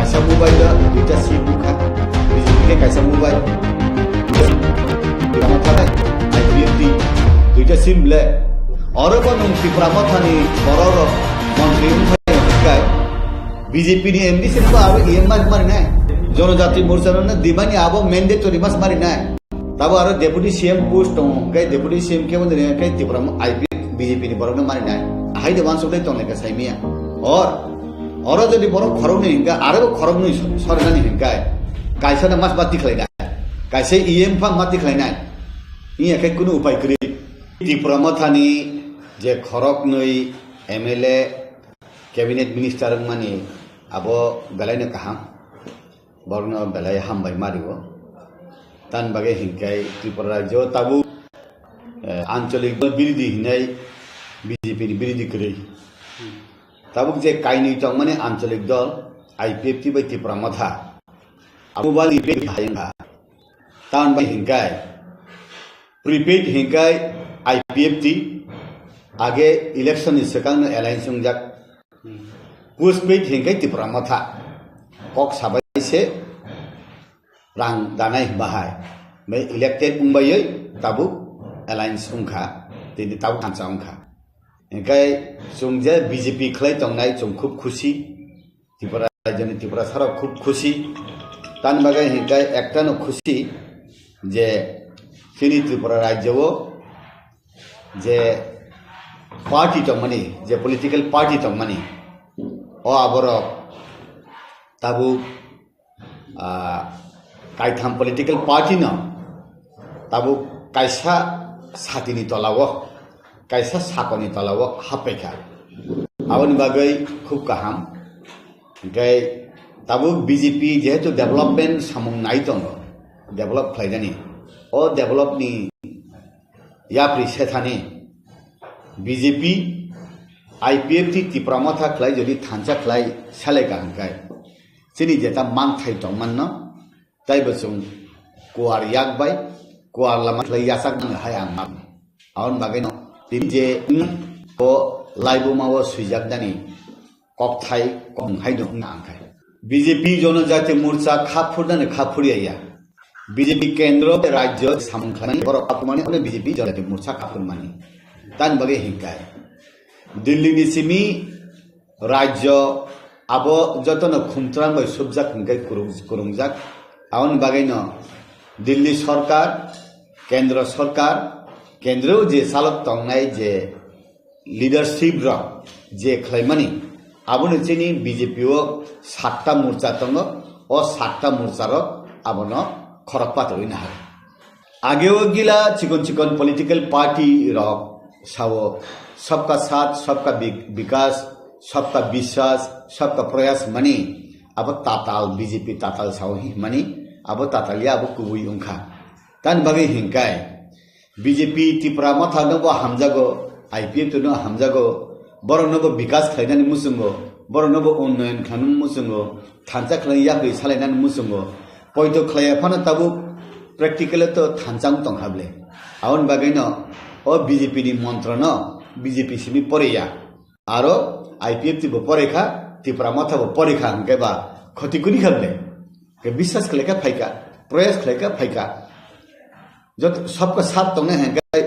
kaisa mobile duita sim buka BJP ke kaisa mobile Tripura thane IPFT duita sim le oroba nung Tripura thani bororo mantri kai BJP ni MD se ba abe EMI mari nai जनजाति मोर्चा ने दिमानी आबो mandatory मस मारी ना तब आरो deputy CM post हो कई डेप्यूटी सीएम के बंदे ने कई त्रिपुरा में आईपी बीजेपी ने बरग मारी ना हाई दे वांस उदय तोने का साइमिया और जदि बरो खरग नहीं हिंगा आरो खरग नहीं सरगा नहीं हिंगा कायसा न मस बाती खलाइना कायसे ईएम फा माती खलाइना इया के कुनु उपाय करी त्रिपुरा में थानी जे खरग नई एमएलए कैबिनेट मिनिस्टर मानी आबो गलाइने कहा बरन बेलाय हामबाय मारिबो तान बागे हिंकाय त्रिपुरा राज्य ताबु आंचलिक बिरोधी हिनाय बीजेपी नि बिरोधी करै ताबुक जे कायनि तंग माने आंचलिक दल आईपीएफटी बाय त्रिपुरा मथा आबुबाल इपेक हायंगा तान बाय हिंकाय प्रीपेड हिंकाय आईपीएफटी आगे इलेक्शन नि सकांग एलायंस संजाक पोस्टपेड हिंकाय त्रिपुरा मथा कक साबाय से रां दानाय बाहाय मे इलेक्टेड बुंबायै ताबु अलायंस उंखा दिनै ताबु खानसा उंखा एंखाय जोंजे बीजेपी खलाय तंनाय जों खूब खुशी त्रिपुरा राज्यनि त्रिपुरा सारा खूब खुशी तान बागै हिंखाय एकटानो खुशी जे जोंनि त्रिपुरा राज्यआव जे पार्टी तंमानि जे पलिटिकल पार्टी तंमानि अ आबर ताबु कायथाम पॉलिटिकल पार्टी न ताबु कायसा सातिनि तलाव कायसा साकनि तलाव हापेखा आवन बागै खूब गाहाम गय ताबु बीजेपी जेहेतु डेवलपमेंट सामुं नाय दङ डेवलप खालायनानै अ डेवलपनि याप्रि सेथानि बीजेपी आईपीएफटी त्रिपुरा मथा खलाय जदि थानसा खलाय सालायगा हंखाय जोंनि जेता मानथाय दंमोन न जायबो जों कुवार याकबाय कुवार लामा खलाय यासाक नङ हाया मा आवन बागै न दिन जे ओ लाइबो मावो सुइजाकदानि ककथाय कंहाय दं नांखाय बीजेपी जनजाति मोर्चा खाफुरदाने खाफुरिया बीजेपी केंद्र राज्य सामखानाय बर अपमाने अने बीजेपी जनजाति मोर्चा खाफुरमानि तान बागै हिंकाय दिल्ली सिमी राज्य आबो जतन खुमत्रान बाय सबजाक हिंकाय कुरुंजाक आवन बागै न दिल्ली सरकार केंद्र जे सालक तंनाय जे लीडरशिप र जे खलायमानि आबोनो जेनि बीजेपी ओ 7टा मोर्चा दङ अ 7टा मोर्चा र आबोनो खरकपात होइना हा आगेओ गिला चिकन पॉलिटिकल पार्टी र सावो सबका साथ सबका विकास सबका विश्वास सबका प्रयास मनी अब ताताल बीजेपी ताताल सावही मनी अब तातालिया अब कुबुई उंखा तान बागै हिंकाय बीजेपी त्रिपुरा मथा नबो हामजागो आईपीएफ तो हामजागो बर नबो विकास खालायनानै मुसुंगो बर नबो उन्नयन खालामनानै मुसुंगो थानसा खालाय याखै सालायनानै मुसुंगो पयतो खालाया फाना ताबु प्रेक्टिकल तो थानसां तंहाबले आवन बागै न ओ बीजेपी नि मन्त्र न बीजेपी सिमी परेया आरो आईपीएफ बो परेखा त्रिपुरा मथा बो परेखा हंकेबा खतिकुनि खाबले के विश्वास खलेका फाइका प्रयास खलेका फाइका जत सबका साथ तंने हंके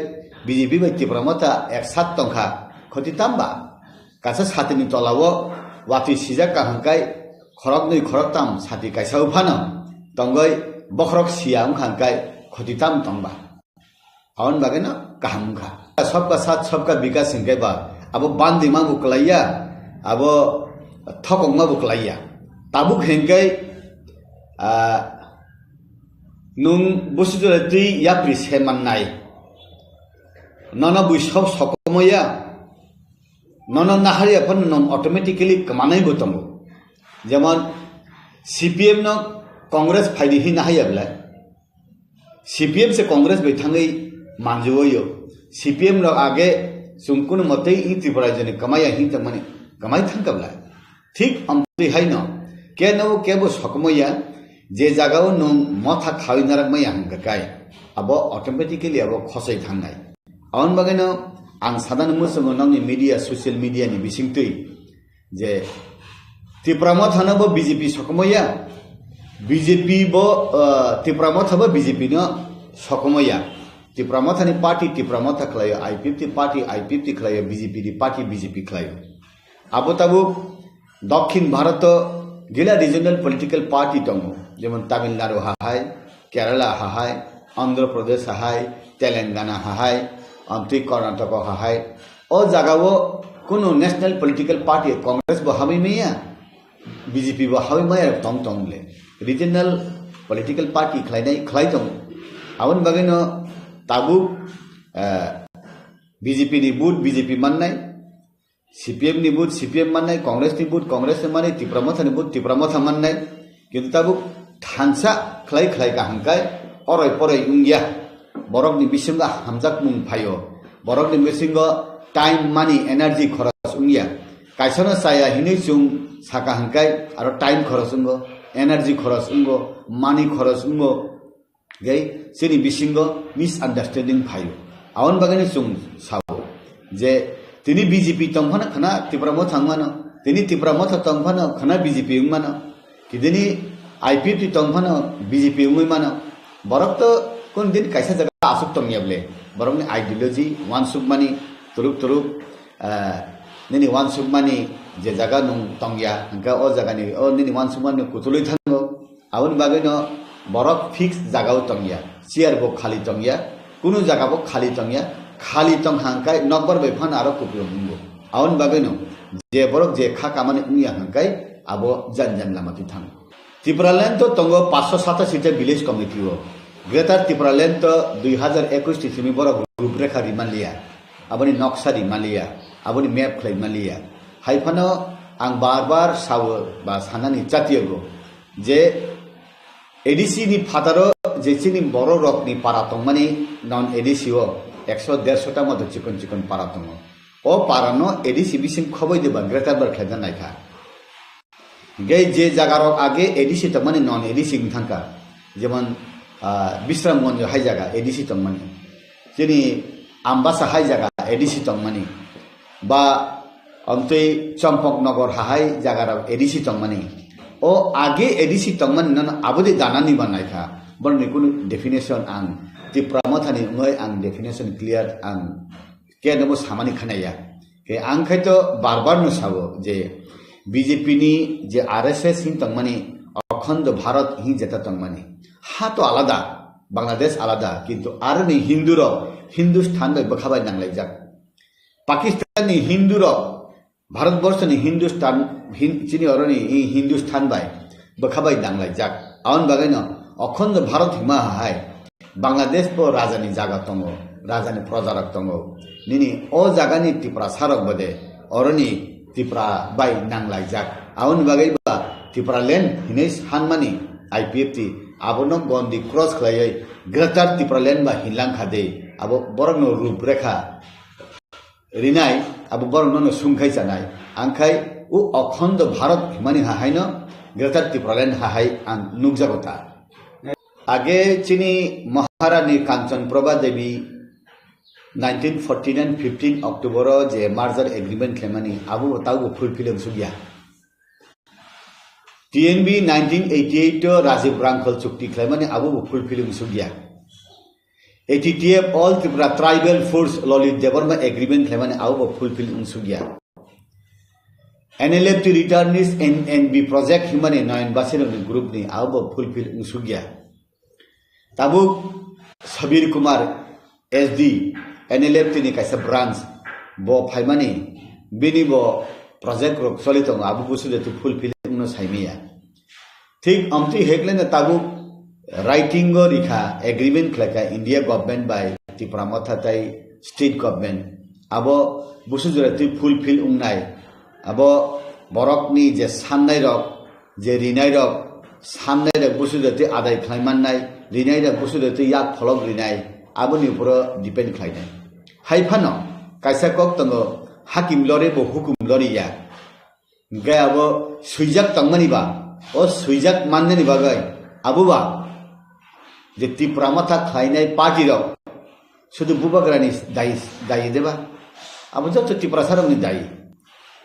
बीजेपी बाय त्रिपुरा मथा एक साथ तंखा खति तामबा कासा सातिनि तलाव वाति सिजा का हंकाय खरक नै खरक ताम साति कायसा उफानो तंगै बखरक सिया हंकाय खति ताम तंबा आवन बागै न काहमखा सबका साथ सबका विकास हंकेबा अब बान्दिमा बुकलाया अब थकंमा बुकलाया ताबुक हेंकै नुं बुसुजति याप्रि सेमाननाय नन बुइसब सकमया नन नाहारिया फन नम ऑटोमेटिकली कमानाय बतंगो जेमन सीपीएम न कांग्रेस फाइदि हि नाहायाब्ला सीपीएम से कांग्रेस बैथाङै मानजुयो सीपीएम र आगे सुंकुन मते इ त्रिपुरा जने कमाया हि त माने कमाई थांकाब्ला ठीक अमति हाइन के नो केबो सकमया जे जागाव नो मथा खाइनारक मया हंगकाय अब ऑटोमेटिकली अब खसै थांनाय आउन बागैनो आं सादान मुसंग नंनि मीडिया सोशल मीडिया नि बिसिंतै जे Tiprama thana bo BJP sokomoya BJP bo tiprama thaba BJP no sokomoya tiprama thani party tiprama tha khlayo I50 party I50 khlayo BJP di party BJP khlayo abo tabu দক্ষিণ ভারত গেলা regional political party দङ যেমন তামিলনাড়ু হাহাই কেরালা হাহাই অন্ধ্রপ্রদেশ হাহাই তেলেঙ্গানা হাহাই অন্তি কর্ণাটক হাহাই ও জায়গাও কোনো national political party Congress বো হামি মেয়া BJP বো হামি মেয়া দङ দङলে regional political party খ্লাই দङ আवन বাগैनो ताबु BJP नि बुट বিজেপি माननाय CPM ni bud CPM manai Congress ni bud Congress manai Tipramotha ni bud Tipramotha manai kintu tabu thansa khlai ka hangkai oroi poroi ungya borok ni bisinga hamjak mung phayo borok ni bisinga time money energy khoros ungya kaisana saya hini chung saka hangkai aro time khoros ungo energy khoros ungo money khoros ungo gai sini bisinga misunderstanding phayo awon bagani chung sawo je tini BJP tongphana khana Tipramo thangmano tini Tipramotha tongphana khana BJP ungmano kidini I50 tongphana BJP ungmano borok to kon din kaisa jaga asuk tongyable borok ni ideology wan sukmani turuk nini wan sukmani je jaga nung tongya angka o jaga ni o nini wan sukmani kutuloi thango awon bageno borok fix jaga tongya chair bo khali tongya kuno jaga bo khali tongya खाली तंग हांकाय नब्बर बेफान आरो कुपियो मुंगो आवन बागैनो जे बरक जे खा कामाने उनिया हांकाय आबो जानजान लामाति थां त्रिपुरालैंड तो तंगो 507 सीटे विलेज कमिटी हो ग्रेटर त्रिपुरालैंड तो 2021 तिसिमी बरक रूपरेखा रिमालिया आबनि नक्शा रिमालिया आबनि मैप खैमालिया हाइफानो आं बार सावो बा सानानि जातियगो जे एडीसी नि फादारो जेसिनि बरो रकनि पारा तंमानि नन एडीसी हो 100-150 टा मतो चिकन पारा दङ ओ पारानो एडीसी बिसिम खबै देबा ग्रेटार बर खैदा नायखा गे जे जागारो आगे एडीसी त माने नन एडीसी थांका जेमन विश्रामगंज हाइ जागा एडीसी त माने जेनि आम्बासा हाइ जागा एडीसी त माने बा अंतै चम्पकनगर हाइ जागारो एडीसी त माने ओ आगे एडीसी त माने नन आबदे दानानि बनायखा बरनि कुनु डेफिनेशन आं Tipramotha ni ngai ang definition clear ang ke namo samani khanaya ke ang khaito barbar no sabo je BJP ni je RSS hin tangmani অখণ্ড ভারত হি যেটা তংমানি হা তো আলাদা বাংলাদেশ আলাদা কিন্তু আর নি হিন্দুর হিন্দুস্থান বখাবাই নাংলাই যাক পাকিস্তানি হিন্দুর ভারতবর্ষ নি হিন্দুস্তান চিনি অরনি হিন্দুস্থান বাই বখাবাই নাংলাই যাক আউন বাগাইনো অখণ্ড ভারত হিমা হাই বাংলাদেশ পো রাজানি জায়গা তঙ্গ রাজানি প্রজারক তঙ্গ নিনি ও জায়গানি ত্রিপুরা সারক বদে অরনি ত্রিপুরা বাই নাংলাই যাক আউন বাগাইবা ত্রিপুরা ল্যান্ড হিনেস হানমানি I50 আবনো গন্দি ক্রস খাইयै গ্রেটার ত্রিপুরা ল্যান্ড বা হিনলাং খাদে আবো বরংনো রূপরেখা রিনাই আবো বরংনো সুংখাই জানাই আংখাই ও অখণ্ড ভারত হিমানি হাহাইন গ্রেটার ত্রিপুরা ল্যান্ড হাহাই আং নুকজাগতা आगे चीनी महारानी कांचन प्रभा देवी 1949-15 अक्टोबर जे मार्जर एग्रीमेंट खेमानी आबो ताऊ फुलफिलिंग सुगिया TNB 1988 राजीव रांखल चुक्ति खेमानी आबो फुलफिलिंग सुगिया ATTF all Tripura tribal force Lalit Debbarma agreement Khemani आबो फुलफिलिंग सुगिया NLFT रिटर्निस NNB प्रोजेक्ट हिमानी नयन बासिरनि ग्रुप नि आबो fulfilling Sugiya Tabuk Sabir Kumar SD NLFT ni kaisa branch bo phaimani bini bo project rok solitong abu busu de fulfilling no saimiya thik amti hegle na tabuk writing go rikha agreement khlaka India government by Tipramotha tai state government abo busu jore tu fulfill ungnai abo borok ni je sannai rok je rinai rok sannai rok busu de adai khlaimanai rinai da busu de yak pholok rinai aboni uporo depend khlainai haifano kaisa kok tango hakim lore bo hukum lori ya gai abo suijak tangmani ba o suijak manne ni bagai abu ba je Tipramotha khlainai party rok শুধু বুবাগরানি দায়ী দেবা আবু যত ত্রিপুরা সারমনি দায়ী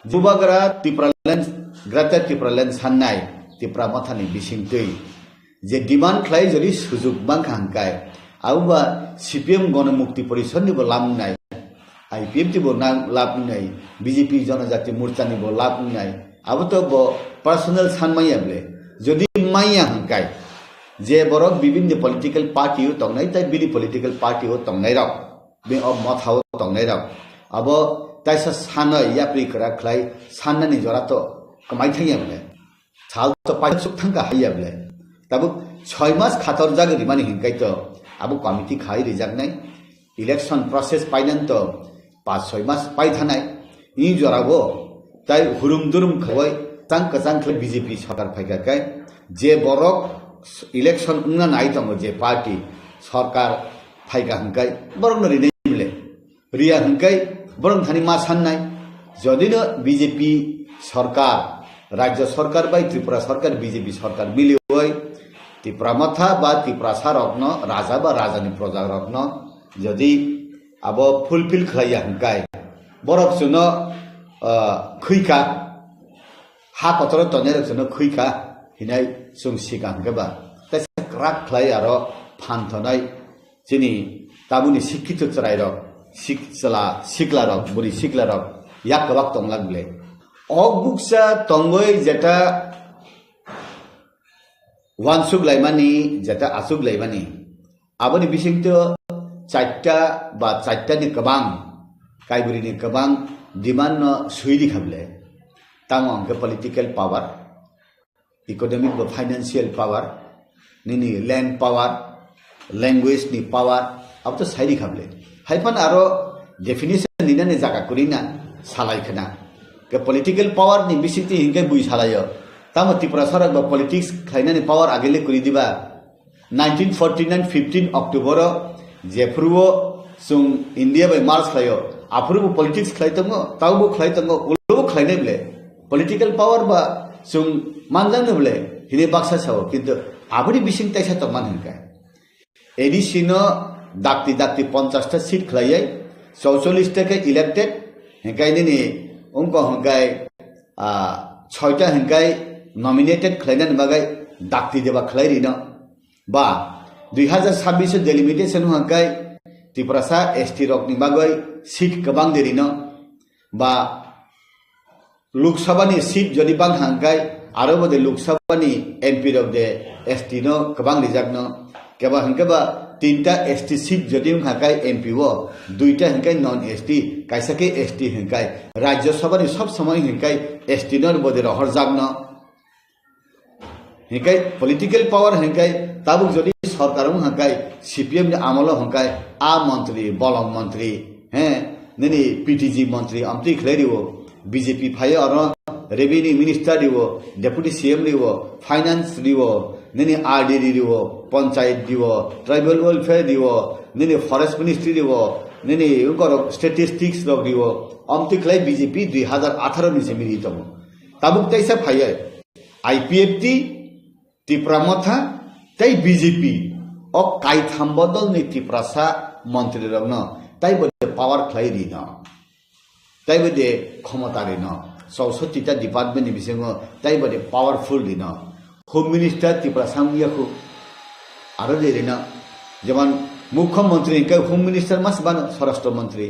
বুবাগরা Tripura land greater Tripura लेन साननाय त्रिपुरा मथानि बिसिंतै जे demand खालाय जदि सुजुग बांखा हांकाय आउबा सीपीएम गणमुक्ति परिषदनिबो लाबनाय आईपीएफनिबो लाबनाय बीजेपी जनजाति मोर्चानिबो लाबनाय आबोथ' पार्सोनेल सानमायाब्ले जदि माइया हांकाय जे बरक विभिन्न पॉलिटिकल पार्टी तंगनाय ताइ बिनि पॉलिटिकल पार्टी तंगनाय राव बे मथाव तंगनाय राव अब ताइसा सानय याप्रि करा खलाय साननानि जराथ' कमाय थायाब्ले छाल तो पाइ सुख थांगा हायाब्ले तब 6 मास खातर जागरि माने हिंकायत अब कमिटी खाइ रिजागनाय इलेक्शन प्रोसेस पाइनंत 5-6 मास पाइ थानाय इ जरागो ताइ हुरुम दुरुम खवय चांग कचांग बीजेपी सरकार फायगाकाय जे बरक इलेक्शन उंना नाय दङ जे पार्टी सरकार फायगा हंकाय बरक नरिनै मिले रिया हंकाय बरक थानि मा साननाय जदिनो बीजेपी सरकार राज्य सरकार बाय त्रिपुरा सरकार बीजेपी सरकार मिलिवय त्रिपुरा मथा बा त्रिपुरा सारकन राजा बा राजानि प्रजा रत्न जदि अब फुलफिल खालाया हंकाय बरक सुनो खैका हा कतर तनेर सुनो खैका हिनाय जों सिगां हंगाबा ताइसा क्राक खालाय आरो फानथनाय जोंनि ताबुनि शिक्षित चरायर सिक्ला बुरी सिक्ला याक कबाक तंलागले अगुकसा तंगय जेटा वानसुक लाइमानी जेटा आसुक लाइमानी आबनि बिसिंतो 4टा बा 4टानि गोबां काइबुरिनि गोबां डिमान्ड न सुइदि खाबले तामो अंके पॉलिटिकल पावर इकोनॉमिक बा फाइनेंशियल पावर निनि लैंड पावर लैंग्वेज नि पावर अब तो साइडि खाबले हाइफान आरो डेफिनेशन निनाने जागा कुरिना सालायखना के पॉलिटिकल पावर नि बिसिति हिंके बुइ सालायो ताम त्रिपुरा सरकार बा पॉलिटिक्स खाइनानि पावर आगेले कुरि दिबा 1949 15 अक्टोबर जेफ्रुवो जों इंडिया बाय मार्च खायो आफ्रुबो पॉलिटिक्स खाइतंगो तावबो खाइतंगो उलबो खाइनायब्ले पॉलिटिकल पावर बा जों मानजांनोब्ले हिने बाक्सा साव किन्तु आबनि बिसिं ताइसा तमान हिंकाय एडिसिनो दाक्ति 50 टा सीट खाइयै 44 टा के इलेक्टेड हिंकायनि उनको हिंकाय 6 टा हिंकाय नॉमिनेटेड खाइनानि बागै दाक्ति देबा खाइरिनो बा 2026 डेलिमिटेशन हिंकाय त्रिपुरा एसटी रकनि बागै सीट गोबां देरिनो बा लोकसभानि सीट जदि बां हांकाय आरो बदे लोकसभानि एमपी रक दे एसटी नो गोबां रिजागनो केबा हंकेबा 3टा एसटी सीट जदि हांकाय एमपी वो 2टा हंकाय नॉन एसटी काइसाके एसटी हंकाय राज्यसभानि सब समय हंकाय एसटी नो बदे रहर जागनो हंकाय पॉलिटिकल पावर हंकाय ताबुक जदि सरकार हंकाय सीपीएम ने आमल हंकाय आ मंत्री बलम मंत्री हैं नेनि पीटीजी मंत्री अमति खलेरिवो बीजेपी फाय और रेवेन्यू मिनिस्टर दिवो डेप्यूटी सीएम दिवो फाइनेंस दिवो नेनि आरडी दिवो पंचायत दिवो ट्राइबल वेलफेयर दिवो नेनि फॉरेस्ट मिनिस्ट्री दिवो नेनि उनकर स्टैटिस्टिक्स रक दिवो अमति खले बीजेपी 2018 नि से मिरि तमो ताबुक तैसा फाय आईपीएफटी त्रिपुरा मथा तै बीजेपी अ काइथाम बदल नि त्रिपुरा सा मंत्री रगन ताइ बदे पावर खलाई दिना ताइ बदे क्षमता दिना 64टा डिपार्टमेंट नि बिसिङ ताइ बदे पावरफुल दिना होम मिनिस्टर त्रिपुरा सांगियाखु आरो देरिना जेमन मुख्यमंत्री के होम मिनिस्टर मास बानो स्वराष्ट्र मंत्री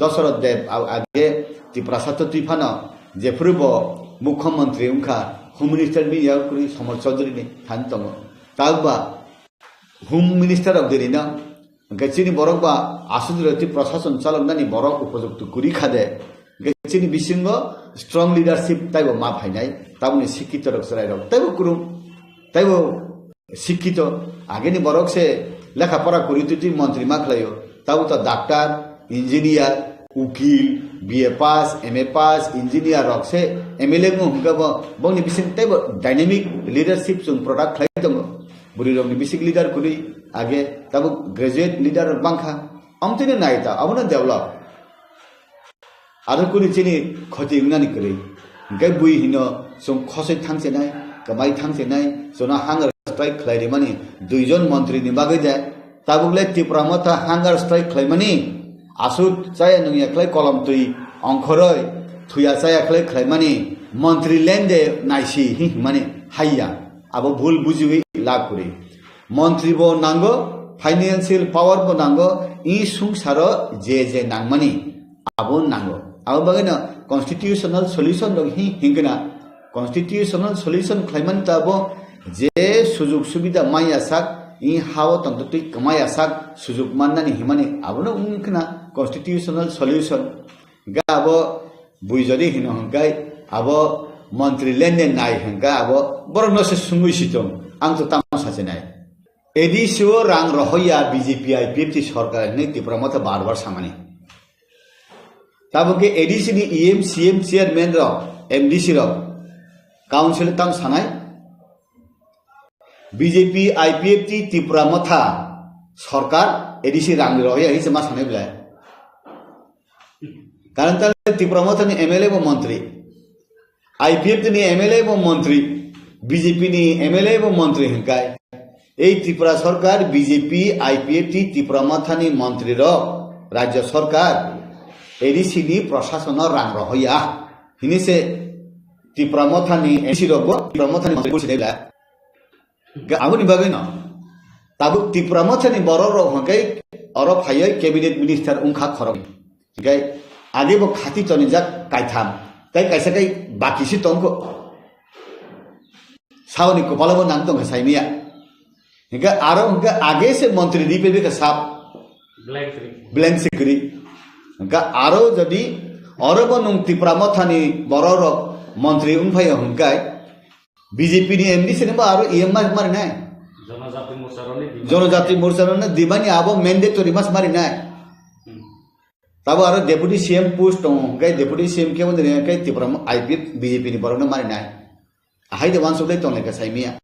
दशरथ देव आगे त्रिपुरा सातो त्रिफाना जेफ्रुबो मुख्यमंत्री उनका होम मिनिस्टर भी याकुरी समर चौधरी ने थान तंग ताबा होम मिनिस्टर अब देरिना गचिनी बरकबा आसुदरति प्रशासन चालकनानि बरक उपयुक्त कुरि खादे गचिनी बिसिंग स्ट्रंग लीडरशिप ताइबो मा फाइनाय ताबनि शिक्षित रक सरायरक ताइबो कुरु ताइबो शिक्षित आगेनि बरक से लेखा पढ़ा कुरि तुति मंत्री मा खलायो ताबो त डॉक्टर इंजीनियर उकिल बीए पास एमए पास इंजीनियर रक से एमएलए गो हुंगाबो बंनि बिसिं ताइबो डायनामिक लीडरशिप जों प्रोडक्ट खलाय दङ बुरी रंगनि बिसिक लीडर कुरि आगे तब ग्रेजुएट लीडर बांखा अमतिने नायता अबनो डेभलप आरो कुरि चिनि खति उनानि कुरि गे बुइ हिनो जों खसै थांसे नाय कमाय थांसे नाय जोना हांगार स्ट्राइक खलायरि मानि दुइजन मन्त्रीनि बागै दे ताबुगले त्रिपुरा मथा हांगार स्ट्राइक खलायमानि आसु चाय नंया खलाय कलम तुइ अंखरै थुया चाय खलाय खलायमानि মন্ত্রী লেন্ডে নাইসি মানে হাইয়া আবো ভুল বুঝিবি লাভ করি মন্ত্রী বো নাঙ্গো ফাইন্যান্সিয়াল পাওয়ার বো নাঙ্গো ই সংসার যে নাংমানি আবো নাঙ্গো আবো বাগানো কনস্টিটিউশনাল সলিউশন দং হিংগনা কনস্টিটিউশনাল সলিউশন খাইমান তাবো যে সুযোগ সুবিধা মাই আসাক ই হাও তন্তটি কমাই আসাক সুযোগ মাননানি হিমানি আবনো উনখনা কনস্টিটিউশনাল সলিউশন গা আবো বুইজরি হিন হংকাই আবো মন্ত্রী লেনদেন নাই হংকা আবো বড় নসে সুঙ্গুই সিতম আং তো তামাশাছে নাই এডিসিও রাং রহইয়া বিজেপি আইপিএফটি সরকার নেই ত্রিপুরা মতো বারবার সামানি তাবকে এডিসি নি ইএম সিএম চেয়ারম্যান র এমডিসি র কাউন্সিল তাম সানাই বিজেপি আইপিএফটি ত্রিপুরা মথা সরকার এডিসি রাং রহইয়া হিসে মা সানাই বলে কারণ তাহলে ত্রিপুরা মথা নি এমএলএ ও মন্ত্রী আইপিএফটি নি এমএলএ ও মন্ত্রী বিজেপি নি এমএলএ ও মন্ত্রী হংকায় এই ত্রিপুরা সরকার বিজেপি আইপিএফটি ত্রিপুরা মথানি মন্ত্রীর রাজ্য সরকার এডিসি নি প্রশাসন রাং রহইয়া হিনিসে ত্রিপুরা মথানি এডিসি রব ত্রিপুরা মথানি মন্ত্রী বসে দেলা আবনি বাগে ন তাবু ত্রিপুরা মথানি বড় র হংকাই অর ফাইয় ক্যাবিনেট মিনিস্টার উংখা খরং গাই আগে বো খাতি তনি যাক কাইথাম তাই কাইসা কাই বাকিসি তংক সাউনি কপালবো নাং তং সাইমিয়া हिंगा आरो हिंगा आगे से मंत्री दी पे भी का साप ब्लैंक से करी हिंगा आरो जदी आरो बनुं त्रिपुरा मथानी बरर मंत्री उनफाय हिंगा बीजेपी नि एमडी से बा आरो ईएम मारि नाय जनजाति मोर्चा ने दिमानी आबो मैंडेटरी मास मारि नाय तब आरो डेप्यूटी सीएम पोस्ट हिंगा डेप्यूटी सीएम के बंदे हिंगा त्रिपुरा आईपीएफ बीजेपी नि बरन मारि नाय हाय दे वान सबले तंले का साइमिया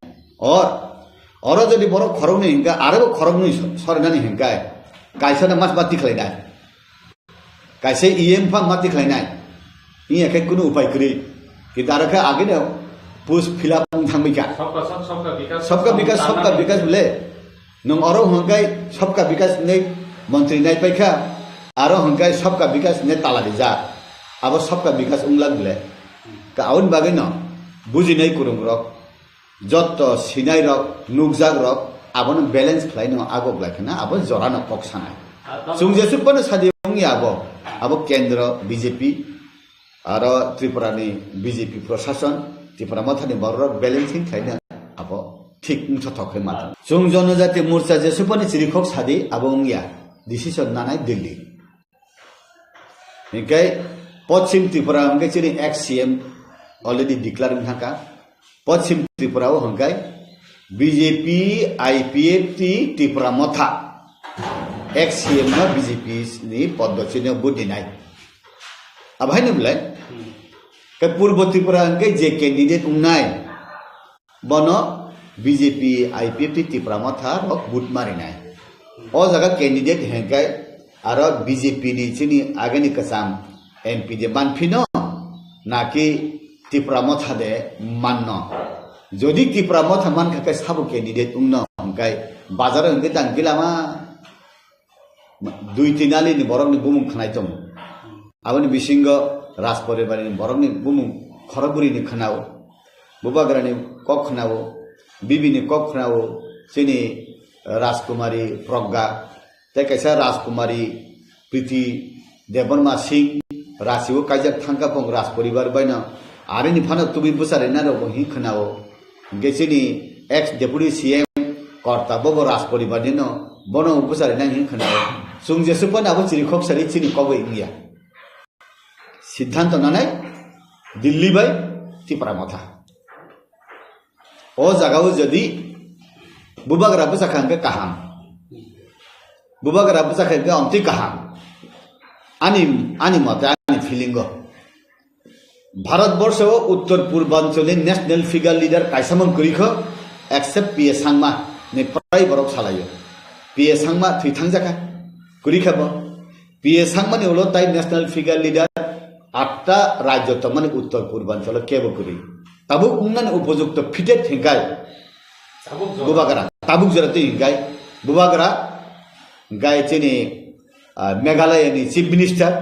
और जदि बड़ खरग नहीं हिंगा आरो खरग नहीं सरनानी हिंगा कायसा मास बाती खलायनाय कायसे ईएम फा माती खलायनाय इ एखे कुनु उपाय करी कि दारखा आगे ने पुस फिलअप थांबिका सबका विकास बोले नों और हिंगा सबका विकास ने मंत्री नाय पाइखा आरो हिंगा सबका विकास ने ताला जा अब सबका विकास उंगला बोले का आउन बागे न बुझि नै कुरुम रक যত সিনাই রক নুকজাক রক আবন ব্যালেন্স খাইনো আগক লাখনা আবন জরানো পকসানাই সুং যেসুপন সাদিয়ংনি আবো কেন্দ্র বিজেপি আর ত্রিপুরানি বিজেপি প্রশাসন ত্রিপুরা মথানি বড় ব্যালেন্সিং খাইনা আবো ঠিক থথখে মাথা সুং জনজাতি মোর্চা যেসুপন চিরিখক সাদি আবংয়া ডিসিশন নানাই দিল্লি হিংকাই পশ্চিম ত্রিপুরা হিংকাই চিনি এক্স সিএম অলরেডি ডিক্লার থাকা पश्चिम त्रिपुरा हंकाय बीजेपी आईपीएफटी त्रिपुरा मथा एक्स सीएम न बीजेपी नि पद्धति ने बुदिनाय अब है नबले के पूर्व त्रिपुरा हंकाय जे कैंडिडेट उनाय बनो बीजेपी आईपीएफटी त्रिपुरा मथा रक बुट मारिनाय ओ जगह कैंडिडेट हंकाय आरो बीजेपी नि चिनि आगेनि कसाम एमपी जे मानफिनो नाकि त्रिपुरा मथा दे माननो जदि त्रिपुरा मथा मान खाके साबो कैंडिडेट उंनो हंकाय बाजार हंके दांगिलामा दुई तिनाली नि बरंनि बुमुं खनाय दं आबनि बिसिंग राज परिवारनि बरंनि बुमुं खरगुरिनि खनाव बुबाग्रानि कक खनाव बिबिनि कक खनाव सिनि राजकुमारी प्रज्ञा तै कैसा राजकुमारी प्रीति देवर्मा सिंह रासिबो कायजा थांका पं राज परिवार बायना आरे नि फाना तुबि बुसारे ना रो हि खनाव गेसिनि एक्स डेप्यूटी सीएम कर्तव्य बो राज परिवार नि न बनो बुसारे ना हि खनाव सुं जेसुपन आबो चिरिखक सारि चिनि कबे इंगिया सिद्धांत नानाय दिल्ली बाय त्रिपुरा मथा ओ जागाव जदि बुबाग्रा बुसाखांके काहाम बुबाग्रा बुसाखांके अंति काहाम आनी मत आनी फिलिंग भारतवर्ष उत्तर पूर्वांचल नेशनल फिगार लिडार कायसामन करिख एक्सेप्ट पीए सांगमा ने प्राय बरक सालायो पीए सांगमा थैथां जाखा करिखाब पीए सांगमा ने उलो ताई नेशनल फिगार लिडार 8टा राज्य तमने उत्तर पूर्वांचल केबो करि ताबुक उन्नन उपयुक्त फिटेड हिंगाय बुबाग्रा ताबुक जरते हिंगाय बुबाग्रा गाय चेनि मेघालय नि chief minister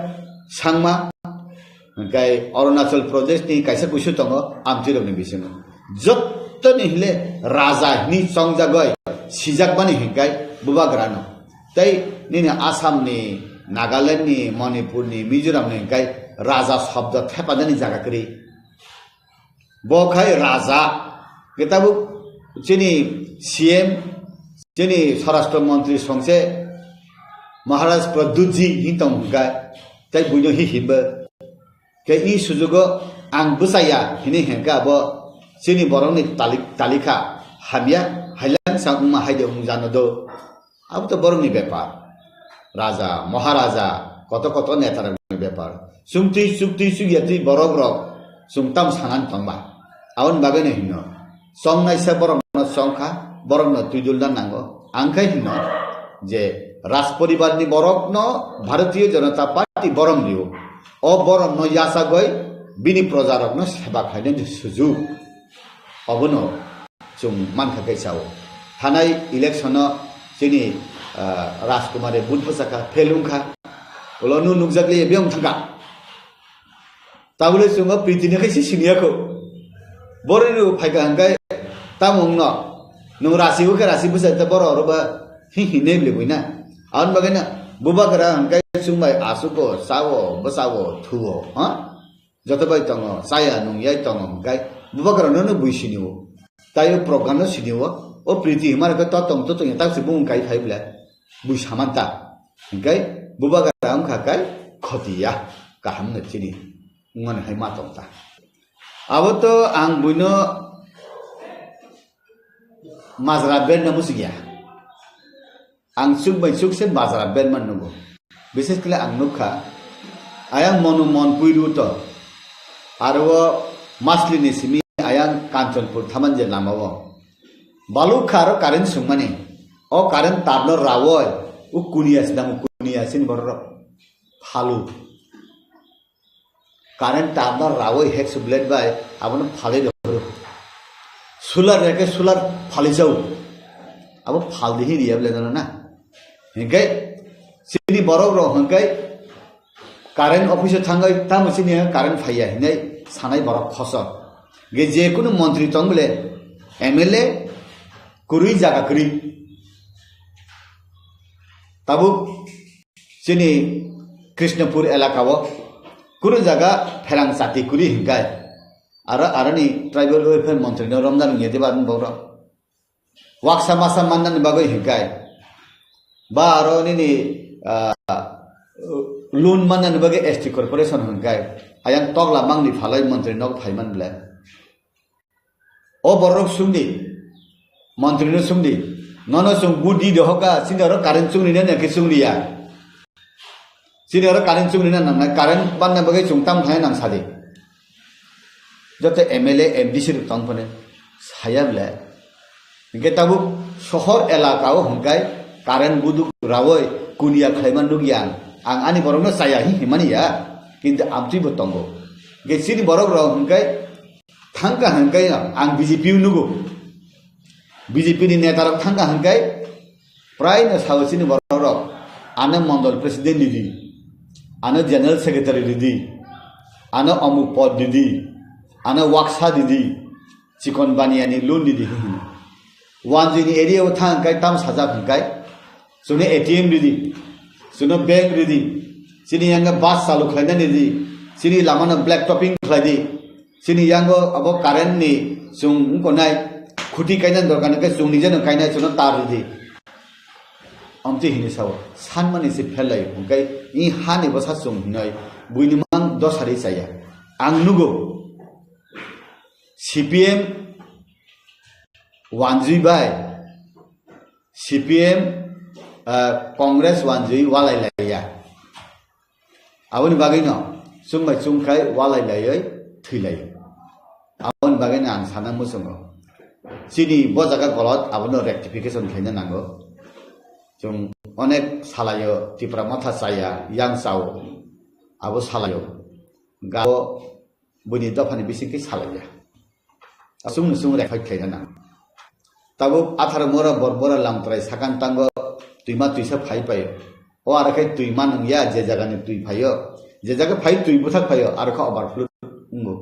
Sangma hingkai Arunachal Pradesh ni kaisa kuisu tongo amchirok ni bisingo jotto ni hile raja ni songjagoi sijakbani hingkai bubagrano tai ni Assam ni Nagaland ni Manipur ni Mizoram ni hingkai raja shabda thepadani jaga kri bokhai raja kitabu chini CM chini Swarashtra Mantri songse Maharaj Pradutji hintong hingkai tai buino hi himba ke i sujugo ang busaya hini hengka bo sini borong ni talika hamia hailang sang umma haide umjano do abu to borong ni bepar raja maharaja koto netar ni bepar sumti sugiyati borong rok sumtam sanan tongba awon bagane hinno songnai sa borong no songkha borong no tuidul dan nango angkai hinno je রাজ পরিবার ni borok no Bharatiya Janata Party borong liu o borong no yasa goi bini projarok no seba khainen suju obono chung manka kaisao thanai election chini Rajkumare Budpasaka Phelungkha olonu nukjakli ebyong thanga tabule chungo pritine kaisi siniako borinu phaiga hangai tamong no nung rasi uka rasi busa ta boro roba hi neble buina an bagana bubakara hangkai sumbai asuko sawo basawo thuo ha jotobai tongo saya nung yai tongo hangkai bubakara no buisiniwo tayo program no siniwo o priti himar ka totong ta sibung kai khaibla bui samanta hangkai bubakara hangkai khotiya kaham na chini ngon hai ma tongta awoto ang buino mazra ben na musigia ang sugbai sugse bazara ben man nugo bises kele ang nukha ayang mon puiru to arwo masli ni simi ayang Kanchanpur thamanje namawo balu kharo karen sumani o karen tabno rawoy u kunia sin borro phalu karen tabno rawoy hek sublet bai abono phale do solar reke solar phali jau abo phal dihi riable na hingkai sini borok ro hingkai current office thangai tam sini current phaiya hinai sanai borok khoso ge je kono mantri tongle MLA kurui jaga kuri tabu sini Krishnapur elakao kuru jaga phelang sati kuri hingkai arani tribal welfare mantri no Ramdan ngede ban boro waksa masa mandan bagoi hingkai ba aro ni loan manan bage ST corporation hangkai ayang tokla mangni phalai mantri nok phaiman bla o borok sumdi mantri no sumdi nono sum budi de hoka sinaro current sumni ne ke sumni ya sinaro current sumni na nang current ban na bage chungtam khai nang sadi jote MLA MDC ru tangpane saya bla hingkai tabu shohor elakao hangkai current buduk rawoi kunia khlaiman nugian ang ani borok no saya hi himani ya kintu amti botongo ge sini borok ro hangkai thangka hangkai ang BJP nugo BJP ni neta rok thangka hangkai prai na sawsini borok ro ana mandal president didi ana general secretary didi ana amuk pod didi ana waksa didi chikon baniani loan didi wanjini area thangkai tam saja hangkai sune ATM didi sune bank didi sini yang bus salu khlaina didi sini lamana black topping khlaidi sini yang abo current ni sung konai khuti kaina dorkan ke sung nijana kaina sune tar didi amti hini saw sanmani se phelai hungkai I hani basa sung hinai buinimang dosari saya ang nugo CPM wanjui bai CPM Congress wanjui walai laya awon bagino sungmai sungkai walai layai thilai awon bagino ang sana musungo sini bojaga golot abono rectification khaina nango jung onek salayo tipra matha saya yang sao abo salayo gao buni dofani bisiki salaya sung rekhai khaina nang tabo athara mora borbora lamtrai sakan tango tuima tuisa phai pai o arakai tuima nang ya je jaga ni tui phayo যে জায়গা phi তুই বুথাক ফাইও আর খা overflow উঙ্গো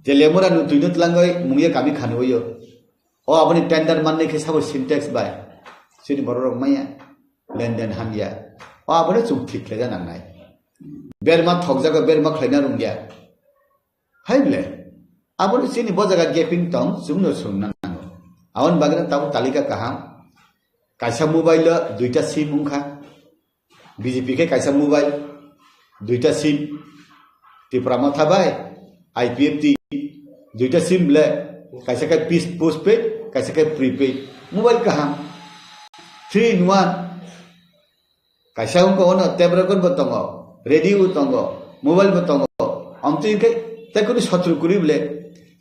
যে লেমুরা নু তুই নুতলাঙ্গই মুইয়া কামি খানো হইও ও আপনি টেন্ডার মাননে কে সাবো সিনটেক্স বাই সিনি বড় মাইয়া লেনদেন হানিয়া ও আপনি চুপ ঠিক লেজা নাंनाय বেরমা থক জায়গা বেরমা খাইনা রুঙ্গিয়া হাইবলে আপনি সিনি বজাগা গেপিং টং সুমনো সুমনা নাंगो আউন বাগনা তাবো তালিকা কাহাম কাইসা মোবাইল দুইটা সিম উংখা বিজেপি কে কাইসা মোবাইল দুইটা সিম টিপ্রামা থাবাই আইপিএফটি দুইটা সিম লে kaisa kai postpaid kaisa kai prepaid mobile kaham 3 in 1 kaisa ko ono tabra kon botongo radio tongo mobile botongo amti kai tai kuni shatru kuri bile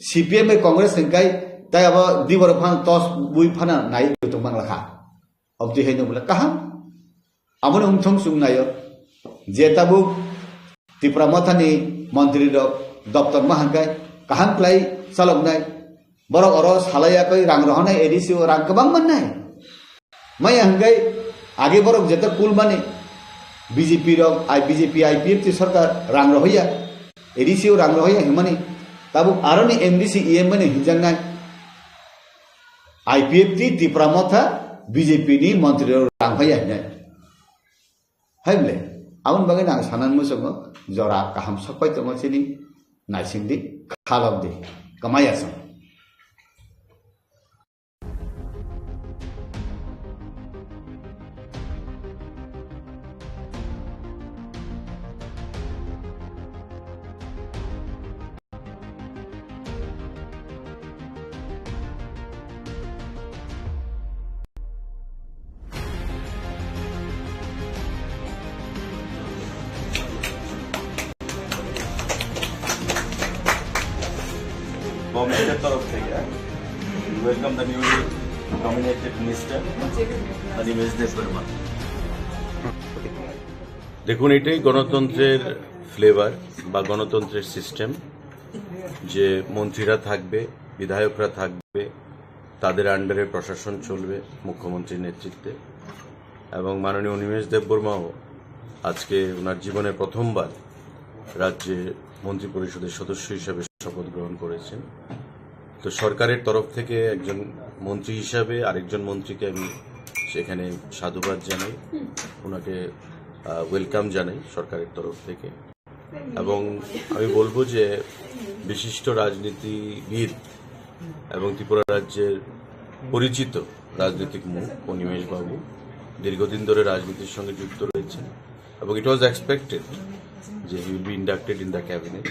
cpm e congress kai tai aba dibor phan tos bui phana nai to mangla kha obdi heino bile kaham amon umthong sungnayo jetabu tipramathani mantri rok daftar mahangai kaham klai salongnai borok oros halayakai rang rohonai edisi rang kebang manai mai hanggai age borok jeta kul mane BJP rok BJP IPF sarkar rang rohya edisi rang rohya himani tabu aroni MDC EM mane hijangnai IPF ti pramotha BJP ni mantri rang hoya hinai haible aun bagai nang sanan musogo jora kaham sapai tongo sini naisingdi khalobdi kamayasam গভর্নমেন্টের তরফ থেকে welcome the newly nominated minister Animesh Debbarma. দেখুন, এটাই গণতন্ত্রের flavour বা গণতন্ত্রের system যে মন্ত্রীরা থাকবে, বিধায়করা থাকবে, তাদের আন্ডারে প্রশাসন চলবে মুখ্যমন্ত্রীর নেতৃত্বে। এবং মাননীয় অনিমেষ দেববর্মাও আজকে ওনার জীবনে প্রথমবার রাজ্যে মন্ত্রী পরিষদের সদস্য হিসেবে শপথ গ্রহণ করেছেন। তো সরকারের তরফ থেকে একজন মন্ত্রী হিসাবে আরেকজন মন্ত্রীকে আমি সেখানে সাধুবাদ জানাই, ওনাকে ওয়েলকাম জানাই সরকারের তরফ থেকে। এবং আমি বলবো যে বিশিষ্ট রাজনীতিবিদ এবং ত্রিপুরা রাজ্যের পরিচিত রাজনৈতিক মুখ অনিমেষ বাবু দীর্ঘদিন ধরে রাজনীতির সঙ্গে যুক্ত রয়েছেন এবং ইট ওয়াজ এক্সপেক্টেড যে he will be inducted in the cabinet.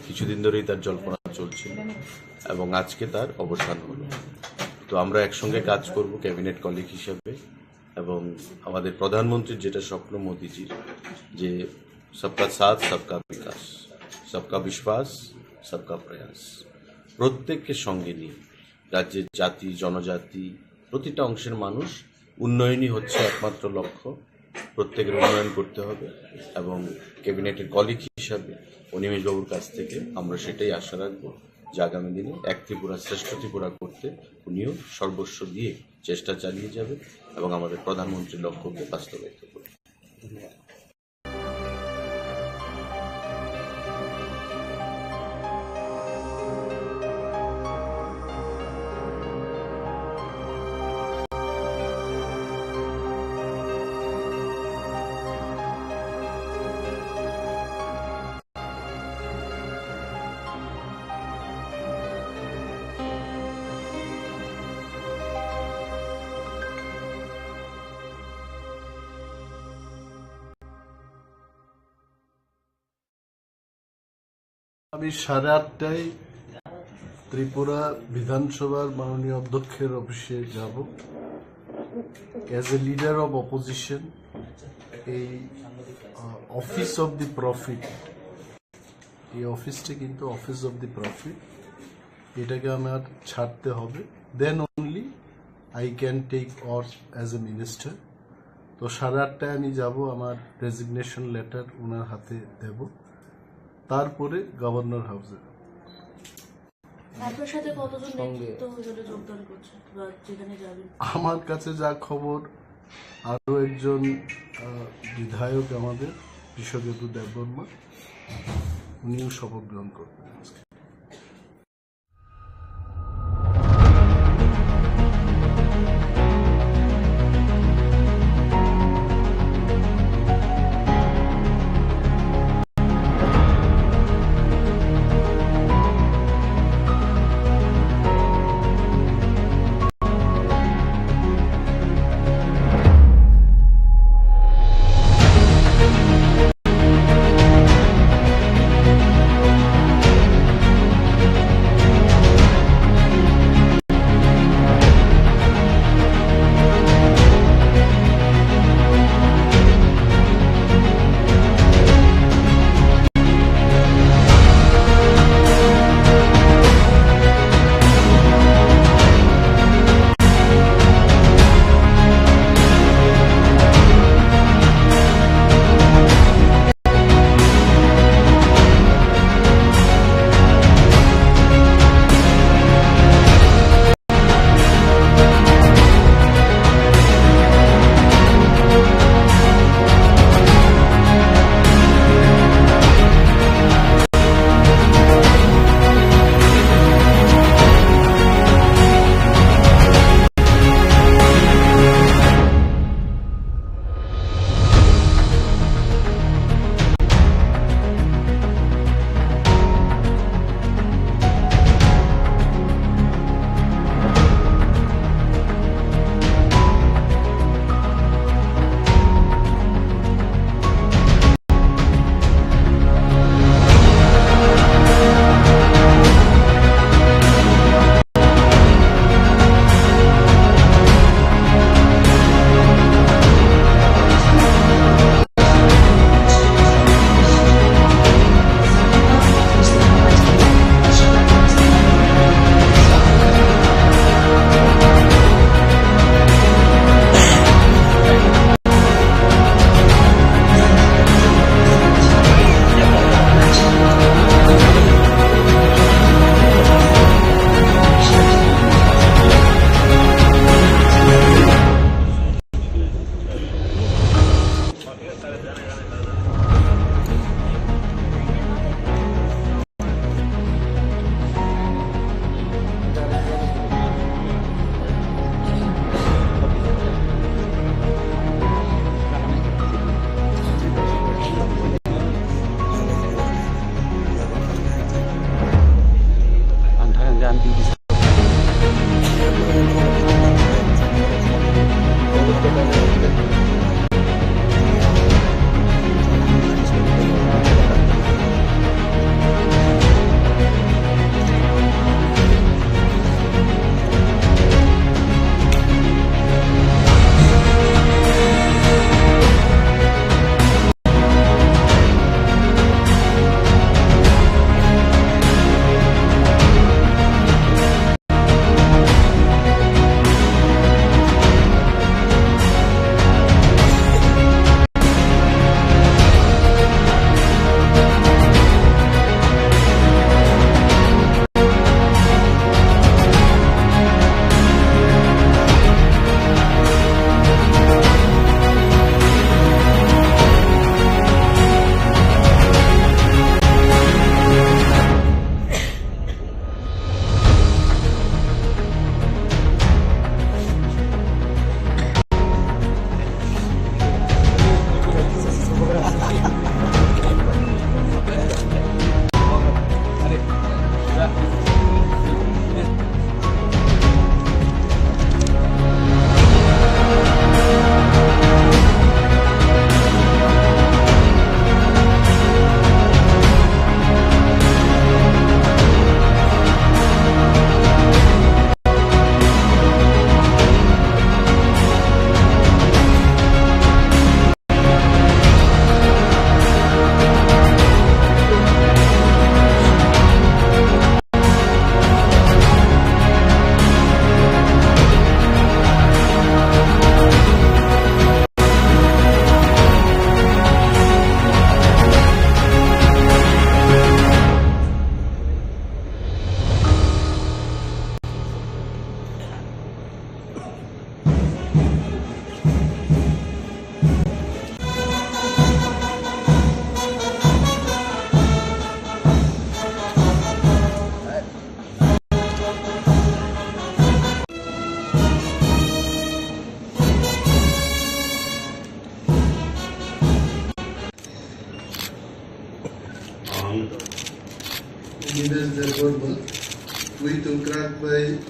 কিছুদিন ধরেই তার জল্পনা চলছিল এবং আজকে তার অবসান হলো। তো আমরা একসঙ্গে কাজ করব ক্যাবিনেট কলিগ হিসেবে। এবং আমাদের প্রধানমন্ত্রীর যেটা স্বপ্ন মোদিজির, যে সবকা সাথ সবকা বিকাশ, সবকা বিশ্বাস সবকা প্রয়াস, প্রত্যেককে সঙ্গে নিয়ে রাজ্যের জাতি জনজাতি প্রতিটা অংশের মানুষ উন্নয়নই হচ্ছে একমাত্র লক্ষ্য। প্রত্যেকের উন্নয়ন করতে হবে এবং ক্যাবিনেটের কলিগ হিসাবে অনিমেষবাবুর কাছ থেকে আমরা সেটাই আশা রাখব যে আগামী দিনে এক ত্রিপুরা শ্রেষ্ঠ ত্রিপুরা করতে উনিও সর্বস্ব দিয়ে চেষ্টা চালিয়ে যাবে এবং আমাদের প্রধানমন্ত্রীর লক্ষ্যকে বাস্তবায়িত করবে। ধন্যবাদ। আমি 8:30টায় ত্রিপুরা বিধানসভার মাননীয় অধ্যক্ষের অফিসে যাব as a leader of opposition. এই অফিস অব দি প্রফিট, এই অফিসটা কিন্তু অফিস অব দি প্রফিট, এটাকে আমার ছাড়তে হবে, then only I can take off as a minister. তো 8:30টায় আমি যাব, আমার রেজিগনেশন লেটার ওনার হাতে দেব, তারপরে গভর্নর হাউসে। আমার কাছে যা খবর, আরো একজন বিধায়ক আমাদের কৃষকেতু দেববর্মা, উনিও শপথ গ্রহণ করবেন আজকে।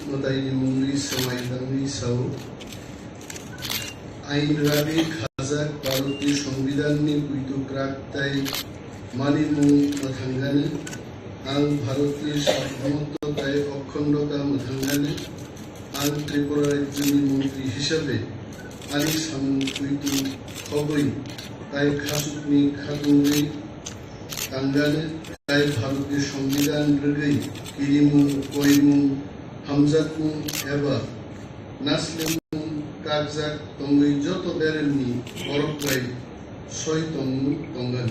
mataini mungli semaitangni sao আইন রাগে খাজা ভারতীয় সংবিধাননি কুইতো ক্রাকতাই মানিমু মাথাঙ্গানে আং ভারতীয় সার্বভৌমত্বতায় অখণ্ডতা মাথাঙ্গানে আং ত্রিপুরা রাজ্যনি মন্ত্রী হিসাবে আনি সামু কুইতো খবই তাই খাসুকনি খাতুঙ্গই তাঙ্গানে তাই ভারতীয় সংবিধান রগৈ কিরিমু কইমু হামজাকমু এবা নাসলেমু কাকজাক তঙ্গই যত বেরেননি বরফগাই সই তঙ্গু তঙ্গান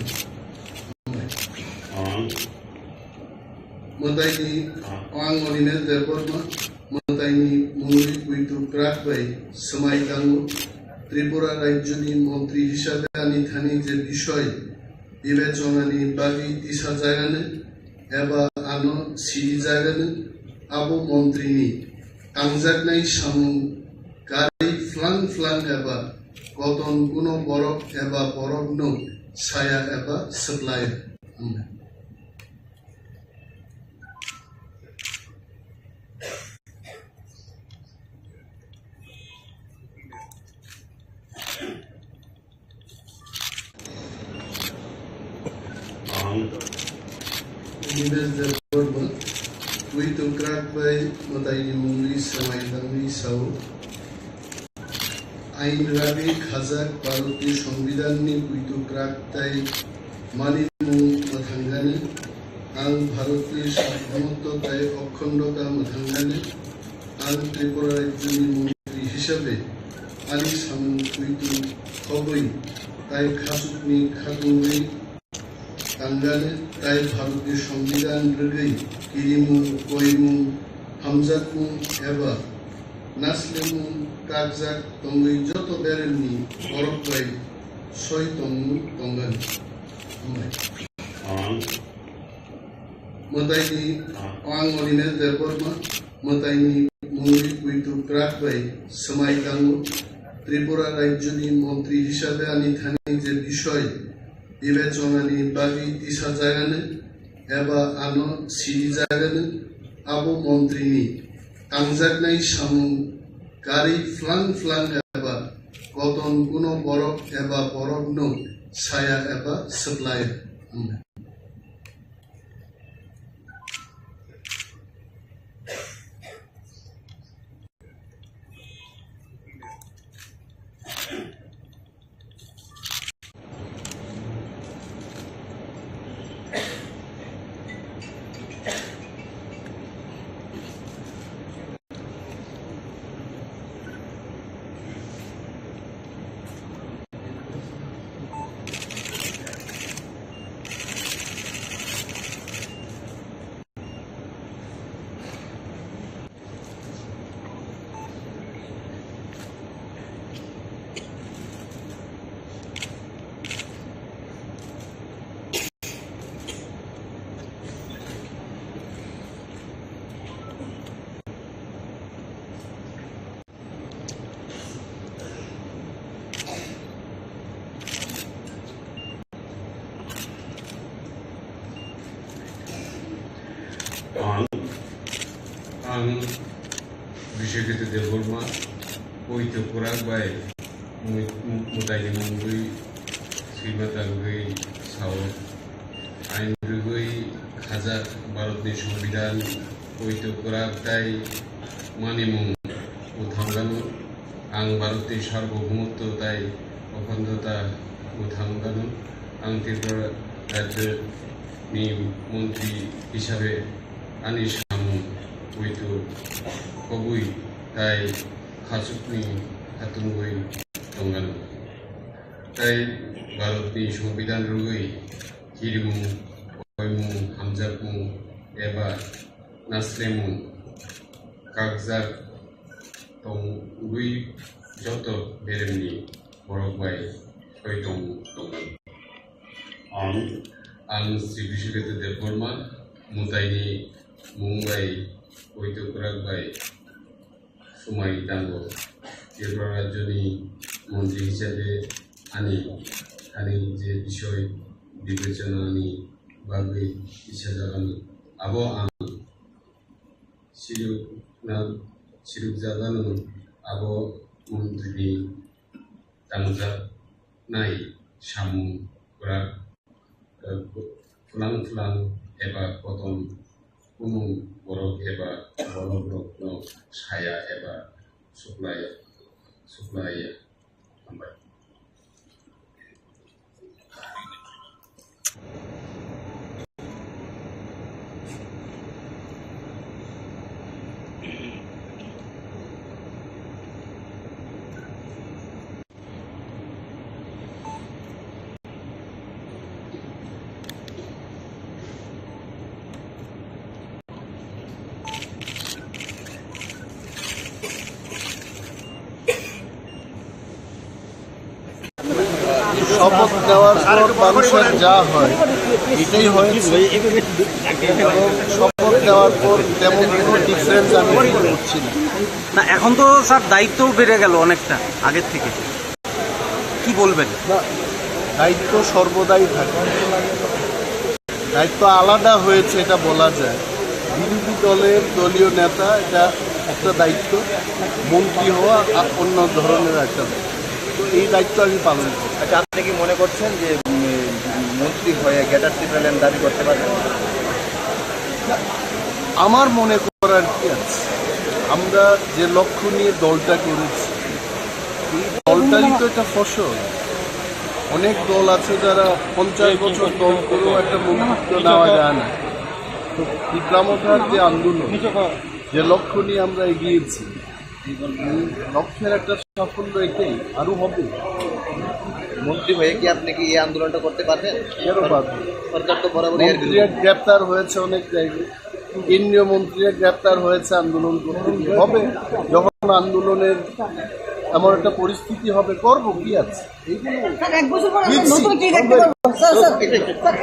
মতাইনি আং অনিনে দেবর্মা মতাইনি মুঙ্গি কুইতু ক্রাকবাই সমাই তাঙ্গু ত্রিপুরা রাজ্যনি মন্ত্রী হিসাবে আনি থানি যে বিষয় বিবেচনানি বাগি তিসা জায়গানে এবা আনো সিরি জায়গানে আবু মন্ত্রীনি কাংজাকনাই সামু গাড়ি ফ্লাং ফ্লাং এবা কতন কোনো বরফ এবা বরফ নো ছায়া এবা supply kuito krakbai mataini mungli semaitangni sao আইন রাগে খাজা ভারতীয় সংবিধাননি কুইতো ক্রাকতাই মানিমু মাথাঙ্গানে আং ভারতীয় সার্বভৌমত্বতায় অখণ্ডতা মাথাঙ্গানে আং ত্রিপুরা রাজ্যনি মন্ত্রী হিসাবে আনি সামু কুইতো খবই তাই খাসুকনি খাতুঙ্গই তাঙ্গানে তাই ভারতীয় সংবিধান রগৈ কিরিমু কইমু হামজাকমু এবা নাসলেমু কাকজাক তঙ্গই যত বেরেননি বরফগাই সই তঙ্গু তঙ্গান মতাইনি আং অনিনে দেবর্মা মতাইনি মুঙ্গি কুইতু ক্রাকবাই সমাই তাঙ্গু ত্রিপুরা রাজ্যনি মন্ত্রী হিসাবে আনি থানি যে বিষয় বিবেচনানি বাগি তিসা জায়গানে এবা আনো সিরি জায়গানে আবু মন্ত্রীনি কাংজাকনাই সামু গাড়ি ফ্লাং ফ্লাং এবা কতন কোনো বরফ এবা বরফ নো ছায়া এবা সাপ্লাই आं बिशेखित देवबर्मा कुइतो क्राकबाय मताइनि मुंगै श्रीमतांगै साव आइन रगै खाजा भारतनि संविधान कुइतो क्राकताय मानिमु उथांगानु आं भारतनि सार्वभौमत्वताय अखण्डता उथांगानु आं त्रिपुरा राज्यनि मन्त्रि हिसाबै आनि सामु कुइतो खबुई ताई खासुकनि खातुंगै तंगानु ताई भारतनि संविधान रगै किरिमु कइमु हामजाकमु एबा नासलेमु काकजाक तंगै जत बेरेननि बरफगाय सय तंगानु आं श्री बिशेखित देवबर्मा मुताइनि मुंगाई कुइतो क्राकबाय समाई तांगु त्रिपुरा राज्यनि मन्त्रि हिसाबै आनि थानि जे বিষয় বিবেচনাनि बागै इच्छा जागानि आबो आं siruk jaganu abo mantri tangja nai samu kurak fulang eba koton kunung borok eba borok no saya eba supply sampai. শপথ নেওয়ার পর মানুষের যা হয় এটাই হয়েছে, এবং শপথ নেওয়ার পর তেমন কোনো ডিফারেন্স আমি ফিল করছি না। এখন তো স্যার দায়িত্বও বেড়ে গেল অনেকটা আগের থেকে, কি বলবেন? না। দায়িত্ব সর্বদাই থাকে, দায়িত্ব আলাদা হয়েছে এটা বলা যায়। বিরোধী দলের দলীয় নেতা এটা একটা দায়িত্ব, মন্ত্রী হওয়া অন্য ধরনের একটা দায়িত্ব। তো এই দায়িত্ব আমি পালন করি। আচ্ছা, আপনি কি মনে করছেন যে মন্ত্রী হয়ে গ্রেটার ত্রিপুরা দাবি করতে পারবেন? আমার মনে করার কি আছে, আমরা যে লক্ষ্য নিয়ে দলটা করেছি এই দলটারই তো একটা ফসল। অনেক দল আছে যারা 50 বছর দল করেও একটা মন্ত্রিত্ব নেওয়া যায় না। তো বিক্রমতার যে আন্দোলন, যে লক্ষ্য নিয়ে আমরা এগিয়েছি, এই লক্ষ্যের একটা সাফল্য এটাই, আরো হবে। মন্ত্রী হয়ে কি আপনি কি এই আন্দোলনটা করতে পারবেন? কেন পারবে? সরকার তো বরাবরই মন্ত্রীরা গ্রেপ্তার হয়েছে অনেক জায়গায়, কেন্দ্রীয় মন্ত্রীরা গ্রেপ্তার হয়েছে আন্দোলন করতে গিয়ে। হবে, যখন আন্দোলনের এমন একটা পরিস্থিতি হবে, করব, কি আছে। স্যার, এক বছর পর আমরা নতুন কি দেখতে পারবো? স্যার,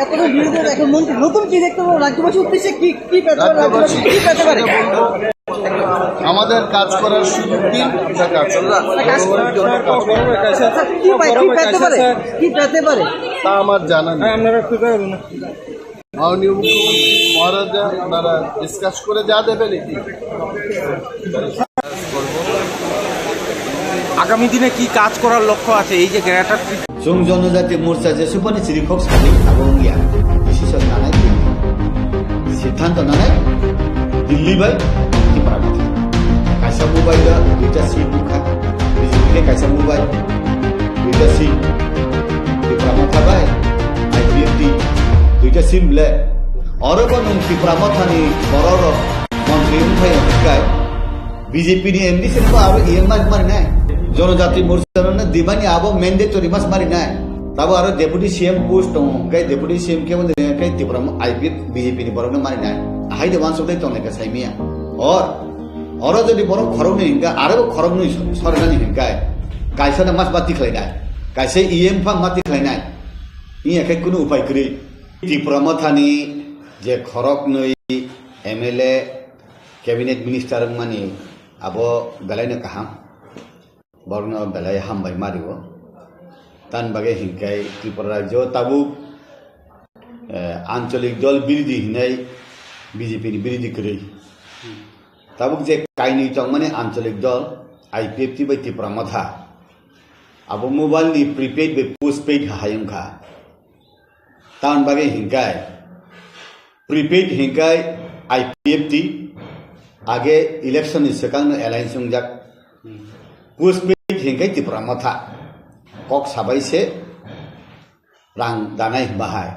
এতদিন বিরোধী এখন মন্ত্রী নতুন কি দেখতে পারবো? রাজ্যবাসী উদ্দেশ্যে কি পেতে পারে? রাজ্যবাসী কি পেতে পারে? আমাদের কাজ করার সুযোগ দিন, আমরা কাজ করব। স্যার, কি পেতে পারে? কি পেতে পারে তা আমার জানা নেই। মাননীয় মুখ্যমন্ত্রী মহারাজা ওনারা ডিসকাস করে যা দেবেন এটি আগামী দিনে কি কাজ করার লক্ষ্য আছে এই যে গ্রেটার 종 जनजाति मोर्चा जेसेबांनि जिरिखक सानै आबुंगिया डिसिसन लानाय सिद्धान्त लानाय दिल्ली बाय त्रिपुरा माथा कायसा मुबाइ दुइटा सिट बुखा बिजेपि कायसा मुबाइ दुइटा सिट त्रिपुरा माथा बाय आइपिएफटी दुइटा सिट ले अरबा नों त्रिपुरा माथानि बरर मन्त्रि उमफाय हकाय बिजेपि नि एमडि सेनबा आरो इएमआर मारिनाय जनजाति मोर्चा दिबानी आबो मैंडेटरी मास मारिनाय ताबो आरो डेपुटी सीएम पोस्ट दं कै डेपुटी सीएम के बंदे कै त्रिपुरा आईपी बीजेपी नि बरनो मारिनाय हाय दे वानसो दे तने का साइमिया और जदि बरो खरगनि हिंगा आरो खरगनि सरकारनि हिंगा कायसा मास बाति खलायनाय कायसे ईएम फा माति खलायनाय इ एकै कुनु उपाय करि त्रिपुरा माथानि जे खरगनै एमएलए कैबिनेट मिनिस्टर मानि आबो बेलायनो काहाम बरन बेलाय हामबाय मारिव तान बागे हिंकाय त्रिपुरा राज्य ताबु आंचलिक दल बिरोधी हिनाय बीजेपी नि बिरोधी करै ताबुक जे कायनि तंग माने आंचलिक दल आईपीएफटी बाय त्रिपुरा माथा आबो मोबाइल नि प्रीपेड बे पोस्टपेड हायंखा तान बागे हिंकाय प्रीपेड हिंकाय आईपीएफटी आगे इलेक्शन नि सकांग एलायंस संजाक पोस्टपेड हिंकाय त्रिपुरा माथा कक साबाइसे रां दानाय बाहाय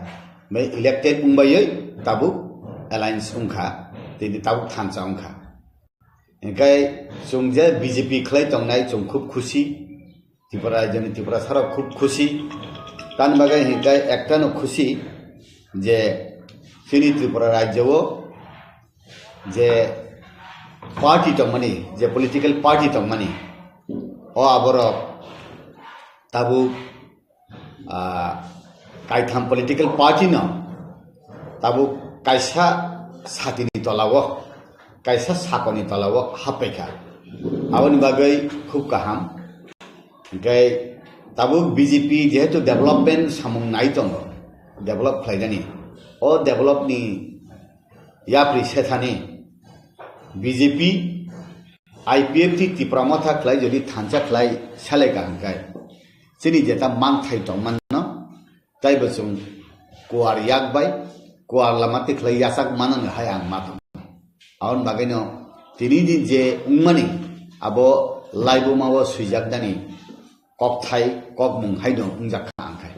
बै इलेक्टेड बुंबायै ताबुक एलायंस उंखा दिनै ताबुक थानसा उंखा हिंकाय जोंजे बीजेपी खलाय तंनाय जों खूब खुशी त्रिपुरा राज्यनि त्रिपुरा सारा खूब खुशी तान बागै हिंकाय एकटानो खुशी जे जोंनि त्रिपुरा राज्यआव जे पार्टी तंमानि जे पलिटिकल पार्टी तंमानि ओ आबरक ताबु कायथाम पलिटिकल पार्टी न ताबु कायसा सातिनि तलाव कायसा साकनि तलाव हापेखा आबनि बागै खूब गाहाम गाय ताबु बीजेपी जेहेतु डेभलपमेंट सामुं नाय दङ डेभलप खालायनानै अ डेभलपनि याप्रि सेथानि BJP IPF ti tipramata khlai jodi thancha khlai sale ka hangkai chini jeta mang thai tong man no tai bosung kuar yak bai kuar lamati khlai yasak manan hai ang matam aun bageno tini din je ungmani abo laibu mawo suijak dani kok thai kok mung hai no ungjak ka hangkai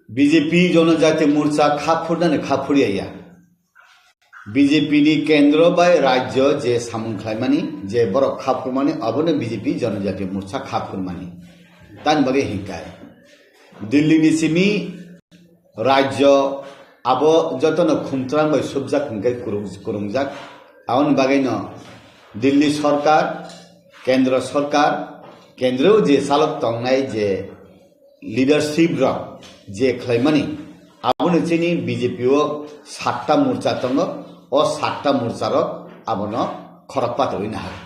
BJP জনজাতি মোর্চা খাফুরদানে খাফুরিয়া BJP ni কেন্দ্র by রাজ্য যে সামুংখ্লাইমানি যে বড় খাফুরমানি অবনে BJP জনজাতি মোর্চা খাফুরমানি তান বাগে হিংকায় Delhi ni simi রাজ্য আবো যতন খুমত্রাং বাই সুবজাক হিংকাই কুরুংজাক আউন বাগেন দিল্লি সরকার কেন্দ্র সরকার কেন্দ্রেও যে সালক তংনাই যে লিডারশিপ র যে খ্লাইমানি আবনে চিনি BJP ও 7টা মোর্চা তঙ্গ ও 7টা মোর্চার আবন খরকপাত হইনা হয়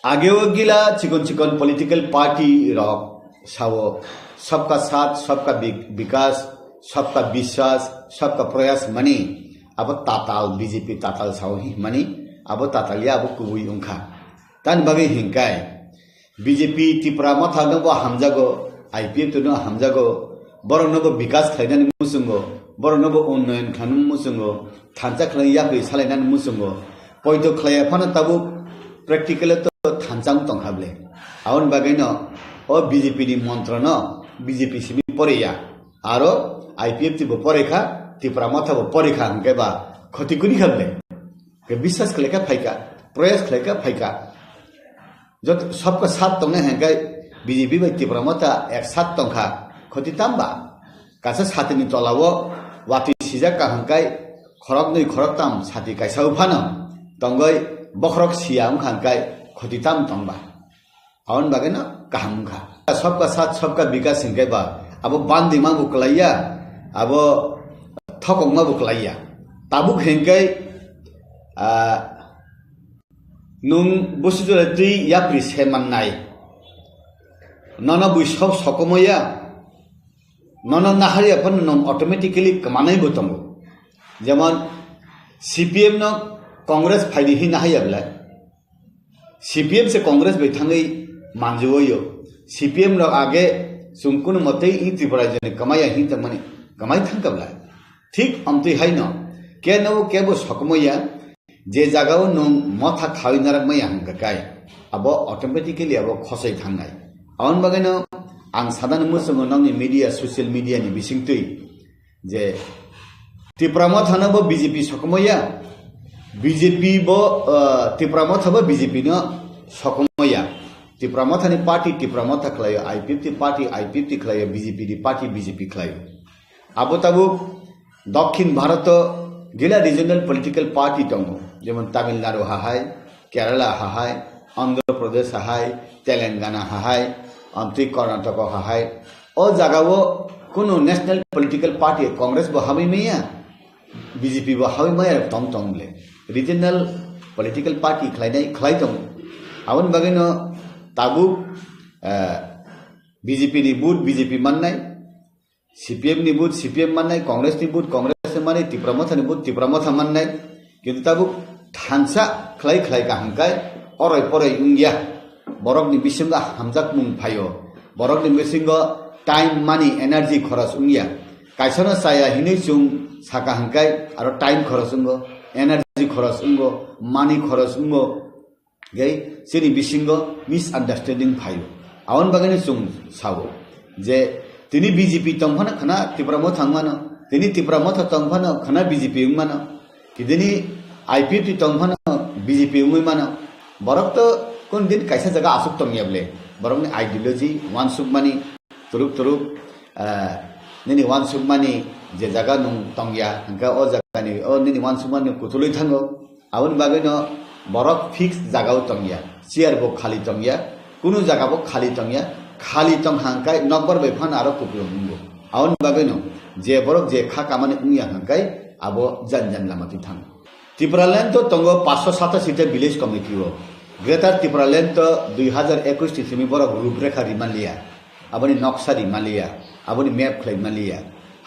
আগেও গিলা চিকন চিকন পলিটিক্যাল পার্টি রক সাও সবকা সাথ সবকা বিকাশ সবকা বিশ্বাস সবকা প্রয়াস মানি আব তাতাল BJP তাতাল সাও হি মানি আব তাতালিয়া আব কুবুই উংখা তান বাগে হিংকায় BJP ত্রিপুরা মাথা নব হামজাগো IPF তো ন হামজাগো বড় নব বিকাশ খাইনানি মুসুঙ্গো বড় নব উন্নয়ন খানু মুসুঙ্গো থানচা খাই ইয়াপি সালাইনানি মুসুঙ্গো পয়তো খাইয়া ফানা তাবু প্র্যাকটিক্যাল তো থানচাং তং হাবলে আউন বাগাইন ও BJP ni মন্ত্র ন BJP সিমি পরেয়া আরো IPF তিব পরেখা ত্রিপুরা মাথা পরেখা হংকেবা ক্ষতিকুনি খাবলে কে বিশ্বাস খাইকা ফাইকা প্রয়াস খাইকা ফাইকা যত সবকা সাথ তংনে হংকাই BJP বাই ত্রিপুরা মাথা এক সাথ তংখা ক্ষতি তামবা কাছে সাথেনি তলাও ওয়াতি সিজা কাহাঙ্কাই খরক নই খরক তাম সাথি কাইসাউ ফানো তঙ্গই বখরক সিয়াম খাঙ্কাই ক্ষতি তাম তংবা আউন বাগে না কাহামখা সবকা সাথ সবকা বিকাশ হিংকাই বা আবো বান্দি মা বুকলাইয়া আবো থকক মা বুকলাইয়া তাবুক হিংকাই নুং বসুজরে তুই ইয়াপ্রি সেমান্নাই নন বুই সব সকময়া নন নাহারি আপন নম অটোমেটিক্যালি কমানাই বতঙ্গ যেমন CPM ন कांग्रेस फाइदी ही नाहाय अबला CPM से कांग्रेस बैठांगै मानजुयो CPM रो आगे सुंकुन मते इ त्रिपुरा जने कमाया ही त माने कमाई थांकबला ठीक अमति हाय न के नो के बो सकमया जे जागाव नो मथा खाइ नारक मै हंगकाय अब ऑटोमेटिकली अब खसै थांनाय आउन बगैन आं सादान मुसंग नंनि मीडिया सोशल मीडिया नि बिसिंगतै जे Tripura मथानबो BJP सकमया BJP bo tipramotha ba BJP no sokomoya tipramotha ni party tipramotha khlayo IPF party IPF khlayo BJP di party BJP khlayo abo tabu dakhin bharat gila regional political party tongo jemon Tamil Nadu hahai Kerala hahai Andhra Pradesh hahai Telangana hahai antri Karnataka hahai o jagao kono national political party Congress bo hami meya BJP bo hami meya tong tong le regional political party khlai tong awan bageno tabu BJP ni bud BJP mannai CPM ni bud CPM mannai Congress ni bud Congress mannai tipramotha ni bud tipramotha mannai kintu tabu thansa khlai ka hangkai oroi poroi ungya borok ni bisinga hamjak mung phayo borok ni bisinga time money energy khoras ungya kaisana saya hinai chung saka hangkai aro time khoras ungo energy খরচ উঙ্গো মানি খরচ উঙ্গো গেই সেনি বিসিঙ্গ misunderstanding file আউন বাগানে চুং সাবো যে তিনি BJP তংফানা খানা ত্রিপুরামো থাংমানো তিনি ত্রিপুরামো তংফানা খানা BJP উংমানো কিদিনি IPF তংফানা BJP উংমানো বরক তো কোন দিন কাইসা জায়গা আসুক তংয়াবলে বরক নি আইডিওলজি ওয়ান সুকমানি তুরুক nini wan sumani je jaga nung tongya hangka o jaga ni o nini wan sumani kutului thango awun bageno borok fix jaga o tongya chair bo khali tongya kunu jaga bo khali tong hangkai nokbar bai phan aro kuplo mungo awun bageno je borok je kha kamani ungya hangkai abo janjan lamati thang Tripura Land to tongo 587 sita village committee o Greater Tripura Land to 2021 ti simi borok rubrekha rimanlia aboni noksa rimanlia aboni map khlai malia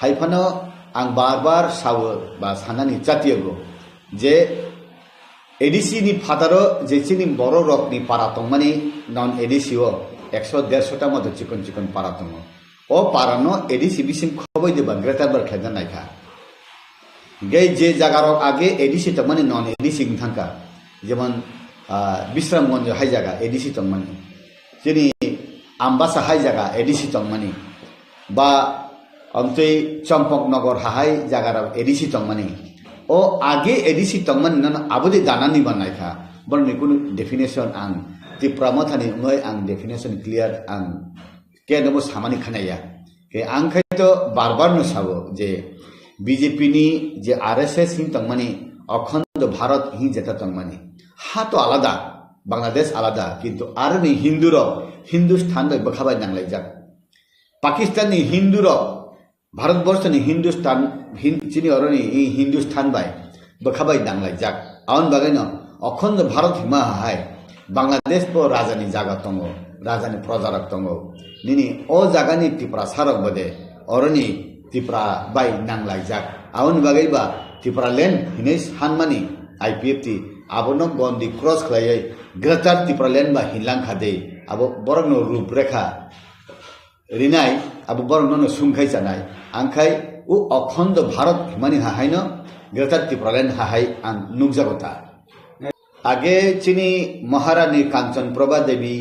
haifano ang bar sawo ba sanani chatiego je ADC नि फादारो जेचिनि बर रक नि पारा तंमानि none ADC ओ 100-150 टा मदो chicken chicken पारा तंगो ओ पारानो ADC बिसिम खबै देबा ग्रेटार बर खेदा नायखा गे जे जागार आगे एडिसी तंमानि नन एडिसी थांका जेमन विश्रामगंज हाई जागा एडिसी तंमानि जेनि आम्बासा हाई जागा एडिसी तंमानि बा अंतै चंपकनगर हाई जागार एडिसी तंमानि ओ आगे एडिसी तंगमन नन आबोदे दानानि बनायखा बरनि कुनु डेफिनेशन आं त्रिपुरा मथानि मै आं डेफिनेशन क्लियर आं के नबो सामानि खनाया के आं खायतो बार न साबो जे बीजेपी नि जे आरएसएस हिं तंगमनि अखंड भारत हिं जेता तंगमनि हा तो आलादा बांग्लादेश आलादा किंतु आरनि हिंदुर हिंदुस्तान दै बखाबाय नांलाय जाक पाकिस्तान नि हिंदुर भारतवर्ष नि हिंदुस्तान चिनी अरनि हिंदुस्तान बाय बखाबाय नांलाय जाक आउन बागैन अखंड भारत हिमा हाय बांग्लादेश पो राजानि जागा तंगो राजानि प्रजारक तंगो निनि ओ जागानि त्रिपुरा सारक बदे अरनि त्रिपुरा बाय नांलाय जाक आउन बागैबा त्रिपुरा लैंड हिनै सानमानि आईपीएफटी आबोनो गन्दी क्रस खलायै ग्रेटार त्रिपुरा लैंड बा हिनलांखा दे आबो बरनो रूपरेखा रिनाय आबो बरनो सुंखाय जानाय आंखाय उ अखंड भारत हिमानि हाहायनो ग्रेटार त्रिपुरा लैंड हाहाय आं नुगजागोता आगे चिनी महारानी कांचन प्रभा देवी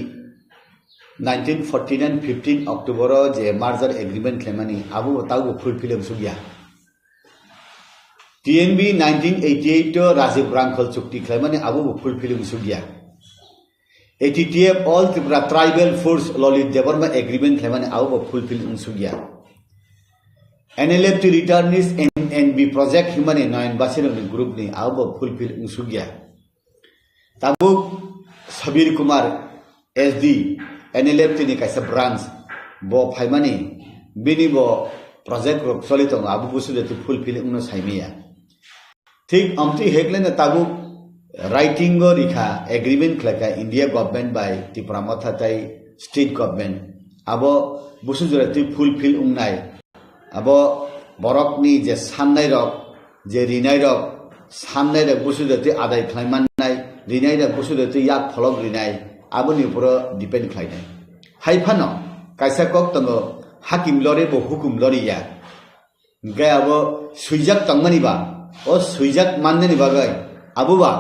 1949 15 अक्टोबर जे मार्जर एग्रीमेंट लेमानी आबो ताऊ फुलफिल सुगिया टीएनबी 1988 राजीव रांखल चुक्ति खालामनानै आबो फुलफिल सुगिया ATTF all Tripura tribal force Lalit Debbarma agreement खालामनानै आबो फुलफिल सुगिया NLFT रिटर्निस NNB प्रोजेक्ट हिमानी नयन बासिरनि ग्रुप नि आबो फुलफिल सुगिया ताबु सबीर कुमार SD NLFT नि काइसा ब्रांच बो फाइमानी बिनि बो प्रोजेक्ट ग्रुप सलितंग आबु बुसुदेति फुलफिल उनो साइमिया ठीक अमति हेगलेन ताबु राइटिंग रिखा एग्रीमेंट खलाका इंडिया गवर्नमेंट बाय त्रिपुरा मथाताई स्टेट गवर्नमेंट आबो बुसुदेति फुलफिल उंनाय आबो बरकनि जे साननाय रक जे रिनाय रक साननाय रक बुसुदेति आदाय खालामनाय रिनाय रक बुसुदेति याक फलक रिनाय आबोनि पुरो डिपेंड खालायनाय हाइफानो काइसा कक तंगो हाकिम लरे बो हुकुम लरिया गे आबो सुइजाक तंगमानिबा ओ सुइजाक माननायनि बागै आबोबा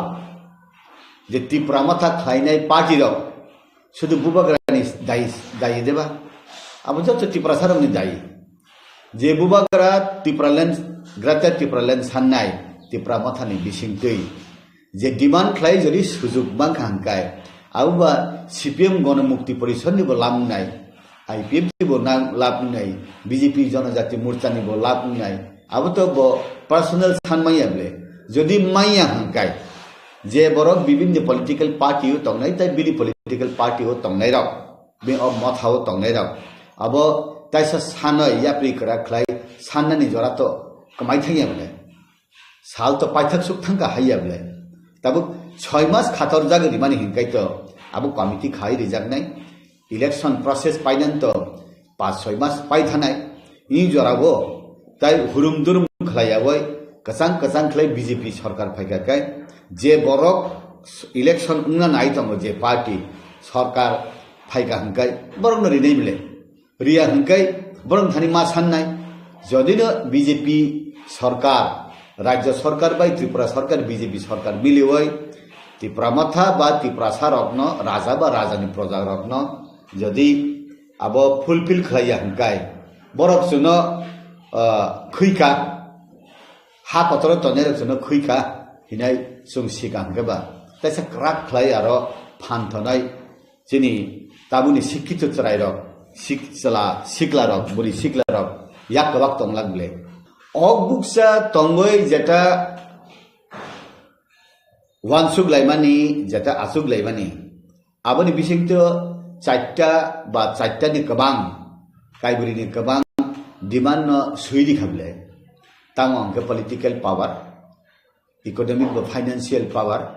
जे त्रिपुरा मथा खालायनाय पार्टी रक शुद्ध बुबाग्रानि दाय देबा आबो जत त्रिपुरा सारमनि दाय जे बुबाग्रा त्रिपुरा लैंड ग्रेटार त्रिपुरा लैंड साननाय त्रिपुरा मथानि बिसिंतै जे डिमांड खालाय जदि सुजुग बांखा हांकाय आबोबा सीपीएम गणमुक्ति परिषदनि बो लामुनाय आईपीएफ नि बो लामुनाय बीजेपी जनजाति मोर्चा नि बो लामुनाय आबो तो बो पर्सनल सानमायाबले जदि माइया हांकाय जे बरक विभिन्न पॉलिटिकल पार्टी हो तंगनाय ताय बिलि पॉलिटिकल पार्टी हो तंगनाय रक बे अब मथा हो तंगनाय रक अब ताइसा सानो याप्रि करा खलाय साननानि जरा तो कमाइ थांयाबले साल तो पाइथक सुख थांका हायाबले तब 6 मास खातर जागनि माने हिंकाय तो अब कमिटी खाइ रिजागनाय इलेक्शन प्रोसेस पाइनन तो 5-6 मास पाइ थानाय इ जराबो ताइ हुरुम दुरुम खलायावै कसां खलाय बीजेपी सरकार फाइकाकाय जे बरक इलेक्शन उंना नाय तंगो जे पार्टी सरकार फाइका हंकाय बरक रिनाय बिले रिया हंकाय बरक थानि मा साननाय जदिनो बीजेपी सरकार राज्य सरकार बाय त्रिपुरा सरकार बीजेपी सरकार मिलिवै त्रिपुरा मथा बा त्रिपुरा सारकन राजा बा राजानि प्रजा रत्न जदि अब फुलफिल खलाया हंकाय बरक सुनो खैका हा पत्र तने सुनो खैका हिनाय सुं सिगा हंगबा ताइसा क्राक खलाय आरो फानथनाय जिनि ताबुनि शिक्षित चराय रक सिकला रक बुरि सिकला रक याक कबाक तंगलागले अक बुकसा तंगय जेटा वानसुक लाइमानि जेटा आसुक लाइमानि आबोनि बिसिंतो चारटा नि कबां काइबुरिनि कबां डिमांड न सुइदि खाबले तांग अंक पॉलिटिकल पावर इकोनॉमिक व फाइनेंशियल पावर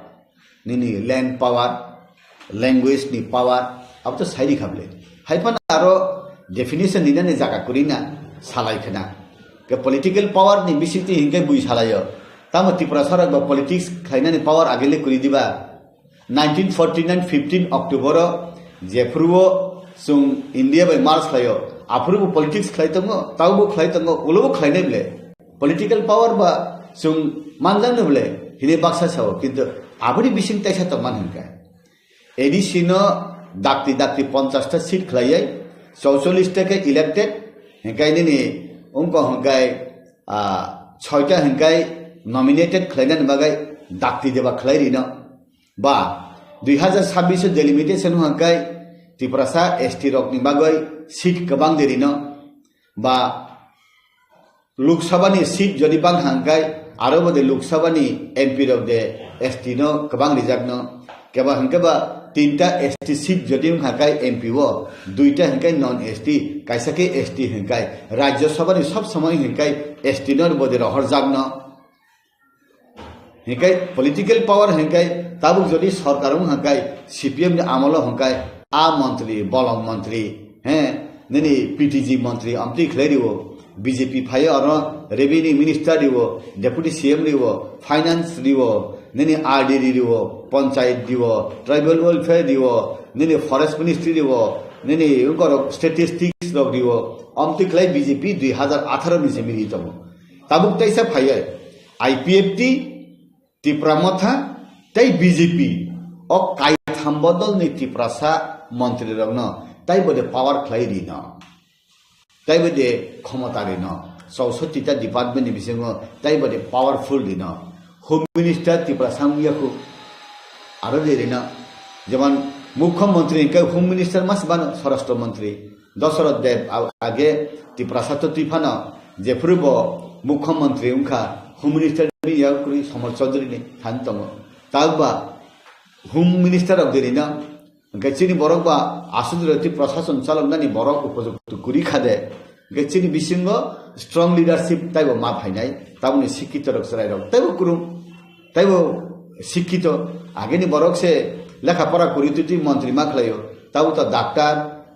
निनि लैंड पावर लैंग्वेज नि पावर अब तो साइडि खाबले हाइफान आरो डेफिनेशन निनाने जागा कुरिना सालायखना के पॉलिटिकल पावर नि बिसिंति हिंके बुइ सालायो tamo Tripura sarak ba politics khainani power agele kuri diba 1949 15 October jefruo sung India by Mars khlayo aprubo politics khlai tongo taubo khlai tongo ulobo khlainai ble political power ba sung manjang ble hine baksa sao kintu aburi bising taisa tongman hinka edisino dakti 50 ta seat khlaiai 44 টাকে elected hinkai ni ungko hinkai 6 ta hinkai nominated khlainan bagai dakti deba khlairi no ba 2026 delimitation hinkai Tripura sa ST rok ni bagai seat kabang deri no ba Lok Sabha ni seat jodi bang hangkai aro bode Lok Sabha ni MP rok de ST no kabang rijak no keba hangkai ba 3টা ST seat jodi hangkai MP wo 2টা hangkai non ST kaisa ke ST hangkai Rajya Sabha ni sob samoy hangkai ST nor bode rohor jag no hangkai political power hangkai tabuk jodi sarkarung hangkai CPM ni amolo hangkai a মন্ত্রী বলং মন্ত্রী হ্যাঁ নেনি PTG মন্ত্রী Amati খেলারিও BJP phi আর revenue minister দিও deputy CM দিও finance দিও নেনি RD দিও পঞ্চায়েত দিও ট্রাইবাল ওয়েলফেয়ার দিও নেনি ফরেস্ট মিনিস্ট্রি দিও নেনি উনকর স্ট্যাটিস্টিক্স লগ দিও আমতি খেলাই বিজেপি 2018 নিছে মিলি তম তাবুক তাইসা ফাই আইপিএফটি ত্রিপুরা মথা তাই বিজেপি ও কাই থাম্বদল নি ত্রিপুরা সা মন্ত্রী রগ্ন তাই বলে পাওয়ার খাইরি ন তাই বলে ক্ষমতারি ন 64টা ডিপার্টমেন্ট বিসঙ্গ তাই বলে পাওয়ারফুল দি ন হোম মিনিস্টার ত্রিপুরা সাংয়াকু আরো দেরি ন যেমন মুখ্যমন্ত্রী কে হোম মিনিস্টার মাস বানো স্বরাষ্ট্রমন্ত্রী দশরথ দেব আগে ত্রিপুরা সাতো ত্রিফানো যে পূর্ব মুখ্যমন্ত্রী উনখা হোম মিনিস্টার ইয়াকুরি সমর চৌধুরী নি থানতম তাওবা হোম মিনিস্টার অফ দেরি না গেছিনি বরক বা আসুদরতি প্রশাসন চালকনানি বরক উপযুক্ত করি খাদে গেছিনি বিসিঙ্গ স্ট্রং লিডারশিপ তাইব মা ফাইনাই তাবনি শিক্ষিত রক সরাই রক তাইব কুরুম তাইব শিক্ষিত আগেনি বরক সে লেখাপড়া করি তুই মন্ত্রী মা খাইও তাও তো ডাক্তার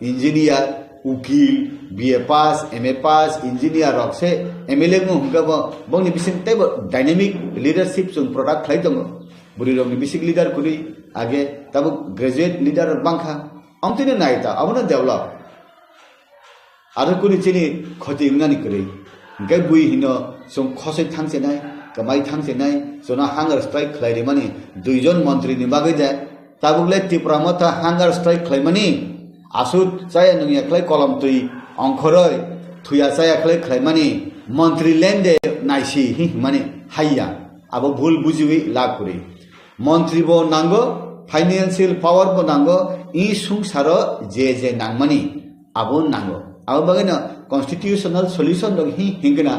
ইঞ্জিনিয়ার উকিল BA pass MA pass engineer রক সে এমএলএ গো হুঙ্গাব বংনি বিসিং তাইব ডাইনামিক লিডারশিপ সুন প্রোডাক্ট খাই দङ बुरी रंग बिसिक लीडर कुरी आगे तब ग्रेजुएट लीडर बांखा अंतिने नायता अबनो डेवलप आरो कुरी चिनी खति इंगानी कुरी गे बुई हिनो सं खसे थांसे नाय कमाई थांसे नाय सोना हांगार स्ट्राइक खलाइरि माने दुइजन मन्त्री नि बागै दे ताबुगले त्रिपुरा मथा हांगार स्ट्राइक खलाइमानि आसुत जाय नंगिया खलाइ कलम तुइ अंखरै थुया जाय खलाइ माने मन्त्री लेन्डे नाइसि हि माने हाइया अब भूल बुझिवि लाग कुरी মন্ত্রী বো নাঙ্গো ফাইন্যান্সিয়াল পাওয়ার বো নাঙ্গো ই সংসার যে নাংমানি আবো নাঙ্গো আবো বাগেনা কনস্টিটিউশনাল সলিউশন দং হিংগনা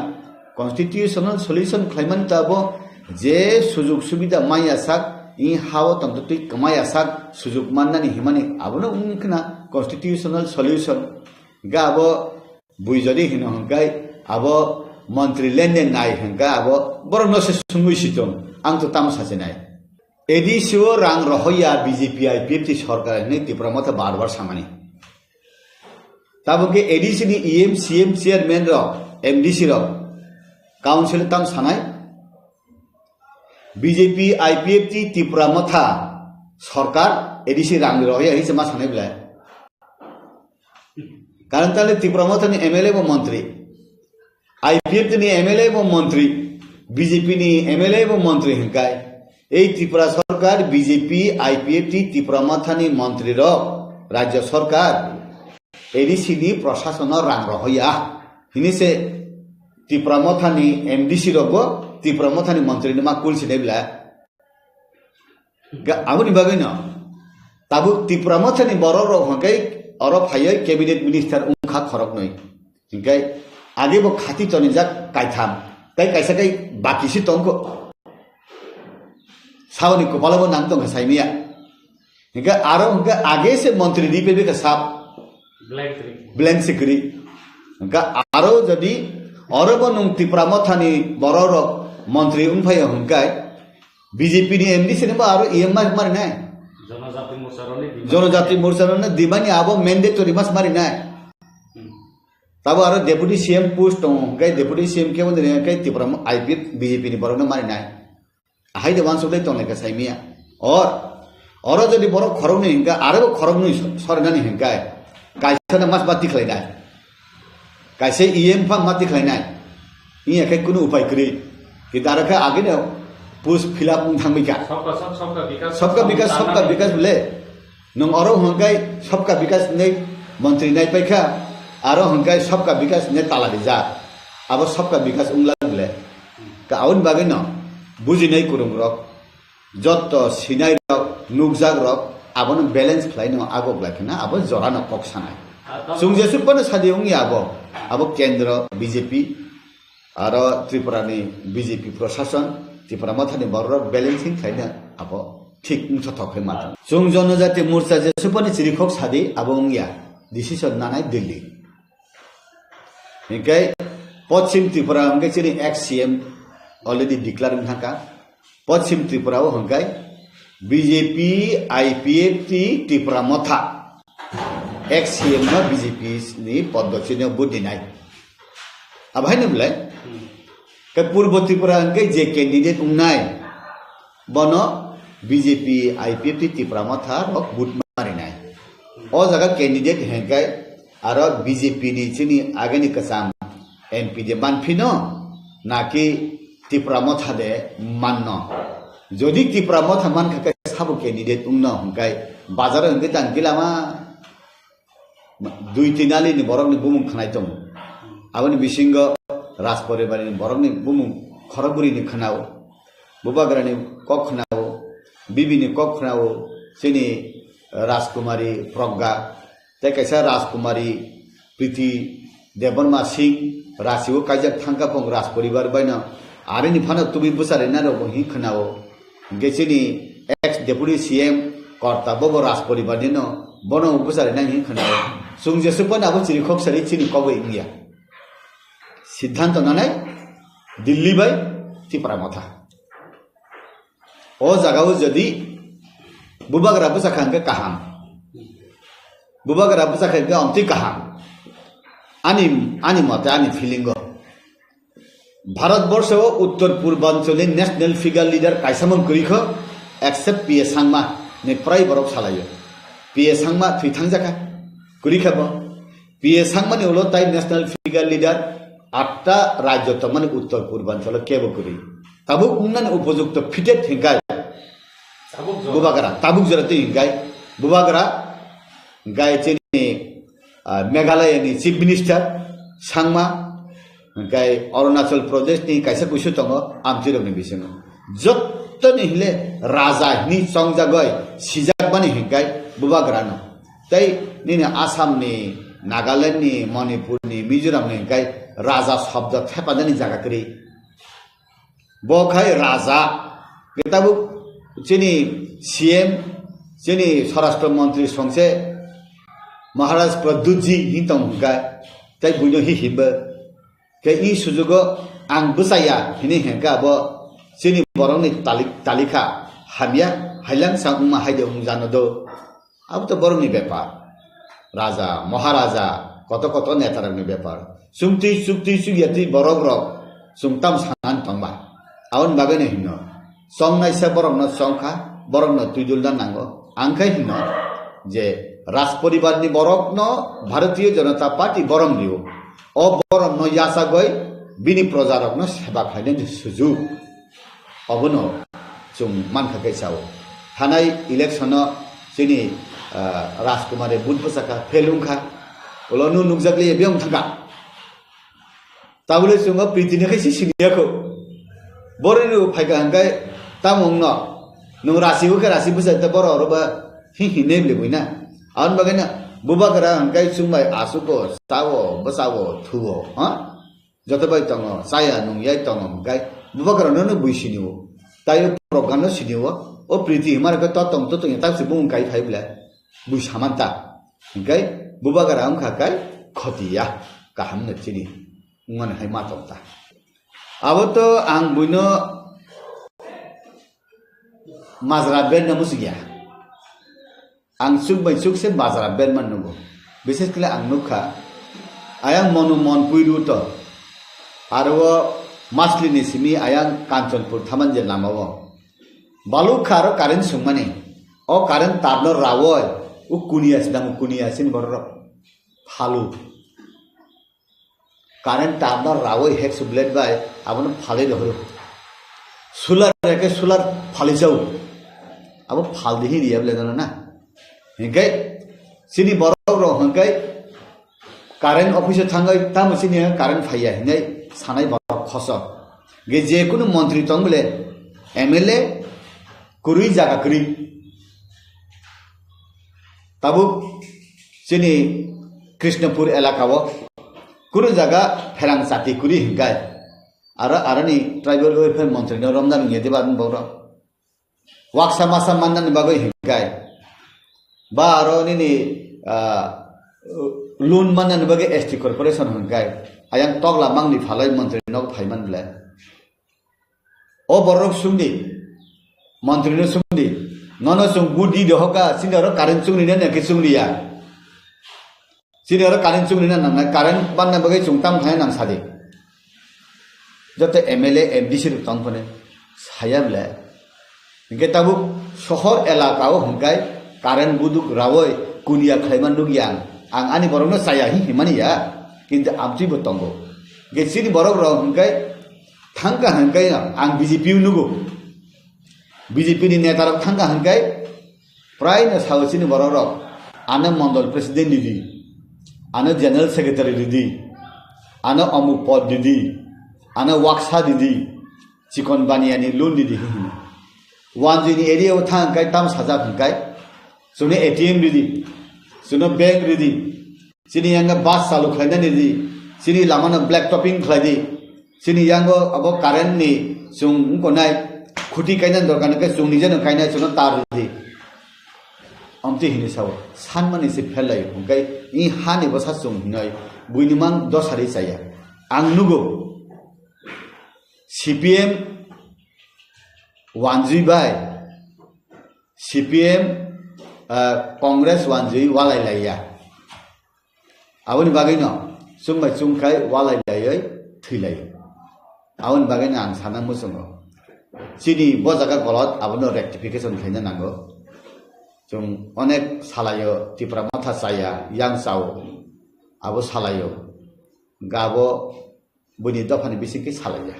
কনস্টিটিউশনাল সলিউশন খাইমান তাবো যে সুযোগ সুবিধা মাইয়া সাক ই হাও তন্ত তুই কমায়া সাক সুযোগ মাননানি হিমানি আবনো উনকনা কনস্টিটিউশনাল সলিউশন গা আবো বুইজরি হিনো হংকাই আবো মন্ত্রী লেনদেন নাই হংকা আবো বড় নসে সুঙ্গুইছিতম আং তো তামসাছে নাই এডিসিও রাং রহইয়া বিজেপি আইপিএফটি সরকার নে ত্রিপুরা মতো বারবার সামানি তাবকে এডিসি নি ইএম সিএম চেয়ারম্যান র এমডিসি র কাউন্সিল তাম সানাই বিজেপি আইপিএফটি ত্রিপুরা মথা সরকার এডিসি রাং রহইয়া হিসে মা সানাই বলে কারণ তাহলে ত্রিপুরা মথা নি এমএলএ ও মন্ত্রী আইপিএফটি নি এমএলএ ও মন্ত্রী বিজেপি নি এমএলএ ও মন্ত্রী হিংকায় এই ত্রিপুরা সরকার বিজেপি আইপিএফটি ত্রিপুরা মাথানি মন্ত্রীর রাজ্য সরকার এডিসিনি প্রশাসন রাং রহইয়া হিনিসে ত্রিপুরা মাথানি এমডিসি রব ত্রিপুরা মাথানি মন্ত্রী মা কুলসি নেবলা আবুনি বাগৈ ন তাবু ত্রিপুরা মাথানি বড় রক হংকাই অর ফাইয় ক্যাবিনেট মিনিস্টার উংখা খরক নই হিংকাই আগে বো খাতি তনিজাক কাইথাম তাই কাইসাকাই বাকিসি তংক सावनी को पालो नाम तो साइमिया हिंगा आरो हिंगा आगे से मंत्री दी पे भी का साप ब्लैंक सिकरी हिंगा आरो जदी औरो बनुं त्रिपुरा मथानी बरर मंत्री उनफाय हिंगा बीजेपी नि एमडी से बा आरो ईएम मारि नाय जनजाति मोर्चा ने दिमानी आबो मैंडेटरी मास मारि नाय tabo aro deputy CM post tong kai deputy CM ke wonde kai Tripura IPF BJP ni borok na mari nai ahai de wansuk dai tong le ka saimia or oro jodi borok khorok ni hingka aro khorok ni sorgani hingka kaisa na mas bati khlai nai kaise EM phang mati khlai nai iya kai kunu upai kri ki daraka age ne post fill up thang bika सबका विकास बोले नों अरो हंगाई सबका विकास ने मंत्री नाइ पैखा आरो हंगाई सबका विकास ने ताला दिजा अब सबका विकास उंगला बोले का आउन बागे न बुझि नै कुरुम रक जत्त सिनाइ रक नुगजाग रक आबो न बैलेंस फ्लाइन आगो ब्लाखना आबो जरा न पक्षनाय सुंजे सुपन सादि उंगि आबो केंद्र बीजेपी आरो त्रिपुरा नि बीजेपी प्रशासन त्रिपुरा माथानि बरक बैलेंसिंग खाइना आबो ठीक उंथथखै माथ जों जनजाति मोर्चा जे सुपनि चिरिखक सादि आबो उंगिया डिसिसन नानाय दिल्ली हिंकाय पश्चिम त्रिपुरा हंगे चिनि एक्स सीएम अलरेडी डिक्लेयर थाका पश्चिम त्रिपुरा हंगाय बीजेपी आईपीएफ टी त्रिपुरा मथा एक्स सीएम न बीजेपी नि पद्धतिनो बुदिनाय अबहाय नमलाय के पूर्व त्रिपुरा हंगे जे कैंडिडेट उंनाय बनो बीजेपी आईपीएफ टी त्रिपुरा मथा रक बुट मारिनाय ओ जगह कैंडिडेट हेंगाय आरो बीजेपी नि चिनि आगेनि कसाम एमपी दे मानफिनो नाकि त्रिपुरा मथा दे माननो जदि त्रिपुरा मथा मानखाय साबो कैंडिडेट उंनो हंगाय बाजार हंगे दांगिलामा दुई तिनालि नि बरकनि बुमुं खनाय दं आबनि बिसिंग राज परिवारनि बरकनि बुमुं खरगुरि नि खनाव बुबाग्रानि कखनाव बिबिनि कखनाव चिनि राजकुमारी प्रज्ञा तैकायसा राजकुमारी प्रीति देवर्मा सिंह रासिव काजक थांका पंग राज परिवार बायना आरिनि फाना तुबि बुसारे ना रो हि खनाव गेचिनि एक्स डेपुटी सीएम कर्ता बबो राज परिवार दिनो बनो बुसारे ना हि खनाव सुंजे सुपन आबो चिरिखक सरि चिनि कबे इंडिया सिद्धांत नानाय दिल्ली बाय त्रिपुरा मथा ओ जगाव जदि बुबाग्रा बुसाखांगे काहाम बुबाग्रा बुसाखांगे अमति काहाम आनी मते आनी फिलिंग भारतवर्ष उत्तर पूर्वांचलनि नेशनल फिगार लीडर कायसामन करिखो एक्सेप्ट पीए सांगमा ने प्राय बरक सालायो पीए सांगमा थुइथांजाखा करिखाबो पीए सांगमानि उलो ताइ नेशनल फिगार लीडर 8टा राज्य तमन उत्तर पूर्वांचल केबो करि ताबु उन्नन उपयुक्त फिटेड हिंगाय बुबाग्रा ताबुक जरते हिंगाय बुबाग्रा गाय चेनि मेघालय नि चीफ मिनिस्टर सांगमा गाय अरुणाचल प्रदेश नि कायसा कुसु तंग आमजिरक नि बिसंग जत्तनि हिले राजा नि संजा गय सिजाक बानि हिंगाय बुबाग्रा न तै निने आसाम नि नागालैंड नि मणिपुर नि मिजोराम नि हिंगाय राजा शब्द थेपादानि जागा करि बखाय राजा केताबु चिनी सीएम चिनी स्वराष्ट्र मंत्री संसे महाराज प्रद्युत जी हिंतम हुगा तै बुनो हि हिब के इ सुजुगो आं बुसाया हिनि हेंका ब चिनी बरंनि तालिका हामिया हाइलां सांगमा हाइदे जानो दो अब तो बरंनि व्यापार राजा महाराजा कत कत नेतारनि व्यापार सुक्ति सुगियाति बरक रक सुंगताम सानान तंबा आउन बागैनो हिनो संनायसा बरंनो संखा बरंनो तुइदुलदा नांगो आंखाय हिनो जे राज परिवारनि बरकनो भारतीय जनता पार्टी बरं दियो अ बरंनो यासा गय बिनि प्रजारकनो सेवा खायनो सुजुग अबनो जों मानखाखै साव थानाय इलेक्शन जोंनि राजकुमारी बुधबसाखा फेलुंखा उलनु नुगजागलि बेयाव थांगा ताबले जोङो प्रितिनिखैसि सिनियाखौ बरनि फायगा हंगाय तामुंनो नु रासिबो के रासिबो जाते बररबा हि हिनेबले बइना आउन बगैना बुबाग्रा हंगाय सुंबाय आसुको तावो बसावो थुवो ह जतबाय तंग साया नुयाय तंग हंगाय बुबाग्रा ननो बुइसिनियो तायो प्रगानो सिनियो ओ प्रीति हिमारक ततम ततम तासि बुं गाय फाइबला बुइसामानता हंगाय बुबाग्रा हंखाकाय खतिया काहाम नचिनि मन हाय मातमता अब तो आं बुइनो माजरा बेन नमुस गया आं सुख से माजरा बेन मन नुगो विशेष के आं नुखा ayang monumon puidu to arwo masli ni simi ayang Kanchanpur thamanjel namawo balu kharo karen sungmani o karen tablo rawoy ukunia sedang ukunia sin borro phalu karen tablo rawoy hek sublet bai abon phale dohro solar reke solar phali jau abo phal dihi dia bele na hingkai sini borok ro hingkai karen office thangai tam sini karen phaiya hingkai sanai borok khoso ge je kono mantri tong bele MLA kurui jaga kuri tabu sini Krishnapur elakao kuru jaga pherang sati kuri hingkai arani tribal welfare mantri no Ramdan ngede ban boro waksa masa mandan bagai hingkai ba aro ni loan mandan bagai ST corporation hingkai ayang tokla mangni phalai mantri no phaiman bla o borok sungdi mantri no sungdi nono sung budi dohoka sinaro karen sungni ne ke sungli ya sinaro karen sungni na nang karen ban bagai sungtam khai nang sadi jote MLA MDC ru tangpone saya bla hingkai tabu sohor elakao hingkai karen buduk rawoi kunia khlaiman nugiang ang ani borok no saya hi himani ya kintu amchi botongo ge sini borok ro hingkai thangka hingkai ang BJP nugo BJP ni neta rok thangka hingkai prai na sawsini borok ro ana mandal president didi ana general secretary didi ana amuk pod didi ana waksa didi chikon baniani loan didi wanjini area uthang kai tam saja hingkai sune ATM didi sune bank didi sini yang bus salu khaina didi sini lamana black topping khladi sini yang abo current ni sung konai khuti kaina dorkan ke sung nije no kaina sune tar didi amti hini saw sanmani se phelai hingkai I hani basa sung hinai buinimang 10 hari saya ang nugo CPM wanjui bai CPM Congress wanjui walai laya awon bagai no sungbai sungkai walai layai thilai awon bagai na ang sanang musungo sini bo jaga golot abono rectification khaina nango jung onek salayo tipra matha saya yang sao abo salayo gabo buni dofani bisiki salaya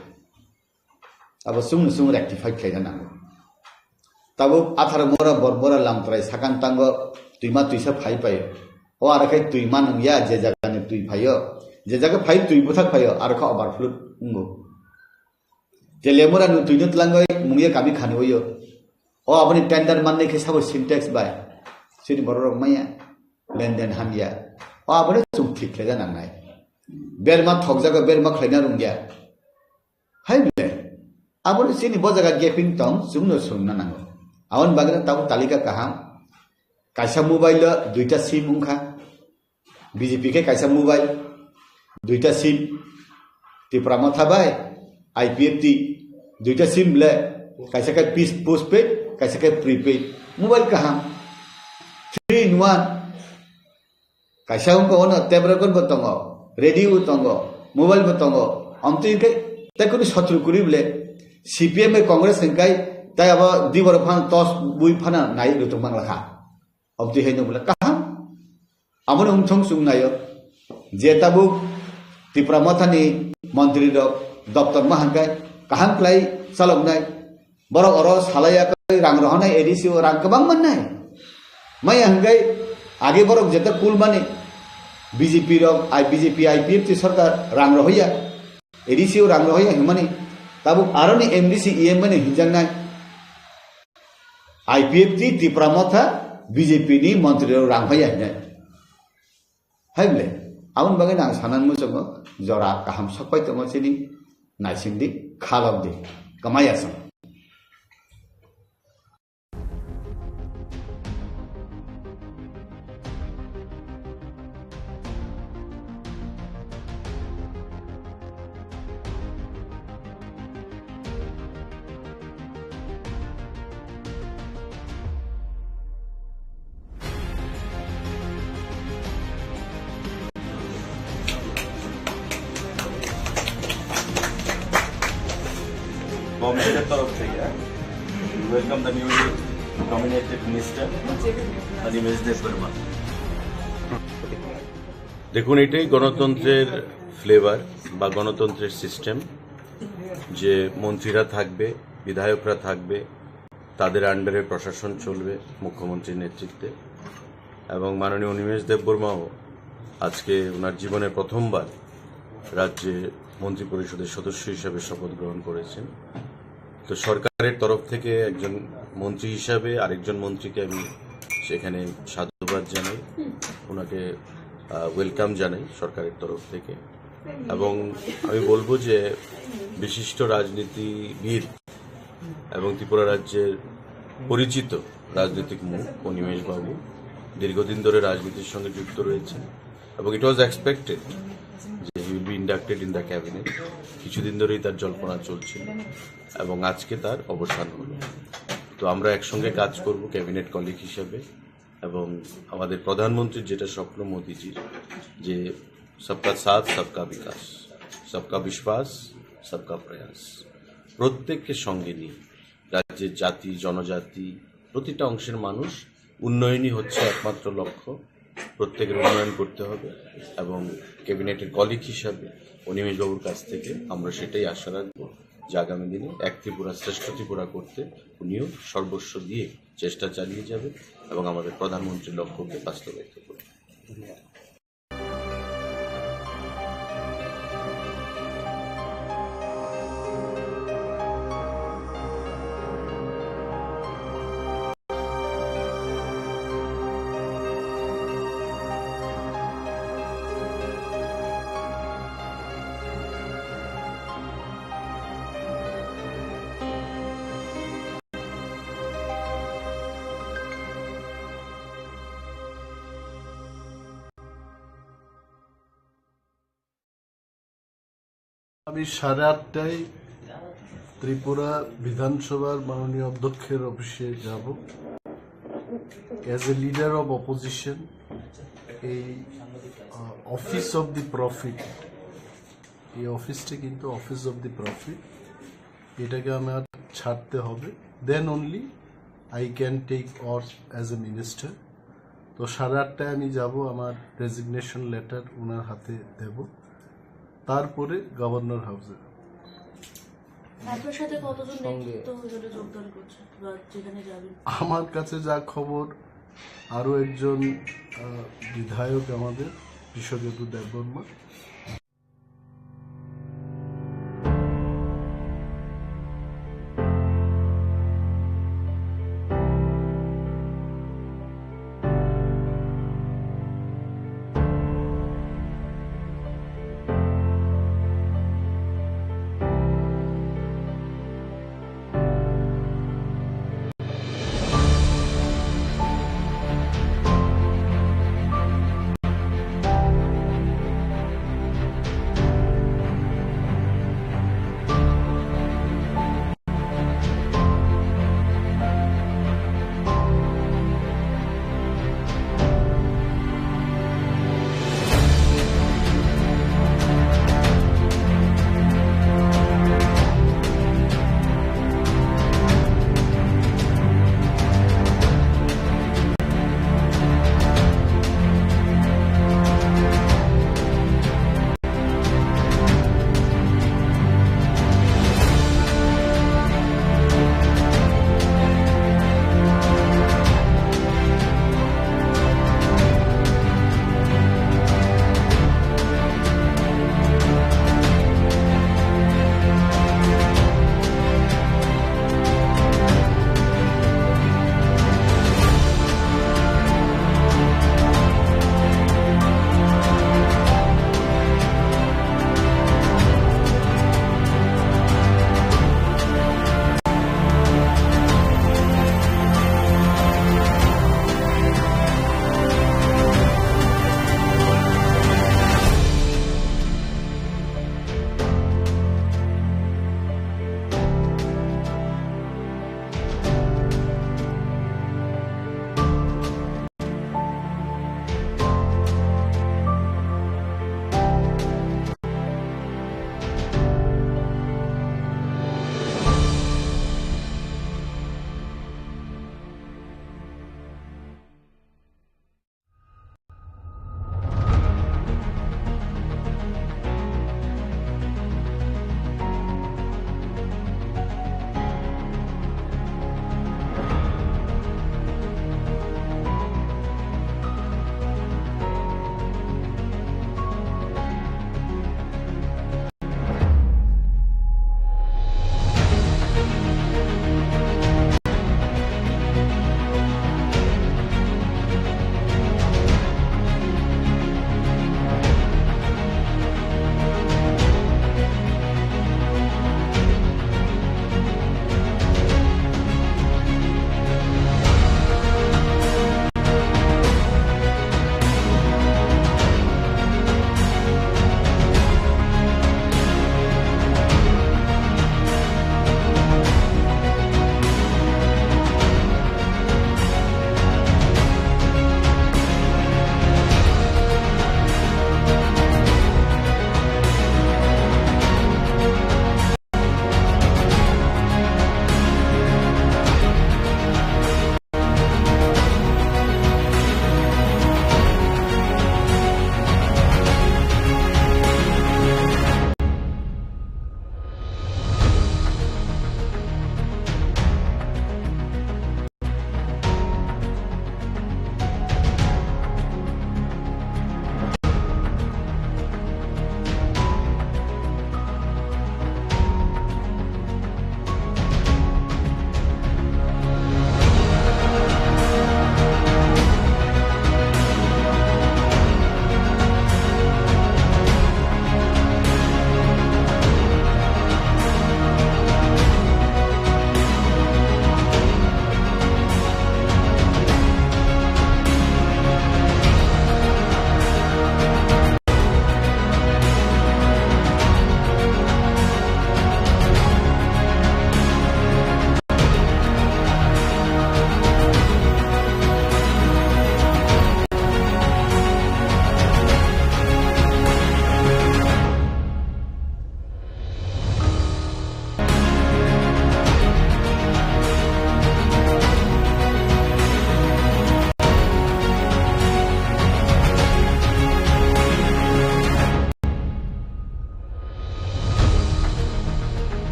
abo sung rectify khaina nango tabo athar mora borbora lamtrai sakan tango tuima tuisa phai pai o ara kai tuima nang ya je jaga ni tui phayo je jaga phai tui buthak phayo ar kha overflow ungo je lemora nu tuinut langai mungye kami khani hoyo o aboni tender manne ke sabo syntax bai sini borok maya lenden hamya o aboni sung thik lega nang nai berma thok jaga berma khlaina rungya hai bile aboni sini bo jaga gaping tong sungno sungna nango awon bagana tabu talika kaham kaisa mobile duita sim ungkha BJP ke kaisa mobile duita sim tipra matha bai IPFT duita sim le kaisa ka postpaid kaisa ka prepaid mobile kaham 3 in 1 kaisa ungko ono tebra kon botongo radio tongo mobile botongo amti ke takuni satru kuri bile CPM e Congress hingkai tai aba dibor phan tos bui phana nai rutu mangla obdi heino bula kaham amon umthong sung nayo jetabu tipra mathani mantri dok daftar mahangkai kaham klai salok nai borok oros halaya kai rang rohonai edisi rang kebang mannai mai hangkai age borok jeta kul mane BJP rok BJP IPFT sarkar rang rohya edisi rang rohya himani tabu aroni MDC EM mane hinjang nai IPFT tipra matha BJP ni mantri rang phaya ne haile awon bagai nang sanan musogo jora kaham sapai to sini naisindi khalabdi kamayasam গভর্নমেন্টের তরফ থেকে welcome the newly nominated minister Animesh Debbarma. দেখুন, এটাই গণতন্ত্রের flavour বা গণতন্ত্রের system যে মন্ত্রীরা থাকবে, বিধায়করা থাকবে, তাদের আন্ডারে প্রশাসন চলবে মুখ্যমন্ত্রীর নেতৃত্বে। এবং মাননীয় অনিমেষ দেববর্মাও আজকে ওনার জীবনে প্রথমবার রাজ্যে মন্ত্রী পরিষদের সদস্য হিসেবে শপথ গ্রহণ করেছেন। তো সরকারের তরফ থেকে একজন মন্ত্রী হিসাবে আরেকজন মন্ত্রীকে আমি সেখানে সাধুবাদ জানাই, ওনাকে ওয়েলকাম জানাই সরকারের তরফ থেকে। এবং আমি বলবো যে বিশিষ্ট রাজনীতিবিদ এবং ত্রিপুরা রাজ্যের পরিচিত রাজনৈতিক মুখ অনিমেষ বাবু দীর্ঘদিন ধরে রাজনীতির সঙ্গে যুক্ত রয়েছেন এবং ইট ওয়াজ এক্সপেক্টেড যে he will be inducted in the cabinet. কিছুদিন ধরেই তার জল্পনা চলছিল এবং আজকে তার অবসান হলো। তো আমরা একসঙ্গে কাজ করব ক্যাবিনেট কলিগ হিসেবে। এবং আমাদের প্রধানমন্ত্রীর যেটা স্বপ্ন মোদিজির, যে সবকা সাথ সবকা বিকাশ, সবকা বিশ্বাস সবকা প্রয়াস, প্রত্যেককে সঙ্গে নিয়ে রাজ্যের জাতি জনজাতি প্রতিটা অংশের মানুষ উন্নয়নই হচ্ছে একমাত্র লক্ষ্য। প্রত্যেকের উন্নয়ন করতে হবে এবং ক্যাবিনেটের কলিগ হিসাবে অনিমেষবাবুর কাছ থেকে আমরা সেটাই আশা রাখবো যে আগামী দিনে এক ত্রিপুরা শ্রেষ্ঠ ত্রিপুরা করতে উনিও সর্বস্ব দিয়ে চেষ্টা চালিয়ে যাবে এবং আমাদের প্রধানমন্ত্রীর লক্ষ্যকে বাস্তবায়িত করবে। আমি 8:30টায় ত্রিপুরা বিধানসভার মাননীয় অধ্যক্ষের অফিসে যাব। As a leader of opposition, এই অফিস অফ দি প্রফিট, এই অফিসটা কিন্তু অফিস অফ দি প্রফিট, এটাকে আমার ছাড়তে হবে। Then only I can take or as a minister. তো 8:30টায় আমি যাব, আমার রেজিগনেশন লেটার ওনার হাতে দেব, তারপরে গভর্নর হাউসে। আপনার সাথে কতজন নেতৃত্ব হিসেবে যোগদান করছে বা যেখানে যাবেন? আমার কাছে যা খবর, আরো একজন বিধায়ক আমাদের কৃষকেতু দেববর্মা।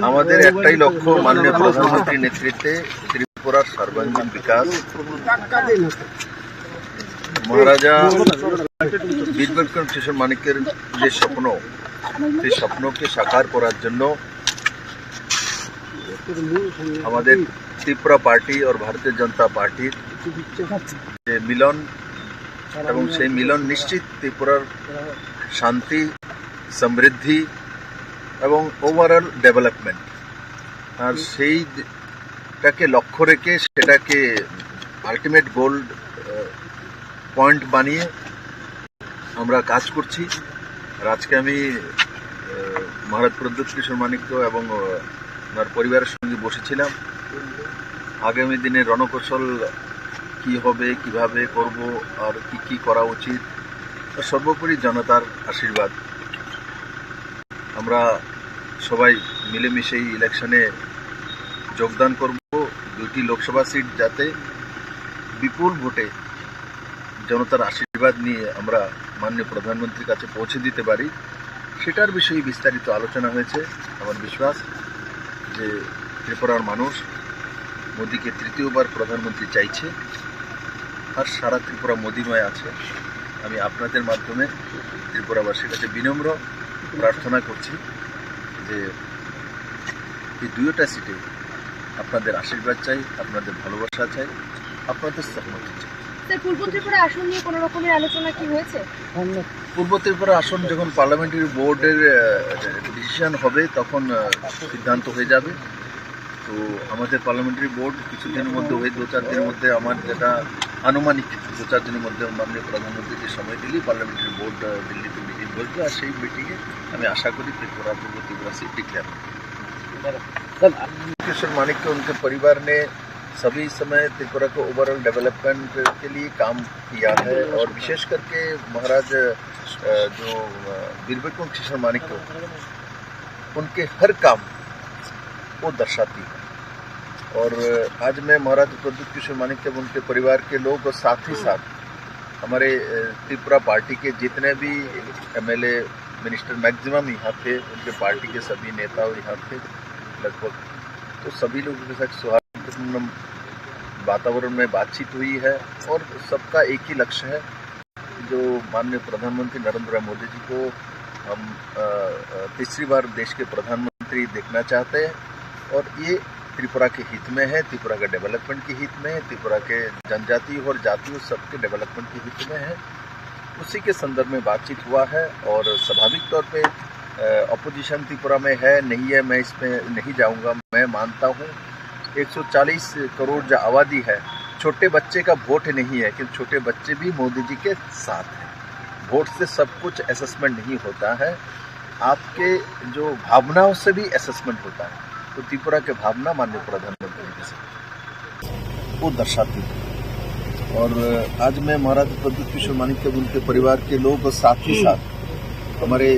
আমাদের একটাই লক্ষ্য, মাননীয় প্রধানমন্ত্রীর নেতৃত্বে ত্রিপুরার সর্বাঙ্গীন বিকাশ। মহারাজা বীর বিক্রম কিশোর মানিক্যের যে স্বপ্ন, সেই স্বপ্নকে সাকার করার জন্য আমাদের ত্রিপুরা পার্টি और भारतीय जनता पार्टी যে মিলন, এবং সেই মিলন নিশ্চিত ত্রিপুরার শান্তি, সমৃদ্ধি এবং ওভারঅল ডেভেলপমেন্ট, আর সেইটাকে লক্ষ্য রেখে সেটাকে আলটিমেট গোল্ড পয়েন্ট বানিয়ে আমরা কাজ করছি। আর আজকে আমি মহারাজ প্রদ্যুৎ কিশোর মানিক্য এবং ওনার পরিবারের সঙ্গে বসেছিলাম। আগামী দিনে রণকৌশল কি হবে, কিভাবে করব, আর কি কি করা উচিত, সর্বোপরি জনতার আশীর্বাদ। আমরা সবাই মিলেমিশে এই ইলেকশনে যোগদান করব। দুটি লোকসভা সিট যাতে বিপুল ভোটে জনতার আশীর্বাদ নিয়ে আমরা মাননীয় প্রধানমন্ত্রীর কাছে পৌঁছে দিতে পারি, সেটার বিষয়ে বিস্তারিত আলোচনা হয়েছে। আমার বিশ্বাস যে ত্রিপুরার মানুষ মোদীকে তৃতীয়বার প্রধানমন্ত্রী চাইছে, আর সারা ত্রিপুরা মোদীময় আছে। আমি আপনাদের মাধ্যমে ত্রিপুরাবাসীর কাছে বিনম্র প্রার্থনা করছি যে এই দুইটা সিটে আপনাদের আশীর্বাদ চাই, আপনাদের ভালোবাসা চাই, আপনাদের সহমতি চাই। পূর্ব ত্রিপুরা আসন নিয়ে কোনো রকমের আলোচনা কি হয়েছে? পূর্ব ত্রিপুরা আসন যখন পার্লামেন্টারি বোর্ডের ডিসিশন হবে তখন সিদ্ধান্ত হয়ে যাবে। তো আমাদের পার্লামেন্টারি বোর্ড কিছুদিনের মধ্যে হয়ে 2-4 দিনের মধ্যে, আমার যেটা আনুমানিক 2-4 দিনের মধ্যে মাননীয় প্রধানমন্ত্রীকে সময় দিলেই পার্লামেন্টারি বোর্ড দিল্লিতে মিটিং বসবে, আর সেই মিটিংয়ে আমি আশা করি ত্रिपुरा पूर्व त्रिपुरा सीट डिक्लेयर किशोर मानिक्य उनके परिवार ने सभी समय त्रिपुरा को ओवरऑल डेवलपमेंट के लिए काम किया है, और विशेष करके महाराज जो वीर विक्रम किशोर मानिक्य उनके हर काम वो दर्शाती है। और आज मैं महाराज प्रद्युत किशोर मानिक्य उनके परिवार के लोग और साथ ही साथ हमारे त्रिपुरा पार्टी के जितने भी एमएलए मिनिस्टर मैक्सिमम यहाँ थे, उनके पार्टी के सभी नेता यहाँ थे लगभग, तो सभी लोगों के साथ सौहार्दपूर्ण वातावरण में बातचीत हुई है। और सबका एक ही लक्ष्य है, जो माननीय प्रधानमंत्री नरेंद्र मोदी जी को हम तीसरी बार देश के प्रधानमंत्री देखना चाहते हैं, और ये त्रिपुरा के हित में है, त्रिपुरा के डेवलपमेंट के हित में है, त्रिपुरा के जनजाति और जातियों सबके डेवलपमेंट के हित में है। उसी के संदर्भ में बातचीत हुआ है। और स्वाभाविक तौर पे अपोजिशन त्रिपुरा में है नहीं है, मैं इसमें नहीं जाऊंगा। मैं मानता हूँ 140 करोड़ जो आबादी है, छोटे बच्चे का वोट नहीं है, लेकिन छोटे बच्चे भी मोदी जी के साथ हैं। वोट से सब कुछ असेसमेंट नहीं होता है, आपके जो भावनाओं से भी असेसमेंट होता है। तो त्रिपुरा के भावना माननीय प्रधानमंत्री के साथ वो दर्शाती है। और आज मैं महाराज प्रद्युत किशोर मानिक्य उनके परिवार के लोग और साथ ही साथ हमारे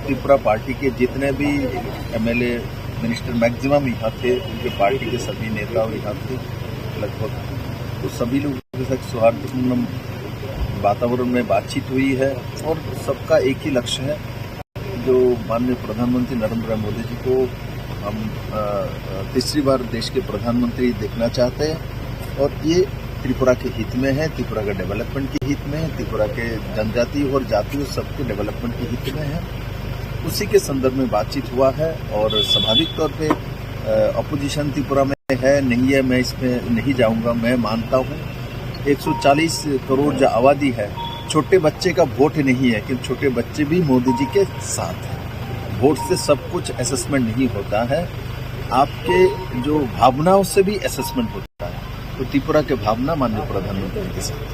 त्रिपुरा पार्टी के जितने भी एमएलए मिनिस्टर मैक्सिमम यहाँ थे, उनके पार्टी के सभी नेता यहाँ थे लगभग, तो सभी लोगों के साथ सौहार्दपूर्ण वातावरण में बातचीत हुई है। और सबका एक ही लक्ष्य है, जो माननीय प्रधानमंत्री नरेंद्र मोदी जी को हम तीसरी बार देश के प्रधानमंत्री देखना चाहते हैं, और ये त्रिपुरा के हित में है, त्रिपुरा के डेवलपमेंट के हित में है, त्रिपुरा के जनजाति और जातियों सबके डेवलपमेंट के हित में है। उसी के संदर्भ में बातचीत हुआ है। और स्वाभाविक तौर पे अपोजिशन त्रिपुरा में है नहीं है, मैं इसमें नहीं जाऊंगा। मैं मानता हूँ 140 करोड़ जो आबादी है, छोटे बच्चे का वोट नहीं है, लेकिन छोटे बच्चे भी मोदी जी के साथ हैं। वोट से सब कुछ असेसमेंट नहीं होता है, आपके जो भावनाओं से भी असेसमेंट होता है। तो त्रिपुरा के भावना माननीय प्रधानमंत्री के साथ।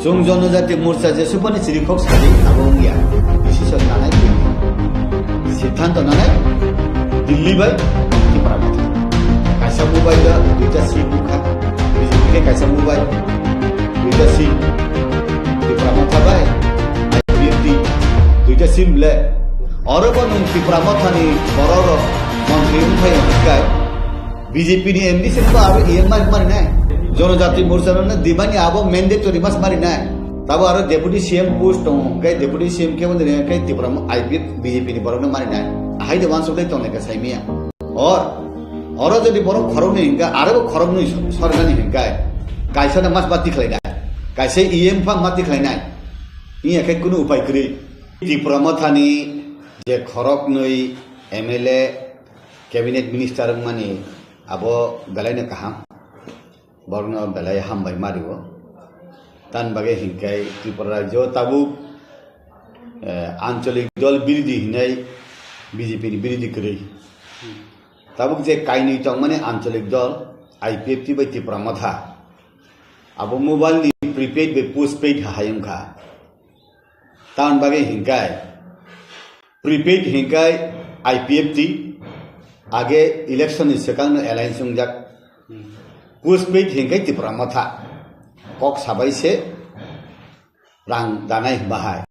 जों जनजाति मोर्चा जेसेबांनि चिरिखक सारि आबुंगिया डिसिसन लानाय सिद्धांत लानाय दिल्ली बाय त्रिपुरा माथा कायसा मुबाय दा दुइटा सीट बुखा बिजेपि कायसा मुबाय दुइटा सीट त्रिपुरा माथा थाबाय आईपीएफटी दुइटा सिमले अरबा नों त्रिपुरा मथानि बरर मंत्री उमफाय हकाय बीजेपी नि एमडी सेनबा आरो ईएमआई मारिनाय जनजाति मोर्चानो दिमानि आबो मैंडेटरी मास मारिनाय ताबो आरो डेपुटी सीएम पोस्ट दं गाय डेपुटी सीएम के बंदे गाय त्रिपुरा आईपीएफ बीजेपी नि बरनो मारिनाय हाइदे वानसुलै तंनाय साइमिया और जदि बर खरब नि हिंगा आरो खरब नि सरगानि हिंगा कायसाना मास बाति खलायनाय कायसे ईएम फा माति खलायनाय इ एखे कुनु उपाय करि त्रिपुरा मथानि जे खरब नै एमएलए कैबिनेट मिनिस्टर माने आबो बेलायनो काहाम बरनो बेलाय हामबाय मारियो तान बागे हिंगाय त्रिपुरा राज्य ताबु आंचलिक दल बिरोधी हिनाय बीजेपी नि बिरोधी करै ताबुक जे कायनि तंग माने आंचलिक दल आईपीएफटी बाय त्रिपुरा मथा आबो मोबाइल नि प्रीपेड बे पोस्टपेड हायमखा तान बागे हिंगाय प्रीपेड हिंगाय आईपीएफटी आगे इलेक्शन नि सेकांग एलायंस संजाक पोस्टपेड हिंगाय त्रिपुरा मथा कक साबाइसे रां दानाय बाहाय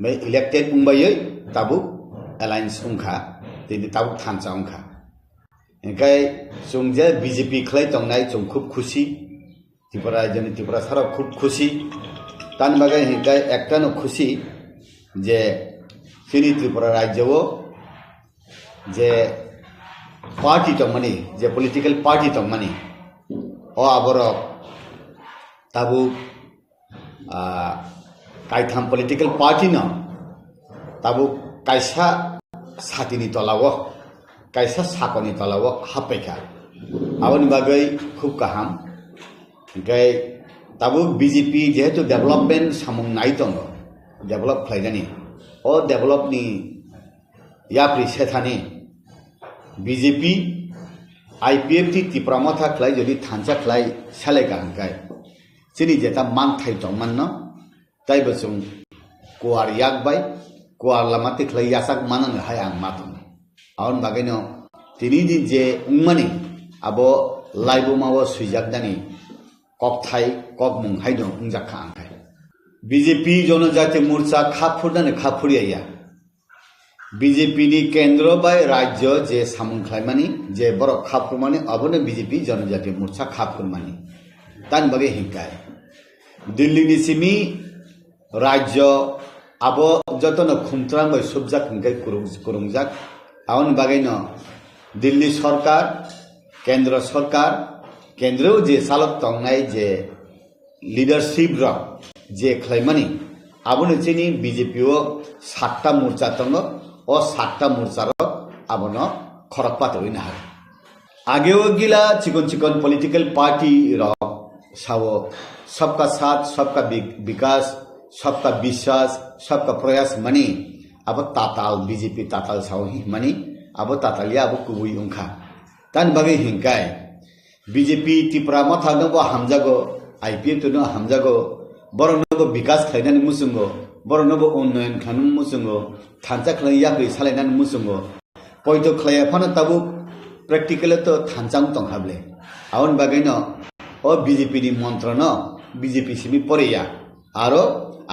बै इलेक्टेड उंबायै ताबुक एलायंस उंखा दिनै ताबुक थानसा उंखा एंखाय जोंजे बीजेपी खलाय तंनाय जों खूब खुशी त्रिपुरा राज्यनि त्रिपुरा सारा खूब खुशी तान बागै हिंगाय एकटानो खुशी जे जोंनि त्रिपुरा राज्यआव जे पार्टी तंमानि जे पलिटिकल पार्टी तंमानि अ आबर ताबु कायथाम पलिटिकल पार्टी न ताबु कायसा सातिनि तलाव कायसा साकनि तलाव हापेखा आबनि बागै खूब गाहाम ओमफ्राय ताबु बीजेपी जेहेतु डेभलपमेन्ट सामुं नाय दङ डेभलप खालायनानै अ डेभलपनि याप्रि सेथानि बीजेपी आईपीएफटी त्रिपुरा मथा खलाय जुदि थानसा खलाय सालायगा हंखाय जोंनि जेता मानथाय दंमोन न ताइबो जों कुवार याकबाय कुवार लामाते खलाय यासाक माननो हाय आं माथों आउन बागैनो तिनि दिन जे उंमानि आबो लाइबो मावो सुइजाकदानि ककथाय कक मुंहाय दं उंजाखा आंखाय बीजेपी जनजाति मोर्चा खाफुरनानै खाफुरिया बीजेपी नि केंद्र बाय राज्य जे सामुंख्लायमानि जे बर खाफुरमानि अबनो बीजेपी जनजाति मोर्चा खाफुरमानि तान बागे हिंकाय दिल्ली नि सिमी राज्य आबो जतन खुमत्रांग बाय सुबजाक हिंकाय कुरुंजाक आउन बागैनो दिल्ली सरकार केंद्र जे सालक तंनाय जे लीडरशिप र जे खलायमानि आबनो जोंनि बीजेपी ओ 7टा मोर्चा दङ अ 7टा मोर्चा र आबनो खरक पातरिनो हाय आगेओ गिला चिकन पॉलिटिकल पार्टी र सावो सबका साथ सबका विकास सबका विश्वास सबका प्रयास मनी अब ताताल बीजेपी ताताल सावही मनी अब तातालिया अब कुबुई उंखा तान बागै हिंकाय बीजेपी त्रिपुरा मथा नबो हामजागो आईपीएफ तो न हामजागो बरनबो विकास खायनानै मुसुंगो बरनबो उन्नयन खालामनो मुसुंगो थानसा खलाय याखै सालायनानै मुसुंगो पयतो खलाया फाना ताबु प्रेक्टिकल तो थानसां तंहाबले आउन बागैनो ओ बीजेपी नि मन्त्र न बीजेपी सिमी परेया आरो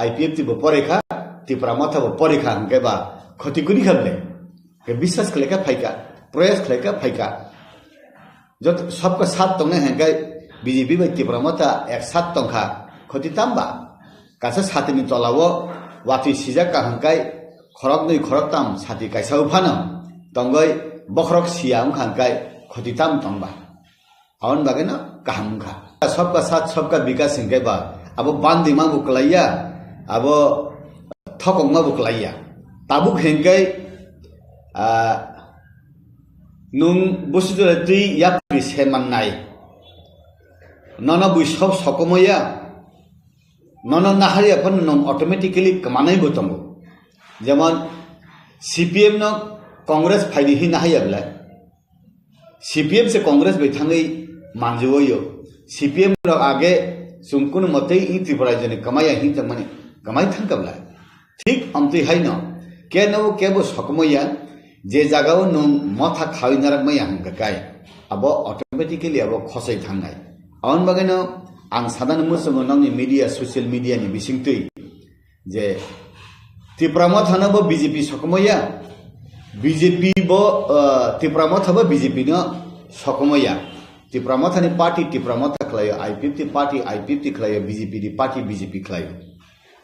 आईपीएफ तिबो परेखा त्रिपुरा मथाबो परेखा हंकेबा खतिकुनि खाबले के विश्वास खलेका फाइका प्रयास खलेका फाइका जत सबका साथ तंने हंकाय बीजेपी बाय त्रिपुरा मथा एक साथ तंखा खति तामबा कासा सातिनि तलावो वाति सिजाका हंकाय खरक नै खरक ताम साति कायसा उफानो तंगय बखरक सियाम हंकाय खति ताम तंबा आउन बागैनो काहामखा सबका साथ सबका विकास हंकायबा अब बान्दिमा बुकलाया अब थकंमा बुकलाया ताबुक हंकाय नुं बुसुदुरा दुई याप्रि सेमाननाय नना बुइसब सकमया नना नाहारिया फन नं ऑटोमेटिकली कमानाय बतंगो जेमन सीपीएम न कांग्रेस फाइदि हि नाहायाब्ला सीपीएम से कांग्रेस बैथाङै मानजुयो सीपीएम र आगे सुमकुन मते इ त्रिपुरा जने कमाया हि तमने कमाय थांकाब्ला ठीक अमति हाइन के नबो केबो सकमया जे जागाव नं मथा खाविनारक मया हंगाय अब ऑटोमेटिकली अब खसै थांनाय आउन बागैनो आं सादान मुसुंग नंनि मीडिया सोशल मीडिया नि बिसिंतै যে ত্রিপুরামা থানাবো বিজেপি সকময়া বিজেপি বো ত্রিপুরামা থাবো বিজেপি ন সকময়া ত্রিপুরামা থানি পার্টি ত্রিপুরামা থাকলাयो আইপিএফটি পার্টি আইপিএফটি খালাयो বিজেপি দি পার্টি বিজেপি খালাयो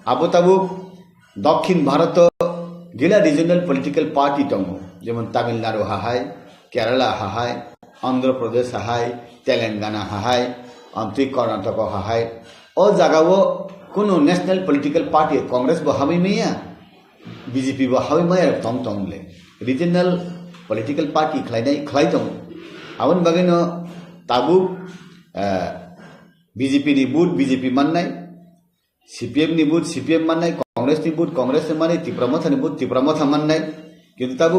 আবো তাবো দক্ষিণ ভারত গেলা রিজনাল পলিটিক্যাল পার্টি দङ যেমন তামিলনাড়ু হাহাই কেরালা হাহাই অন্ধ্রপ্রদেশ হাহাই তেলেঙ্গানা হাহাই অন্ত্রিক কর্ণাটক হাহাই ও জায়গাও কোনো ন্যাশনাল পলিটিক্যাল পার্টি কংগ্রেস বো হামি মেয়া বিজেপি বো হামি মেয়া তং তংলে রিজনাল পলিটিক্যাল পার্টি খালাই दङ আবন বাগैनो ताबु बीजेपी नि बुथ बीजेपी माननाय सीपीएम नि बुथ सीपीएम माननाय कांग्रेस नि बुथ कांग्रेस नि माने त्रिपुरामथा नि बुथ त्रिपुरामथा माननाय किन्तु ताबु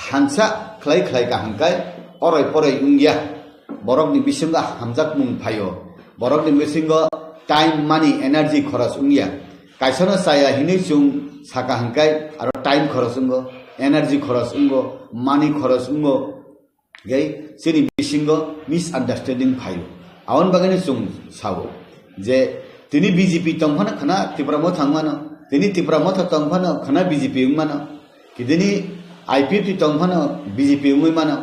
थानसा खलाय खलाय का हांकाय अरय परय उंगिया बरक नि बिसिंगा हामजाक मुं फायो बरक नि बिसिंगा टाइम मानी एनार्जी खरच उंगिया कायसनो साया हिनै जुं साका हांकाय आरो टाइम खरच उंगो एनार्जी खरच उंगो मानी खरच उंगो गई सिनि बिसिंगो मिसआन्डारस्टेन्डिं फायो आवन बागैनो जों सावो जे तिनि बीजेपी तंफाना खना त्रिपुरामो थांमानो तिनि त्रिपुरामो तंफाना खना बीजेपी उंमानो किदिनि आईपीएफटी तंफाना बीजेपी उंमानो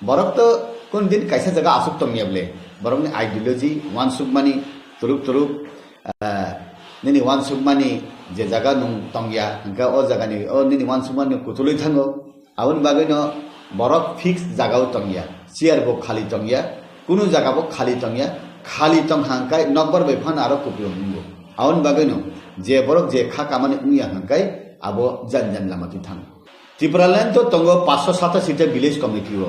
बरक तो कोन दिन कैसा जगह आसुक तंगियाबले बरक नि आइडियोलॉजी वान सुकमानी तुरुक तुरुक निनि वान सुकमानी जे जगह नुं तंगिया हंका ओ जगह नि ओ निनि वान सुकमानी कुतुलै थांगो आवन बागैनो बरक फिक्स जगह तंगिया चेयर बो खाली तंगिया कुनु जगह बो खाली तंग हांकाय नब्बर बैफान आरो कुपियो मुंगो आवन बागैनो जे बरक जे खा कामाने उंगिया हांकाय आबो जन लामाति थां त्रिपुरालैंड तो तंगो 507 सीटे विलेज कमिटी हो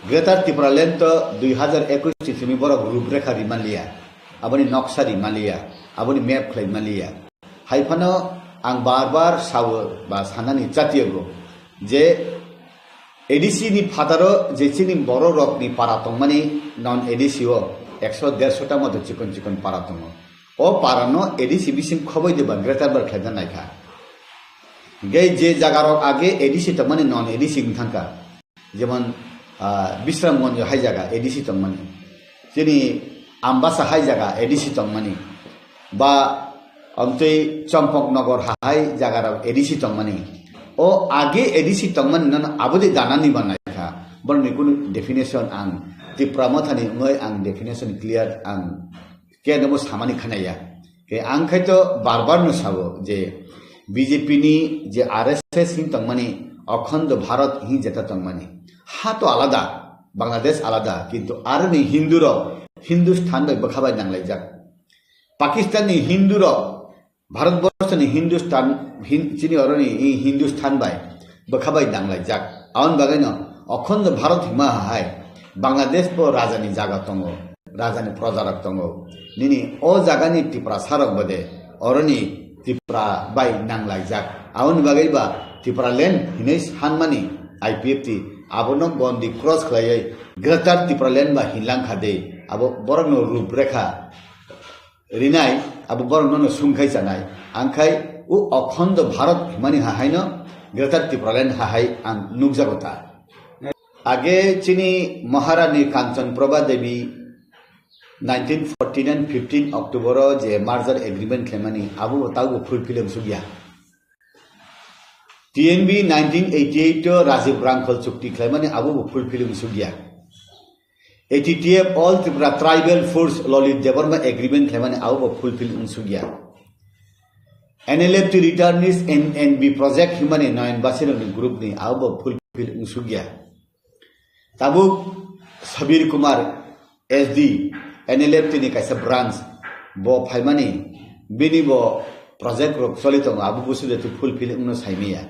ग्रेटर त्रिपुरालैंड तो 2021 सिमी बरक रूपरेखा रिमालिया आबनि नक्शा रिमालिया आबनि मैप खलाइमालिया हाइफानो आं बार सावो बा सानानि जातियगो जे एडीसी नि फादारो जेचिनि बरो रकनि पारा तंमानि नन एडीसी ओ 100-150 टा मतो चिकन पारा तंग ओ पारानो एडीसी बिसिम खबै देबा ग्रेटर बर खेदा नायखा गे जे जागारो आगे एडीसी तंमानि नन एडीसी थांका जेमन विश्रामगंज हाई जागा एडीसी तंमानि जेनि आम्बासा हाई जागा एडीसी तंमानि बा अंतै चम्पकनगर हाई जागारो एडीसी तंमानि ओ आगे एडीसी तंगमन नन आबोदे दानानि बनायखा बरनि कुनु डेफिनेशन आं त्रिपुरामथानि मै आं डेफिनेशन क्लियर आं के नमो सामानि खनाया के आं खायतो बार न साबो जे बीजेपी नि जे आरएसएस हिं तंगमानि अखंड भारत हिं जेता तंगमानि हा तो आलादा बांग्लादेश आलादा किंतु आरनि हिंदुरो हिंदुस्तान बाय बखाबाय नांलाय जाक पाकिस्तान नि हिंदुरो भारतवर्ष नि हिंदुस्तान चिनी अरनि हिंदुस्तान बाय बखाबाय नांलाय जाक आवन बागैनो अखंड भारत हिमा हाय बांग्लादेश पो राजानि जागा तंगो राजानि प्रजारक तंगो निनि ओ जागानि त्रिपुरा सारक बदे अरनि त्रिपुरा बाय नांलाय जाक आवन बागैबा त्रिपुरा लैंड हिनै सानमानि आईपीएफटी आबोनो गन्दी क्रस खलायै ग्रेटर त्रिपुरा लैंड बा हिलां खादे आबो बरनो रूपरेखा रिनाय आबो बरनो सुंखाय जानाय आंखाय उ अखंड भारत हिमानि हाहायनो ग्रेटर त्रिपुरा लैंड हाहाय आं नुकजागोता आगे चिनी महारानी कांचन प्रभा देवी 1949-15 अक्टोबर जे मार्जर एग्रीमेंट खेमानी आबो तागो फुलफिल सुगिया टीएनबी 1988 राजीव रांखल चुक्ति खेमानी आबो फुलफिल सुगिया ATTF all Tripura tribal force Lalit Debbarma agreement Khemani आबो फुलफिल सुगिया NLFT रिटर्निस NNB प्रोजेक्ट हिमानी नयन बासिरनि ग्रुप नि आबो फुलफिल सुगिया ताबु सबीर कुमार SD NLFT नि काइसा ब्रांच बो फाइमानी बिनि बो प्रोजेक्ट रो सलित आबु बुसुदे फुलफिल उनो साइमिया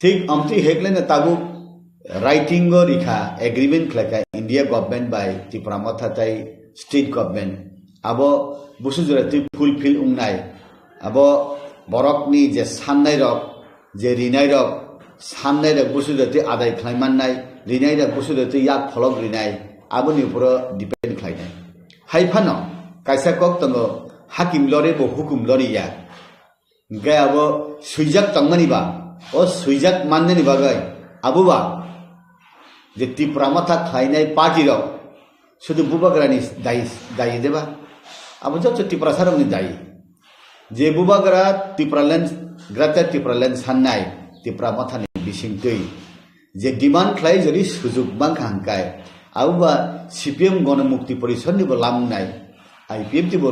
ठीक अमति हेगलेन ताबु राइटिंग रिखा एग्रीमेंट खलाका इंडिया गवर्नमेंट बाय त्रिपुरा मथाताई स्टेट गवर्नमेंट आबो बुसुजरे फुलफिल उंनाय आबो बरकनि जे साननाय रक जे रिनाय रक साननाय रक बुसुदते आदाय खालामनाय रिनाय रक बुसुदते याक फलक रिनाय आबोनि पुरो डिपेंड खालायनाय हाइफानो काइसा कक तंगो हाकिम लरे बो हुकुम लरिया गे आबो सुइजाक तंगनिबा ओ सुइजाक माननेनि बागै आबोबा जे त्रिपुरा मथा खालायनाय पार्टी रक शुद्ध बुबाग्रानि दायि देबा आबो जत त्रिपुरा सारमनि दायि जे बुबाग्रा टिप्रालेण्ड साननाय टिप्रा माथानि बिसिंतै जे डिमान्ड खालाय जदि सुजुग बांखा हांकाय आउबा सिपिएम गणमुक्ति परिषदनिबो लाबनाय आईपीएफनिबो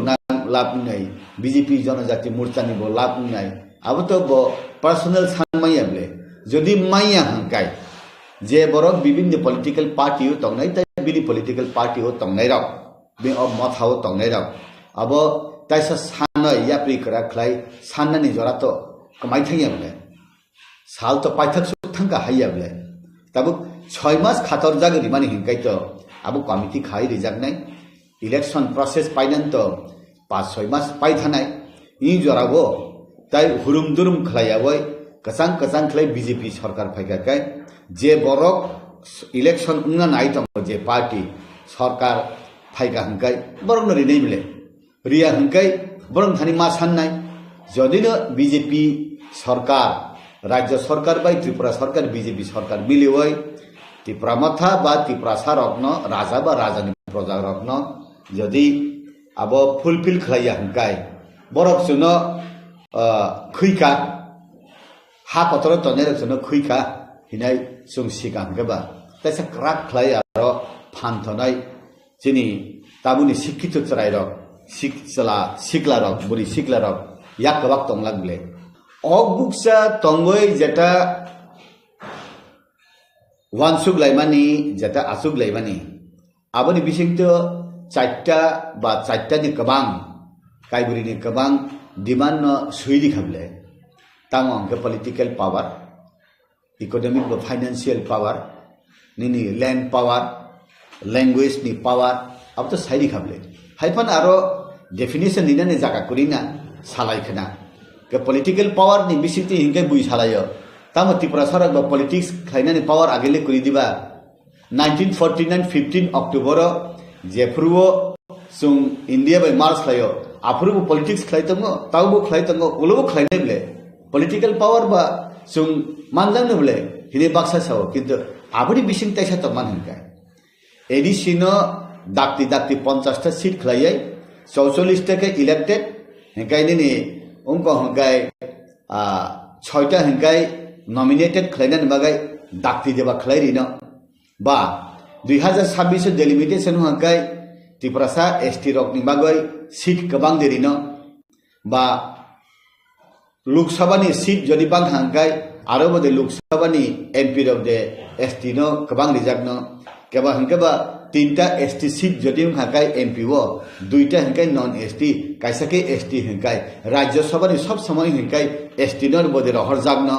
लाबनाय बीजेपी जनजाति मोर्चानिबो लाबनाय आबोथ' पार्सनेल सानमायाब्ले जदि माइया हांकाय जे बरक विभिन्न पॉलिटिकल पार्टी तंगनाय ताय बिनि पॉलिटिकल पार्टी तंगनाय राव बे मथाव तंगनाय राव अब ताइसा साननाय याप्रि करा खलाय साननानि जराथ' कमाय थांयाब्ले साल तो पाइथक सुथांका हायाब्ले तब 6 मास खातर जागरि माने हिंकायत अब कमिटी खाइ रिजागनाय इलेक्शन प्रोसेस पाइनंत 5-6 मास पाइथानाय इ जरागो ताइ हुरुम दुरुम खलायावय कसां खलाय बीजेपी सरकार फायगाकाय जे बरक इलेक्शन उंना नाइतम जे पार्टी सरकार फायगा हंकाय बरक नरि नै मिले रिया हंकाय बरक थानि मा साननाय जदिनो बीजेपी सरकार राज्य सरकार बाय त्रिपुरा सरकार बीजेपी सरकार मिलिवय त्रिपुरा माथा बा त्रिपुरा सारकन राजा बा राजानि प्रजा रत्न जदि अब फुलफिल खलाया हंकाय बरक सुनो खैका हा पत्र तनेर सुनो खैका हिनाय जों सिगां हंगबा तैसा क्राक खलाय आरो फानथनाय जोंनि ताबुनि शिक्षित चराय रक सिक्ला रक बुरि सिक्ला रक या कबाक तंलागले अगबुकसा तंगय जेटा वानसुक लाइमानी जेटा आसुक लाइमानी आबनि बिसिंत चारटा बा चारटानि गोबां काइबुरिनि गोबां डिमान्ड न सुइदि खाबले तामो अंके पॉलिटिकल पावर इकोनॉमिक बा फाइनेंशियल पावर निनि लैंड पावर लैंग्वेज नि पावर अब तो साइडि खाबले हाइफान आरो डेफिनेशन निनाने जागा कुरिना सालायखना के पॉलिटिकल पावर नि बिसिति हिंगे बुइ सालायो तामो त्रिपुरा सरकार बा पॉलिटिक्स खाइनानि पावर आगेले कुरि दिबा 1949 15 अक्टोबर जेफ्रुवो जों इंडिया बाय मार्च खायो आफुरबो पॉलिटिक्स खाइतंगो तावबो खाइतंगो उलबो खाइनेब्ले पॉलिटिकल पावर बा जों मानजांनोब्ले हिने बाक्सा साव किन्तु आबनि बिसिं ताइसा त मान हंकाय एडिसिनो दाक्ति 50 टा सीट खाइयै 44 टा के इलेक्टेड हंकायनि उनको हंकाय 6 टा हंकाय नॉमिनेटेड खलायनानै बागै दाक्ति देबा खलायरिनो बा 2026 डेलिमिटेशन हंकाय त्रिपुरासा एसटी रकनि बागै सीट गोबां देरिनो बा लोकसभानि सीट जदि बां हंकाय आरो बदे लोकसभानि एमपी रक दे एसटी नो गोबां रिजागनो केबा हंकेबा 3टा एसटी सीट जदि हंकाय एमपी वो 2टा हंकाय नॉन एसटी काइसाके एसटी हंकाय राज्यसभानि सब समय हंकाय एसटी नर बदे रहर जागनो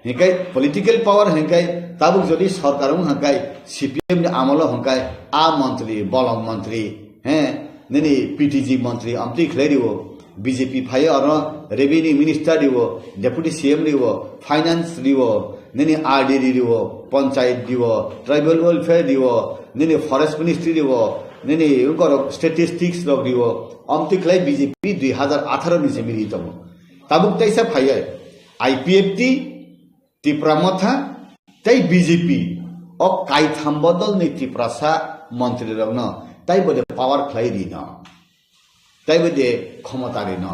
हंकाय पॉलिटिकल पावर हंकाय ताबुक जदि सरकारम हंकाय सीपीएम नि आमल हंकाय आ मंत्री बलम मंत्री हैं ननि पीटीजी मंत्री अमति खलेरिवो बीजेपी फाय और रेवेन्यू मिनिस्टर दिवो डेप्यूटी सीएम दिवो फाइनेंस दिवो ननि आरडी दिवो पंचायत दिवो ट्राइबल वेलफेयर दिवो ननि फॉरेस्ट मिनिस्ट्री दिवो ननि उनको स्टैटिस्टिक्स लग दिवो अमति खले बीजेपी 2018 नि से मिली तमो ताबुक तैसा फाय आईपीएफटी त्रिपुरा मथा तै बीजेपी अ काइथाम बदल नि त्रिपुरासा मंत्री रगन तै बदे पावर खलाय दिन तै बदे क्षमता दिन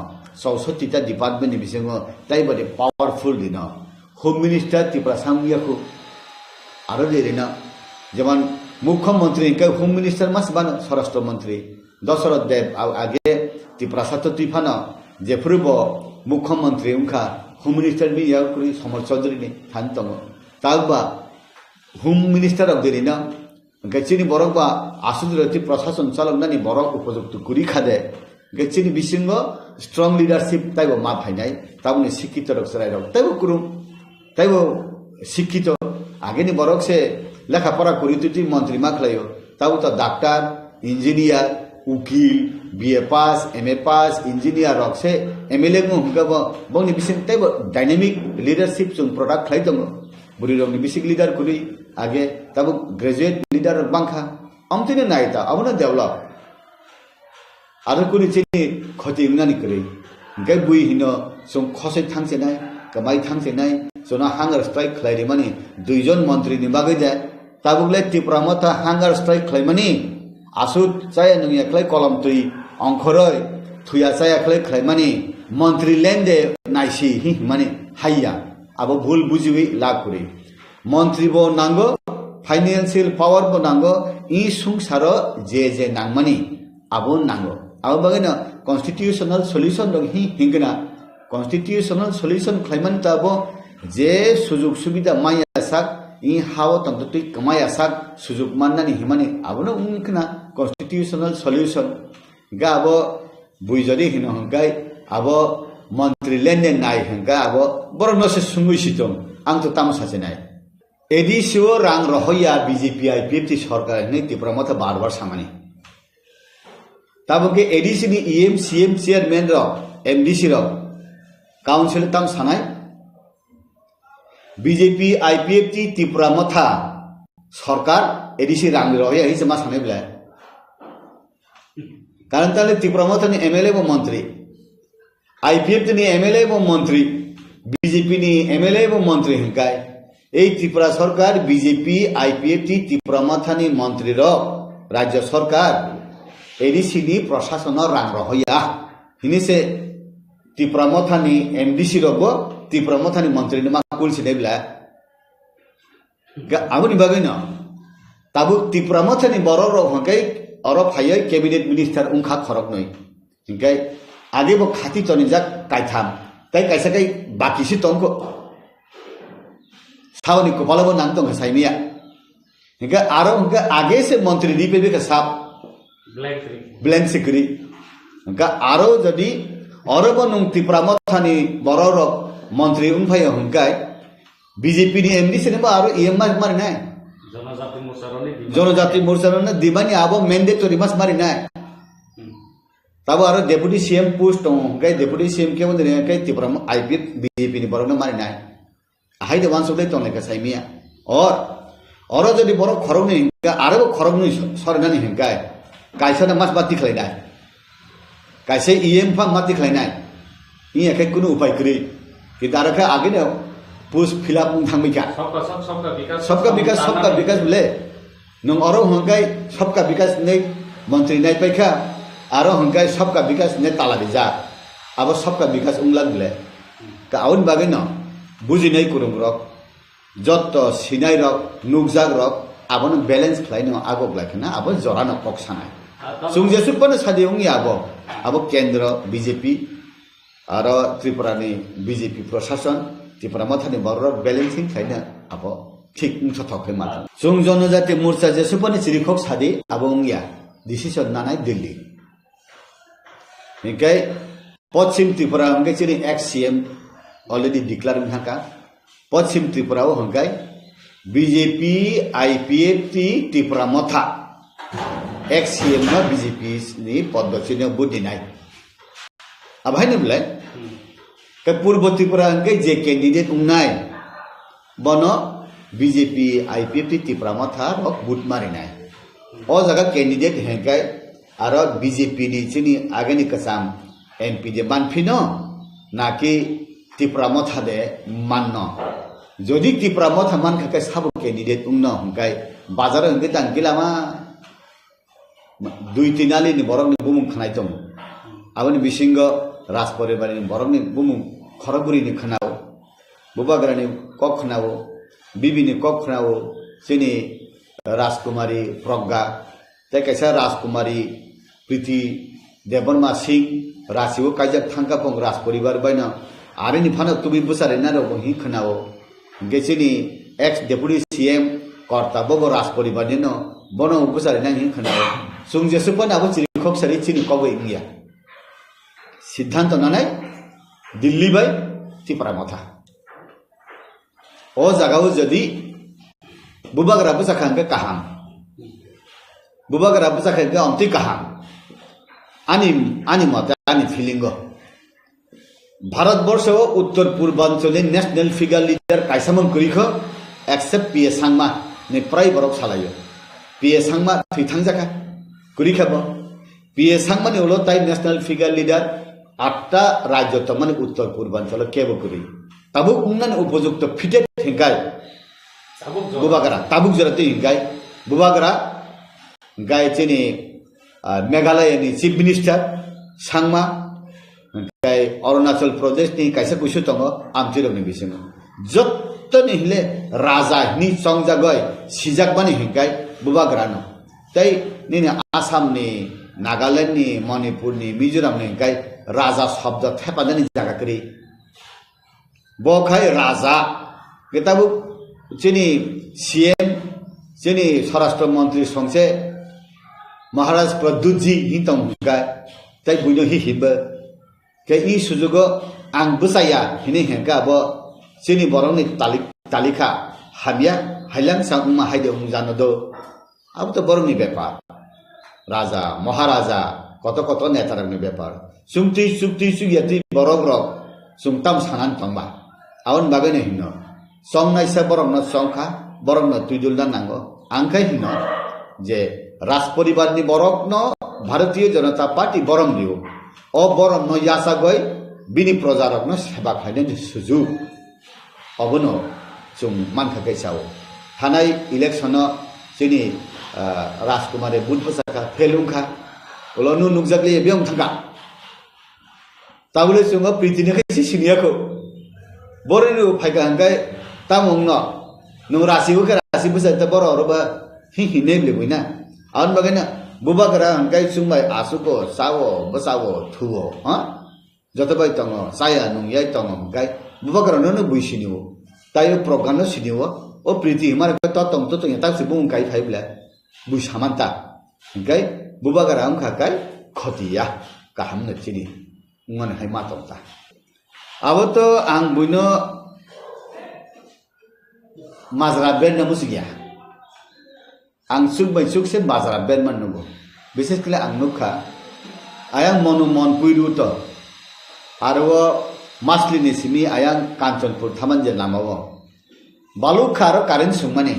64 टा डिपार्टमेंट नि बिसिङो तै बदे पावरफुल दिन होम मिनिस्टर त्रिपुरा सांगियाखु आरो देरिना जेमन मुख्यमंत्री के होम मिनिस्टर मास बानो स्वराष्ट्र मंत्री दशरथ देव आगे त्रिपुरा सातो तिफानो जेफ्रुब मुख्यमंत्री उनका होम मिनिस्टर भी याकुरी समर चौधरी ने थानतंगो तागबा होम मिनिस्टर अब देरिना गचिनी बरकबा आसुदरति प्रशासन चालकनानि बरक उपयुक्त कुरि खादे गचिनी बिसिंगो स्ट्रंग लीडरशिप ताइबो मा फाइनाय ताबुनि शिक्षित रक्सराय रक ताइबो कुरुम ताइबो शिक्षित आगेनि बरक से लेखा पढ़ा कुरितुति मंत्री मा खलायो ताबो त डॉक्टर इंजीनियर उकिल बीए पास एमए पास इंजीनियर रक से एमएलए गो हुंगाबो बंनि बिसिं ताइबो डायनामिक लीडरशिप जों प्रोडक्ट खलाय दङ बुरि रंनि बिसिक लीडर कुरि आगे ताबो ग्रेजुएट लीडर बांखा अमतिने नायता अबनो डेभलप आरो कुरि चिनि खति उंनानि कुरि गे बुइ हिनो जों खसे थांसेनाय कमाय थांसेनाय जोना हांगार स्ट्राइक खलायरि माने दुइजन मन्त्रीनि बागै दे ताबुगले त्रिपुरा मथा हांगार स्ट्राइक खलायमानि आसु चाय नङिया खलाय कलम तुइ अंखरै थुया चाया खले माने मंत्री लेंदे नाइसी माने हाइया अब भूल बुझुई लाकुरी मंत्री बो नांगो फाइनेंशियल पावर बो नांगो ई संसारो जे नांगमानी अब नांगो अब बगैना कॉन्स्टिट्यूशनल सॉल्यूशन दं हिंगना कॉन्स्टिट्यूशनल सॉल्यूशन खलाइमान ताबो जे सुजुग सुविधा माया साक ई हाव तंतुति कमाया साक सुजुग माननानि हिमानि आबनो उनखना कॉन्स्टिट्यूशनल सॉल्यूशन गाबो बुइजरि हिनो हंगाय आबो मंत्री लेनदेन नाय हंगा आबो बरनसे सुंगुइसितम आं तो तामसासे नाय एडिसिओ रां रहोया बीजेपी आईपीएफटी सरकार ने तिप्रमथ बार सामानि ताबो के एडिसी नि ईएम सीएम चेयरमैन रो एमडीसी रो काउंसिल ताम सानाय बीजेपी आईपीएफटी तिप्रमथा सरकार एडिसी रां रहोया हिसे मा सानाय ब्ला कारण ताले तिप्रमथ नि एमएलए वो मंत्री आईपीएफटी नि एमएलए वो मंत्री बीजेपी नि एमएलए वो मंत्री हंकाय এই ত্রিপুরা সরকার বিজেপি আইপিএফটি ত্রিপুরামাথানি মন্ত্রী রাজ্য সরকার এডিসিনি প্রশাসন রাং রহইয়া হিনিসে ত্রিপুরামাথানি এমডিসি রব ত্রিপুরামাথানি মন্ত্রী মা কুলসি দেবলা আবনি বাগৈ ন তাবু ত্রিপুরামাথানি বড় হকাই অর ফাইয় ক্যাবিনেট মিনিস্টার উংখা খরক নই হিংকাই আদিব খাতি তনিজাক কাইথাম তাই কাইসাকাই বাকিসি তংক सावनी को पालो नाम तो साइमिया इनका आरो उनका आगे से मंत्री दी पे भी का साप ब्लैंक सिकरी इनका आरो जदी औरो बनुंग तिप्रामथानी बरोरो मंत्री उन भाई उनका बीजेपी ने एमडी से ने आरो ईएमआई मारी ना जनजाति मोर्चा ने दिमानी आबो मैंडेटरी मास मारी ना तब आरो डेप्यूटी सीएम पोस्ट उनका डेप्यूटी सीएम के बंदे ने कई तिप्राम आईपीएफ बीजेपी ने बरोनो मारी ना हाई देवान सब तो लेकर साइमिया और जदि बरो खरग नहीं हिंगा आरो खरग नहीं सरनानि हिंगा कायसा ना मास बाती खलायना कायसे ईएम फा माती खलायना ई एके कुनु उपाय करी कि दारखा आगे ने पुस फिलअप थांबिका सबका विकास बोले नों अरो हंगाय सबका विकास ने मंत्री नाय पैखा आरो हंगाय सबका विकास ने ताला दिजा अब सबका विकास उंगलाग बोले का आउन बागे न बुझिनाय कुरुम रक जत सिनाय रक नुकजाग रक आबन बैलेंस खलायनो आगो लाखना आब जरानो पक्षानाय सुंजेसु पण सादिउंग याबो आब केंद्र बीजेपी आरो त्रिपुरानि बीजेपी प्रशासन त्रिपुरा माथानि बर बैलेंसिंग खायना आब ठीक उंस थखै मा सुं जनजाति मोर्चा जेसु पण चिरिखक सादि आबंगिया डिसिजन नानाय दिल्ली निकाय पश्चिम त्रिपुरा अंगे चिनि एक्स सीएम ऑलरेडी डिक्लेयर हंका पश्चिम त्रिपुरा हंकाय बीजेपी आईपीएफटी त्रिपुरा मथा एक्स सीएम ना बीजेपी नि पद्धति ने बुदिनाय अब हाय नबलाय के पूर्व त्रिपुरा हंकाय जे कैंडिडेट उंनाय बनो बीजेपी आईपीएफटी त्रिपुरा मथा रक बुट मारिनाय ओ जगह कैंडिडेट हंकाय आरो बीजेपी नि चिनि आगेनि कसाम एमपी जे बानफिनो नाकि त्रिपुरामथा दे माननो जदि त्रिपुरामथा मान खाके साबो कैंडिडेट उंनो हंकाय बाजार हंगे तांगिलामा दुई तिनाली नि बरंनि बुमुं खनाय दं आबनि बिसिंग राज परिवारनि बरंनि बुमुं खरगुरि नि खनाव बुबाग्रानि कक खनाव बिबिनि कक खनाव सिनि राजकुमारी प्रज्ञा तै कैसा राजकुमारी प्रीति देवनमा सिंह रासिव कायजा थांका पंग राज परिवार बायना आरे नि फाना तुबि बुसारे ना रो हि खनाव गेसिनि एक्स डेप्यूटी सीएम कर्ता बगो राज परिवार नि न बनो बुसारे ना हि खनाव सुंजेसु पण आबो चिरिखक सारि चिनि कबै इंगिया सिद्धांत नानाय दिल्ली बाय त्रिपुरा मथा ओ जागाव जदि बुबागरा बुसाखांगे काहाम बुबागरा बुसाखांगे अंति काहाम आनी मत आनी फीलिंग भारतवर्ष उत्तर पूर्वांचल नेशनल फिगार लिडार कायसामन करिख एक्सेप्ट पीए सांगमा ने प्राय बरक सालायो पीए सांगमा थैथांजाखा करिखाब पीए सांगमा ने उलो ताइ नेशनल फिगार लिडार 8टा राज्य तमन उत्तर पूर्वांचल केबो करि ताबुक उन्नन उपयुक्त फिटेड हिंगाय बुबागरा ताबुक जरते हिंगाय बुबागरा गाय चेनि मेघालय नि chief minister Sangma kai Arunachal Pradesh ni kaisa kuisu tongo amchirok ni bisingo jotto ni hile raja ni songjagoi sijak bani hinkai bubagrano tai ni Assam ni Nagaland ni Manipur ni Mizoram ni kai raja shabda thepadani jaga kri bokhai raja kitabu chini CM chini Swarashtra Mantri songse Maharaj Pradutji hintong kai tai buino hi himba ke i sujugo ang busaya hini hengka bo sini borong ni talika hamia hailang sang umma haide umjano do abu to borong ni ব্যাপার raja maharaja koto koto netarang ni ব্যাপার sumti sugiyati borong rok sumtam sanan tongba awon bagai ne hinno songnai sa borong na songkha borong na tuidul dan nango angkai hinno je রাজ পরিবার ni borok no Bharatiya Janata Party borong diu o borong no yasa goi bini projarok no seba khainen sujug obono chung mankha kai sao thanai election no chini Rajkumare Budpasaka Felungkha olonu nukjakli byong thanga tabule chunga pritine kai siniako borenu phaiga hangai tamong no nu rasi ko rasi busa ta boro roba hi ne buina aun bagana bubakara hangkai sumbai asuko sawo basawo thuo ha jotobai tongo saya nung yai tongo hangkai bubakara no buisiniwo tayo program no siniwo o priti himar to tong to ya tak sibung kai phaibla bui samanta hangkai bubakara hangka kai khotiya kaham na chini ngon hai ma tongta awoto ang buino mazra ben na musigia ang sugbai sugse bazara ben man nugo বিশেষ করে ang nukha ayang monumon puiru to arwo masli ni simi ayang Kanchanpur thamanje lamawo balu kharo karen sumane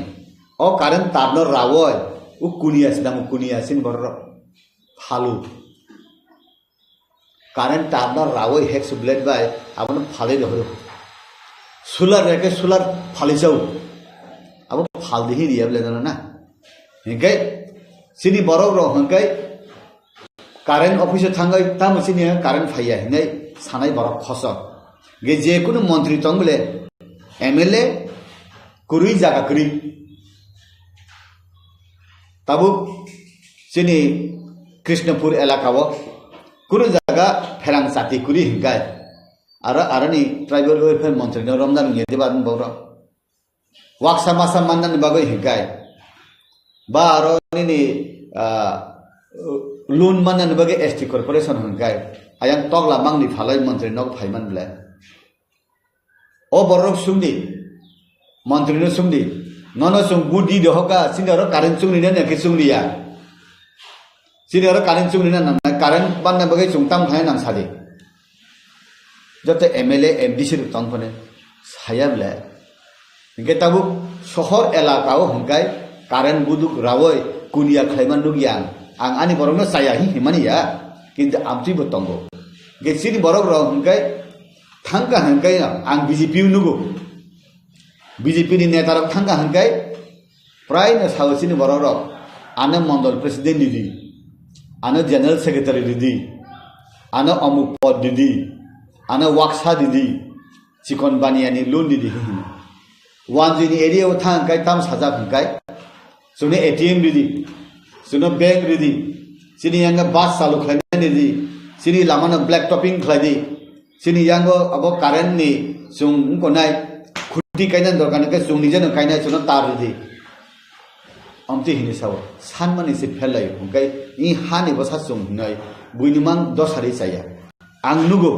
o karen tarno rawoy u kunia sin borro phalu karen tarno rawoy hek sublet bai abon phale dohro solar reke solar phale jau abo phal dihi riable na hingkai sini borok ro hangkai current office thangai tam sini current phaiya hingai sanai borok khosok ge je kuno mantri tongle MLA kurui jaga kri tabu sini Krishnapur elakawo kuru jaga pherang sati kuri hingai arani tribal welfare mantri no Ramdan yedeban boro waksa masa mandan bagai hingai ba aro ni loan manan bage ST corporation hangkai ayang togla mangni phalai mantri nok phaiman bla o borok sumdi mantri no sumdi nono sum gudi dohoka sinaro current sumni ne ke sumni ya sinaro current sumni na current banna bage sungtam phai nang sadi jote MLA MDC ru tongphone saya bla hingke tabu sohor elakao hangkai current buduk rawoi kunia khaiman nugiang ang ani borok no saya hi himani ya kintu amti botongo ge sini borok ro hangkai thangka hangkai ang BJP nugo BJP ni neta rok thangka hangkai prai na sawsini borok ro ana mandal president didi ana general secretary didi ana amuk pod didi ana waksa didi chikon baniani loan didi wanjini area o thangkai tam saja hangkai sune ATM didi sune bank didi sini yanga bus salu khlaina didi sini lamana black topping khladi sini yango abo current ni sung konai khuti kaina dorkan ke sung nijana kaina sune tar didi amti hini sawo sanmani se phelai hunkai I hani basa sung nai buinimang dosari saya angnugo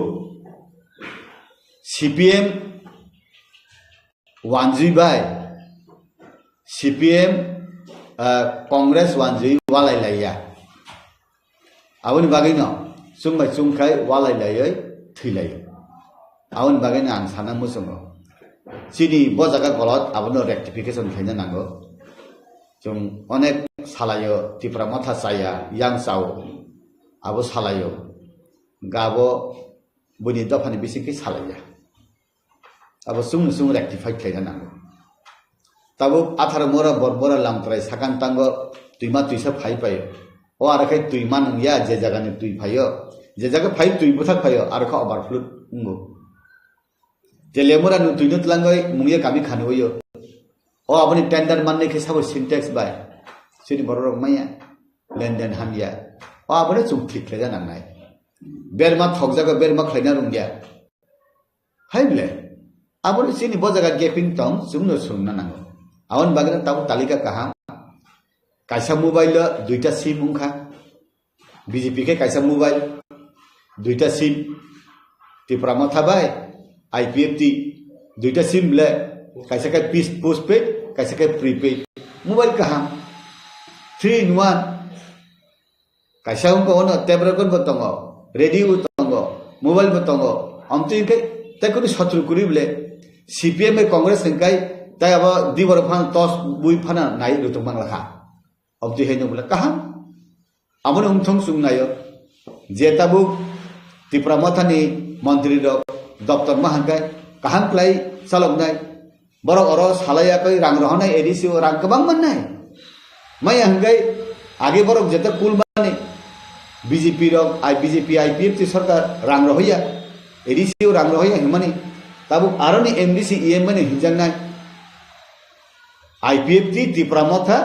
CPM wanji bai CPM Congress wanjui walai laya awon bagino sungbai sungkai walai layai thilai awon bagino ang sana musungo sini bojaga golot abono rectification khaina nango jung onek salayo tipra matha saya yang sao abo salayo gabo buni dofani bisiki salaya abo sung rectify khaina nango tabo athar mora borbora lamtrai sakan tango tuima tuisa phai payo o arakai tuima nang ya je jaga ni tui phayo যে জায়গা phi তুই বুথাক ফাইও আর খা overflow উঙ্গো যে লেমুরা নু তুই নত লাঙ্গই মুইয়া কামি খানো হইও ও আপনি টেন্ডার মাননে কে সাবো সিনট্যাক্স বাই সিনি বড় মাইয়া লেনদেন হামিয়া ও আপনি চুপ ঠিক খেজা নাंनाय বেরমা থক জায়গা বেরমা খাইনা রুঙ্গিয়া হাইবলে আপনি সিনি ব জায়গা গেপিং টং সুমনো সুমনা নাঙ্গো আওন বাগনা তাও তালিকা কাহা কাইসা মোবাইল দুইটা সিম উংখা বিজেপি কে কাইসা মোবাইল দুইটা সিম ত্রিপুরাमा थाबाय आईपीएफटी दुईटा सिम ले कैसे का पीस पोस्टपेड कैसे का प्रीपेड मोबाइल कहाँ 3 in 1 कैसा उनको ono टेबरकन बतंगो रेडियो बतंगो मोबाइल बतंगो हमते के तको शत्रु करी बले सीपीएम में कांग्रेस संकाय ताय अब दिवर फान तस बुई फाना नाय रुतुं बांगलाखा हमते हेनो बले कहाँ आमन उमथं सुंगनायो जेताबु त्रिपुरामा थानि मंत्री रक दफ्तर माहांगाय काहां प्लाई सालंनाय बरक अर सालायाकै रां रहनाय एडिसिओ रां गोबां मोननाय माय हांगाय आगे बरक जेता कुल माने बीजेपी रक बीजेपी आईपीएफ ती सरकार रां रहया एडिसिओ रां रहया हिमाने ताबु आरनि एमडीसी ईएम माने हिजांनाय आईपीएफ ती त्रिपुरामा था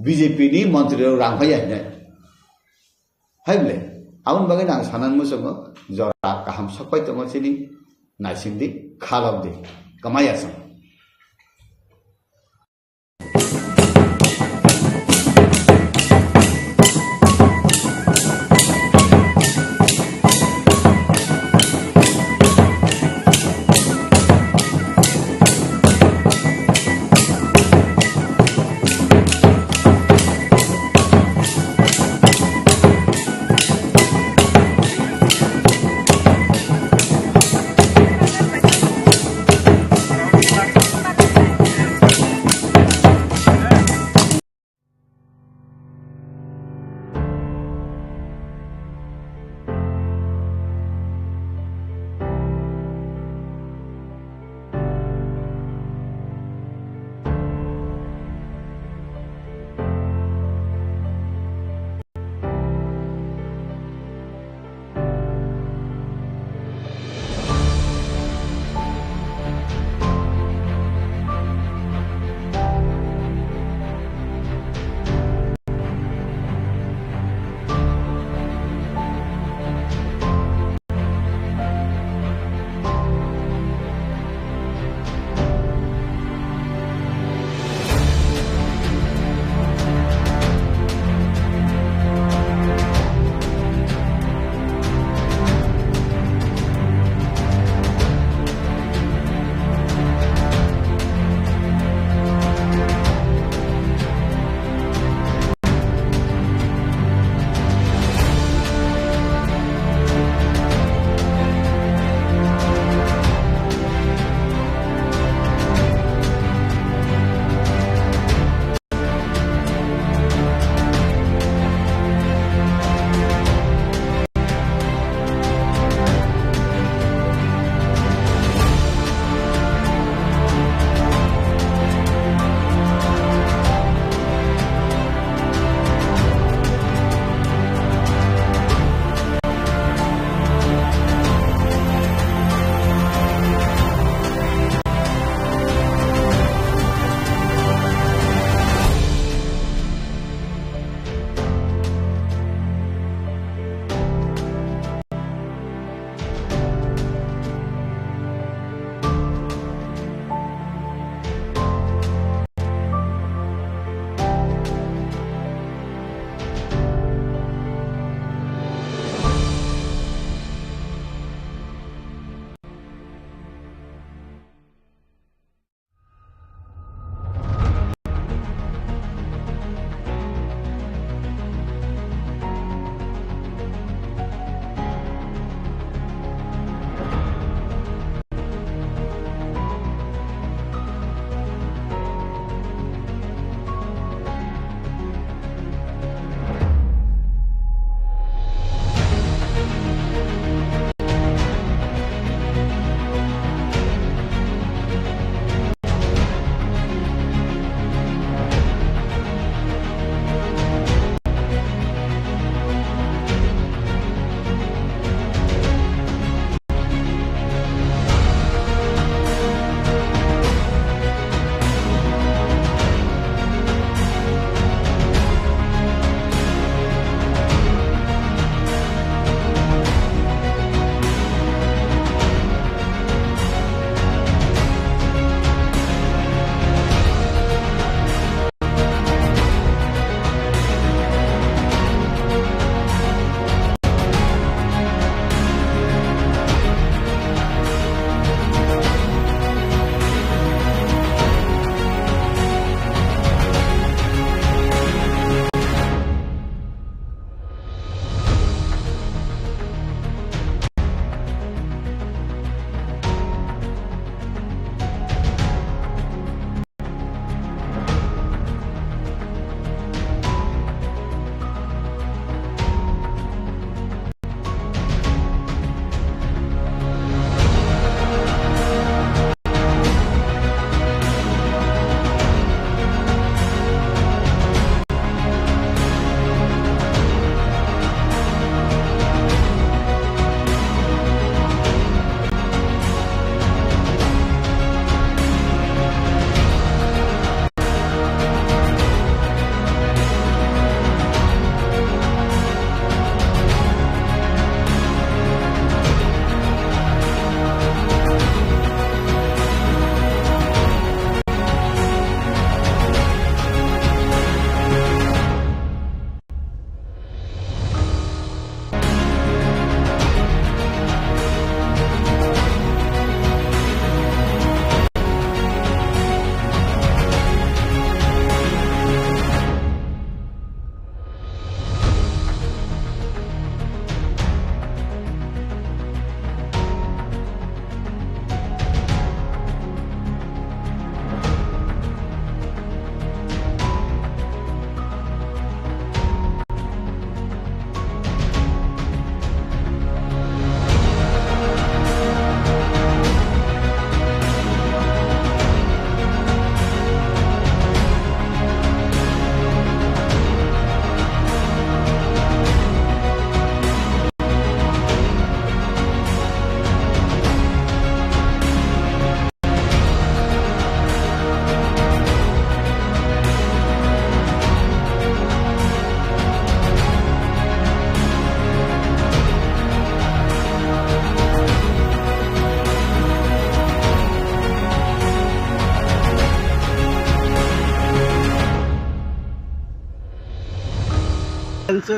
बीजेपी नि मंत्री रां होया हिनाय हायबले आउन बागै नां सानान मुसंगो जरा काहाम सपाय तंगो सिनि नाइसिंदी खालामदी कमायासं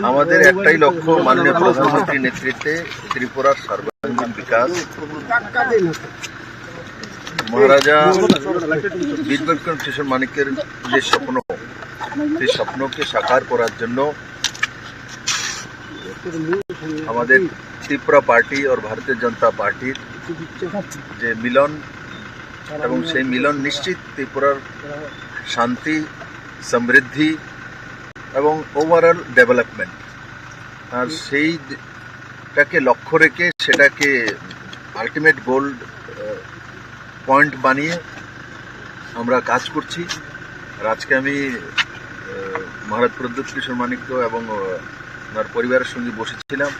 আমাদের একটাই লক্ষ্য, মাননীয় প্রধানমন্ত্রীর নেতৃত্বে ত্রিপুরার সর্বাঙ্গীন বিকাশ। মহারাজা বীর বিক্রম কিশোর মানিক্যের যে স্বপ্ন, সেই স্বপ্নকে সাকার করার জন্য আমাদের ত্রিপুরা পার্টি और भारतीय जनता পার্টির যে মিলন, এবং সেই মিলন নিশ্চিত ত্রিপুরার শান্তি, সমৃদ্ধি এবং ওভারঅল ডেভেলপমেন্ট, আর সেইটাকে লক্ষ্য রেখে সেটাকে আলটিমেট গোল পয়েন্ট বানিয়ে আমরা কাজ করছি। আর আজকে আমি মহারাজ প্রদ্যুৎ কিশোর মানিক্য এবং ওনার পরিবারের সঙ্গে বসেছিলাম।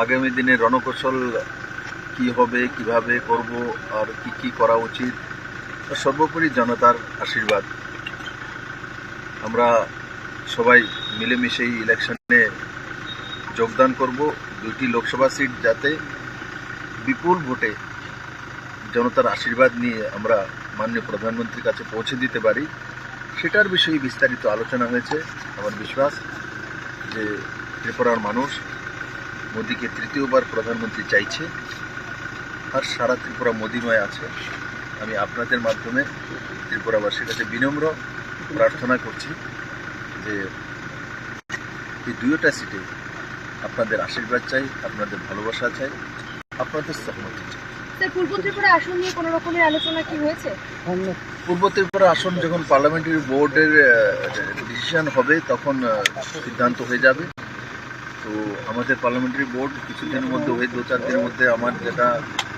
আগামী দিনে রণকৌশল কি হবে, কিভাবে করব, আর কি করা উচিত, সর্বোপরি জনতার আশীর্বাদ। আমরা সবাই মিলেমিশে এই ইলেকশনে যোগদান করব। 2টি লোকসভা সিট যাতে বিপুল ভোটে জনতার আশীর্বাদ নিয়ে আমরা মাননীয় প্রধানমন্ত্রীর কাছে পৌঁছে দিতে পারি, সেটার বিষয়ে বিস্তারিত আলোচনা হয়েছে। আমার বিশ্বাস যে ত্রিপুরার মানুষ মোদীকে তৃতীয়বার প্রধানমন্ত্রী চাইছে, আর সারা ত্রিপুরা মোদীময় আছে। আমি আপনাদের মাধ্যমে ত্রিপুরাবাসীর কাছে বিনম্র প্রার্থনা করছি যে এই 2টা সিটে আপনাদের আশীর্বাদ চাই, আপনাদের ভালোবাসা চাই, আপনাদের সহমতি চাই। পূর্ব ত্রিপুরা আসন নিয়ে কোনো রকমের আলোচনা কি হয়েছে? পূর্ব ত্রিপুরা আসন যখন পার্লামেন্টারি বোর্ডের ডিসিশন হবে তখন সিদ্ধান্ত হয়ে যাবে। তো আমাদের পার্লামেন্টারি বোর্ড কিছুদিনের মধ্যে, ওই 2-4 দিনের মধ্যে, আমার যেটা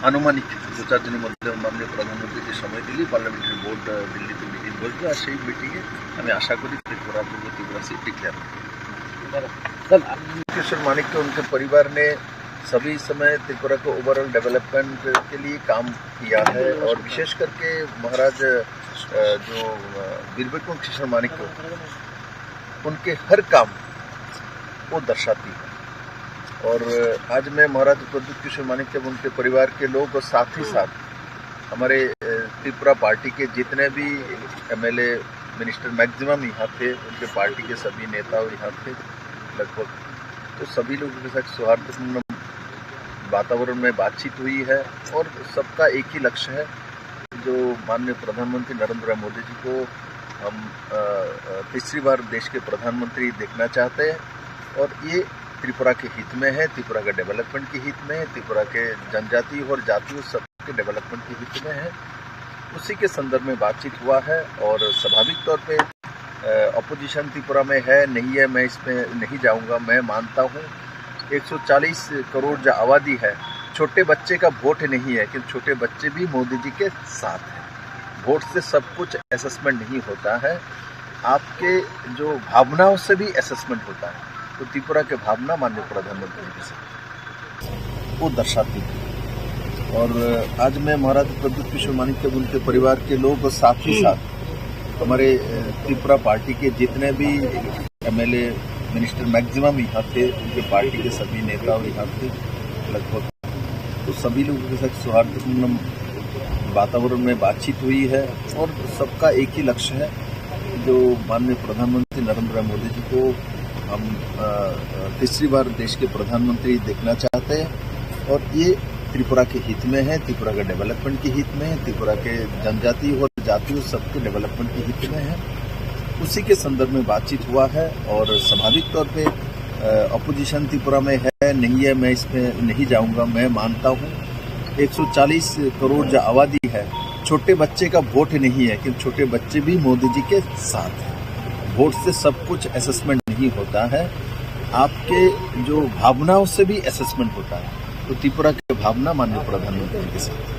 আনুমানিক 2-4 দিনের মধ্যে মাননীয় প্রধানমন্ত্রীকে সময় দিলেই পার্লামেন্টারি বোর্ড দিল্লিতে মিটিং বসবে, আর সেই মিটিংয়ে আমি আশা করি ত্রিপুরা পূর্ব ত্रिपुरा सीट डिक्लेयर किशोर मानिक्य उनके परिवार ने सभी समय त्रिपुरा को ओवरऑल डेवलपमेंट के लिए काम किया है, और विशेष करके महाराज जो वीर विक्रम किशोर मानिक्य उनके हर काम वो दर्शाती है। और आज मैं महाराज प्रद्युत किशोर मानिक्य उनके परिवार के लोग और साथ ही साथ हमारे त्रिपुरा पार्टी के जितने भी MLA मिनिस्टर मैक्सिमम यहाँ थे, उनके पार्टी के सभी नेता यहाँ थे लगभग, तो सभी लोगों के साथ सौहार्दपूर्ण वातावरण में बातचीत हुई है। और सबका एक ही लक्ष्य है, जो माननीय प्रधानमंत्री नरेंद्र मोदी जी को हम तीसरी बार देश के प्रधानमंत्री देखना चाहते हैं, और ये त्रिपुरा के हित में है, त्रिपुरा के डेवलपमेंट के हित में है, त्रिपुरा के जनजाति और जातियों सबके डेवलपमेंट के हित में है। उसी के संदर्भ में बातचीत हुआ है। और स्वाभाविक तौर पे अपोजिशन त्रिपुरा में है, नहीं है, मैं इसमें नहीं जाऊंगा। मैं मानता हूँ 140 करोड़ जो आबादी है, छोटे बच्चे का वोट नहीं है, लेकिन छोटे बच्चे भी मोदी जी के साथ हैं। वोट से सब कुछ असेसमेंट नहीं होता है, आपके जो भावनाओं से भी असेसमेंट होता है। तो त्रिपुरा के भावना माननीय प्रधानमंत्री के साथ वो दर्शाती है। और आज मैं महाराज प्रद्युत किशोर मानिक्य उनके परिवार के लोग और साथ ही साथ हमारे त्रिपुरा पार्टी के जितने भी MLA मिनिस्टर मैक्सिमम यहाँ थे, उनके पार्टी के सभी नेता यहाँ थे लगभग, तो सभी लोगों के साथ सौहार्दपूर्ण वातावरण में बातचीत हुई है। और सबका एक ही लक्ष्य है, जो माननीय प्रधानमंत्री नरेंद्र मोदी जी को हम तीसरी बार देश के प्रधानमंत्री देखना चाहते हैं, और ये त्रिपुरा के हित में है, त्रिपुरा के डेवलपमेंट के हित में है, त्रिपुरा के जनजाति और जातियों सबके डेवलपमेंट के हित में है। उसी के संदर्भ में बातचीत हुआ है। और स्वाभाविक तौर पे अपोजिशन त्रिपुरा में है, नहीं है, मैं इसमें नहीं जाऊंगा। मैं मानता हूँ 140 करोड़ जो आबादी है, छोटे बच्चे का वोट नहीं है, लेकिन छोटे बच्चे भी मोदी जी के साथ हैं। वोट से सब कुछ असेसमेंट नहीं होता है, आपके जो भावनाओं से भी असेसमेंट होता है। तो त्रिपुरा की भावना माननीय प्रधानमंत्री के साथ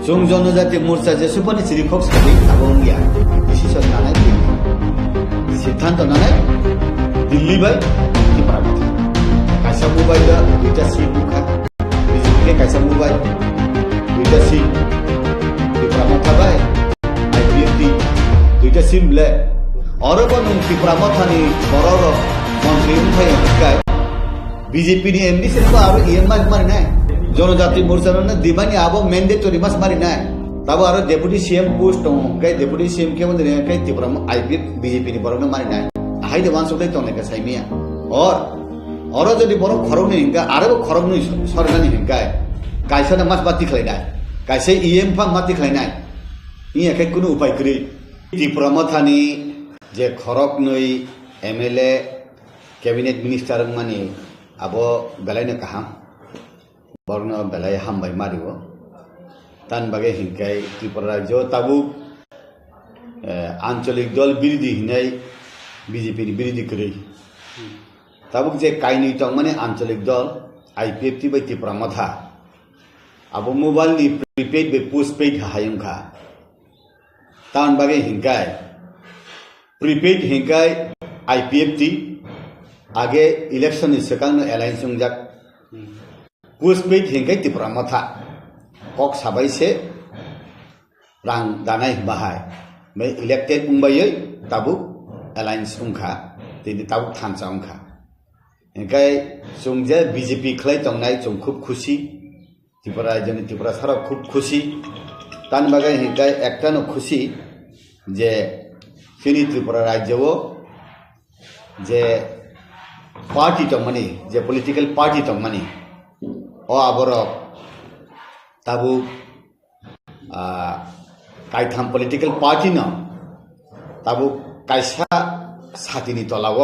जों जनजाति मोर्चा जेसेबांनि सिरिखक साथै आबंगिया डिसिसन लानाय सिद्धांत लानाय दिल्ली बाय त्रिपुरा माथा कायसा मुबाय दा दुइटा सीट बुखा बीजेपी के कायसा मुबाय दुइटा सीट त्रिपुरा माथा बाय आईपीएफटी दुइटा सीट ले अरब नों त्रिपुरा माथानि बरर मंत्री उमफाय हकाय बीजेपी नि एमडी सेनबा आरो ईएमआई मारिनाय जनजाति मोर्चा दिमानी आबो मैंडेटरी मास मारिनाय तब आरो डेपुटी सीएम पोस्ट दं कै डेपुटी सीएम के बंदे कै त्रिपुरा आईपीएफ बीजेपी नि बरनो मारिनाय हाइदे वान सबै तने का साइमिया और जदि बर खरगनि हिंगा आरो खरगनि सरगानि हिंगा कायसाना मास बाति खलायनाय कायसे ईएम फा माति खलायनाय इ एकै कुनु उपाय करि त्रिपुरा माथानि जे खरगनै एमएलए कैबिनेट मिनिस्टर मानि आबो बेलायनो काहाम बरनो बेलाय हामबाय मारियो तान बागे हिंकाय त्रिपुरा राज्य ताबु आंचलिक दल बिरोधी हिनाय बीजेपी नि बिरोधी करै ताबुक जे कायनि तंग माने आंचलिक दल आईपीएफटी बाय त्रिपुरा माथा आबो मोबाइल नि प्रीपेड बे पोस्टपेड हायंखा तान बागे हिंकाय प्रीपेड हिंकाय आईपीएफटी आगे इलेक्शन नि सकांनो एलायंस संजाक पोस्टपेड हिंकाय त्रिपुरा माथा कक साबाइसे रां दानाय बाहाय मे इलेक्टेड उंबायै ताबु एलायंस उंखा तिनि ताबु थानसा उंखा हिंकाय जोंजे बीजेपी खलाय तंनाय जों खूब खुशी त्रिपुरा राज्यनि त्रिपुरा सारा खूब खुशी तान बागै हिंकाय एकटानो खुशी जे जोंनि त्रिपुरा राज्यआव जे पार्टी तंमानि जे पलिटिकल पार्टी तंमानि ओ आबर ताबु कायथाम पलिटिकल पार्टी न ताबु कायसा साथिनि तलाव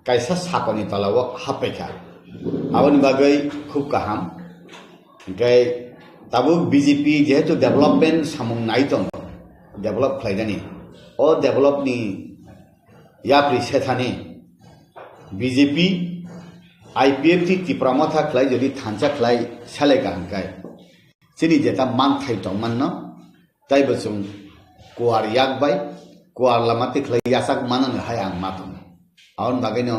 कायसा साकनि तलाव हापेखा आबनि बागै खूब गाहाम गाय ताबु बीजेपी जेहेतु डेभलपमेंट सामुं नाय दं डेभलप खालायनानै ओ डेभलपनि याप्रि सेथानि बीजेपी आईपीएफटी त्रिपुरा माथा खलाय जदि थांचा खलाय सालायगा हंकाय जोंनि जेता मानथाय दंमोन न ताइबो जों कुवार याकबाय कुवार लामाते खलाय यासाक माननो हाया आं माथों आउन बागैनो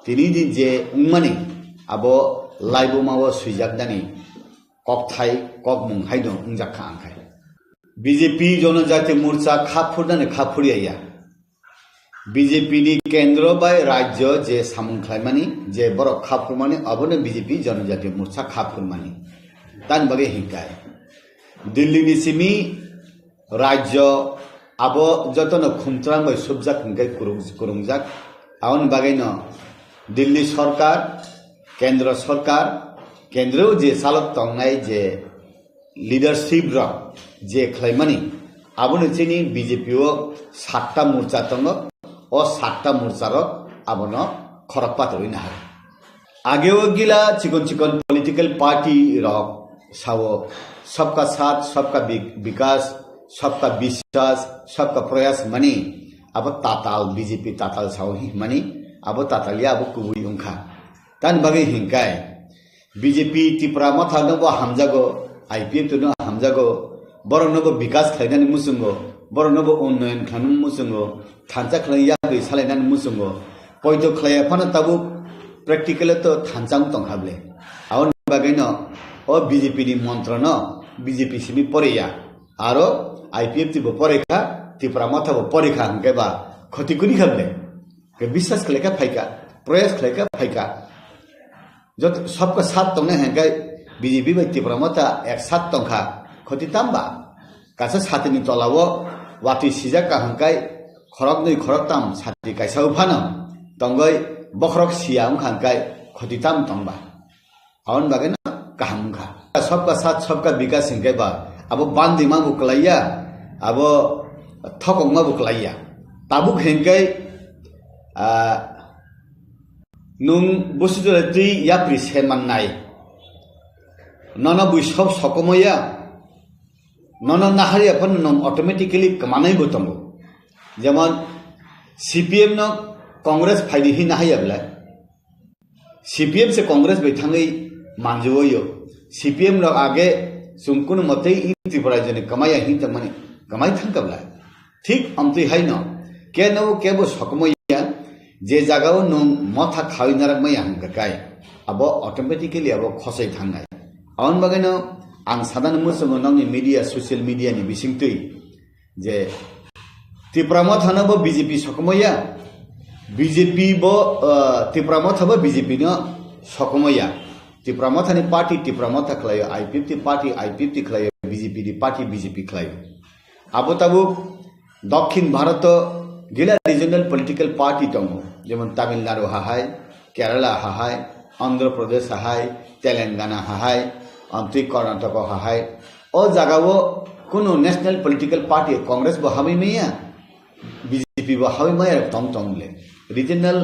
तिनि दिन जे उंमानि आबो लाइबो मावो सुइजाकदानि ककथाय कक मुंहाय दं उंजाखा आंखाय बीजेपी जनजाति मोर्चा खाफुरनानै खाफुरिया बीजेपी नि केंद्र बाय राज्य जे सामुंख्लायमानि जे बर खाफुरमानि अबनो बीजेपी जनजाति मोर्चा खाफुरमानि तान बागे हिंकाय दिल्ली नि सिमी राज्य आबो जतन खुमत्रां बाय सुबजाक हिंकाय कुरुंजाक आउन बागैनो दिल्ली सरकार केंद्र जे सालक तंनाय जे लीडरशिप र जे खलायमानि आबनो जोंनि बीजेपी ओ 7टा मोर्चा दङ ओ 7टा मोर्चा र आबनो खरकपात होइना हाय आगेओ गिला चिकन पॉलिटिकल पार्टी र सावो सबका साथ सबका विकास सबका विश्वास सबका प्रयास मनी अब ताताल बीजेपी ताताल सावही मनी अब तातालिया अब कुबुई उंखा तान बागै हिंकाय बीजेपी त्रिपुरा माथा नबो हामजागो आईपीएफ तो हामजागो बरं नबो विकास खालायनानै मुसुंगो बरं नबो उन्नयन खालामनानै मुसुंगो थांचा खलाया बे सालायनानै मुसुंगो पयतो खलाया फाना ताबु प्रेक्टिकल तो थांचां तंहाबले आउन बागैनो ओ बीजेपी नि मन्त्र न बीजेपी सिमी परेया आरो आईपीएफ तिबो परेखा त्रिपुरा माथाबो परेखा हंकेबा खतिकुनि खाबले के विश्वास खलेका फाइका प्रयास खलेका फाइका जो सबका साथ तंने हंके बीजेपी बाय त्रिपुरा माथा एक साथ तंखा खति तामबा कासा साथनि तलाव वाति सिजाका हंकाय खरगनै खरगताम साथि कायसाउ फानो तंगै बखरक सियाम खांकाय खति ताम तंबा आउन बागै न काहमखा सबका साथ सबका विकास हिंकेबा अब बान्दी मा बुकलाया अब थकंग मा बुकलाया ताबुक हेंकै नुं बुसुजरै याप्रि सेमाननाय नन बुइ सब सकमया नन नाहारिया फन नम ऑटोमेटिकली कमानाय बतंगो जेमन सीपीएम न कांग्रेस फाइदि हि नाहायाब्ला सीपीएम से कांग्रेस बैठाङै मानजोयो सीपीएम र आगे जों कुनु मते इ त्रिपुरा जने कमाया हि त माने कमाई थांकबला ठीक अमति हैन केबो सकमया जे जागाव नं मथा खाविनारक मया हंगकाय अब अटोमेटिकली अब खसै थांनाय आउन बगैनो आं सादान मुसंग नंनि मीडिया सोशल मीडिया नि बिसिंतै जे त्रिपुरा मथानबो बीजेपी सकमया बीजेपी बो त्रिपुरा मथाबो बीजेपी न सकमया त्रिपुरा मथानि पार्टी त्रिपुरा मथा खलायो I50 पार्टी I50 खलायो बीजेपी नि पार्टी बीजेपी खलायो अब तबु दक्षिण भारत गिला रिजनल पॉलिटिकल पार्टी दङ जेमन तमिलनाडु हाहाय केरला हाहाय आंध्र प्रदेश हाहाय तेलंगाना हाहाय अन्ति कर्नाटक हाहाय ओ जगावो कुनु नेशनल पॉलिटिकल पार्टी कांग्रेस बो हाबै मैया बीजेपी बो हाबै मैया तङ तङले रिजनल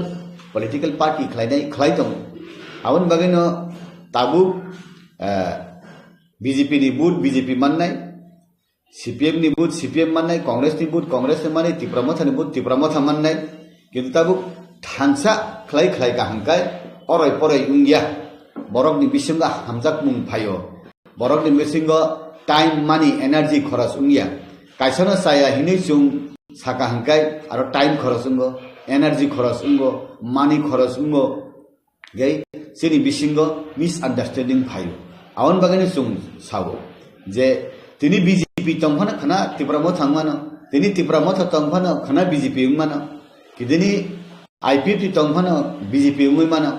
पॉलिटिकल पार्टी खलाय दङ आवन बगैनो ताबु बीजेपी नि बुट बीजेपी माननाय सीपीएम नि बुट सीपीएम माननाय कांग्रेस नि बुट कांग्रेस नि माने त्रिपुरा मथा नि बुट त्रिपुरा मथा माननाय किन्तु ताबु थांसा खलाय का हंकाय अरय परय उंगिया बरक नि बिसिंगा हामजाक मुं फायो बरक नि बिसिंगा टाइम मानी एनर्जी खरच उंगिया कायसना साया हिनै जुं साका हंकाय आरो टाइम खरच उंगो एनर्जी खरच उंगो मानी खरच उंगो गै सिनि बिसिंगा मिसअंडरस्टैंडिंग फायो आवन बागैनो जुं सावो जे तिनी बीजेपी तंफाना खना त्रिपुरा मथा थांमानो तिनी त्रिपुरा मथा तंफाना खना बीजेपी उंमानो किदिनी I50 तंफाना बीजेपी उंमानो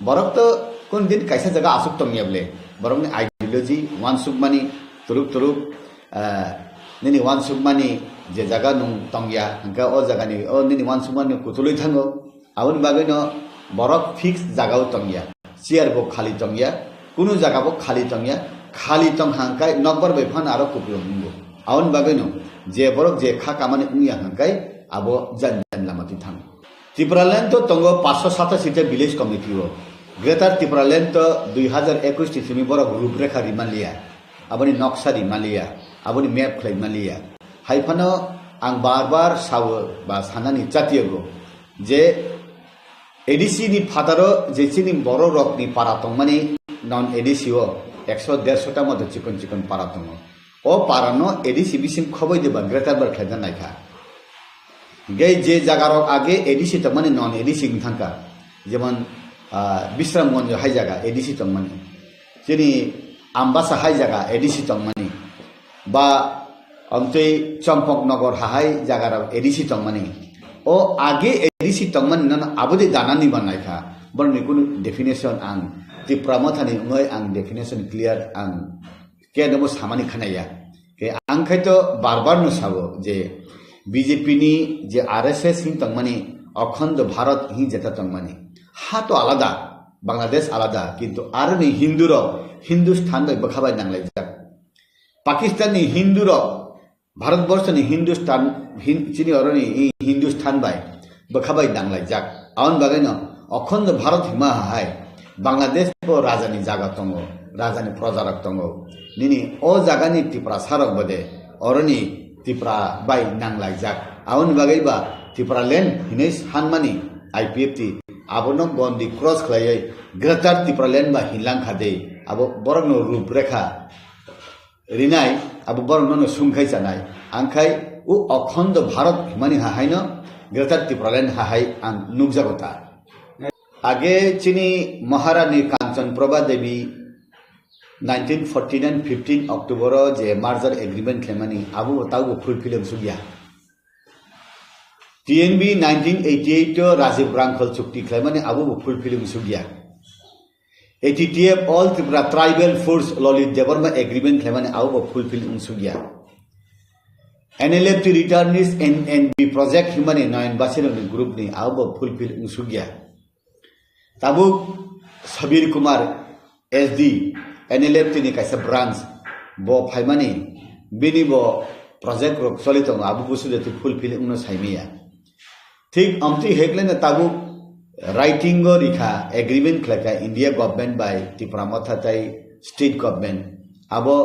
बरक तो कोन दिन कैसा जगह आसुक तंगियाबले बरक ने आइडियोलॉजी वान सुकमानी तुरुक निनी वान सुकमानी जे जगह नं तंगिया हंका ओ जगह नि ओ निनी वान सुकमानी कुतुलै थांगो आवन बागैनो बरक फिक्स जगह तंगिया चेयर बो खाली तंगिया कुनु जगह बो खाली तंगिया खाली तंग हांकाय नब्बर बैफान आरो कुप्लंगो आवन बागैनो जे बरक जे खा कामाने उंगिया हांकाय आबो जन लामाति थां त्रिपुरा लैंड तो तंगो 507 सीटे विलेज कमिटी हो ग्रेटर त्रिपुरा लैंड तो 2021 तिसिमी बरक रूपरेखा रिमालिया आबनि नक्शा रिमालिया आबनि मैप खलाइमालिया हाइफानो आं बार सावो बा सानानि जातियगो जे एडीसी नि फादारो जेसिनि बरो रकनि पारा तंमानि नन एडीसी हो 100-150 टा मध्य चिकन पारा दङ ओ पारानो एडीसी बिसिम खबै देबा ग्रेटर बर खैदा नायखा गे जे जागारो आगे एडीसी त माने नन एडीसी थांका जेमन विश्रामगंज हाई जागा एडीसी त माने जेनि आम्बासा हाई जागा एडीसी त माने बा अमतै चम्पकनगर हाई जागारो एडीसी त माने ओ आगे एडीसी त माने नन आबदे दानानि बनायखा बरनि कुनु डेफिनेशन आं त्रिपुरा मथानि उङै आं डेफिनेशन क्लियर आं केनबो सामानि खनाया के आं खैतो बार नु सावो जे बीजेपी नि जे आरएसएस हिं तंगमानि अखंड भारत हि जेता तंगमानि हा तो आलादा बांग्लादेश आलादा किंतु आरनि हिंदू रो हिंदुस्तान बै बखाबाय नांलाय जा पाकिस्तान नि हिंदू रो भारतवर्ष नि हिंदुस्तान चिनि अरनि हिंदुस्तान बाय बखाबाय नांलाय जा आउन बागैनो अखंड भारत हिमा हाय बांग्लादेश को राजानि जागा तंगो राजानि प्रजारक तंगो निनि ओ जागानि त्रिपुरा सारक बदे अरनि त्रिपुरा बाय नांलाय जाक आउन बागैबा त्रिपुरा लैंड हिनै हानमानि I50 आबोनो गन्दी क्रस खलायै ग्रेटर त्रिपुरा लैंड बा हिलां खादे आबो बरनो रूपरेखा रिनाय आबो बरनो सुंखाय जानाय आंखाय उ अखंड भारत हिमानि हाहायनो ग्रेटर त्रिपुरा लैंड हाहाय आं नुगजागता आगे चीनी महारानी कांचन प्रभा देवी 1949 15 अक्टोबर जे मार्जर एग्रीमेंट खेमानी आबु ताउ फुलफिल सुगिया टीएनबी 1988 राजीव रांखल चुक्ति खेमानी आबु फुलफिल सुगिया ATTF all Tripura tribal force Lalit Debbarma agreement खेमानी आबु फुलफिल सुगिया एनएलएफ रिटर्निस एनएनबी प्रोजेक्ट हिमानी नयन बासिरनि ग्रुप नि आबु फुलफिल सुगिया ताबु सबीर कुमार एसडी एनएलएफ नि कैसा ब्रांच बो फाइमानी बिनि बो प्रोजेक्ट रो चलित आबु बुसुदेति फुलफिल उन साइमिया ठीक अमति हेकलेन ताबु राइटिंग रिखा एग्रीमेंट खलाका इंडिया गवर्नमेंट बाय त्रिपुरा मथाताई स्टेट गवर्नमेंट आबो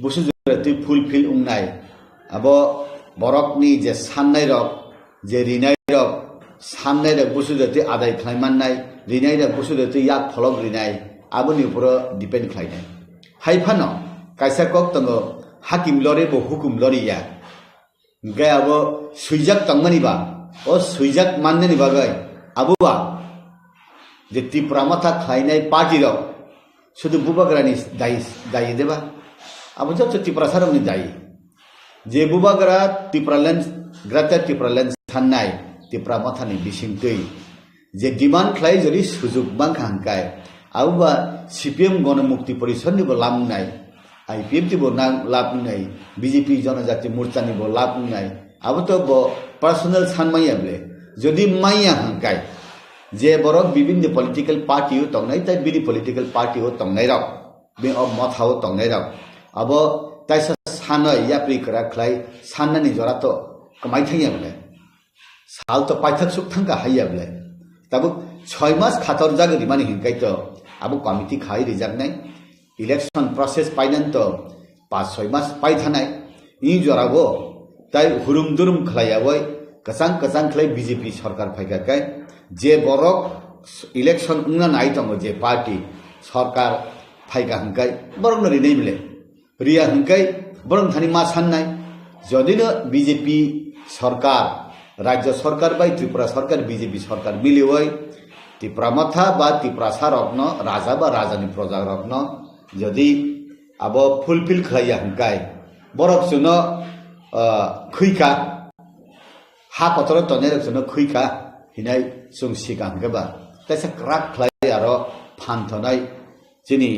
बुसुदेति फुलफिल उंनाय आबो बरकनि जे साननाय रक जे रिनाय रक साननाय रक बुसुदेति आदाय खायमाननाय रिनाय रक बुसुदेति याक फलक रिनाय आबोनि उपर डिपेंड खालायनाय हाइफानो kaisa kok tongo hakim lore bo hukum lori ya gai abo suijak tangmani ba o suijak manne ni bagai abu ba je Tripura matha khainai party rok শুধু বুবাগ্রানি দায়ী দেবা আবার হচ্ছে ত্রিপুরা সারমনি দায়ী যে বুবাগ্রা ত্রিপুরাল্যান্ড গ্রাতে ত্রিপুরাল্যান্ড সান্নাই ত্রিপুরা মাথানি বিসিংতৈ যে ডিমান্ড খাই যদি সুযোগ বাংখা হাঙ্কায় আউবা সিপিএম গণমুক্তি পরিষদ নিব লাভ নাই আইপিএফ দিব লাভ নাই বিজেপি জনজাতি মোর্চা নিব লাভ নাই আবো তো পার্সোনাল সানমাইয়াবলে যদি মাইয়া হাঙ্কায় যে বরক বিভিন্ন পলিটিক্যাল পার্টিও তংনাই তাই বিনি পলিটিক্যাল পার্টিও তংনাই রাও বি মথাও তংনাই রাও আব তাই সানয় ইয়াপ্রি করা খ্লাই সাননানি জরা তো কমাই থাইয়াবলে সাল তো পাইথাক সুখ থাঙ্কা হাইয়াবলে তাবু 6 মাস খাতর জাগরি মানি হিংকাই তো আবু কমিটি খাই রিজার্ভ নাই ইলেকশন প্রসেস পাইনান তো 5-6 মাস পাই থানাই ই জরাবো তাই হুরুম দুরুম খাইয়াবই কসাং কসাং খাই বিজেপি সরকার ফাইকাকাই যে বরক ইলেকশন উংনা নাই দङ যে পার্টি সরকার ফাইকা হংকাই বরং রিনেই বলে রিয়া হংকাই বরং থানি মা সান্নাই যদিনো বিজেপি সরকার রাজ্য সরকার বাই ত্রিপুরা সরকার বিজেপি সরকার মিলিওই ত্রিপুরা মাথা বা ত্রিপুরা সারগ্ন রাজা বা রাজানি প্রজা রগ্ন যদি আব ফুলফিল খাইয়া হংকাই বরক সুনো খুইকা হা কতর তনে Suno খুইকা hinai sung sikang keba taisa krak khlai aro phanthonai chini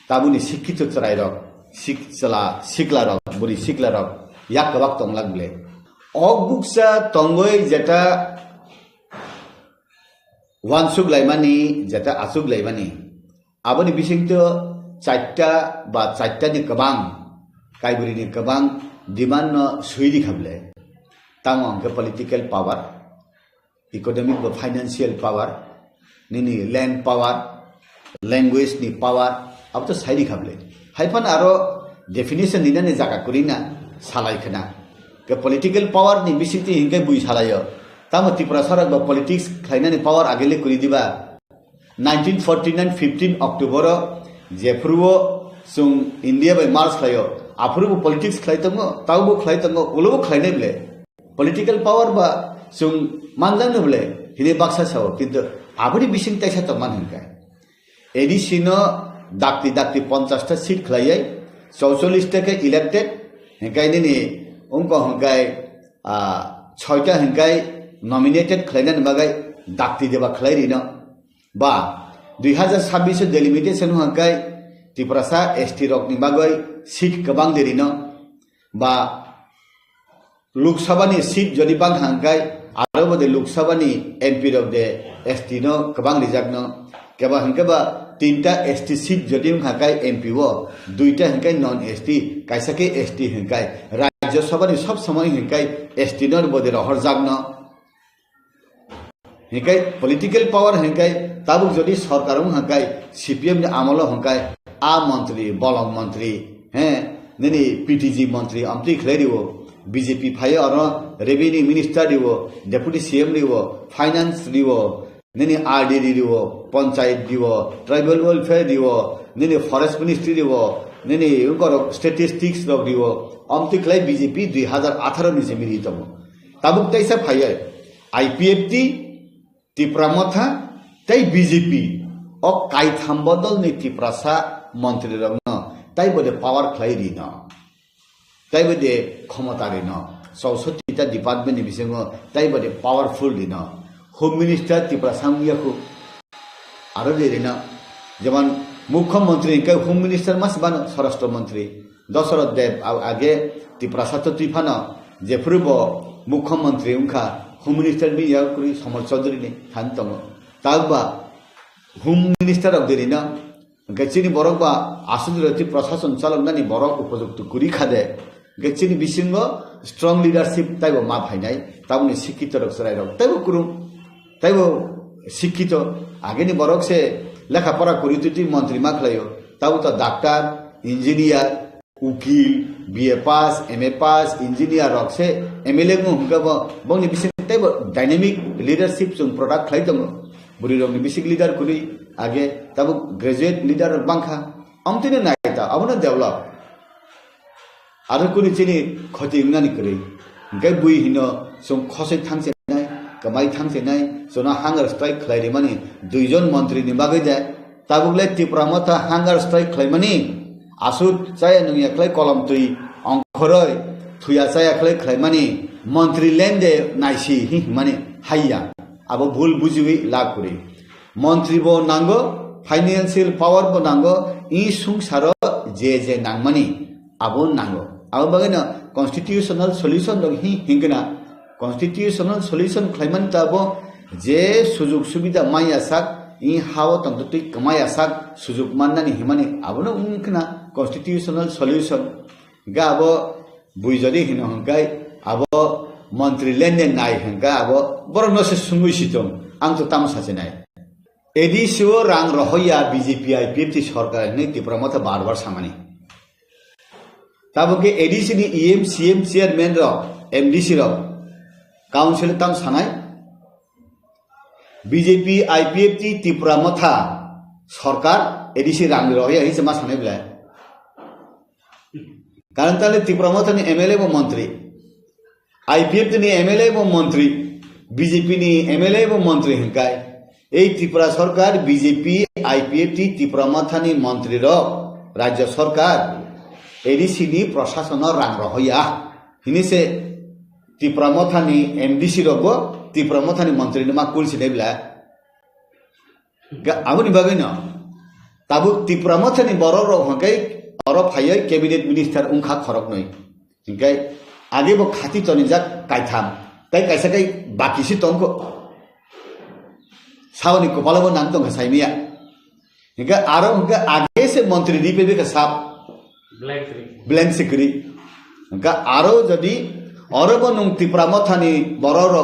tabuni sikkito charai rok sikla rok buri sikla rok yak kabak tonglagle ogbuksa tongoi jeta wansuk laimani jeta asuk laimani aboni bisingto chatta ba chatta ni kabang kaiburi ni kabang demand no suidi khable tamong ke political power economic বা financial power নিনি land power language ni power আব তো সাইরি খাবলে hyphen আরো definition নিনানে জায়গা করি না সালাই খানা কে political পাওয়ার নি বিসিতি হিংকে বুই সালাইও তামো ত্রিপুরা সরকার বা পলিটিক্স খাইনানি পাওয়ার আগেলে করি দিবা 1949 15 অক্টোবর যেফ্রুও সুং ইন্ডিয়া বাই মার্চ খাইও আফ্রুবো পলিটিক্স খাইতঙ্গো তাওবো খাইতঙ্গো উলোবো খাইনাই বলে পলিটিক্যাল পাওয়ার বা সুং মানলাম বলে হিলে বাক্সা সাও কিন্তু আবরি বিসিং তাইসা তো মান হিংকায় এডিসিনো ডাক্তি 50টা সিট খাইয়াই 44 টাকে ইলেক্টেড হিংকাই নিনি অঙ্ক হিংকাই 6টা হিংকাই নমিনেটেড খাইনান বাগাই ডাক্তি দেবা খাইরিন বা 2026 ডেলিমিটেশন হিংকাই ত্রিপুরাসা এসটি রকনি বাগাই সিট গোবাং দেরিন বা লোকসভানি সিট যদি বাং হাংকাই आरो बदे लोकसभानि एमपी रक दे एसटी नो गोबां रिजार्वनो केबा हंकेबा 3टा एसटी सीट जदि हाकाय एमपी वो 2टा हंकाय नन एसटी कायसाके एसटी हंकाय राज्य सभानि सब समय हंकाय एसटी नर बदे रहर जागनो हंकाय पॉलिटिकल पावर हंकाय ताबुक जदि सरकारम हंकाय सीपीएम नि आमलो हंकाय आ मंत्री बलम मंत्री हैं नेनि पीटीजी मंत्री अमति खलेरिवो बीजेपी फाइ और रेवेन्यू मिनिस्टर दिवो डेपुटी सीएम दिवो फाइनेंस दिवो नेनि आरडीडी दिवो पंचायत दिवो ट्राइबल वेलफेयर दिवो नेनि फरेस्ट मिनिस्ट्री दिवो नेनि उनकर स्टैटिस्टिक्स रक दिवो अमतिकलाई बीजेपी 2018 नि मिरि तमो ताबुक तैसा फाइ आईपीएफ टी त्रिपुरा मथा तै बीजेपी अ काई थाम्बदल नि त्रिपुरासा मंत्री रग्न ताइ बदे पावर खलाइरि न তাই বদে ক্ষমতা রিন 64টা ডিপার্টমেন্ট বিসঙ্গ তাই বদে পাওয়ারফুল রিন হোম মিনিস্টার ত্রিপুরা সাংয়াকু আরো রিন যেমন মুখ্যমন্ত্রী কে হোম মিনিস্টার মাস বান স্বরাষ্ট্রমন্ত্রী দশরথ দেব আগে ত্রিপুরা সাতো ত্রিফান যে পূর্ব মুখ্যমন্ত্রী উনখা হোম মিনিস্টার বি ইয়াকুরি সমর চৌধুরী নি থানতম তাগবা হোম মিনিস্টার অফ রিন গেচিনি বরকবা আসুদরতি প্রশাসন চালকনানি বরক উপযুক্ত কুরি খাদে গেচিনি বিসিঙ্গ স্ট্রং লিডারশিপ তাইবো মা ভাইনাই তাবনি শিক্ষিত রক সরাই রক তাইবো কুরুম তাইবো শিক্ষিত আগেনি বরক সে লেখাপড়া করি তুই মন্ত্রী মা খাইও তাবো তো ডাক্তার ইঞ্জিনিয়ার উকিল BA pass MA pass engineer রক সে এমএলএ গো হুঙ্গাব বংনি বিসিং তাইবো ডাইনামিক লিডারশিপ जों প্রোডাক্ট খাই দङ बुरी रंगनि बिसिक लीडर कुरी आगे तब ग्रेजुएट लीडर बांखा अमतिने नायता अबनो डेभलप आरो कुनि चिनि खति नानि करे ओंखाय बुइ हिनो जों खसै थांसे नाय कमाय थांसे नाय जोना हांगार स्ट्राइक खलायनि माने दुइजन मन्त्रीनि बागै जाय ताबुगले त्रिपुरा मथा हांगार स्ट्राइक खलायमानि आसुत जाय नंयाखलाय कलम तुइ अंखरै थुया जायाखलाय खलायमानि मन्त्री लेन्डे नायसि हि माने हाइया आबो भुल बुजिवि लाकुरि मन्त्री बो नांगो फाइनान्शियल पावर बो नांगो इ संसारो जे नांगमानि आबो नांगो आबो बागैनो कन्स्टिट्यूशनल सल्यूशन दं हि हिंगना कन्स्टिट्यूशनल सल्यूशन खलायमान ताबो जे सुजुग सुबिदा माया साक इ हाव तंतुति कमाया साक सुजुग माननानि हिमानि आबोनो उनखना कन्स्टिट्यूशनल सल्यूशन गाबो बुइजरि हिनो हंगाय आबो मन्त्री लेनदे नाय हंगा आबो बरनसे सुंगुसितम आं तो तामसासे नाय एडिसिओ रांग रहया बीजेपी आईपीएफटी सरकार ने त्रिपुरा मथा बार सामानि ताबोके एडिसी नि ईएम सीएम चेयरमैन रो एमडीसी रो काउंसिल ताम सानाय बीजेपी आईपीएफटी त्रिपुरा मथा सरकार एडिसी रांग रहया हिसे मा सानाय बिला कारण ताले त्रिपुरा मथा नि एमएलए बो मंत्री आईपीएफटी नि एमएलए बो मंत्री बीजेपी नि एमएलए बो मंत्री हंकाय এই ত্রিপুরা সরকার বিজেপি আইপিএফটি ত্রিপুরা মাথানি মন্ত্রীর রাজ্য সরকার এডিসিনি প্রশাসন রাং রহইয়া হিনিসে ত্রিপুরা মাথানি এমডিসি রব ত্রিপুরা মাথানি মন্ত্রী মা কুলসি নেবলা আবনি বাগৈন তাবু ত্রিপুরা মাথানি বড় রহকাই অর ফাইয়ে ক্যাবিনেট মিনিস্টার উংখা খরক নই হিংকাই আগেবো খাতি তনিজাক কাইথাম তাই কাইসাকাই বাকিসি তংকো सावनी को पालो नाम तो साइमिया इनका आरो उनका आगे से मंत्री दीपे भी का साप ब्लैंक सिकरी उनका आरो जदी और बनुंग त्रिपुरा मथानी बरर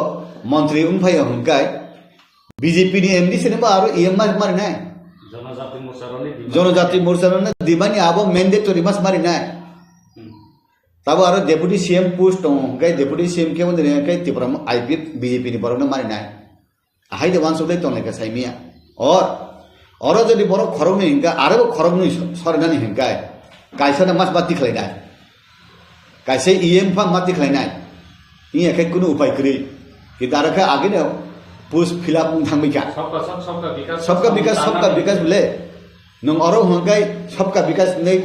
मंत्री उनफाय उनका बीजेपी नि एमडी से ने आरो ईएम मारि ना जनजाति मोर्चा ने दिबानी आबो मैंडेटरी मास मारि ना तब आरो डेप्यूटी सीएम पोस्ट उनका डेप्यूटी सीएम के मंदिर के त्रिपुरा आईपीएफ बीजेपी नि बरन मारि ना हाइदे वानसुले तोंलेका साइमिया और जदि बरो खरग नि हिंगा आरो खरग नि सरगानि हिंगा काइसा मास बाति खलायनाय काइसे ईएम फा माति खलायनाय इ एखे कुनु उपाय करि कि दारका आगे ने पुस फिलअप थांबिका सबका विकास बोले नों अरो हंगाय सबका विकास नै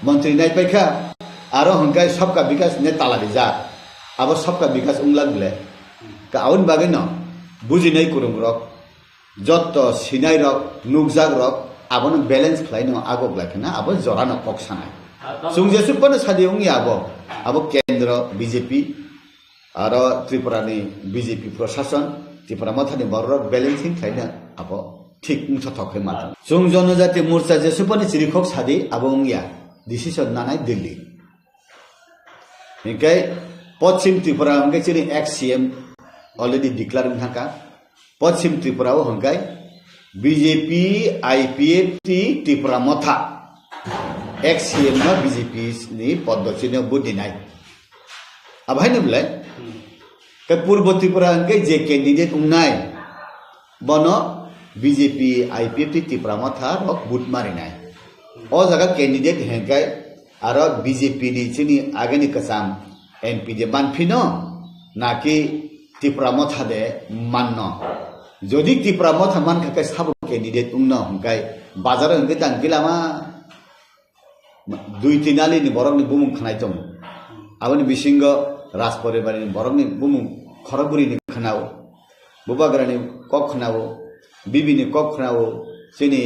मंत्री नाय पाइखा आरो हंगाय सबका विकास ने तालारि जा अब सबका विकास उंगलाग बोले का आउन बागे न बुझिनाय कुरुम रक जत्त सिनाय रक नुकजाग रक आबोनो बैलेंस खलायनो आगो लाखना आबो जरानो पक्षानाय सुंजेसु पन सादिउंनि आबो केंद्र बीजेपी आरो त्रिपुरानि बीजेपी प्रशासन त्रिपुरा मथानि बरर बैलेंसिंग खलायनो आबो ठीक उंथथखै मात जों जनजाति मोर्चा जेसु पन चिरिखक सादि आबो उंगिया डिसिसन नानाय दिल्ली हिंगाय पश्चिम त्रिपुरा हिंगाय चिरि एक्स सीएम ऑलरेडी डिक्लेयर उनका पश्चिम त्रिपुरा हंगाय बीजेपी आईपीएफटी त्रिपुरा मथा एक्स सीएम न बीजेपी नि पद्धति ने बुदिनाय अब है न बोले के पूर्व त्रिपुरा हंगाय जे कैंडिडेट उनाय बनो बीजेपी आईपीएफटी त्रिपुरा मथा रक बुट मारिनाय ओ जगह कैंडिडेट हंगाय आरो बीजेपी नि चिनि आगेनि कसाम एमपी जे बानफिनो नाकि त्रिपुरा मथा दे माननो जदि त्रिपुरा मथा मान खाके साबो कैंडिडेट उंनो हंगाय बाजार हंगे दांगिलामा दुई तिनाली नि बरंनि बुमुं खनाय दं आबनि बिसिंग राज परिवारनि बरंनि बुमुं खरगुरि नि खनाव बुबाग्रानि कक खनाव बिबिनि कक खनाव सिनि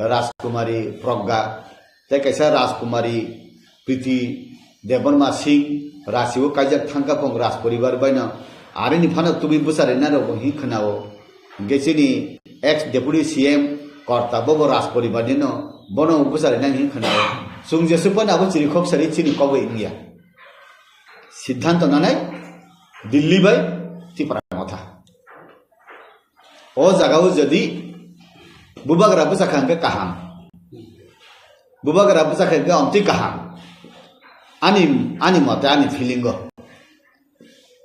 राजकुमारी प्रज्ञा ते कैसा राजकुमारी प्रीति देवनमा सिंह राशिव काजक थांका पंग राज परिवार बायना आरे नि फाना तुबि बुसारे ना रो हि खनाव गेसिनि एक्स डेप्यूटी सीएम कर्ता बबो राज परिवार दिनो बनो बुसारे ना हि खनाव सुंजेसु पन आबो चिरिखक सारि चिनि कबै इंगिया सिद्धांत नानाय दिल्ली बाय त्रिपुरा मथा ओ जागाव जदि बुबाग्रा बुसाखांके काहाम बुबाग्रा बुसाखांके अंति काहाम आनी मते आनी फिलिंग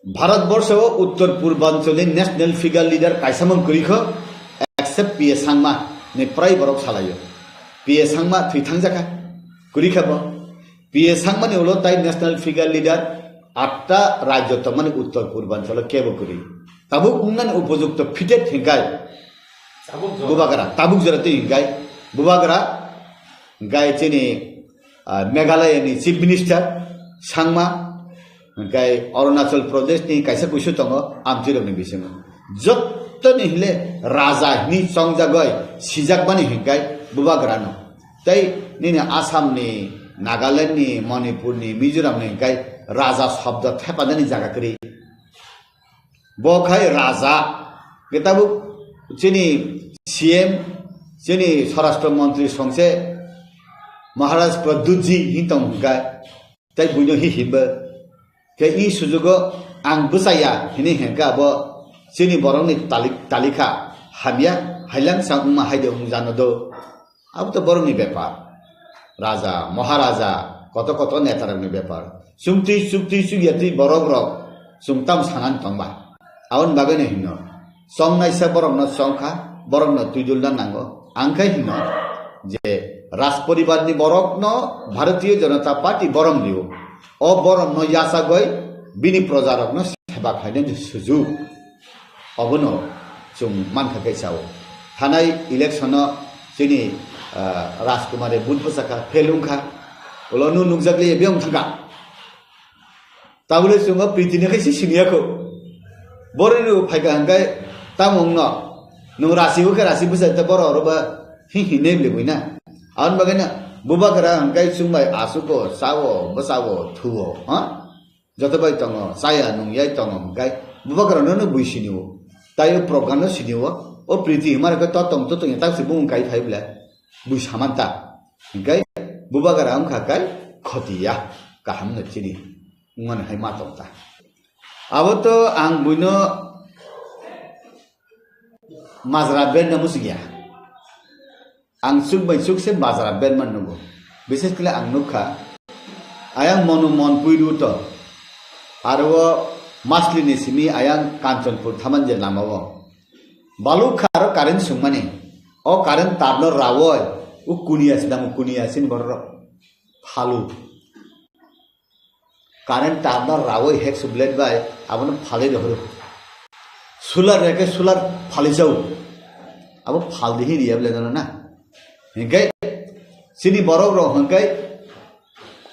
भारतवर्ष उत्तर पूर्वांचल नेशनल फिगर लीडर कायसामन करिखो एक्सेप्ट पीए सांगमा ने प्राय बरक सालायो पीए सांगमा थैथां जाखा करिखाबो পিএ সাংমানি হলো তাই ন্যাশনাল ফিগার লিডার 8টা রাজ্য তো মানে উত্তর পূর্বাঞ্চল কেবো করি তাবুক উন্নয়ন উপযুক্ত ফিটেড হিংগাই বুবাগরা তাবুক জরাতে হিংগাই বুবাগরা গাই চিনি মেঘালয়नि চিফ मिनिस्टार सांमा गाय अरुणाचल प्रदेश नि काइसा कुइसु दङ आमजिरनि बिसङ जत्तनि हिले राजा नि संजागय सिजाकबानि हिंगाय बुबाग्रानो तै नि आसामनि नागाल्यान्डनि मणिपुरनि मिजोरामनि गाय राजा शब्द थेपादानि जागाकरि बखाय राजा गेताबु चिनि सीएम चिनि स्वराष्ट्र मन्त्री संसे महाराज प्रद्युत जी हिंतong गाय तै बुइनो हि हिबो के इ सुजुगो आं बुसाया हिनि हेंका बो चिनि बरंनि तालिका हाबिया हाइलां सांमा हाइदो जानो दो अब तो बरंनि व्यापार राजा महाराजा कत कत नेतारनि व्यापार सुंति सुक्ति सुगियाति बरग्र सुंताम सानान तंबा आवन बागैनो हिनो संनायसा बरंनो संखा बरंनो तुइदुलना नांगो आंखाय हिनो जे राज परिवार नि बरकन भारतीय जनता पार्टी बरम लियो अ बरम न यासा गय बिनि प्रजारक न सेवा खायनो सुजुग अबनो जों मानखाखै साव थानाय इलेक्शन जोंनि राजकुमारी बुद्धसाखा फेलुंखा उलनु नुगजागले बेयाव थांगा ताबले जोङो प्रितिनिखैसि सिनियाखौ बरनो फायगा हंगाय तामंनो नु रासिबो के रासिबो जाते बररबा हि हिने लेबैना आन बगैना बुबागरा हंगाय सुंबाय आसुको सावो बसावो थुवो हा जतबाय तंग साया नुयाय तंग हंगाय बुबागरा ननो बुइसिनिवो तायो प्रगानो सिनिवो ओ प्रीति हिमारक त तंग त तंग तासि बुं गाय फाइब्ला बुइसामानता हंगाय बुबागरा हंखाकाय खतिया काहाम नचिनि उंगन हाय मातंता अब तो आं बुइनो माजरा बेन नमुसिया आं सुख बै सुख से बाजारा बेन मन नगो विशेष के आं नुखा आयां मनु मन पुइरु तो आरो मासलिनि सिमी आयां कांचनपुर थामनजे लामाव बालुखा आरो कारेन्ट सुंमाने ओ कारेन्ट ताबनो रावय उ कुनिया सिदाम कुनिया सिन बरर फालु कारेन्ट ताबनो रावय हेक सुब्लेट बाय आबनो फाले दहरो सोलार रेके सोलार फाले जाऊ अब फाल दिहि रियाबले ना हिंगाय सिनि बरग रो हिंगाय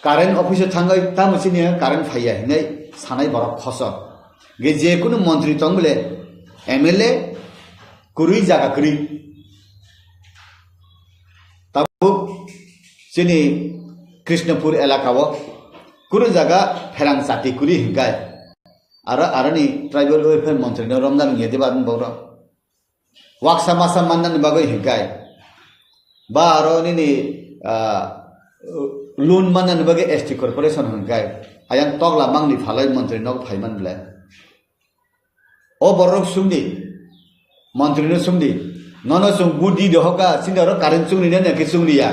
कारेन्ट ऑफिस थांगाय ताम सिनि कारेन्ट फाया हिंगाय सानाय बरग खस गे जे कुनु मंत्री तंगले एमएलए कुरुई जागा करी तबु सिनि कृष्णपुर इलाकाव कुनु जागा फेरांग साथी कुरी हिंगाय आरनि ट्राइबल वेलफेयर मंत्री न रमजान गेदे बादन बौरा वाक्सा मासा मानन बागै हिंगाय बारो नि लोन मानन बगे एसटी कॉर्पोरेशन हंगाय आयां तगला मांगनि फालाय मंत्री नग फाइमान ब्ला ओ बरक सुंदि मंत्री न सुंदि ननो सुं गुदि दहका सिनरो कारेन्ट सुंनि ने के सुंनिया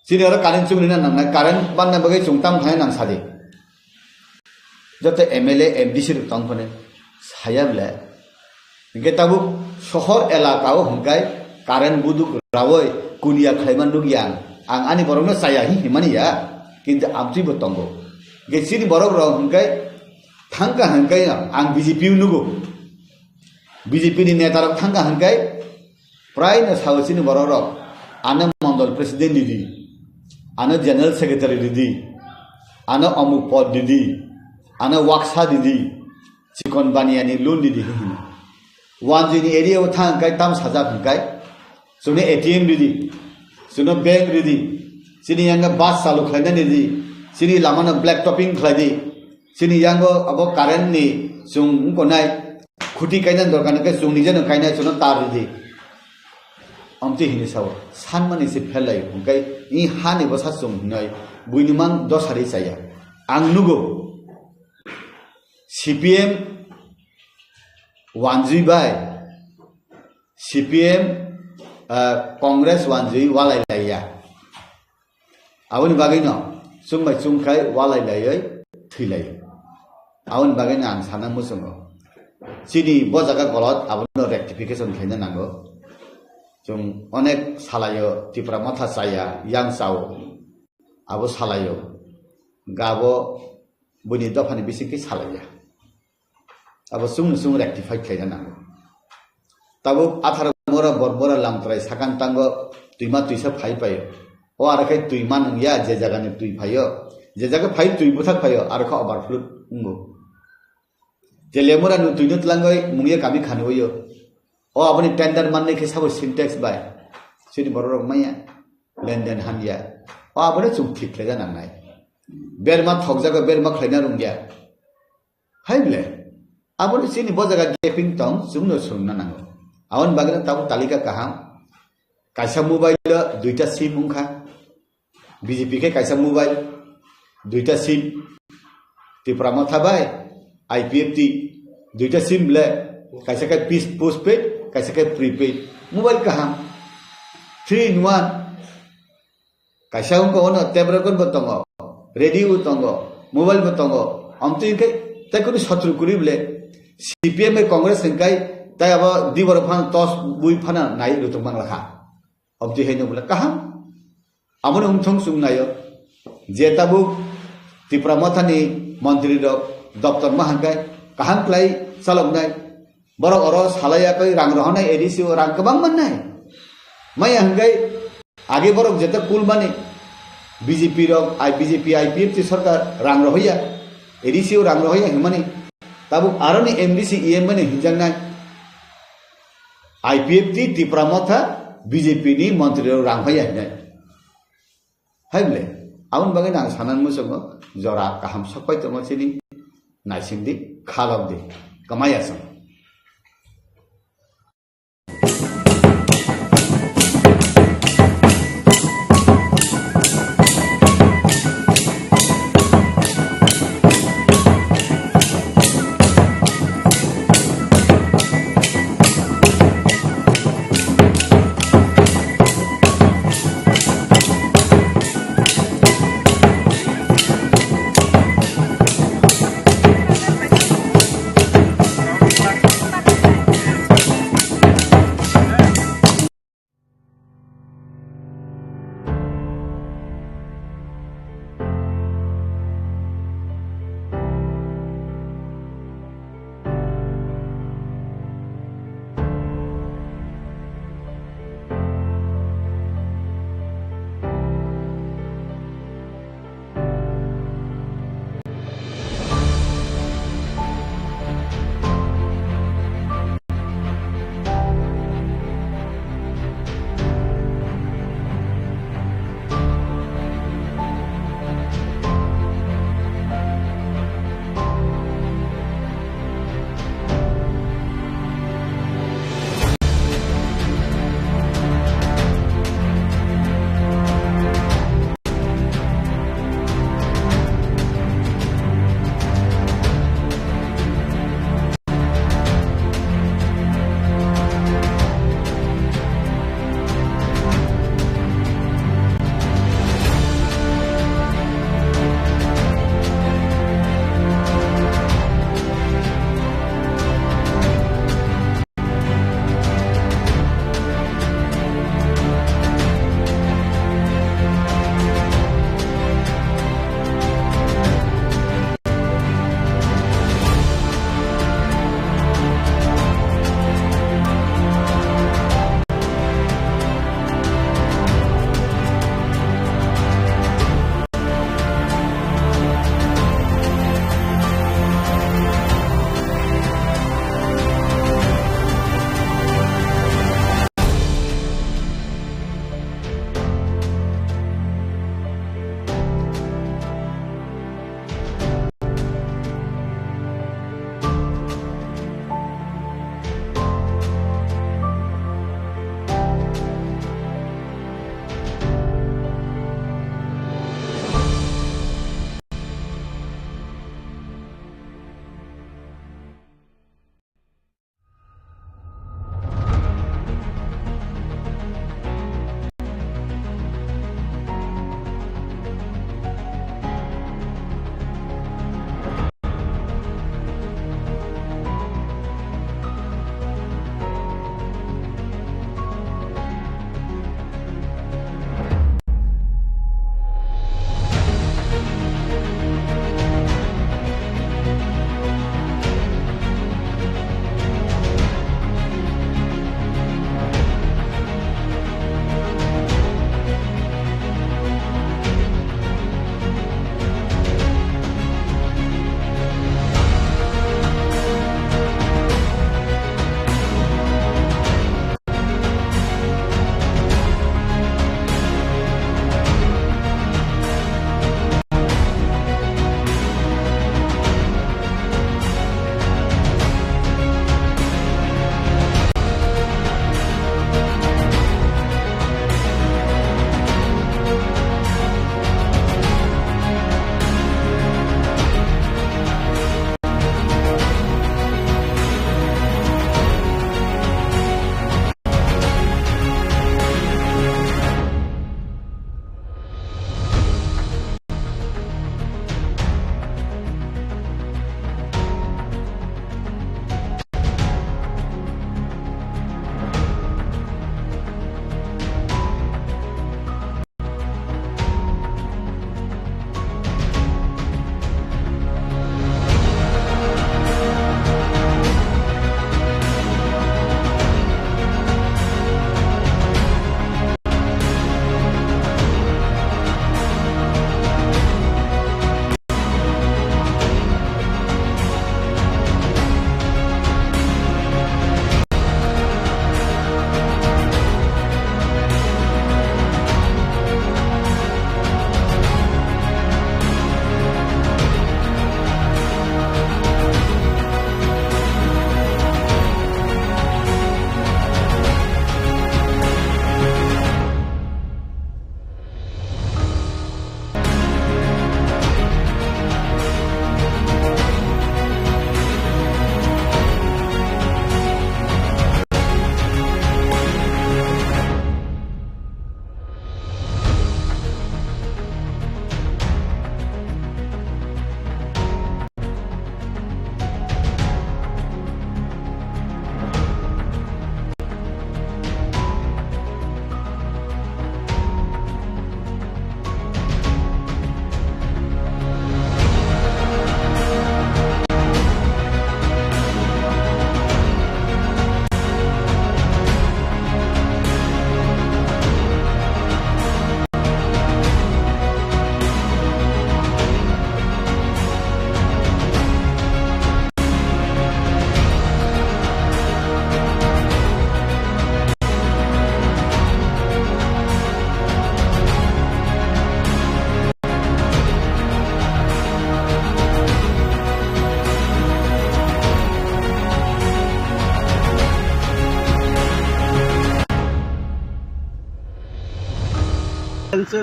सिनरो कारेन्ट सुंनि ना नांना कारेन्ट बानना बगे सुंताम थाय नां सादि जते एमएलए एमडीसी रतंग फने सायाब्ला इनके ताबु शहर इलाकाव हंगाय कारेन्ट बुदुक रावय कुनिया खायमान नुगियां आं आनि बरगनो साया हि हिमानिया किन्तु आमथि बतंगो गेसिनि बरग राव हंगाय थांका हंगाय आं बीजेपी नुगो बीजेपी नि नेतारक थांका हंगाय प्राय न सावसिनि बरग आनो मंडल प्रेसिडेंट दिदी आनो जनरल सेक्रेटारी दिदी आनो अमुक पद दिदी आनो वाक्सा दिदी चिकन बानियानि लोन दिदी हिन वानजिनि एरियाव थांगाय ताम साजा हंगाय सुने एटीएम दिदी सुनो बैंक दिदी सिनि यांगा बस चालू खायना दिदी सिनि लामानो ब्लैक टॉपिंग खायदि सिनि यांगो अब कारेन्ट नि सुं कोनाय खुटी कायना दरकान के सुं निजन कायना सुनो तार दिदी अमति हिनि साव सानमानि से फेलाय हंगाय इ हानि बसा सुं नै बुइनुमान दसारि जाया आं नुगो सीपीएम वानजुइ बाय सीपीएम कांग्रेस वानजुइ वालायलाया आवन बागैनो सुंबाय सुंखाय वालायलायै थैलाय आवन बागैनो आं साना मोसङो सिनि बजागा गलत आवन रेक्टिफिकेशन खायनो नांगौ जों अनेक सालायो तिप्रा माथा जाया यां Sao abo salayo gabo buni dofani bisingki salaya abo sung rectify khaina nango tabo 18 mora borbora lamtrai sakan tango tuima tuisa phai payo o arakai tuima nangya je jagane tui phayo je jaga phai tui buthak phayo araka overflow ungo je lemora nu tuinut langoi mungye kami khanoyo o aboni tender manne ke sabo syntax bai sini borok maya lenden hanya o aboni chung thik lega nangai berma thokjaga berma khlaina rungya haible aboni sini bojaga gaping tong sungno sungna nango awon bagana tabu talika kaham kaisa mobile duita sim ungkha BJP ke kaisa mobile duita sim tiprama thabai IPFT duita sim le kaisa ka postpaid kaisa ka prepaid mobile kaham 3 in 1 kaisa ungko ono tebrakon botongo radio tongo mobile botongo amti ke takuni satru kuribले CPM e congress engkai tai aba dibor phan tos bui phana nai rutung bang lakha obti heno bula kaham amon umthong sungnayo je tabu tipramathani mantri rok daftar mahangai kaham klai salongnai borok oro salaya kai rang rohonai edisi rang kabang mannai mai hangai age borok jeta kulmani BJP rok BJP IPFT sarkar rang rohia edisi rang rohia himani tabu aroni MDC EMani hijangnai IPFT tipramatha BJP ni mantri rang hoya ne haible awon bagai nang sanan musogo jora kaham sapai tomo chini naisindi khalabdi kamayasam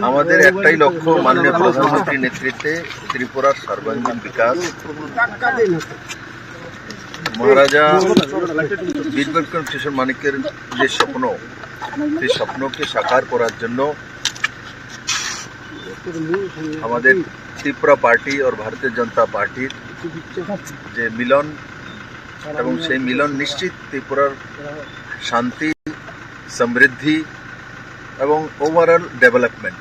আমাদের একটাই লক্ষ্য, মাননীয় প্রধানমন্ত্রীর নেতৃত্বে ত্রিপুরার সর্বাঙ্গীন বিকাশ। মহারাজা বীর বিক্রম কিশোর মানিক্যের যে স্বপ্ন, সেই স্বপ্নকে সাকার করার জন্য আমাদের ত্রিপুরা পার্টি और भारतीय जनता পার্টির যে মিলন, এবং সেই মিলন নিশ্চিত ত্রিপুরার শান্তি, সমৃদ্ধি এবং ওভারঅল ডেভেলপমেন্ট,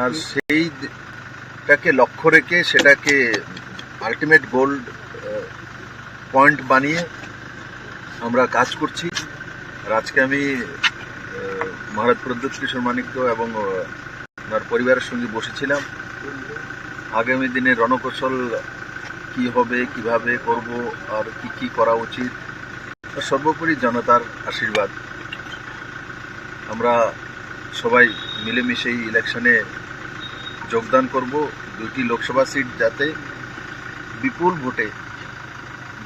আর সেইটাকে লক্ষ্য রেখে সেটাকে আলটিমেট গোল পয়েন্ট বানিয়ে আমরা কাজ করছি। আর আজকে আমি মহারাজ প্রদ্যুৎ কিশোর মানিক্য এবং ওনার পরিবারের সঙ্গে বসেছিলাম। আগামী দিনে রণকৌশল কি হবে, কিভাবে করব, আর কি কি করা উচিত, সর্বোপরি জনতার আশীর্বাদ। আমরা সবাই মিলেমিশে এই ইলেকশনে যোগদান করব। 2টি লোকসভা সিট যাতে বিপুল ভোটে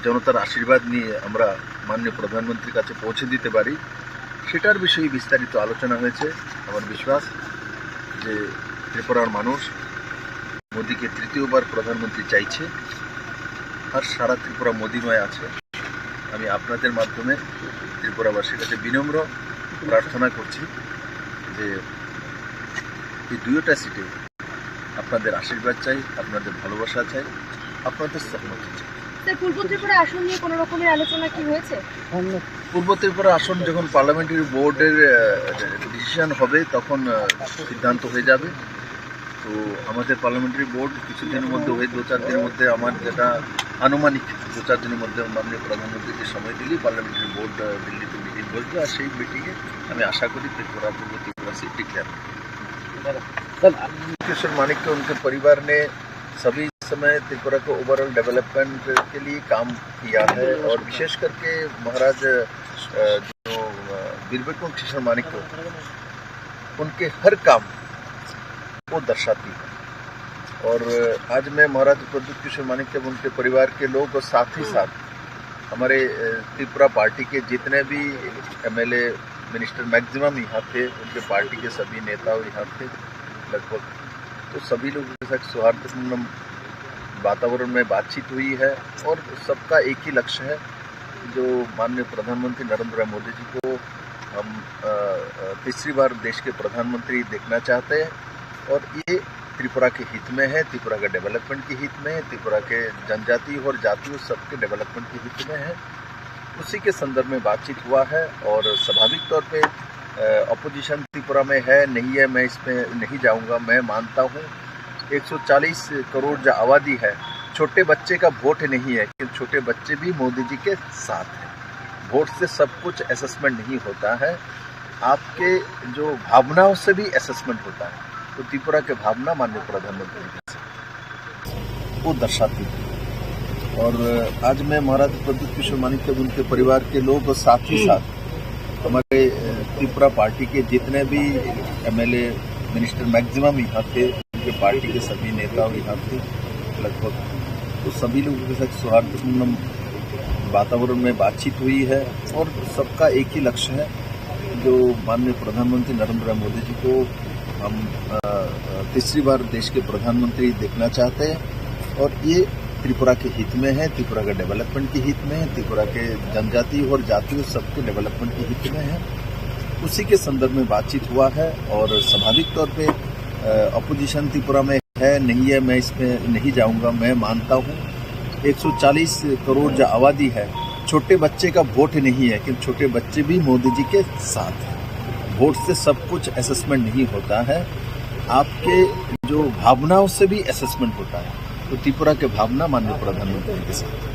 জনতার আশীর্বাদ নিয়ে আমরা মাননীয় প্রধানমন্ত্রীর কাছে পৌঁছে দিতে পারি, সেটার বিষয়ে বিস্তারিত আলোচনা হয়েছে। আমার বিশ্বাস যে ত্রিপুরার মানুষ মোদীকে তৃতীয়বার প্রধানমন্ত্রী চাইছে, আর সারা ত্রিপুরা মোদীময় আছে। আমি আপনাদের মাধ্যমে ত্রিপুরাবাসীর কাছে বিনম্র প্রার্থনা করছি যে এই 2টা সিটে আপনাদের আশীর্বাদ চাই, আপনাদের ভালোবাসা চাই, আপনাদের সহমতি চাই। পূর্ব ত্রিপুরা আসন নিয়ে কোনো রকমের আলোচনা কি হয়েছে? পূর্ব ত্রিপুরা আসন যখন পার্লামেন্টারি বোর্ডের ডিসিশন হবে তখন সিদ্ধান্ত হয়ে যাবে। তো আমাদের পার্লামেন্টারি বোর্ড কিছুদিনের মধ্যে, ওই 2-4 দিনের মধ্যে, আমার যেটা আনুমানিক 2-4 দিনের মধ্যে মাননীয় প্রধানমন্ত্রীকে সময় দিলেই পার্লামেন্টারি বোর্ড দিল্লিতে মিটিং বসবে, আর সেই মিটিংয়ে আমি আশা করি ত্রিপুरा पूर्व त्रिपुरा सीट डिक्लेयर। किशोर मानिक्य उनके परिवार ने सभी समय त्रिपुरा को ओवरऑल डेवलपमेंट के लिए काम किया है, और विशेष करके महाराज जो वीर विक्रम किशोर मानिक्य, उनके हर काम वो दर्शाती है। और आज मैं महाराज प्रद्युत किशोर मानिक्य उनके परिवार के लोग, और साथ ही साथ हमारे त्रिपुरा पार्टी के जितने भी MLA मिनिस्टर मैक्सिमम यहाँ थे, उनके पार्टी के सभी नेता यहाँ थे लगभग, तो सभी लोगों के साथ सौहार्दपूर्ण वातावरण में बातचीत हुई है। और सबका एक ही लक्ष्य है, जो माननीय प्रधानमंत्री नरेंद्र मोदी जी को हम 3री बार देश के प्रधानमंत्री देखना चाहते हैं, और ये त्रिपुरा के हित में है, त्रिपुरा के डेवलपमेंट के हित में है, त्रिपुरा के जनजाति और जातियों सबके डेवलपमेंट के हित में है। उसी के संदर्भ में बातचीत हुआ है। और स्वाभाविक तौर पे अपोजिशन त्रिपुरा में है नहीं है, मैं इसमें नहीं जाऊंगा। मैं मानता हूँ 140 करोड़ जो आबादी है, छोटे बच्चे का वोट नहीं है, कि छोटे बच्चे भी मोदी जी के साथ हैं। वोट से सब कुछ असेसमेंट नहीं होता है, आपके जो भावनाओं से भी असेसमेंट होता है। तो त्रिपुरा के भावना माननीय प्रधानमंत्री वो दर्शाती है। और आज मैं महाराज प्रद्युत किशोर मानिक्य उनके परिवार के लोग, और साथ ही साथ हमारे त्रिपुरा पार्टी के जितने भी MLA मिनिस्टर मैक्सिमम यहाँ थे, उनके पार्टी के सभी नेता यहाँ थे लगभग, तो सभी लोगों के साथ सौहार्दपूर्ण वातावरण में बातचीत हुई है। और सबका एक ही लक्ष्य है, जो माननीय प्रधानमंत्री नरेंद्र मोदी जी को हम 3री बार देश के प्रधानमंत्री देखना चाहते हैं, और ये त्रिपुरा के हित में है, त्रिपुरा के डेवलपमेंट के हित में है, त्रिपुरा के जनजाति और जातियों सबके डेवलपमेंट के हित में है। उसी के संदर्भ में बातचीत हुआ है। और स्वाभाविक तौर पे अपोजिशन त्रिपुरा में है नहीं है, मैं इसमें नहीं जाऊंगा। मैं मानता हूँ 140 करोड़ जो आबादी है, छोटे बच्चे का वोट नहीं है, कि छोटे बच्चे भी मोदी जी के साथ हैं। वोट से सब कुछ असेसमेंट नहीं होता है, आपके जो भावनाओं से भी असेसमेंट होता है। तो त्रिपुरा के भावना माननीय प्रधानमंत्री के साथ।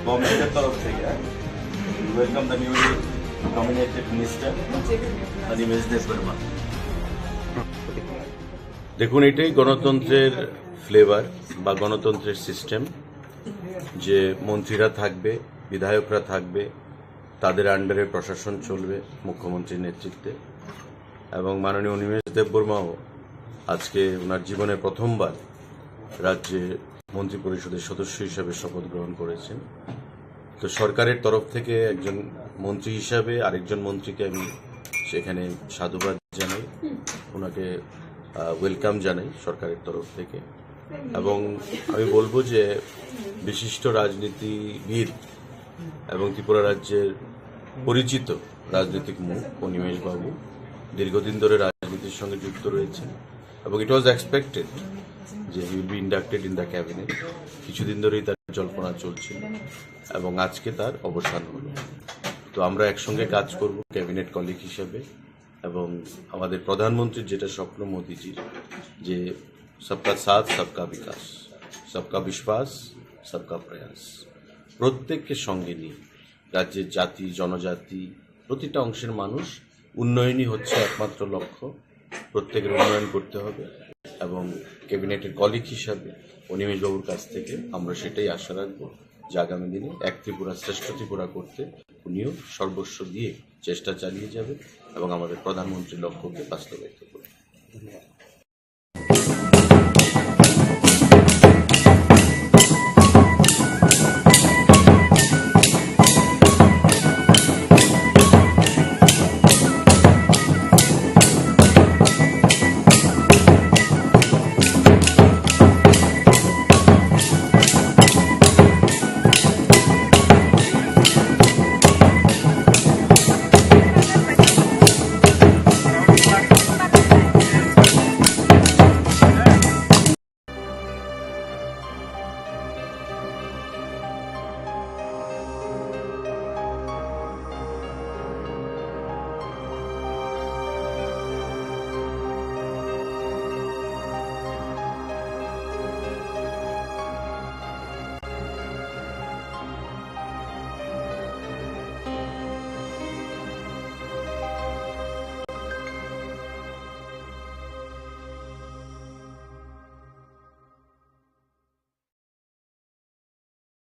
গভর্নমেন্টের তরফ থেকে welcome the newly nominated minister Animesh Debbarma. দেখুন, এটাই গণতন্ত্রের ফ্লেভার বা গণতন্ত্রের সিস্টেম যে মন্ত্রীরা থাকবে, বিধায়করা থাকবে, তাদের আন্ডারে প্রশাসন চলবে মুখ্যমন্ত্রীর নেতৃত্বে। এবং মাননীয় অনিমেষ দেববর্মাও আজকে ওনার জীবনে প্রথমবার রাজ্যে মন্ত্রী পরিষদের সদস্য হিসাবে শপথ গ্রহণ করেছেন। তো সরকারের তরফ থেকে একজন মন্ত্রী হিসাবে আরেকজন মন্ত্রীকে আমি সেখানে সাধুবাদ জানাই, ওনাকে ওয়েলকাম জানাই সরকারের তরফ থেকে। এবং আমি বলবো যে বিশিষ্ট রাজনীতিবিদ এবং ত্রিপুরা রাজ্যের পরিচিত রাজনৈতিক মুখ অনিমেষ বাবু দীর্ঘদিন ধরে রাজনীতির সঙ্গে যুক্ত রয়েছেন এবং ইট ওয়াজ এক্সপেক্টেড যে he will be inducted in the cabinet. কিছুদিন ধরেই তার জল্পনা চলছিল এবং আজকে তার অবসান হলো। তো আমরা একসঙ্গে কাজ করব ক্যাবিনেট কলিগ হিসেবে। এবং আমাদের প্রধানমন্ত্রীর যেটা স্বপ্ন মোদিজির, যে সবকা সাথ সবকা বিকাশ, সবকা বিশ্বাস সবকা প্রয়াস, প্রত্যেককে সঙ্গে নিয়ে রাজ্যের জাতি জনজাতি প্রতিটা অংশের মানুষ উন্নয়নই হচ্ছে একমাত্র লক্ষ্য। প্রত্যেকের উন্নয়ন করতে হবে এবং ক্যাবিনেটের কলিগ হিসাবে অনিমেষবাবুর কাছ থেকে আমরা সেটাই আশা রাখবো যে আগামী দিনে এক ত্রিপুরা শ্রেষ্ঠ ত্রিপুরা করতে উনিও সর্বস্ব দিয়ে চেষ্টা চালিয়ে যাবে এবং আমাদের প্রধানমন্ত্রীর লক্ষ্যকে বাস্তবায়িত করবে। ধন্যবাদ।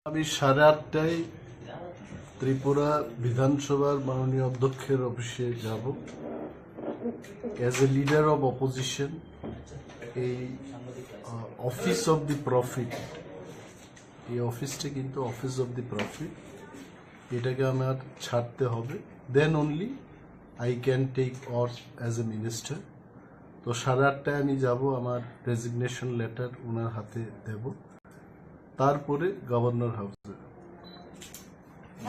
আমি 8:30টায় ত্রিপুরা বিধানসভার মাননীয় অধ্যক্ষের অফিসে যাব as a leader of opposition. এই অফিস অফ দি প্রফিট, এই অফিসটা কিন্তু অফিস অফ দি প্রফিট, এটাকে আমার ছাড়তে হবে, then only I can take off as a minister. তো 8:30টায় আমি যাব, আমার রেজিগনেশন লেটার ওনার হাতে দেব, তারপরে গভর্নর হাউসে।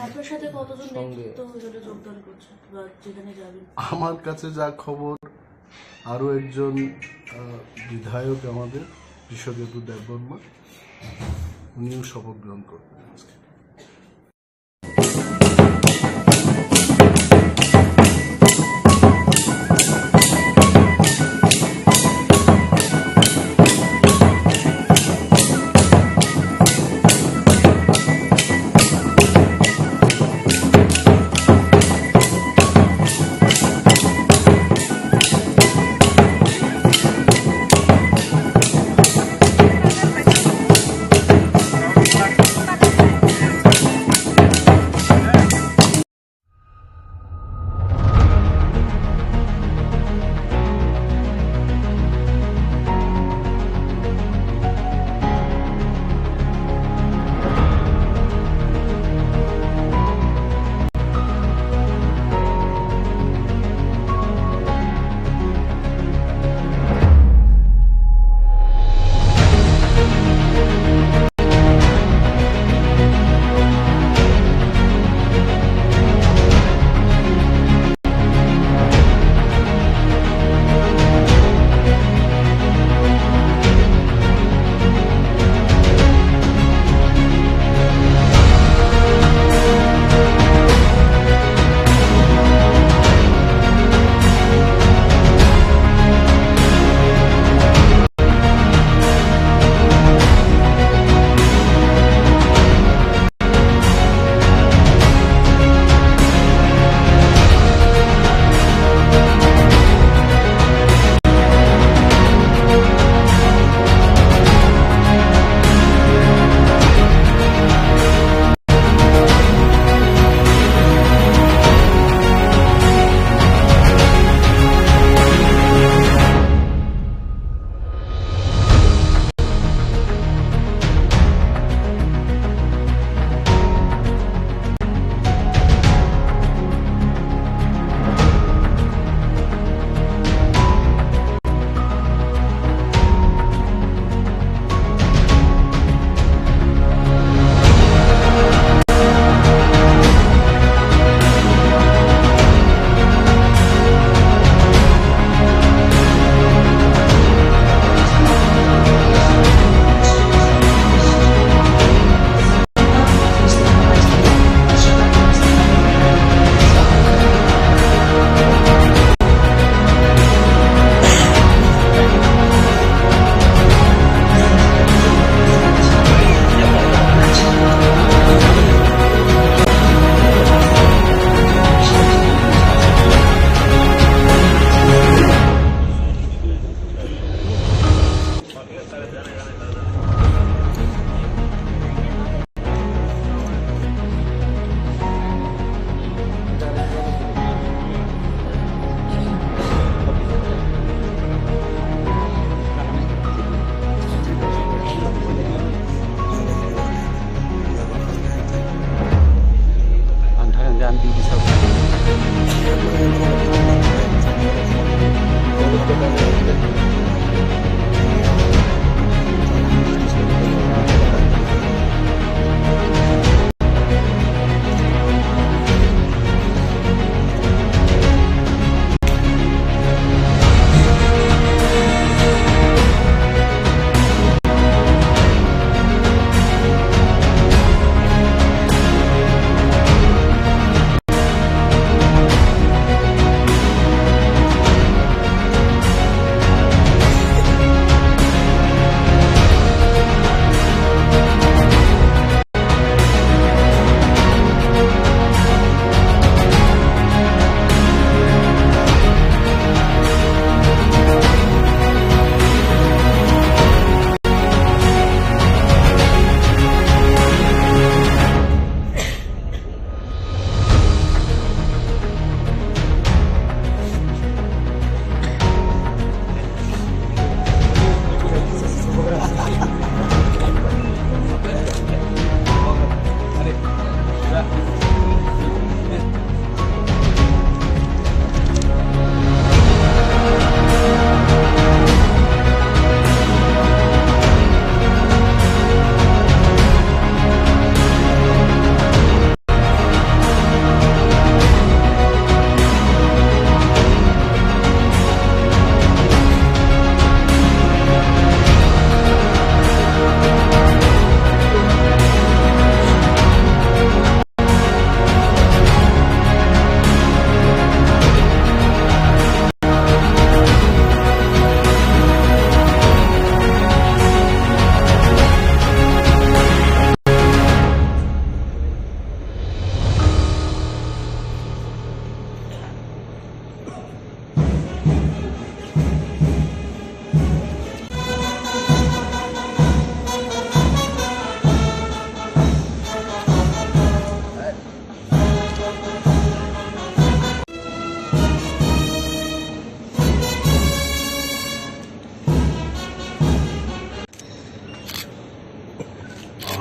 আপনার সাথে কতজন নেতৃত্ব হিসেবে যোগদান করছে বা যেখানে যাবেন? আমার কাছে যা খবর, আরো একজন বিধায়ক আমাদের কৃষকেতু দেববর্মা, উনিও শপথ গ্রহণ করবেন আজকে।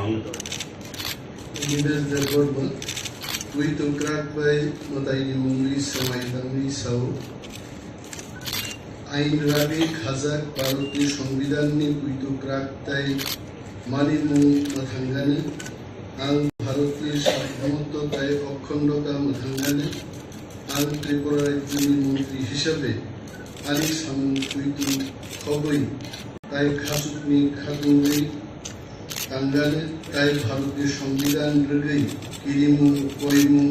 Limes del Borba, Wito Krak by Mataini Mungli Samaitami Sao, আইন রাবি খাজাক ভারতীয় সংবিধাননি কুইতো ক্রাকতাই মানিমু মাথাঙ্গানে আং ভারতীয় সার্বভৌমত্ব তাই অখণ্ডতা মাথাঙ্গানে আং ত্রিপুরা রাজ্যের মন্ত্রী হিসাবে আলি সামু কুইতো খবই তাই খাসুকনি খাতুই তাঙ্গানে তাই ভারতীয় সংবিধান রেগৈ কিরিমু কইমু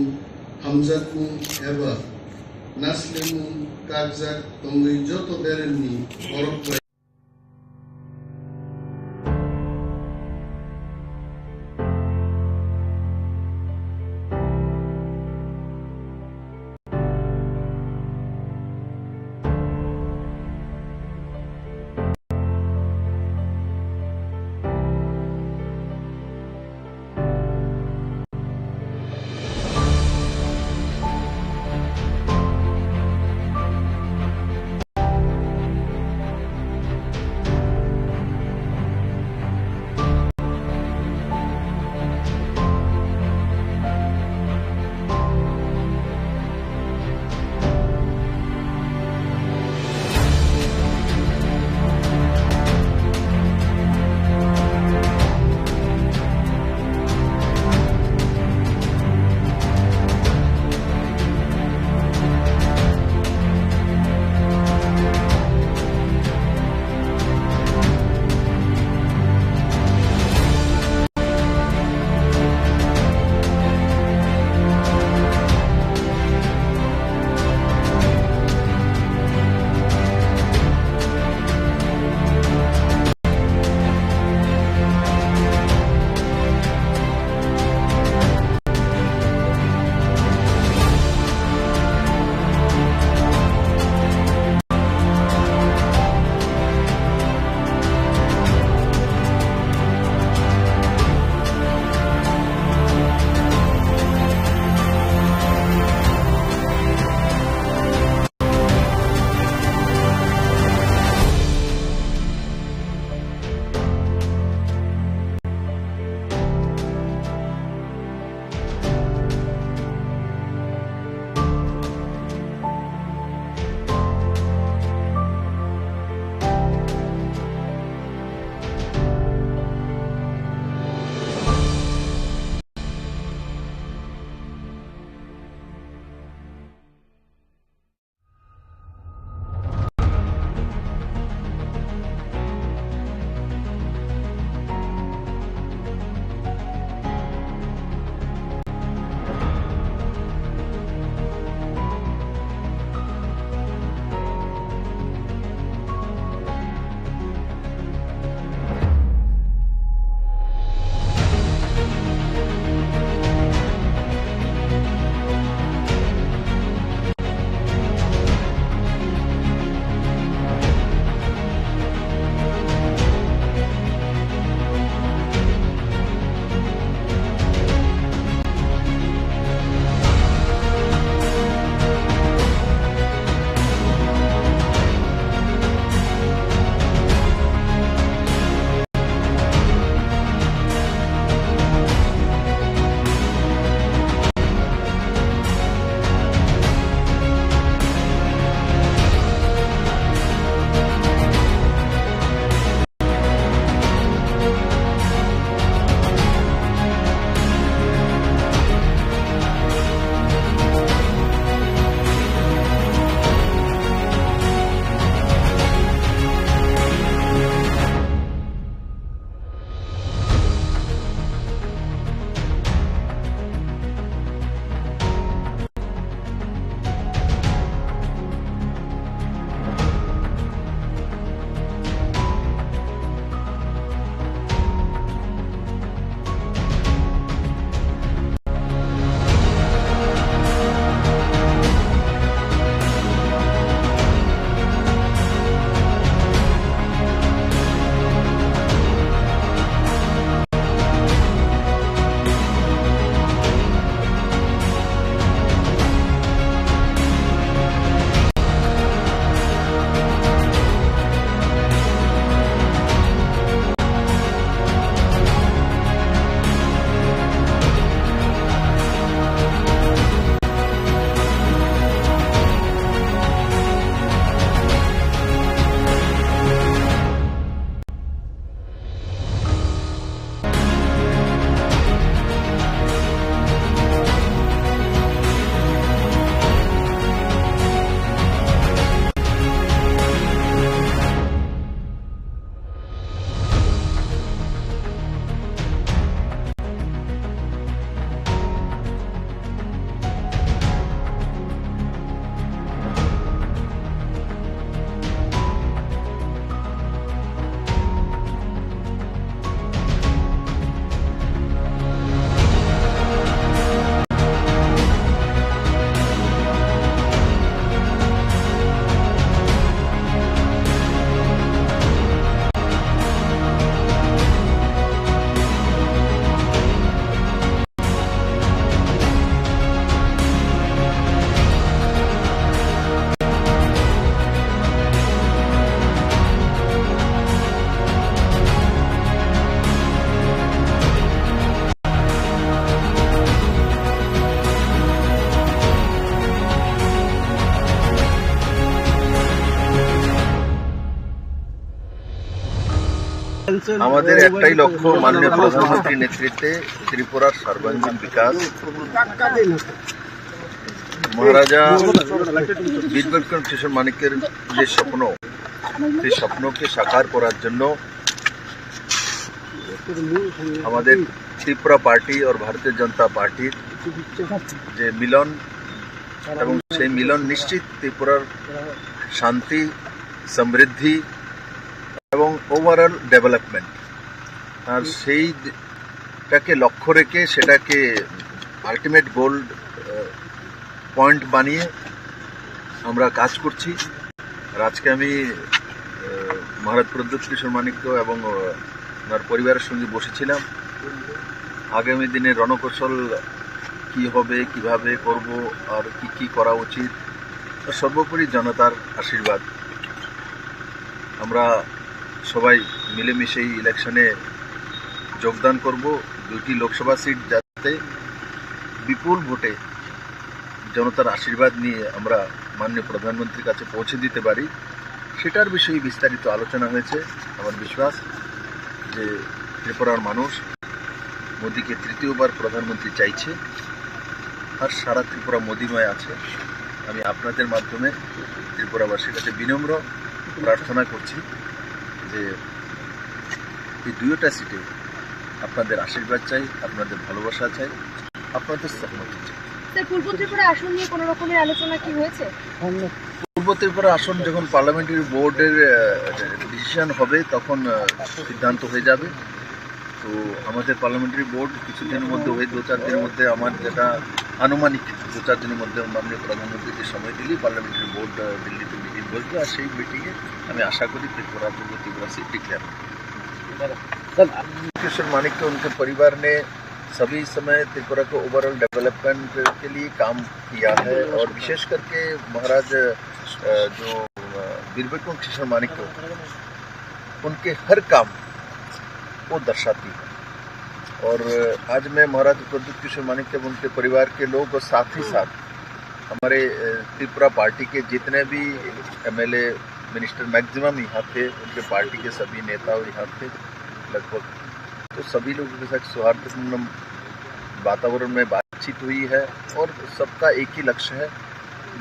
হামজাকমু এবা নাসলেমু কাকজাক তঙ্গই যত বেরেননি বরফ আমাদের একটাই লক্ষ্য, মাননীয় প্রধানমন্ত্রীর নেতৃত্বে ত্রিপুরার সর্বাঙ্গীন বিকাশ। মহারাজা বীর বিক্রম কিশোর মানিক্যের যে স্বপ্ন, সেই স্বপ্নকে সাকার করার জন্য আমাদের ত্রিপুরা পার্টি और भारतीय जनता पार्टी যে মিলন, এবং সেই মিলন নিশ্চিত ত্রিপুরার শান্তি, সমৃদ্ধি এবং ওভারঅল ডেভেলপমেন্ট, আর সেইটাকে লক্ষ্য রেখে সেটাকে আলটিমেট গোল পয়েন্ট বানিয়ে আমরা কাজ করছি। আর আজকে আমি মহারাজ প্রদ্যুৎ কিশোর মানিক্য এবং ওনার পরিবারের সঙ্গে বসেছিলাম। আগামী দিনে রণকৌশল কি হবে, কিভাবে করব, আর কি কি করা উচিত, সর্বোপরি জনতার আশীর্বাদ। আমরা সবাই মিলেমিশে এই ইলেকশনে যোগদান করব। 2টি লোকসভা সিট যাতে বিপুল ভোটে জনতার আশীর্বাদ নিয়ে আমরা মাননীয় প্রধানমন্ত্রীর কাছে পৌঁছে দিতে পারি, সেটার বিষয়ে বিস্তারিত আলোচনা হয়েছে। আমার বিশ্বাস যে ত্রিপুরার মানুষ মোদীকে তৃতীয়বার প্রধানমন্ত্রী চাইছে, আর সারা ত্রিপুরা মোদীময় আছে। আমি আপনাদের মাধ্যমে ত্রিপুরাবাসীর কাছে বিনম্র প্রার্থনা করছি যে এই 2টা সিটে আপনাদের আশীর্বাদ চাই, আপনাদের ভালোবাসা চাই, আপনাদের সহমতি চাই। পূর্ব ত্রিপুরা আসন নিয়ে কোনো রকমের আলোচনা কি হয়েছে? পূর্ব ত্রিপুরা আসন যখন পার্লামেন্টারি বোর্ডের ডিসিশন হবে তখন সিদ্ধান্ত হয়ে যাবে। তো আমাদের পার্লামেন্টারি বোর্ড কিছুদিনের মধ্যে, ওই 2-4 দিনের মধ্যে, আমার যেটা আনুমানিক 2-4 দিনের মধ্যে মাননীয় প্রধানমন্ত্রীকে সময় দিলেই পার্লামেন্টারি বোর্ড দিল্লিতে মিটিং বসবে, আর সেই মিটিংয়ে আমি আশা করি ত্रिपुरा पूर्व त्रिपुरा से डिक्लेयर किशोर मानिक्य उनके परिवार ने सभी समय त्रिपुरा को ओवरऑल डेवलपमेंट के लिए काम किया है, और विशेष करके महाराज जो वीर विक्रम किशोर मानिक्य उनके हर काम वो दर्शाती है। और आज मैं महाराज प्रद्युत किशोर मानिक्य उनके परिवार के लोग और साथ ही साथ हमारे त्रिपुरा पार्टी के जितने भी एमएलए मिनिस्टर मैक्सिमम यहाँ थे, उनके पार्टी के सभी नेता यहाँ थे लगभग, तो सभी लोगों के साथ सौहार्दपूर्ण वातावरण में बातचीत हुई है। और सबका एक ही लक्ष्य है,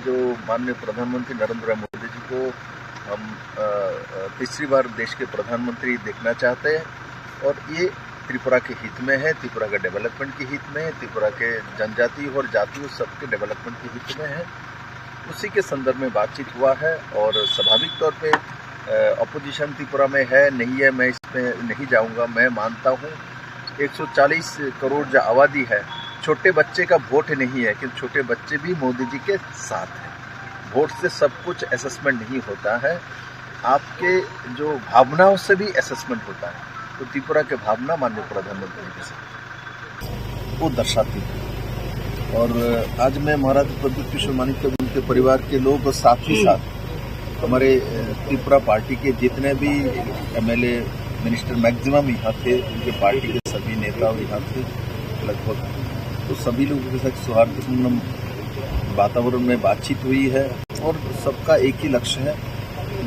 जो माननीय प्रधानमंत्री नरेंद्र मोदी जी को हम तीसरी बार देश के प्रधानमंत्री देखना चाहते हैं, और ये त्रिपुरा के हित में है, त्रिपुरा का डेवलपमेंट के हित में है, त्रिपुरा के जनजाति और जातियों सबके डेवलपमेंट के हित में है। उसी के संदर्भ में बातचीत हुआ है। और स्वाभाविक तौर पे अपोजिशन त्रिपुरा में है, नहीं है, मैं इसमें नहीं जाऊंगा। मैं मानता हूँ 140 करोड़ जो आबादी है, छोटे बच्चे का वोट नहीं है, कि छोटे बच्चे भी मोदी जी के साथ हैं। वोट से सब कुछ असेसमेंट नहीं होता है, आपके जो भावनाओं से भी असेसमेंट होता है। तो त्रिपुरा के भावना माननीय प्रधानमंत्री के साथ वो दर्शाती है। और आज मैं महाराज प्रद्युत किशोर मानिक्य उनके परिवार के लोग और साथ ही साथ हमारे त्रिपुरा पार्टी के जितने भी एमएलए मिनिस्टर मैक्सिमम यहाँ थे, उनके पार्टी के सभी नेता यहाँ थे लगभग, तो सभी लोगों के साथ सौहार्दपूर्ण वातावरण में बातचीत हुई है। और सबका एक ही लक्ष्य है,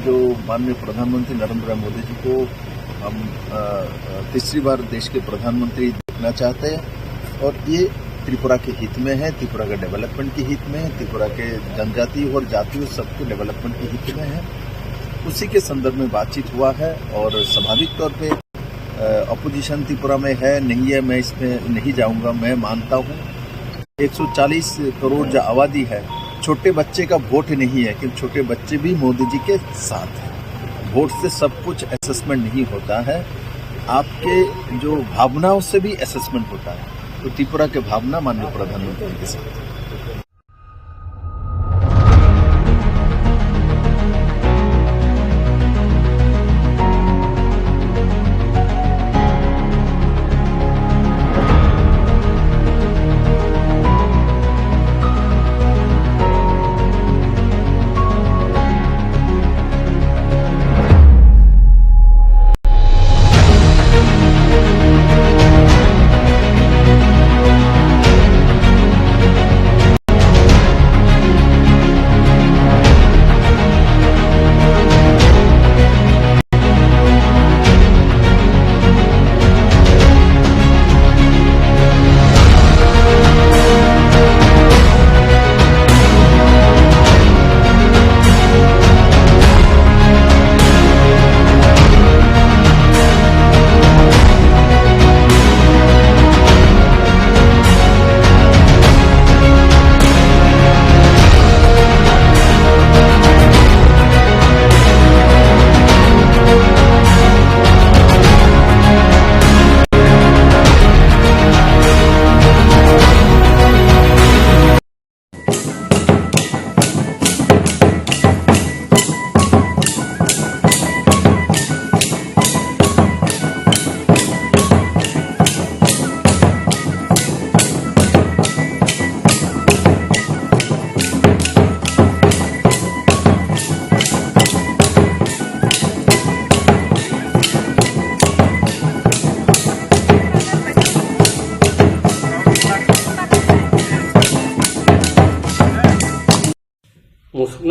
जो माननीय प्रधानमंत्री नरेंद्र मोदी जी को हम तीसरी बार देश के प्रधानमंत्री देखना चाहते हैं, और ये त्रिपुरा के हित में है, त्रिपुरा का डेवलपमेंट के हित में है, त्रिपुरा के जनजाति और जातियों सबके डेवलपमेंट के हित में है। उसी के संदर्भ में बातचीत हुआ है। और स्वाभाविक तौर पे अपोजिशन त्रिपुरा में है, नहीं है, मैं इसमें नहीं जाऊंगा। मैं मानता हूँ 140 करोड़ जो आबादी है, छोटे बच्चे का वोट नहीं है, कि छोटे बच्चे भी मोदी जी के साथ हैं। वोट से सब कुछ असेसमेंट नहीं होता है, आपके जो भावनाओं से भी असेसमेंट होता है। तो त्रिपुरा के भावना माननीय प्रधानमंत्री के साथ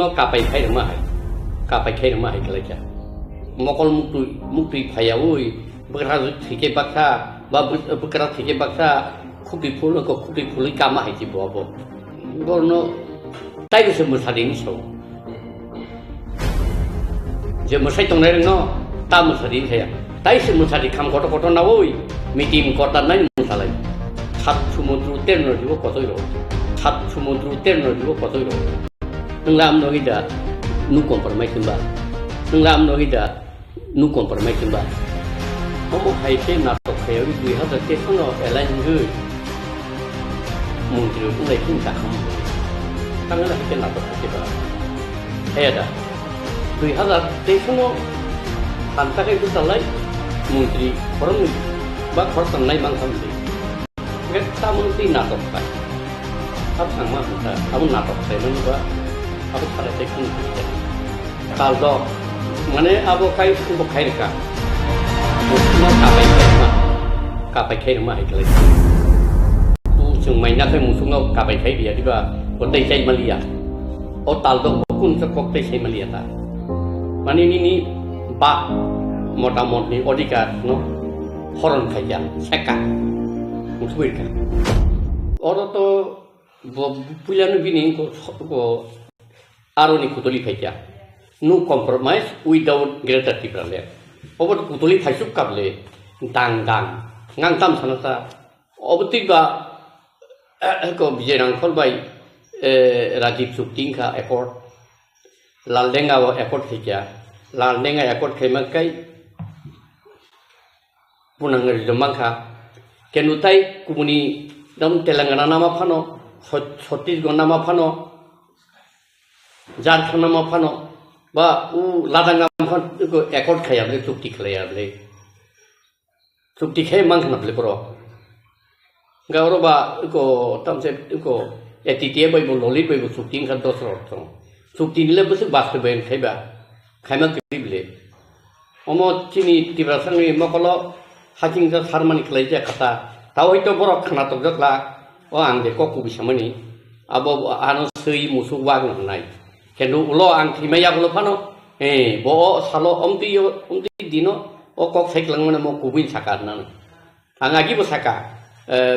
musungno kapai khai mahai kapai khai mahai kalaja mokol mukti phayawui bekra thike bakha ba bekra thike bakha khuti phul kama hai ji bobo borno tai se musari ni so je musai tong nai no ta musari thaya tai se musari kham koto na oi mitim kota nai musalai sat সমুদ্র তেরনো দিব কতই rho সাত সমুদ্র তেরনো দিব কতই rho nang no ida nu compromise timba nang no ida nu compromise timba omo hai ke na to khayo dui ha da te kono airline hu mung tru lai kin ta kham tang na ke na to ke ba ada dui ha da te kono anta ke du talai mung tri orang ba khor tan nai bang sam ti kita mesti natok kan, apa sama kita, kamu natok saya juga, aku pada tekun kita. Kalau mana abu kai untuk kai ka, mesti kapai kai rumah itu lagi. Musuh mainnya kai musuh ngau kapai kai dia juga, kotai saya melihat, taldo pun sekoktai saya melihat. Mana ini bak motamot ni odikat no, horon kaya, seka. Musuh kan, orang tu punya nu bini ko aroni kutuli kaya, nu compromise without greater difference. Obat kutuli kaisuk kable, dang ngang tam sana sa, obat tiga ko bijerang kolbai Rajiv Shukting ka effort, lal denga wo effort kaya, lal denga effort kaya makai punang ngerjemang ka. Kenutai kumuni dam Telangana nama phano Chhattisgarh nama phano Jharkhand nama phano ba u Ladakh nama phano ko accord khaya ble chukti khlaya ble chukti khay mang na ble pro gauro ba ko tam se ko etitie bai bo loli bai bo chukti khan dosro thong chukti nile bus baste ben khaiba khaima krible omo chini tibrasang mokolo haking ka harmani khlai ja kata tahu itu borok kena togak lah oh angge kok bisa meni abo anu sui musuh wang nai kendu ulo ang timaya ulo pano bo salo omti dino oh kok seklang mana mau kubin sakar nan angagi bo saka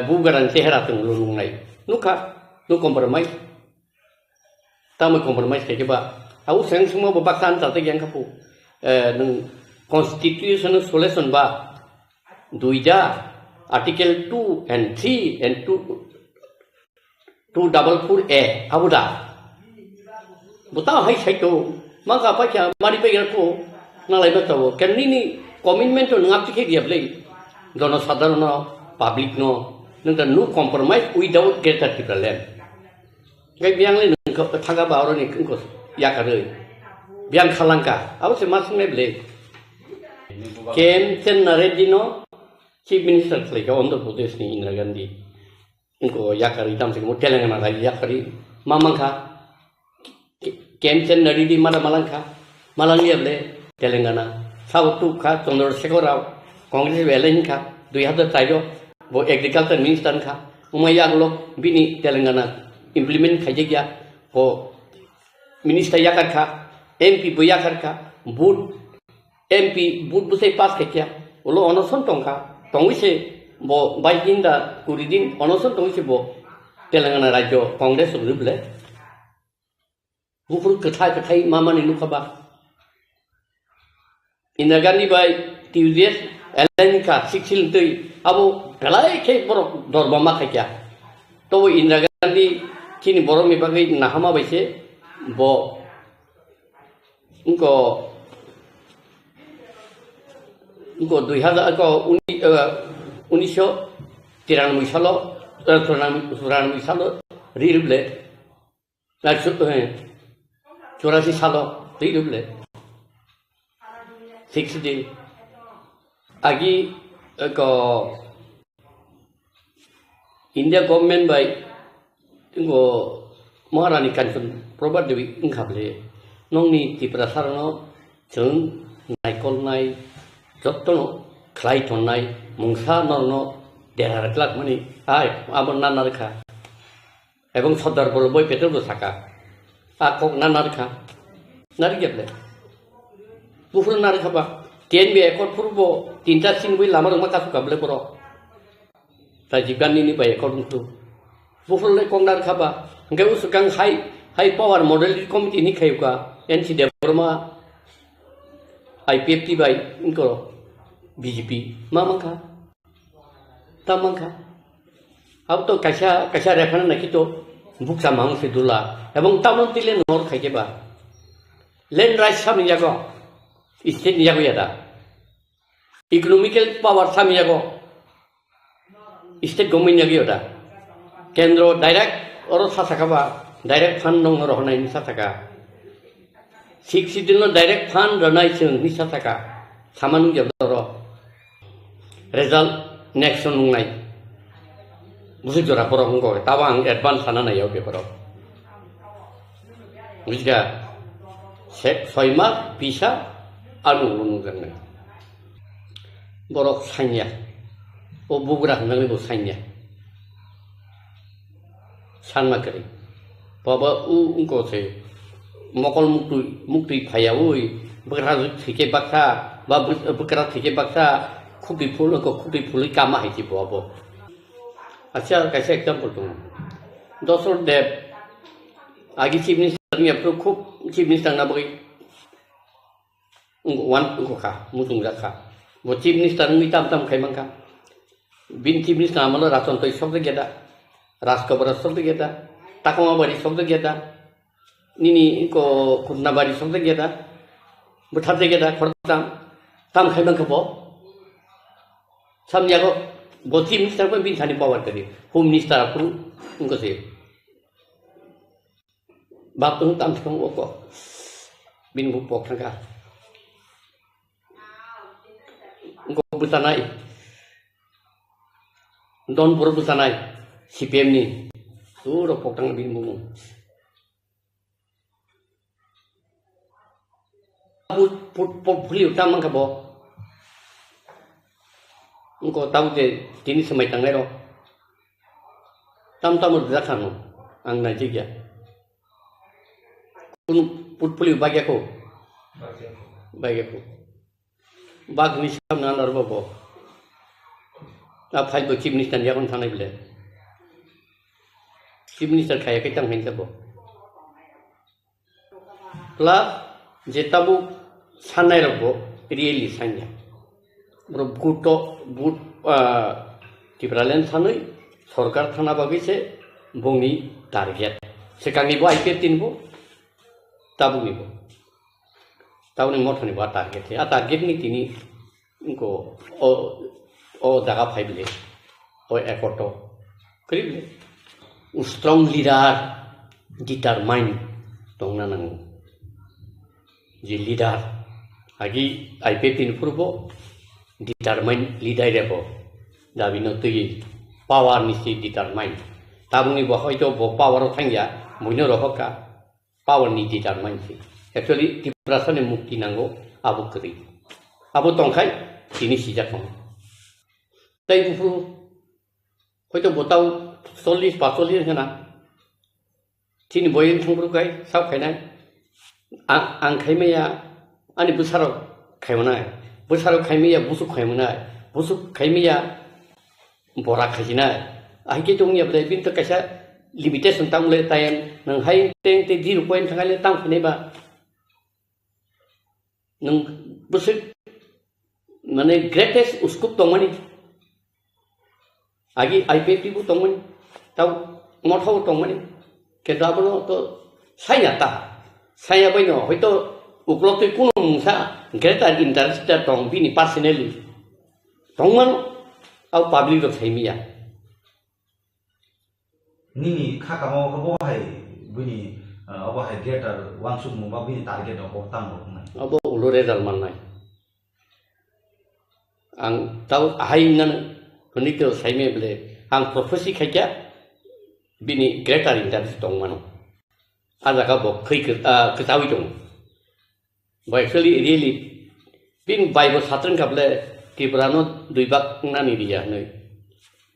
bugaran sehera tenglung nai nuka nu compromise tamu compromise kayak ba aku sayang semua bebaksan satu yang kapu nung constitution solution ba duida Article 2 and 3 and 244A abuda buta hai sai to maka pacha mari pe ko nalai ba to ken ni commitment to ngap ke dia play dono sadharana public no nang no compromise without greater difference gai biang le ko thaga ba ro ni ko ya ka re biang khalangka aw se mas me ble kem chen naredino Chief Minister seleka Andhra Pradesh ni Indira Gandhi, उनको याकरी तम से मोटे लंगना ला याकरी मामंखा केमचंद नडीडी माला मलंखा मलंगी अबले Telangana south खा चंद्रशेखर राव कांग्रेस वेलेन खा 2003 वो agriculture minister खा उमैया लोग बिनी तेलंगाना इंप्लीमेंट खाई गया वो मिनिस्टर याकर खा एमपी बुया कर खा बूट एमपी बूट बुसे पास किया वो लोग अनशन टोंका टोंगिसे वो 22 दिन दा 20 दिन अनशन टोंगिसे वो तेलंगाना राज्य कांग्रेस रुबले गुफुर कथाई मामा ने नुखबा इंदिरा गांधी बाई टीवीएस एलाइन का सिक्सिल तई अब गलाई के बरो दरबामा खाया तो वो इंदिरा गांधी किनी बरो में बागै नाहामा बैसे वो उनको 2000 को 1993 साल रिबले 84 साल रिबले 6 दिन आगे को इंडिया गवर्नमेंट बाय इनको महारानी कांचन प्रभा देवी इंखाबले नंगनी त्रिपुरा सारनो जों नायकलनाय जत्तनो ख्लायथनाय मुंसा नरनो देरारक्लाक माने आय आबन नानारखा एवं सरदार बल्लभ भाई पेटेल बसाका kok narikha nari geble bufur narikha ba ten be ekor purbo tinta singui lamar ma kasu kable poro rajiban ini ba ekor mutu bufur le kong narikha ba nge usukang high power model committee ni khayuka NC Devrama IPFT by inko BJP mamangka tamangka अब तो कैसा refer नहीं तो book सा मांग से दूला एवं तमन तिले नोर खाइके बा लैंड राइट सब निजागो स्टेट निजागो यादा इकोनॉमिकल पावर सब निजागो स्टेट गवर्नमेंट निजागो यादा केंद्र डायरेक्ट और सासाका बा डायरेक्ट फंड नंग रहना इन सासाका सिक्स दिन डायरेक्ट फंड रहना इसे इन सासाका सामान जब रिजल्ट नेक्स्ट नंगनाई मुझे जरा परो हमको तब आंग एडवांस आना नहीं हो पेपरो मुझे क्या सैमा पिसा आलू नुजंग बरफ साइनिया वो बुगरा होननानै वो साइनिया सानमा करी बाबा उनको से मकल मुक्ति फाया उई बकरा थिके बक्सा बा बकरा थिके बक्सा खुबी फुल कामा है बाबो अच्छा कैसे एग्जाम्पल दूँ दसर देव आगे चीफ मिनिस्टर ने अपने खूब चीफ मिनिस्टर ना बगी वन उनको खा मुझुंग रखा वो चीफ मिनिस्टर में तम खाई मंगा बिन चीफ मिनिस्टर हमारा राशन तो सब तो गया राजकबर सब तो गया टाकमा बारी सब तो गया निनी इनको खुदना बारी सब तो गया बुठार दे गया खरताम तम खाई मंगा बो सब जागो वो चीफ मिनिस्टर को बिन थानी पावर करी होम मिनिस्टर अपन उनको से बाप तुम तम से वो को बिन बुक पोखर का उनको बुतानाई डॉन पुर बुतानाई CPM ni suruh pokhang bin bumu put puli utama kabo उनको ताऊ के तीन समय तंगे रो तम उधर खानो आंग ना जिग्या उन पुटपुली बाग्या को बाग निशाम ना नरबो बो अब फाइल को चीफ मिनिस्टर या कौन थाने बिले चीफ मिनिस्टर खाया के तंग हिंसा बो प्लस जेताबु सान्नाय रबो रियली सान्या बुट टिप्रालेन सानै सरकार थाना बागै से बंनि टारगेट सिगांनिबो IPF दिनबो ताबुनिबो ताबुनि मथनिबो टारगेट आ टारगेट नि तिनि इनको ओ जागा फाइबले ओ एकटो करिबले स्ट्रॉंग लीडर डिटरमाइन दंना नांगौ जे लीडर आगि IPF दिनफोरबो determine leader rebo dabi no tui power nisi determine tabuni bo hoito bo power thangya muino rohoka power ni determine si actually tiprasane mukti nango abu kri abu tongkai tini sijak mo tai bu hoito botau 40 45 kana tini boyin thangru kai sau khainai ang khaimaya ani busaro khaimana busaro khaimiya busuk khaimuna busuk khaimiya bora khajina ahike tongya ble bin to kaisa limitation tamle tayan nang hai teng te 0 point thangale tam khine ba nang busuk mane greatest uskup tongmani agi IPF bu tongmani tau mothau tongmani kedabono to saya baino hoito उपलब्ध कुन मुसा greater interest दं बिनि personally दंमोन आव public रो थैमिया निनि खाकामाव खबो हाय बिनि अब हाय greater वांसुक मुबा बिनि टारगेट अफ ताम रखनाय अब उलो रेजाल्ट माननाय आं ताव हायनन निको साइमे बले आं प्रोफेसि खायजा बिनि ग्रेटर इंटरेस्ट दंमोन आजागा बो खैखो खोथावि दं actually really bin Bible satran kable Tibrano duibak nani dia nei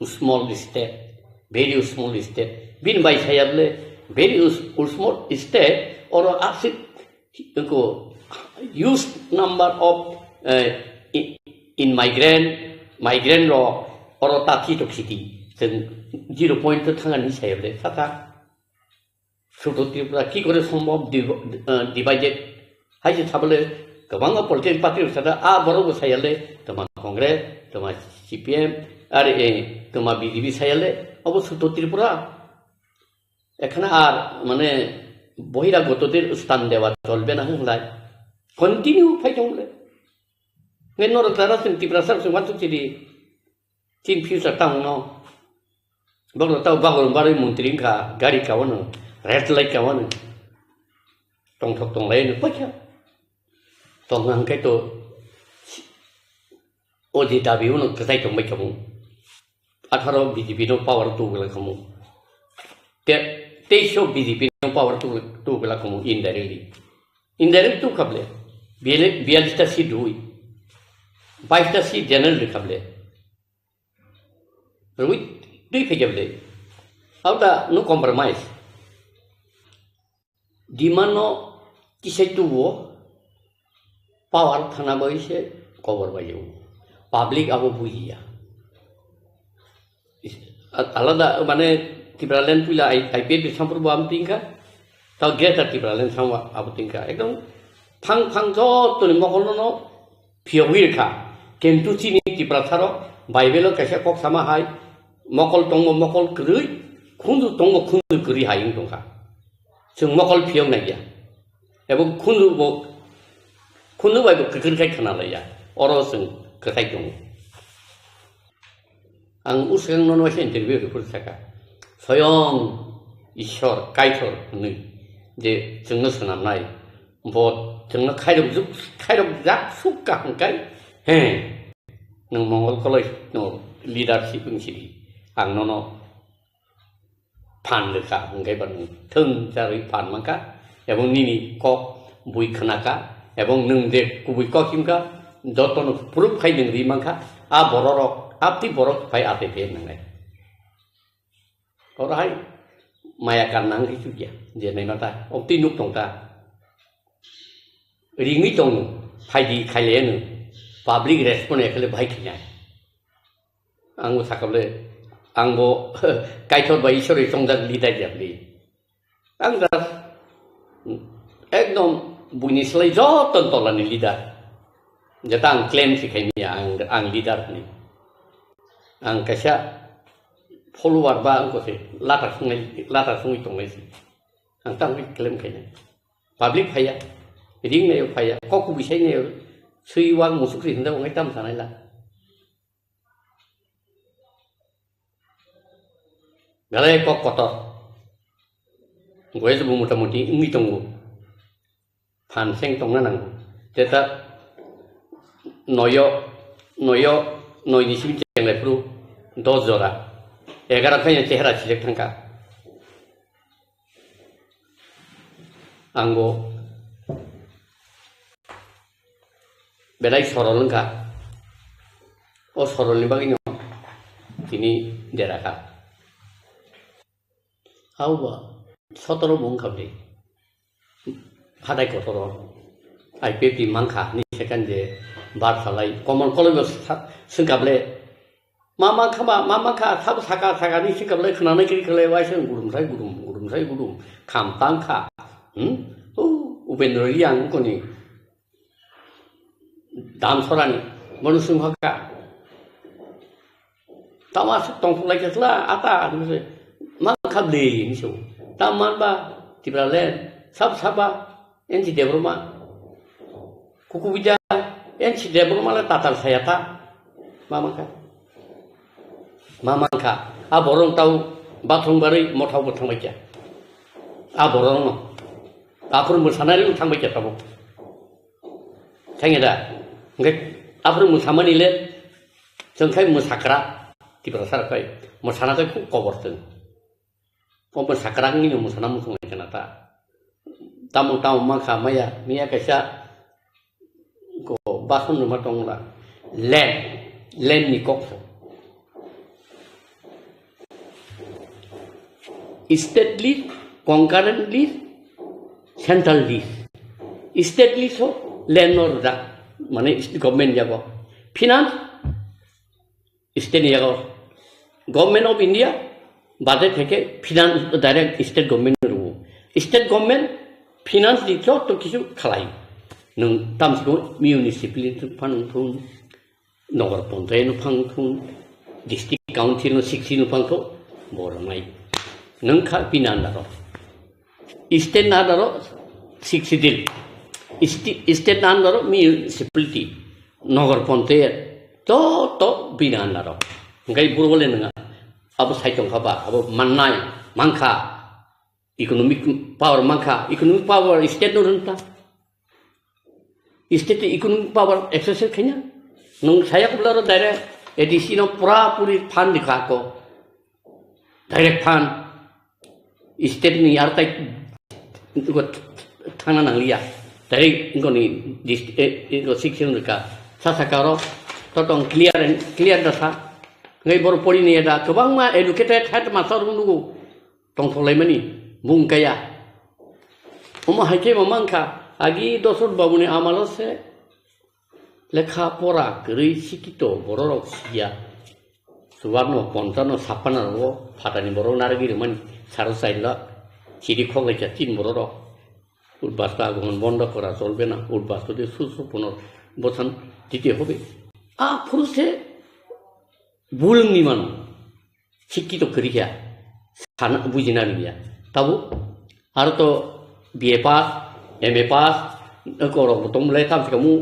small state very small state bin bai sayable very small state or acid huge number of in migrant law or tati toxicity then 0 point tangan ni saya boleh kata suatu tiada kikore semua divided haji tabule kebangga politik parti sada baru saya le teman kongres teman CPM teman BJP saya le abu suatu Tripura এখানে আর মানে বহিরাগতদের স্থান দেওয়া চলবে না হলাই continue ফাইজংলে manor তারা ত্রিপুরা সরকার মাত্র চিরি চিন future town ন বগল তাও বাগলবাড়ি মন্ত্রী খা গাড়ি কাওয়ানো রেড লাইট কাওয়ানো টংঠক টংলাই নো পয়সা টংহাংকাই তো ওজি দাবি উনো কসাই টংবাই কামু 18 বিজেপি নো পাওয়ার তুগলা কামু they show BJP no power to gala como indirect to kable bialista si dui baista si general kable rui dui kable auta no compromise dimano kisai tuwo power thana boise cover bayu public abo buiya alada mane Tibralan pula IPL bersama berbam tingkah, tahu kita Tibralan sama abu tingkah. Ekdom pang jauh tu ni makhluk no piawir kah. Kentu sini Tibrasaro Bible kasih kok sama hai makhluk tunggu makhluk keri, kundu tunggu kundu keri hai ini tungkah. Sung makhluk piaw naik ya. Ebo kundu Bible kekeri kai kenal ya. Orang sung kekai tunggu. Ang usang non wajah interview tu pun cakap. Soyong Ishor Kaitor ni je jengno senamnai bo jengno khairok jak suka hangkai he nang mongol koloi no leadership ngsi ang no phan lekha hangkai ban thung jari phan mangka ebong nini kok bui khanaka ebong nung de kubui kok kimka joton proof khai ning ri mangka a bororok apti borok phai ate pe nangai orang maya kanang itu dia dia ni mata opti nuk tong ta ringi tong phai di khai le nu public response ekle bhai khnya angbo sakable angbo kaitor bai ishori songda lidai japli angda ekdom buni slai joton tolani lidar jatang claim sikhai ang lidar ni ang kasya follower ba angko se lata sungai tongai si antang wi klaim kayaknya public phaya ring ne phaya kok ku bisai ne sui wang musuk rin da ngai tam sanai la galai kok kotor gue sebu muta-muti ngi tonggu phan seng tong nang teta noyo noi ni sim cheng le pru 2 jora 11 kaya chehra chilek thangka anggo belai sorol ka o sorol ni bagino kini deraka hawa 17 bong khabde hadai kotoro IPP mangkha ni second je bar salai common college singkable Mama kha thab saka ni sikable khna na kiri kale wai seng gurum sai gurum kham tang kha upendra yang ko ni dam sorani manu singha ka tamas tong lai kesla ata ni ma khable ni so taman ba tibralen sab en ci debruma kuku bija en ci debruma la tatal sayata mama kha a borong tau bathong bari mothau bothang baja a borong no apur musanari uthang baja tabo thangeda ngai apur musamani le jengkai musakra tibrasar kai musana kai ku koborten pompa sakrang ni musana musung kenata tamu makha maya mia kaisa ko basun rumah tongla len ni kokso stately concurrent lease, central lease. State lease ho landlord da, mane government jago. Finance, state jago. Government of India, budget থেকে finance direct state government ru. State government finance di to kisu khalai. Nung tamsigo municipality phang thun, nagar panchayat no phang thun, district council no 16 no phang tho boramai. Nung kha pinan daro. State na daro 60 dil. State na daro municipality, nagar panchayat to pinan daro. Ngai burole nanga abu saitong khaba abu mannai mangkha economic power mangkha economic power state no renta state economic power exercise khanya nung saya kublar direct edisi no pura puri fund dikha ko direct fund state ni artai ko thana nang liya direct ngoni ko section ka sasakaro totong clear dasa ngai bor poli ni ada kebang ma educated head master nunggu tong tholai mani bung kaya uma hake mamangka agi dosur babune amalo se lekha pora kri sikito bororok sia suwarno pontano sapana ro phatani borok nargi man saro saila chiri khogai cha tin bororok urbasta gon bondo kora চলবে না urbastode susu puno bosan dite hobe a puruse bulung ni mano, sikit to kerja, sana bujina ni dia. Tahu, harus to BA pass, MA pass, kalau botong mulai tam kamu,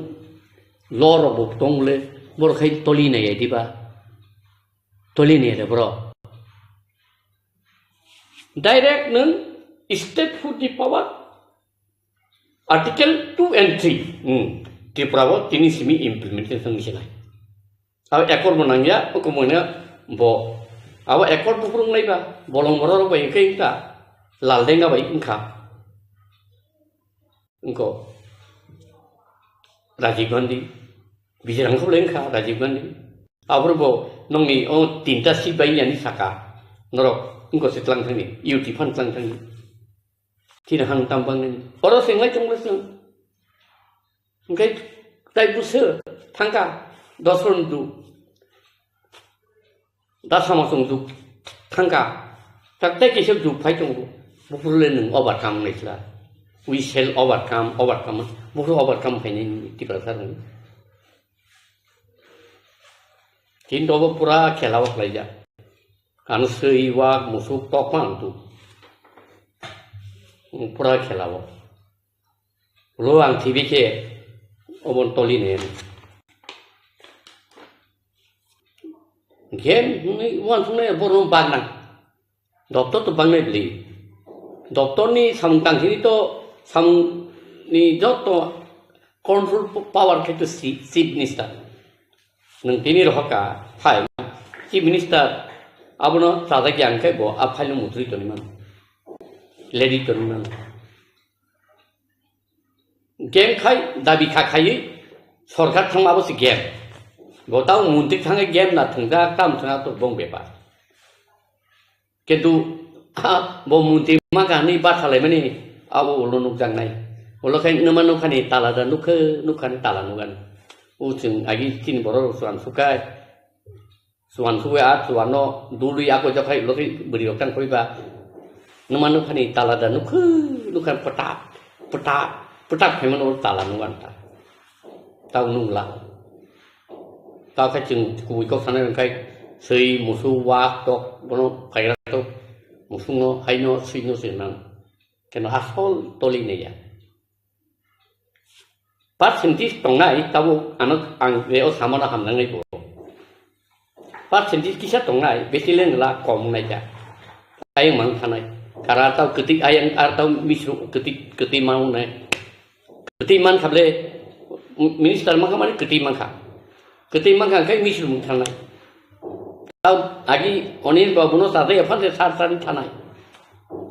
lor botong mulai, baru kai toli ni ya, tiba, toli ni ada bro. Direct neng state food di power, article 2 and 3, di power ini semi implementation ni sila. Awak ekor menangya, kemudian bo, awak ekor pupurung lagi ba, bolong borong bayi kita, lal dengar bayi engkau, Rajiv Gandhi, bicara engkau lengkap Rajiv Gandhi, awak bo, nongi tinta si bayi yang disaka, norok, engkau setelang tani, yutifan setelang tani, tidak hang tambang ni, orang sengai cuma seng, engkau tai busur, tangka, dosun tu. 다 사마송도 탕가 딱대 계속 파이정도 무불레는 오버come 냈라 we shall overcome 무슨 overcome 하는 디프라사는 진도버 पुरा खेलावक लाइजा अनुसईवा मुसुक तोकमांतु पुरा खेलावक लो आं टिभिके ओबन तलिने game ni wan sungai borong bagna doktor tu bangai beli doktor ni samtang sini to sam ni joto control power ke tu chief minister nang tini rohaka hai chief minister abono sada gyang kai bo aphailo mutri to ni man lady to ni man game khai dabi kha khai sorkar thang abo si game Gotau muntik sange game na tengah kam tengah tu bong bebas. Kedu bo muntik maka ni bat halai mani abu ulunuk jang nai. Ulo kai nama nukani tala dan nukani tala nukan. Ujung agi tin boror suan sukai at suan no dulu aku jakai ulo kai beriokkan koi ba. Nama nukani tala dan nukan petak heman ul tala nukan ta. Tau nungla. Tao cái chừng cùi có khả năng cái xây một số hoa to nó phải ra to một số nó hay nó suy nó sẽ năng cái nó asshole toli này ya percentage tong này tao ang veo sama na ham năng này bộ percentage kisah tong này besi lên là còn này ya ayang mang thằng này karena tao ketik ayang tao misru ketik mau này ketik man khable minister mang kamari ketik mang khah Ketimbang kai misrum tanai. Tau agi onil babuno sate aphan se sar tanai.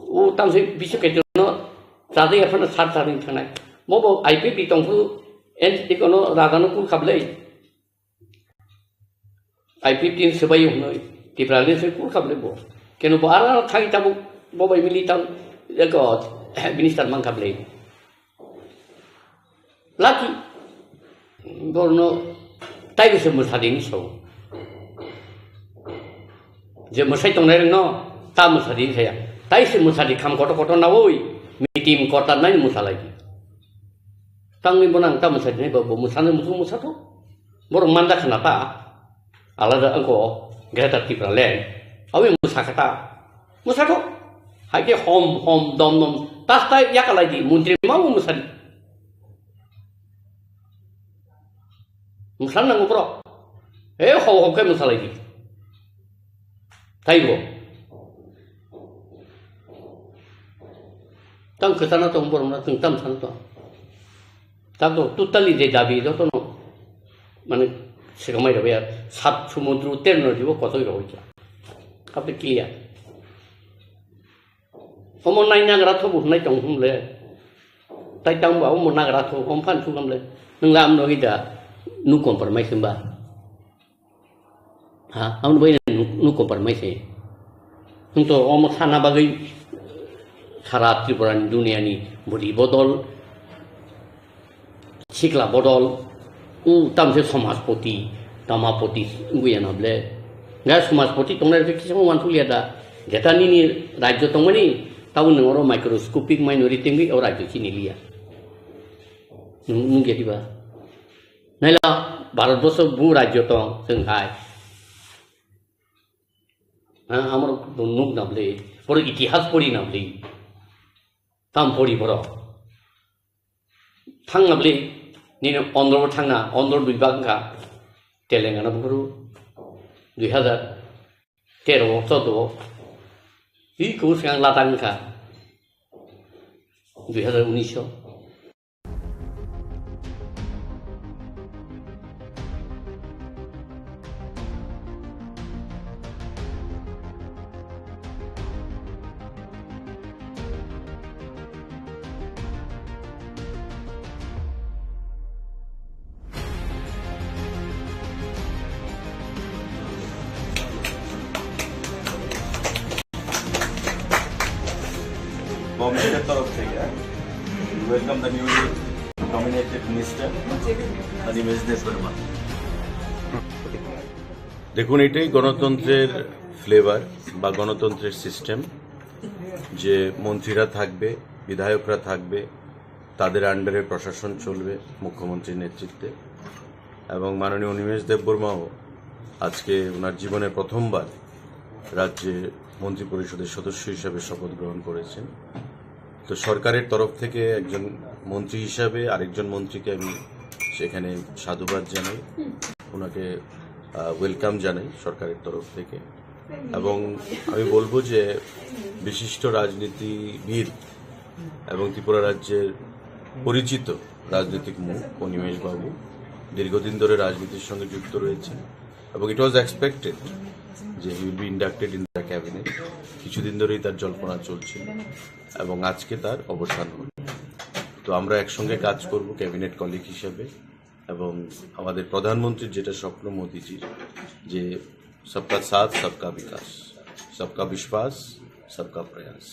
U tam se bisu kejono sate aphan sar tanai. Mobo IPP tongfu en ikono radano ku khablei. IPP sebai unoi. Tipralin se ku khable bo. Keno bara thai tabu bobai militan minister mangkable lagi borno tai bisa musadi ni so je musai tong nai no ta musadi saya tai se musadi kham koto na woi mitim kota nai musalai tang ni bonang ta musadi nai bo musane musato borong manda kenapa alada angko Greta Thunberg len awi musakata musato hake hom dom tas tai yakalai di muntri mau musadi musal nang bro ho ke musal lagi tai bo tang kesana tong bor na tang tam san to tak to totally de dabi to no মানে সেরকমই রবে আর 7 সমুদ্র উত্তীর্ণ দিব কতই রয়েছে আপনি clear অমন নাই নাগরা থবু নাই টং হুমলে তাই টং বাও মন নাগরা থ অম ফান সুগামলে নং লাম no hida nu compromise ba ha am bai nu compromise nung to om thana bagai সারা ত্রিপুরান দুনিয়ানি বডি বদল শিকলা বদল tamse সমাজপতি তামাপতি গুয়া নাবলে গা সমাজপতি তোমরা কিছু ওয়ান ফুলিয়া দা যেটা নিনি রাজ্য তংমানি তাও নরো মাইক্রোস্কোপিক মাইনরিটি ও রাজ্য চিনিলিয়া নুন গেদিবা নাইলা ভারতবর্ষ বু রাজ্য তং जोंहाय আমার নুক নাবলে বড় ইতিহাস পড়ি নাবলে তাম পড়ি বড় থাংনাবলে নিনে অন্ধ্র থাংনা অন্ধ্র বিভাগা তেলেঙ্গানা বড় 2013 14 ই কোসগাং লাতাংকা 2019 গভর্নমেন্টের তরফ থেকে welcome the newly nominated minister Animesh Debbarma. দেখুন, এটাই গণতন্ত্রের ফ্লেভার বা গণতন্ত্রের সিস্টেম যে মন্ত্রীরা থাকবে, বিধায়করা থাকবে, তাদের আন্ডারে প্রশাসন চলবে মুখ্যমন্ত্রীর নেতৃত্বে। এবং মাননীয় অনিমেষ দেববর্মাও আজকে ওনার জীবনের প্রথমবার রাজ্যে মন্ত্রী পরিষদের সদস্য হিসাবে শপথ গ্রহণ করেছেন। তো সরকারের তরফ থেকে একজন মন্ত্রী হিসাবে আরেকজন মন্ত্রীকে আমি সেখানে সাধুবাদ জানাই, ওনাকে ওয়েলকাম জানাই সরকারের তরফ থেকে। এবং আমি বলবো যে বিশিষ্ট রাজনীতিবিদ এবং ত্রিপুরা রাজ্যের পরিচিত রাজনৈতিক মুখ অনিমেষ বাবু দীর্ঘদিন ধরে রাজনীতির সঙ্গে যুক্ত রয়েছেন এবং ইট ওয়াজ এক্সপেক্টেড যে he will be inducted in the cabinet. কিছুদিন ধরেই তার জল্পনা চলছিল এবং আজকে তার অবসান হল। তো আমরা একসঙ্গে কাজ করব ক্যাবিনেট কলিগ হিসেবে। এবং আমাদের প্রধানমন্ত্রীর যেটা স্বপ্ন মোদিজির, যে সবকা সাথ সবকা বিকাশ, সবকা বিশ্বাস সবকা প্রয়াস,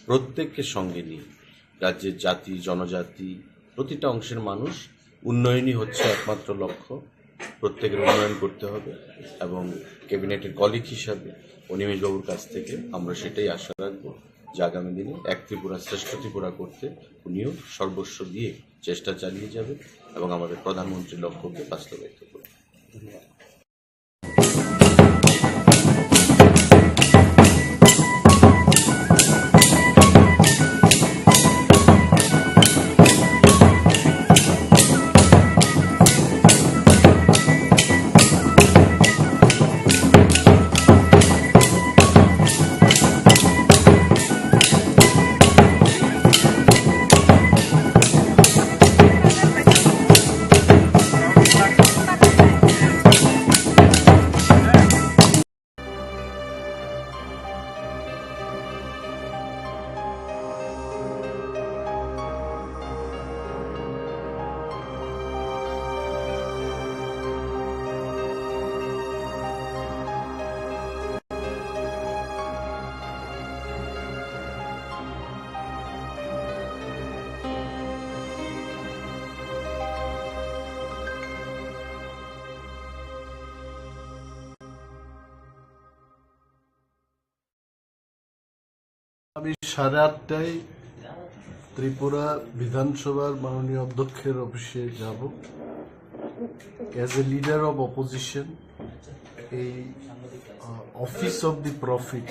প্রত্যেককে সঙ্গে নিয়ে রাজ্যের জাতি জনজাতি প্রতিটা অংশের মানুষ উন্নয়নই হচ্ছে একমাত্র লক্ষ্য। প্রত্যেকের উন্নয়ন করতে হবে এবং ক্যাবিনেটের কলিগ হিসাবে অনিমেষবাবুর কাছ থেকে আমরা সেটাই আশা রাখবো যে আগামী দিনে এক ত্রিপুরা শ্রেষ্ঠ ত্রিপুরা করতে উনিও সর্বস্ব দিয়ে চেষ্টা চালিয়ে যাবে এবং আমাদের প্রধানমন্ত্রীর লক্ষ্যকে বাস্তবায়িত করবে। ধন্যবাদ। 8:30টায় ত্রিপুরা বিধানসভার মাননীয় অধ্যক্ষের অফিসে যাব। As a leader of opposition এই অফিস অব দি প্রফিট,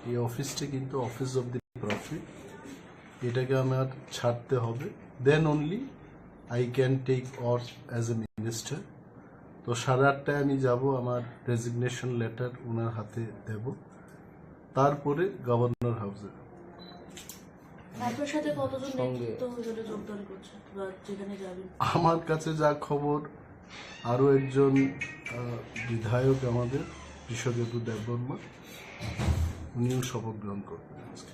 এই অফিসটা কিন্তু অফিস অব দি প্রফিট, এটাকে আমার ছাড়তে হবে। Then only I can take off as a minister. তো 8:30টায় আমি যাব, আমার রেজিগনেশন লেটার ওনার হাতে দেব, তারপরে গভর্নর হাউসে। আপনার সাথে কতজন নেতৃত্ব যোগদান করছে বা যেখানে যাবেন? আমার কাছে যা খবর, আরো একজন বিধায়ক আমাদের কৃষকেতু দেববর্মা, উনিও শপথ গ্রহণ করবেন আজকে।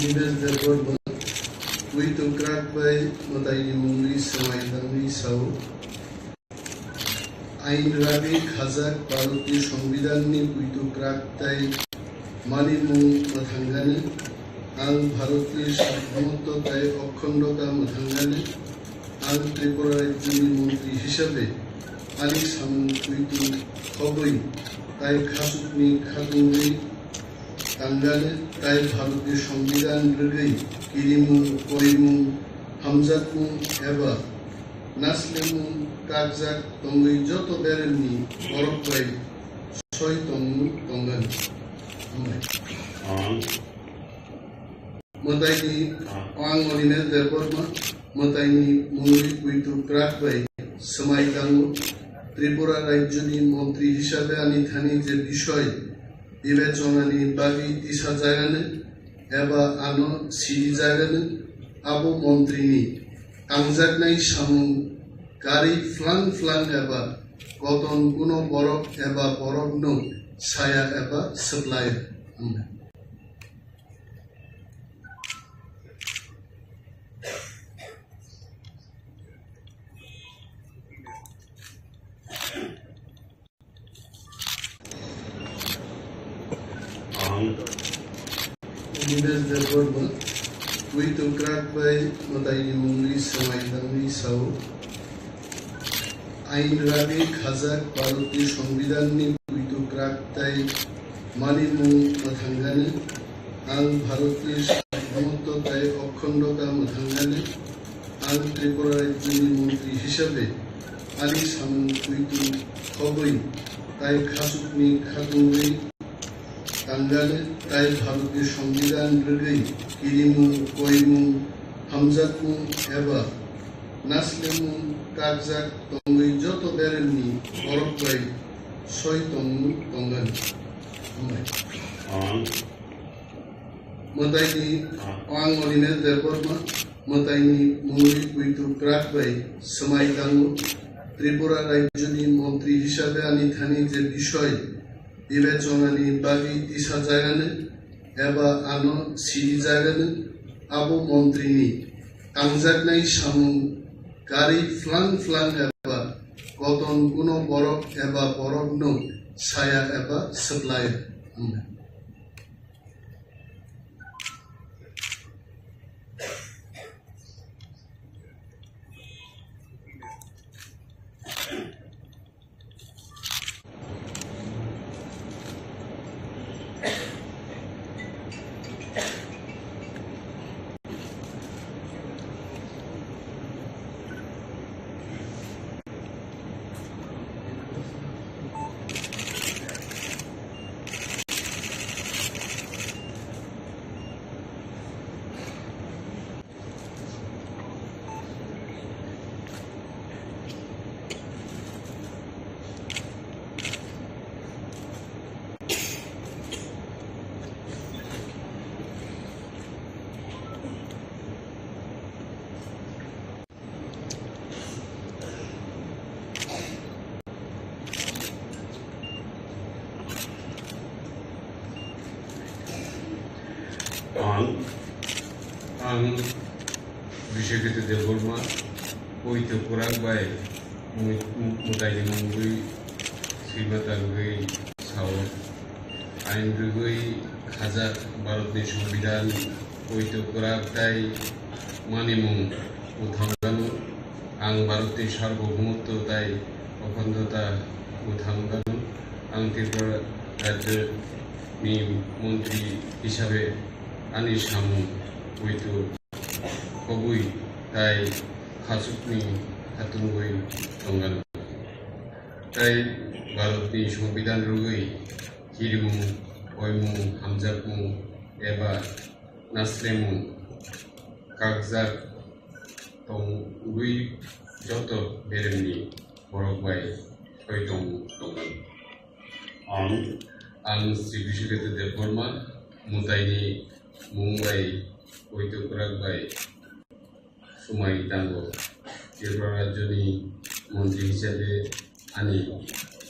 Dinas Department, Puito Krakbai, Matayni Mungri, Samaitangri, Sao, আইন রাবি খাজাক ভারতীয় সংবিধানनि Puito Kraktai, Manimu Mathangani, Ang ভারতীয় সার্বভৌমত্বতায় অখণ্ডতা মাথাঙ্গানে আং ত্রিপুরা রাজ্যनि মন্ত্রী হিসাবে আলি সামু Puito খবই তাই খাসুকনি খাতুঙ্গি তাঙ্গানে তাই ভারতীয় সংবিধান রগৈ কিরিমু কইমু হামজাকমু এবা নাসলেমু কাকজাক তঙ্গই যত বেরেননি বরকবাই ছয় তঙ্গু তঙ্গান Matayni Ang Orines Department, Matayni Mungri Puito Krakbai, Samaitango, Tripura রাজ্যনি মন্ত্রী হিসাবে আনি থানি যে বিষয় বিবেচনানি বাগি তিসা জায়গানে এবা আনো সিরি জায়গানে আবো মন্ত্রীনি কাংজাকনাই সামু গাড়ি ফ্লাং এবা কতন কোনো বরফ এবা বরফ নো ছায়া এবা supply Dinas Department, Puito Krakbai, Matayni Mungri, Samaitangri, Sao, আইন রাবি খাজাক ভারতীয় সংবিধানनि Puito Kraktai, Manimu Mathangani, আং ভারতীয় সার্বভৌমত্বতায় অখণ্ডতা মাথাঙ্গানে আং ত্রিপুরা রাজ্যনি মন্ত্রী হিসাবে আলি সামু Puito খবই তাই খাসুকনি খাতুঙ্গি তাঙ্গানে তাই ভারতীয় সংবিধান রগৈ কিরিমু কইমু হামজাকমু এবা নাসলেমু কাকজাক তঙ্গই যত বেরেননি বরকবাই ছয় তঙ্গু তঙ্গান Matayni Ang Orines Department, Matayni Mungri Puito Krakbai, Samaitango, Tripura রাজ্যনি মন্ত্রী হিসাবে আনি থানি যে বিষয় বিবেচনানি বাগি তিসা জায়গানে এবা আনো সিরি জায়গানে আবো মন্ত্রীনি কাংজাকনাই সামু গাড়ি ফ্লাং এবা কতন কোনো বরফ এবা বরফ নো ছায়া এবা supply Ang Bishakiti Deborma, Puito Krakbai, Matayni Mungri, Srimatangri, Sao, আইন রগৈ খাজাক ভারতীয় সংবিধান Puito Kraktai, Manimu Mathangani, আং ভারতীয় সার্বভৌমত্বতায় অখণ্ডতা মাথাঙ্গানি, আং ত্রিপুরা রাজ্যনি মন্ত্রী হিসাবে আনি সামু Puito খবই তাই খাসুকনি খাতুঙ্গই তঙ্গান তাই ভারতীয় সংবিধান রগৈ কিরিমু কইমু হামজাকমু এবা নাসলেমু কাকজাক তঙ্গই যত বেরেননি বরকবাই ছয় তঙ্গু তঙ্গান আং Shri Biswajit Debbarma Matayni Mungbai Puito Krakbai, Samaitango, Tripura রাজ্যনি মন্ত্রী হিসাবে আনি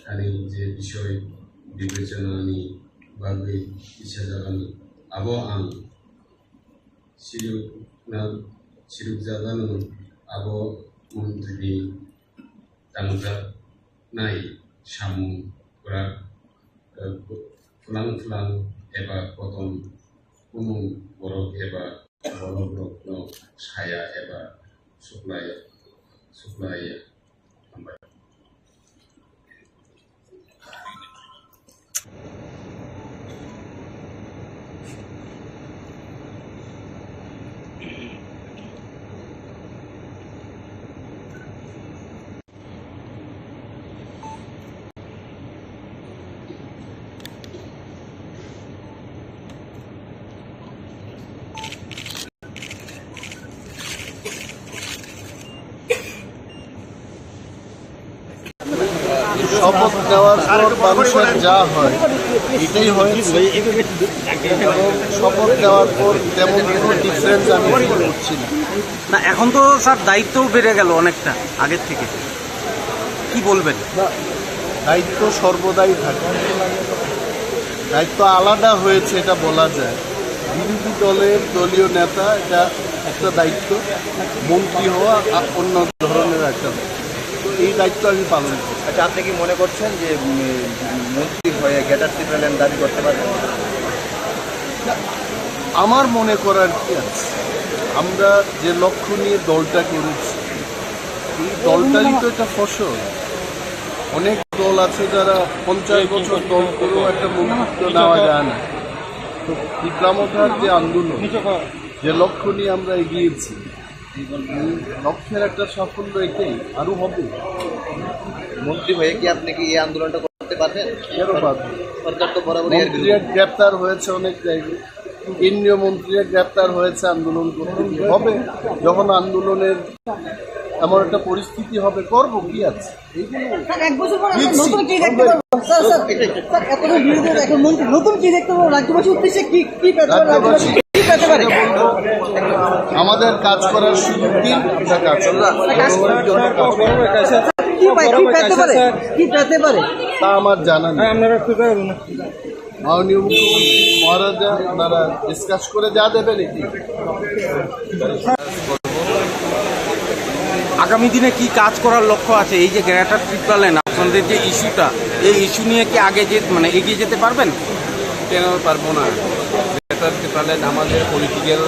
থানি যে বিষয় বিবেচনানি বাগৈ তিসা জায়গানি আবো আং Siruk Jadanu abo Mantri Tangga Nai Samu Kurak Fulang eba Potom Umum Borok eba Borok no Saya eba Supply Ambar. শপথ নেওয়ার পর মানুষের যা হয় এটাই হয়েছে এবং শপথ নেওয়ার পর তেমন কোনো ডিফারেন্স আমি করছি না এখন তো স্যার দায়িত্বও বেড়ে গেল অনেকটা আগের থেকে, কি বলবেন? না, দায়িত্ব সর্বদাই থাকে, দায়িত্ব আলাদা হয়েছে এটা বলা যায়। বিরোধী দলের দলীয় নেতা এটা একটা দায়িত্ব, মন্ত্রী হওয়া অন্য ধরনের একটা তো এই দায়িত্ব আমি পালন করি। আচ্ছা, আপনি কি মনে করছেন যে মন্ত্রী হয়ে গ্রেটার ত্রিপুরাল্যান্ড দাবি করতে পারবেন? আমার মনে করার কি আছে, আমরা যে লক্ষ্য নিয়ে দলটা করেছি এই দলটারই তো একটা ফসল। অনেক দল আছে যারা 50 বছর দল করেও একটা মন্ত্রিত্ব নেওয়া যায় না। তো ত্রিপুরামথার যে আন্দোলন, যে লক্ষ্য নিয়ে আমরা এগিয়েছি, এই লক্ষ্যের একটা সাফল্য এটাই, আরও হবে। মন্ত্রী হয়ে কি আপনি কি এই আন্দোলনটা করতে পারবেন? কেন পারবেন? সরকার তো বরাবরই মন্ত্রীরা গ্রেপ্তার হয়েছে অনেক জায়গায়, কেন্দ্রীয় মন্ত্রীরা গ্রেপ্তার হয়েছে আন্দোলন করতে গিয়ে। হবে যখন আন্দোলনের এমন একটা পরিস্থিতি হবে, করবো, কি আছে। স্যার, 1 বছর পর আমরা নতুন কি দেখতে পারবো? স্যার এতদিন বিরোধী এখন মন্ত্রী নতুন কি দেখতে পারবো? রাজ্যবাসীর উদ্দেশ্যে কি পেতে পারে? রাজ্যবাসী কি পেতে পারে? আমাদের কাজ করার সুযোগ দিন, আমরা কাজ কি পেতে পারে? কি পেতে পারে তা আমার জানা নেই। মাননীয় মুখ্যমন্ত্রী মহারাজা ওনারা ডিসকাস করে যা দেবেন এটি। আগামী দিনে কি কাজ করার লক্ষ্য আছে? এই যে গ্রেটার ত্রিপুরাল্যান্ড আপনাদের যে ইস্যুটা, এই ইস্যু নিয়ে কি আগে এগিয়ে যেতে পারবেন? কেন পারবো না? গ্রেটার ত্রিপুরাল্যান্ড আমাদের পলিটিক্যাল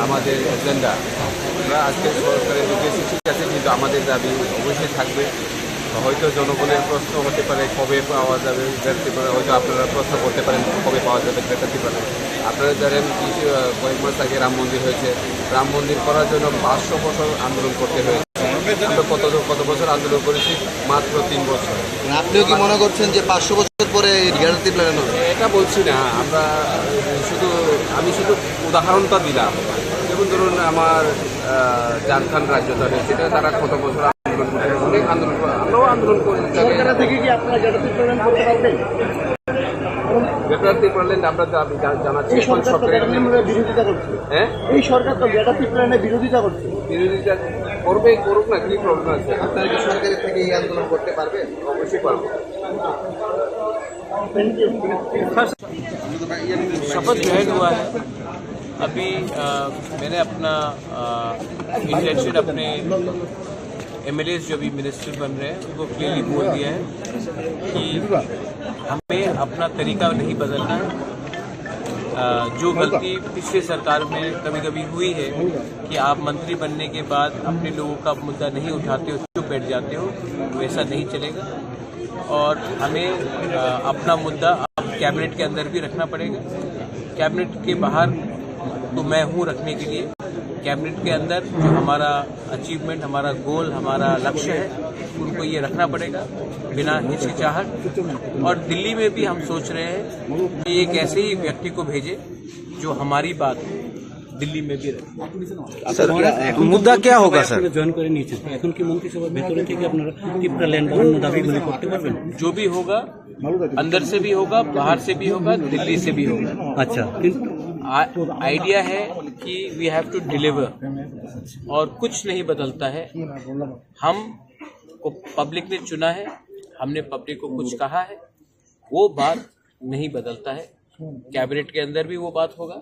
আমাদের এজেন্ডা। আমরা আজকে সরকারের উদ্দেশ্যে ঠিক আছে, কিন্তু আমাদের দাবি অবশ্যই থাকবে। হয়তো জনগণের প্রশ্ন হতে পারে কবে পাওয়া যাবে গ্রেটার ত্রিপুরাল্যান্ড, হয়তো আপনারা প্রশ্ন করতে পারেন কবে পাওয়া যাবে গ্রেটার ত্রিপুরাল্যান্ড। আপনারা জানেন কয়েক মাস আগে রাম মন্দির হয়েছে, রাম মন্দির করার জন্য 500 বছর আন্দোলন করতে হয়েছে। আমরা কত বছর আন্দোলন করেছি? মাত্র 3 বছর। আপনিও কি মনে করছেন যে 500 বছর পরে গ্রেটার ত্রিপুরাল্যান্ড হবে? এটা বলছি না, আমি শুধু উদাহরণটা দিলাম। যেমন ধরুন আমার ঝাড়খণ্ড রাজ্যটা রয়েছে, তারা কত বছর আন্দোলন করে, অনেক আন্দোলন করে, আমরাও আন্দোলন করি। গ্রেটার ত্রিপুরাল্যান্ড আমরা জানাচ্ছি বিরোধিতা করছে। হ্যাঁ, এই সরকার তো গ্রেটার ত্রিপুরাল্যান্ডের বিরোধিতা করছে। বিরোধিতা করুক না, কি প্রবলেম আছে? আপনারা কি সরকারের থেকে এই আন্দোলন করতে পারবেন? অবশ্যই পারবো। शपथ ग्रहण हुआ है। अभी मैंने अपना इंटेंशन अपने MLAs जो भी मिनिस्टर बन रहे हैं उनको क्लियरली बोल दिया है कि हमें अपना तरीका नहीं बदलना है। जो गलती पिछले सरकार में कभी कभी हुई है कि आप मंत्री बनने के बाद अपने लोगों का मुद्दा नहीं उठाते हो, चुप बैठ जाते हो, वैसा नहीं चलेगा। और हमें अपना मुद्दा अब कैबिनेट के अंदर भी रखना पड़ेगा। कैबिनेट के बाहर तो मैं हूँ रखने के लिए, कैबिनेट के अंदर जो हमारा अचीवमेंट, हमारा गोल, हमारा लक्ष्य है, उनको ये रखना पड़ेगा बिना हिचकिचाहट। और दिल्ली में भी हम सोच रहे हैं कि एक ऐसे ही व्यक्ति को भेजे जो हमारी बात दिल्ली में भी रहे। सर मुद्दा क्या होगा सर? জয়েন করে নিয়েছেন, এখন কি মন্ত্রিসভার ভেতরে থেকে আপনারা ত্রিপুরাল্যান্ড বানানোর দাবি করতে পারবেন? जो भी होगा अंदर से भी होगा, बाहर से भी होगा, दिल्ली से भी होगा। अच्छा, आइडिया है कि वी हैव टू डिलीवर और कुछ नहीं बदलता है। हम को पब्लिक ने चुना है, हमने पब्लिक को कुछ कहा है, वो बात नहीं बदलता है। कैबिनेट के अंदर भी वो बात होगा,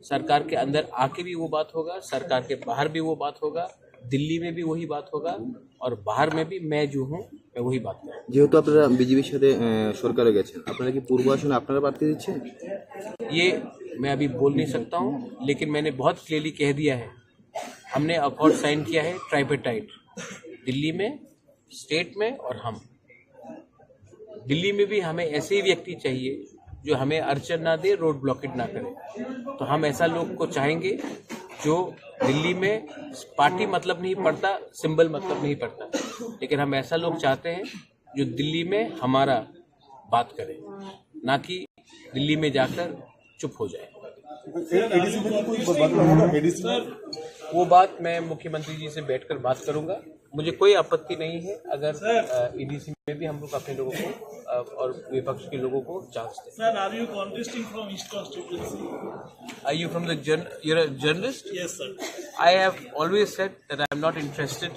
सरकार के अंदर आके भी वो बात होगा, सरकार के बाहर भी वो बात होगा, दिल्ली में भी वही बात होगा और बाहर में भी मैं जो हूँ मैं वही बात करूँ। যেহেতু আপনারা বিজেপির সাথে সরকারে গেছেন, আপনারা কি পূর্ব আসনে আপনারা প্রার্থী দিচ্ছেন? ये मैं अभी बोल नहीं सकता हूँ, लेकिन मैंने बहुत क्लियरली कह दिया है, हमने अकॉर्ड साइन किया है ट्राइपेटाइट, दिल्ली में, स्टेट में और हम। दिल्ली में भी हमें ऐसे ही व्यक्ति चाहिए जो हमें अड़चन ना दे, रोड ब्लॉकेट ना करे। तो हम ऐसा लोग को चाहेंगे जो दिल्ली में पार्टी मतलब नहीं पड़ता, सिंबल मतलब नहीं पड़ता, लेकिन हम ऐसा लोग चाहते हैं जो दिल्ली में हमारा बात करे, ना कि दिल्ली में जाकर चुप हो जाए। वो बात मैं मुख्यमंत्री जी से बैठकर बात करूंगा। मुझे कोई आपत्ति नहीं है अगर ईडीसी में भी हम लोग अपने लोगों को और विपक्ष के लोगों को चांस दें। Sir, are you contesting from East constituency? Are you from the you're a journalist? Yes, sir. I have always said that I am not interested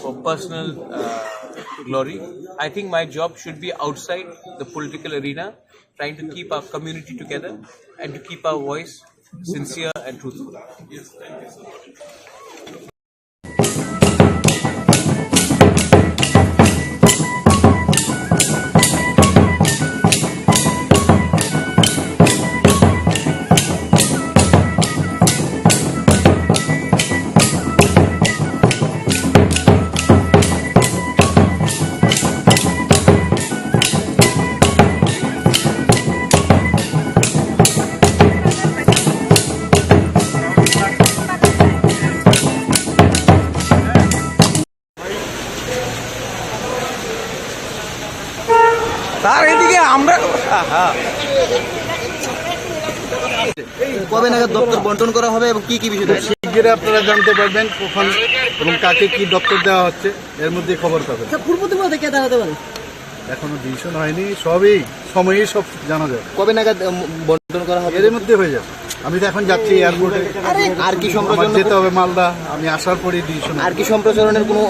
for personal glory. I think my job should be outside the political arena, trying to keep our community together and to keep our voice sincere and truthful. Yes, thank you, sir. তার এদিকে আমরা কবে নাগাদ দপ্তর বন্টন করা হবে এবং কি কি বিষয়? শিগগিরই আপনারা জানতে পারবেন কখন এবং কাকে কি দপ্তর দেওয়া হচ্ছে, এর মধ্যে খবর পাবেন। পূর্ব ত্রিপুরা থেকে দাঁড়াতে পারে এখনো ডিসিশন হয়নি, সবই সময়েই সব জানা যাবে। কবে নাগাদ বন্টন করা হবে? এর মধ্যে হয়ে যাবে। আমি তো এখন যাচ্ছি এয়ারপোর্টে, আর কি আমার সম্প্রচারণ যেতে হবে মালদা, আমি আসার পরেই ডিসিশন। আর কি সম্প্রচারণের কোনো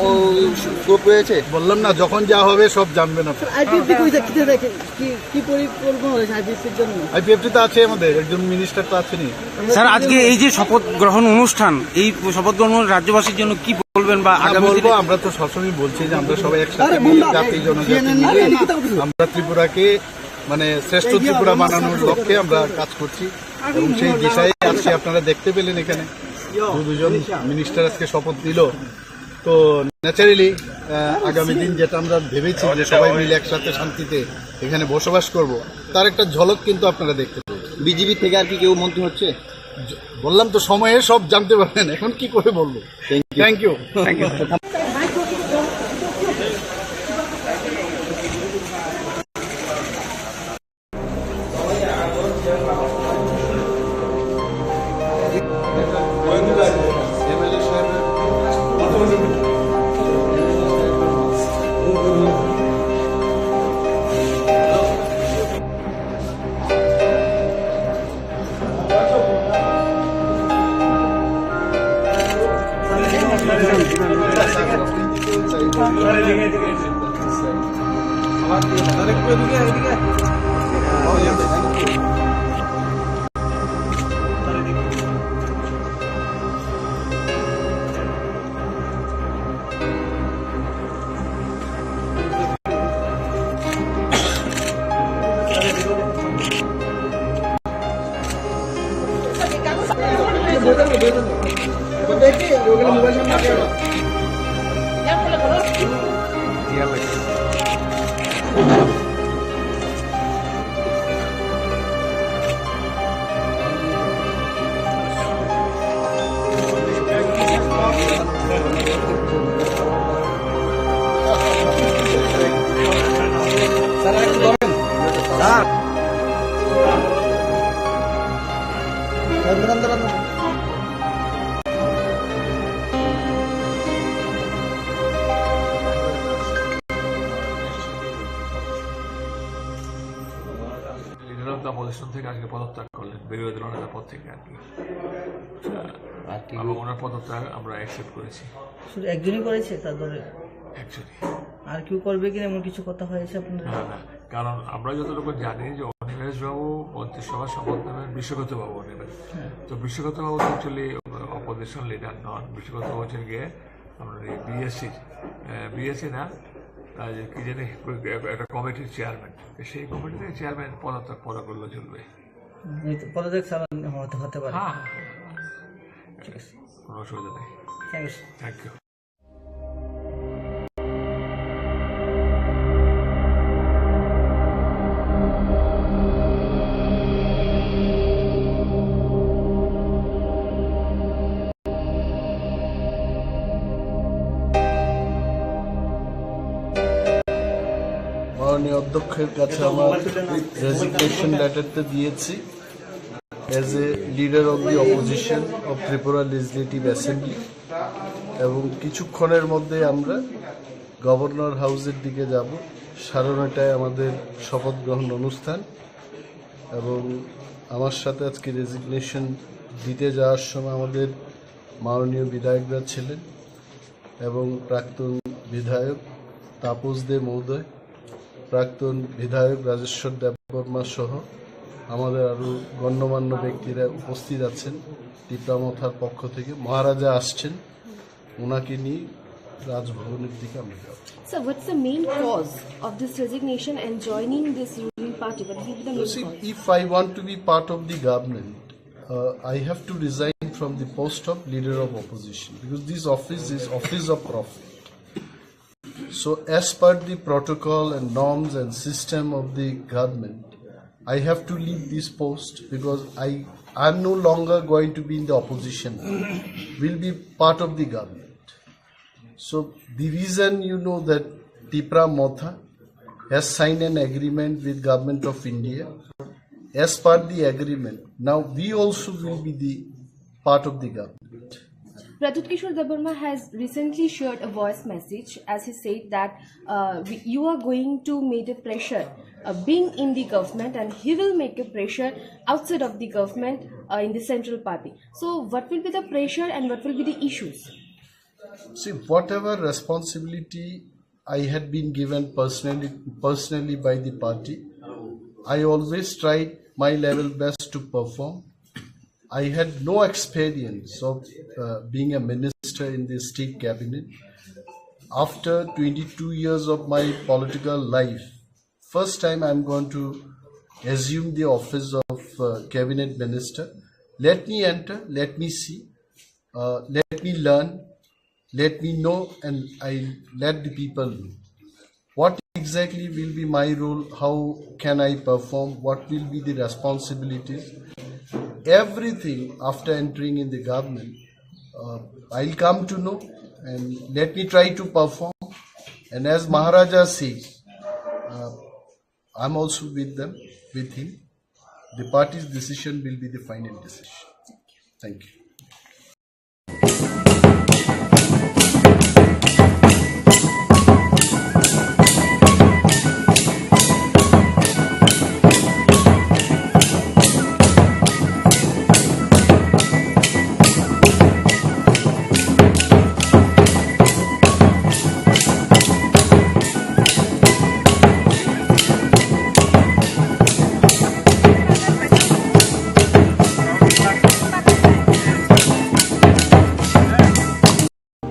স্কোপ রয়েছে? বললাম না, যখন যা হবে সব জানবেন আপনারা। আইপিএফটি কই দেখতে দেখে কি পরিকল্পনা হয়েছে আইপিএফটির জন্য? আইপিএফটি তো আছে, আমাদের একজন মিনিস্টার তো আছেনই। স্যার, আজকে এই যে শপথ গ্রহণ অনুষ্ঠান, এই শপথ গ্রহণ রাজ্যবাসীর জন্য কি বলবেন বা আগামী বলবো? আমরা তো সবসময় বলছি যে আমরা সবাই একসাথে জাতি জনজাতি মিলে আমরা ত্রিপুরাকে মানে শ্রেষ্ঠ ত্রিপুরা বানানোর লক্ষ্যে আমরা কাজ করছি এবং সেই দিশায় আজকে আপনারা দেখতে পেলেন এখানে দুজন মিনিস্টার আজকে শপথ নিল। তো ন্যাচারালি আগামী দিন যেটা আমরা ভেবেছি যে সবাই মিলে একসাথে শান্তিতে এখানে বসবাস করব, তার একটা ঝলক কিন্তু আপনারা দেখতে পাবেন। বিজেপি থেকে আর কি কেউ মন্ত্রী হচ্ছে? বললাম তো, সময়ে সব জানতে পারবেন, এখন কি করে বলবো। Thank you. অপোজিশন থেকে আজকে পদত্যাগ করলেন, বিরোধী দল নেতা পদ থেকে আর কি, এবং ওনার পদত্যাগ আমরা অ্যাকসেপ্ট করেছি। শুধু একজনই করেছে তার দলে? অ্যাকচুয়ালি আর কেউ করবে কিনা এমন কিছু কথা হয়েছে আপনাদের? না, কারণ আমরা যতটুকু জানি যে অনিমেষ বাবু মন্ত্রিসভার শপথ নেবেন, বিশ্বগত বাবু নেবেন। তো বিশ্বগত বাবু তো অ্যাকচুয়ালি অপোজিশন লিডার নন, বিশ্বগত বাবু হচ্ছে গিয়ে আপনার এই বিএসসি না কি জানি একটা কমিটির চেয়ারম্যান। সেই কমিটিতে চেয়ারম্যান পদত্যাগ পরে করলে চলবে। পদত্যাগ হতে পারে। হ্যাঁ, কোনো অসুবিধা নেই। Thank you. মাননীয় অধ্যক্ষের কাছে আমার রেজিগনেশন লেটারটা দিয়েছি as a leader of the opposition of Tripura legislative assembly, এবং কিছুক্ষণের মধ্যে আমরা গভর্নর হাউসের দিকে যাব। 9:30টায় আমাদের শপথ গ্রহণ অনুষ্ঠান, এবং আমার সাথে আজকে রেজিগনেশন দিতে যাওয়ার সময় আমাদের মাননীয় বিধায়করা ছিলেন, এবং প্রাক্তন বিধায়ক তাপস দে মহোদয়, প্রাক্তন বিধায়ক রাজেশ্বর দেববর্মা সহ আমাদের আরও গণ্যমান্য ব্যক্তিরা উপস্থিত আছেন। টিপ্রামথার পক্ষ থেকে মহারাজা আসছেন, ওনাকে নিয়ে রাজভবনের দিকে আমরা যাব। Sir, what's the main cause of this resignation and joining this ruling party? What will be the main cause? If I want to be part of the government, I have to resign from the post of leader of opposition, because this office is office of profit. So as per the protocol and norms and system of the government, I have to leave this post because I'm no longer going to be in the opposition, will be part of the government. So the reason that Tipra Motha has signed an agreement with Government of India. As per the agreement, now we also will be the part of the government. Pradyut Kishore Debarma has recently shared a voice message as he said that you are going to make a pressure being in the government, and he will make a pressure outside of the government in the central party. So what will be the pressure and what will be the issues? See, whatever responsibility I had been given personally by the party, I always tried my level best to perform. I had no experience of being a minister in the state cabinet. After 22 years of my political life, first time I'm going to assume the office of cabinet minister. Let me enter, let me see, let me learn, let me know, and I let the people know. What exactly will be my role? How can I perform? What will be the responsibilities? Everything after entering in the government, I'll come to know, and let me try to perform. And as Maharaja says, I'm also with him. The party's decision will be the final decision. Thank you.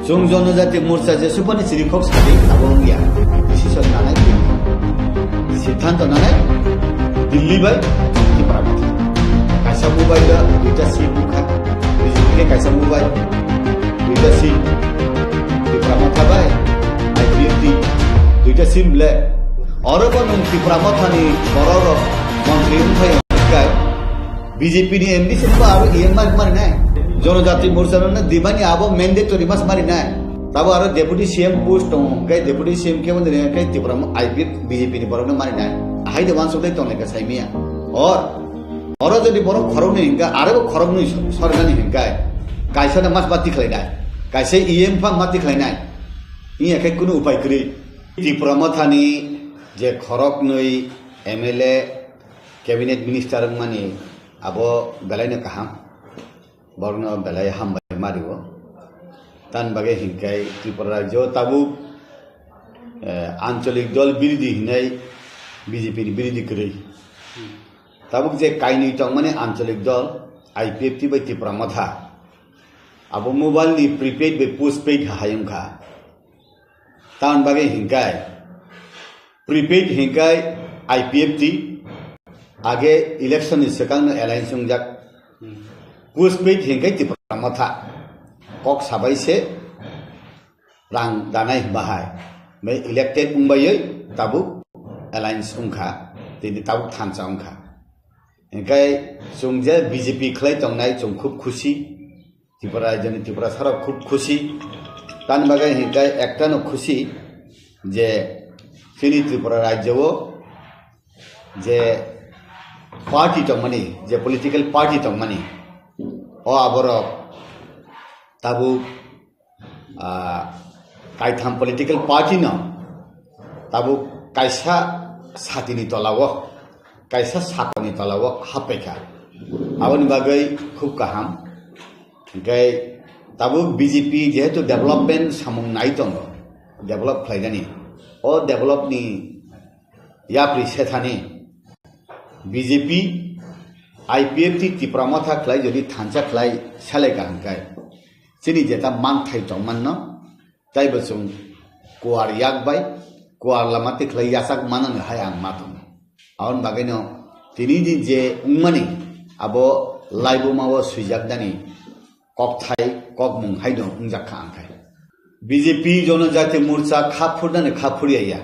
जों जनजाति मोर्चा जेसेबां सिरिखक साथै आबंगिया decision लानाय सिद्धांत लानाय Delhi bye टिप्रामथा कायसा mobile दुइटा SIM बुखा बिजिके कायसा mobile दुइटा SIM टिप्रामथा bye IPFT दुइटा सिम ले अरबा नों टिप्रामथानि बरर मन्त्रि उमफाय गाय बीजेपी नि एमडी सेबा आरो एमआर मारिनाय जनजाति मोर्चा दिबानी आबो मैंडेटरी मास मारिनाय तब आरो डेपुटी सीएम पोस्ट दं गाय डेपुटी सीएम के बंदे गाय त्रिपुरा आईपी बीजेपी नि बरनो मारिनाय हाइदे वानसुदै तंने का साइमिया और जदि बरो खरब नि हिंगा आरो खरब नि सरगानि हिंगाय कायसा मास बाति खलायनाय कायसे ईएम फा माति खलायनाय इ एखे कुनु उपाय करि त्रिपुरा मथानि जे खरब नै एमएलए कैबिनेट मिनिस्टर मानि आबो बेलायनो काहा बरन बेलाय हामबाय मारिव तान बागे हिंकाय त्रिपुरा राज्य ताबु আঞ্চলিক দল বিরোধী হিনাই বিজেপির বিরোধী করে তাবুক যে কাইনি টং মানে আঞ্চলিক দল আইপিএফটি বাই ত্রিপুরা মাথা আবো মোবাইল নি প্রিপেড বে পোস্টপেড হায়ুংখা তান বাগে হিংকায় প্রিপেড হিংকায় আইপিএফটি আগে election ni sekang alliance sungjak postpaid hingkai Tripura মাথা kok sabai se rang danai bahai me elected umbayoi tabuk alliance ungkha tini tabuk thancha ungkha hingkai sungje BJP khlai tongnai chung khub khushi Tripura jani Tripura sara khub khushi tan bagai hingkai ekta no khushi je fini Tripura rajyo je party tongmani je political party tongmani o aborok tabu kaitham political party no tabu kaisa satini tolawo kaisa sakoni tolawo hapeka aboni bagai khub kaham gai tabu BJP jehetu development samung nai tongo develop khlaigani o develop ni yapri sethani BJP IPFT Tripura মাথা khlai jodi thancha khlai sale ka hangkai chini jeta mangthai tongman no tai bosung kuar yak bai kuar lamate khlai yasak manan hayang matung aun bagaino tini je ungmani abo laibu mawo suijak dani kok thai kok mung haino ungjak kha angkai BJP জনজাতি মোর্চা খাফুরদানে খাফুরিয়া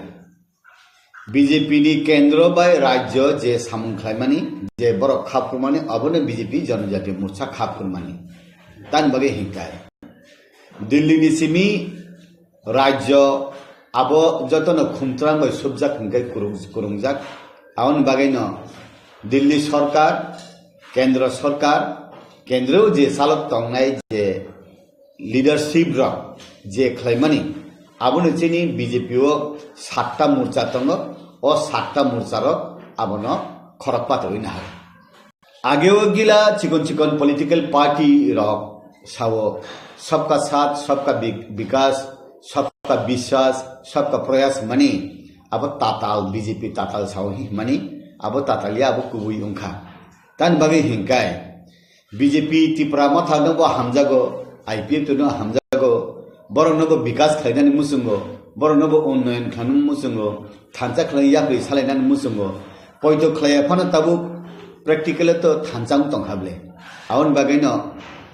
BJP ni kendro bai rajyo je samungkhlaimani je borok khapurmani abone BJP জনজাতি মোর্চা khapurmani tan bage hingkai Delhi ni simi rajyo abo jotono khumtrang bai subjak hingkai kurungjak aun bage no Delhi sarkar kendro sarkar kendro je salok tongnai je leadership rok je khlaimani abone chini BJP o 7টা মোর্চা tongo o 7টা মোর্চার abono খরকপাত হইনা হয় আগেও গিলা চিকন চিকন political party rock Sao सबका साथ सबका विकास सबका विश्वास सबका प्रयास मनी अब ताताल BJP ताताल साव hi mani अब तातालिया अब कुबुई उंखा तान बगे हिंकाय BJP ত্রিপুরা মাথা नबो हामजागो IPF तो न हामजागो बरनबो विकास खायनानि मुसुंगो बरनबो उन्नयन खानु मुसुंगो थांचा खलाया बै सालायनानि मुसुंगो पयतो खलाया फाना ताबु प्रेक्टिकल तो थांचां तंखाबले आउन बागैनो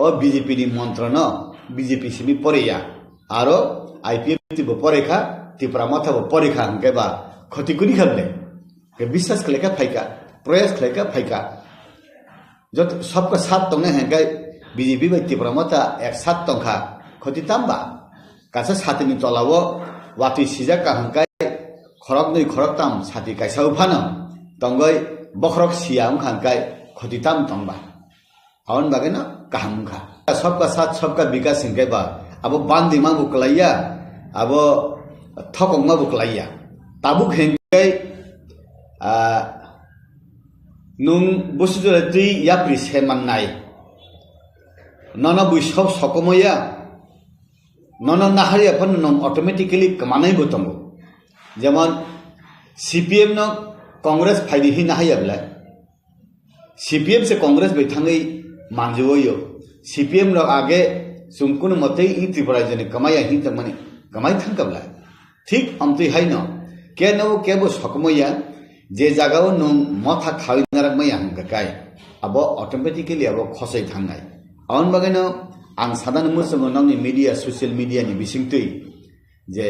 ओ BJP नि मन्त्र न BJP सिमी परेया आरो IPF तिबो परेखा ত্রিপুরা माथाबो परेखा हंकेबा खतिकुनि खाबले के विश्वास खलेका फाइका प्रयास खलेका फाइका जत सबका साथ तंने हंके BJP बै ত্রিপুরা माथा एक साथ तंखा खति तामबा कासा साथनि तलावो वाति सिजा का हंकाय खरक नै खरक ताम साथि काइसा उफानो तंगै बखरक सियाम हंकाय खति ताम तंबा आउन बागैनो काहमखा सबका साथ सबका विकास हंकायबा अब बान्दिमा बुकलाया अब थकंगा बुकलाया ताबुक हंकाय नुं बुसुजरति याप्रि सेमांनाय नना बुइसब सकमया नन नाहारिया फन नम ऑटोमेटिकली कमानाय बतंगो जेमन CPM न कांग्रेस फाइदि हि नाहायाब्ला CPM से कांग्रेस बैथाङै मानजोयो CPM न आगे सुमकुन मते इ त्रिपुरा जने कमाया हि तमने कमाय थांकाब्ला ठीक अमति हाइन के न केबो सकमया जे जागाव न मथा खाइनाराक मया हंगाय अब ऑटोमेटिकली अब खसै थांनाय आउन बागैनो आं सादान मुसुंग नंनि मीडिया सोशल मीडिया नि बिसिंतै जे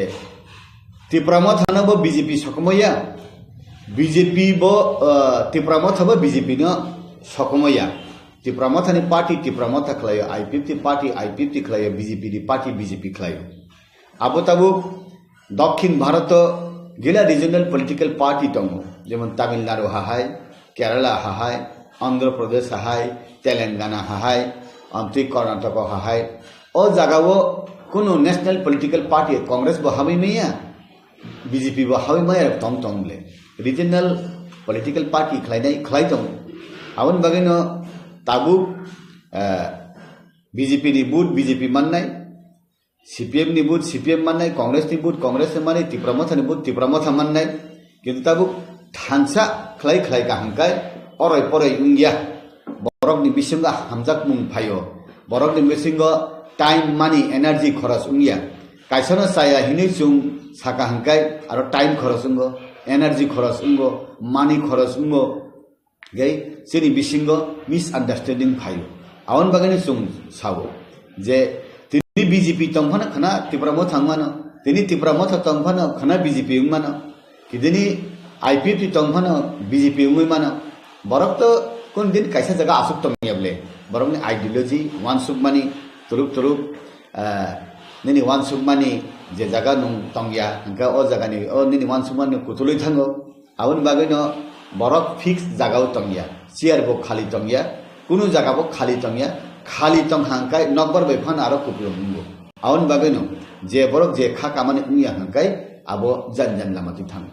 ত্রিপুরা माथानबो BJP सकमया BJP बो ত্রিপুরা माथाबो BJP न सकमया ত্রিপুরা माथानि पार्टी ত্রিপুরা माथा खलायो IPFT पार्टी IPFT खलायो BJP नि पार्टी BJP खलायो आबो ताबो दक्षिण भारत गेला रिजनल पॉलिटिकल पार्टी दंगो जेमन तामिलनाडु हाहाय केरला हाहाय आंध्र प्रदेश हाहाय तेलंगाना हाहाय आंतरिक कर्नाटक हाहाय ओ जागावो कुनो नेशनल पॉलिटिकल पार्टी कांग्रेस बो हामै मैया BJP बो हामै मैया तंग तंगले रिजनल पॉलिटिकल पार्टी खलायनाय खलाय दं आवन बागैनो ताबु BJP नि बुट BJP माननाय CPM ni but CPM manai, Congress ni but Congress manai, Tipramotha ni but Tipramotha manai. Kintu tabu thansa khlai ka hangkai poroi ungya. Borok ni bisinga hamjak mung phayo. Borok ni bisinga time, money, energy kharas ungya. Kaisana saya hini chung saka hangkai aro time kharas ungo, energy kharas ungo, money kharas ungo. Gai sini bisinga misunderstanding phayo. Awan bagani chung sawo. Je tini BJP tongphana khana Tipramotha thangmano, tini Tipramotha tongphana khana BJP ungmano. Kidini IPP tongphana BJP ungmano. Borok to kun din kaisa jaga asuk tongyable. Borok ni ideology wan sukmani turuk nini wan sukmani je jaga nung tongya angka o jaga ni o nini wan sukmani kutului thango. Awan bagano borok fix jaga tongya. Chair bo khali tongya. Kunu jaga bo khali tongya. Khali tong hangkai nokbar bephan aro kuplum ungo. Awan bagano je borok je kha kamani ungya hangkai abo jan lamati thang.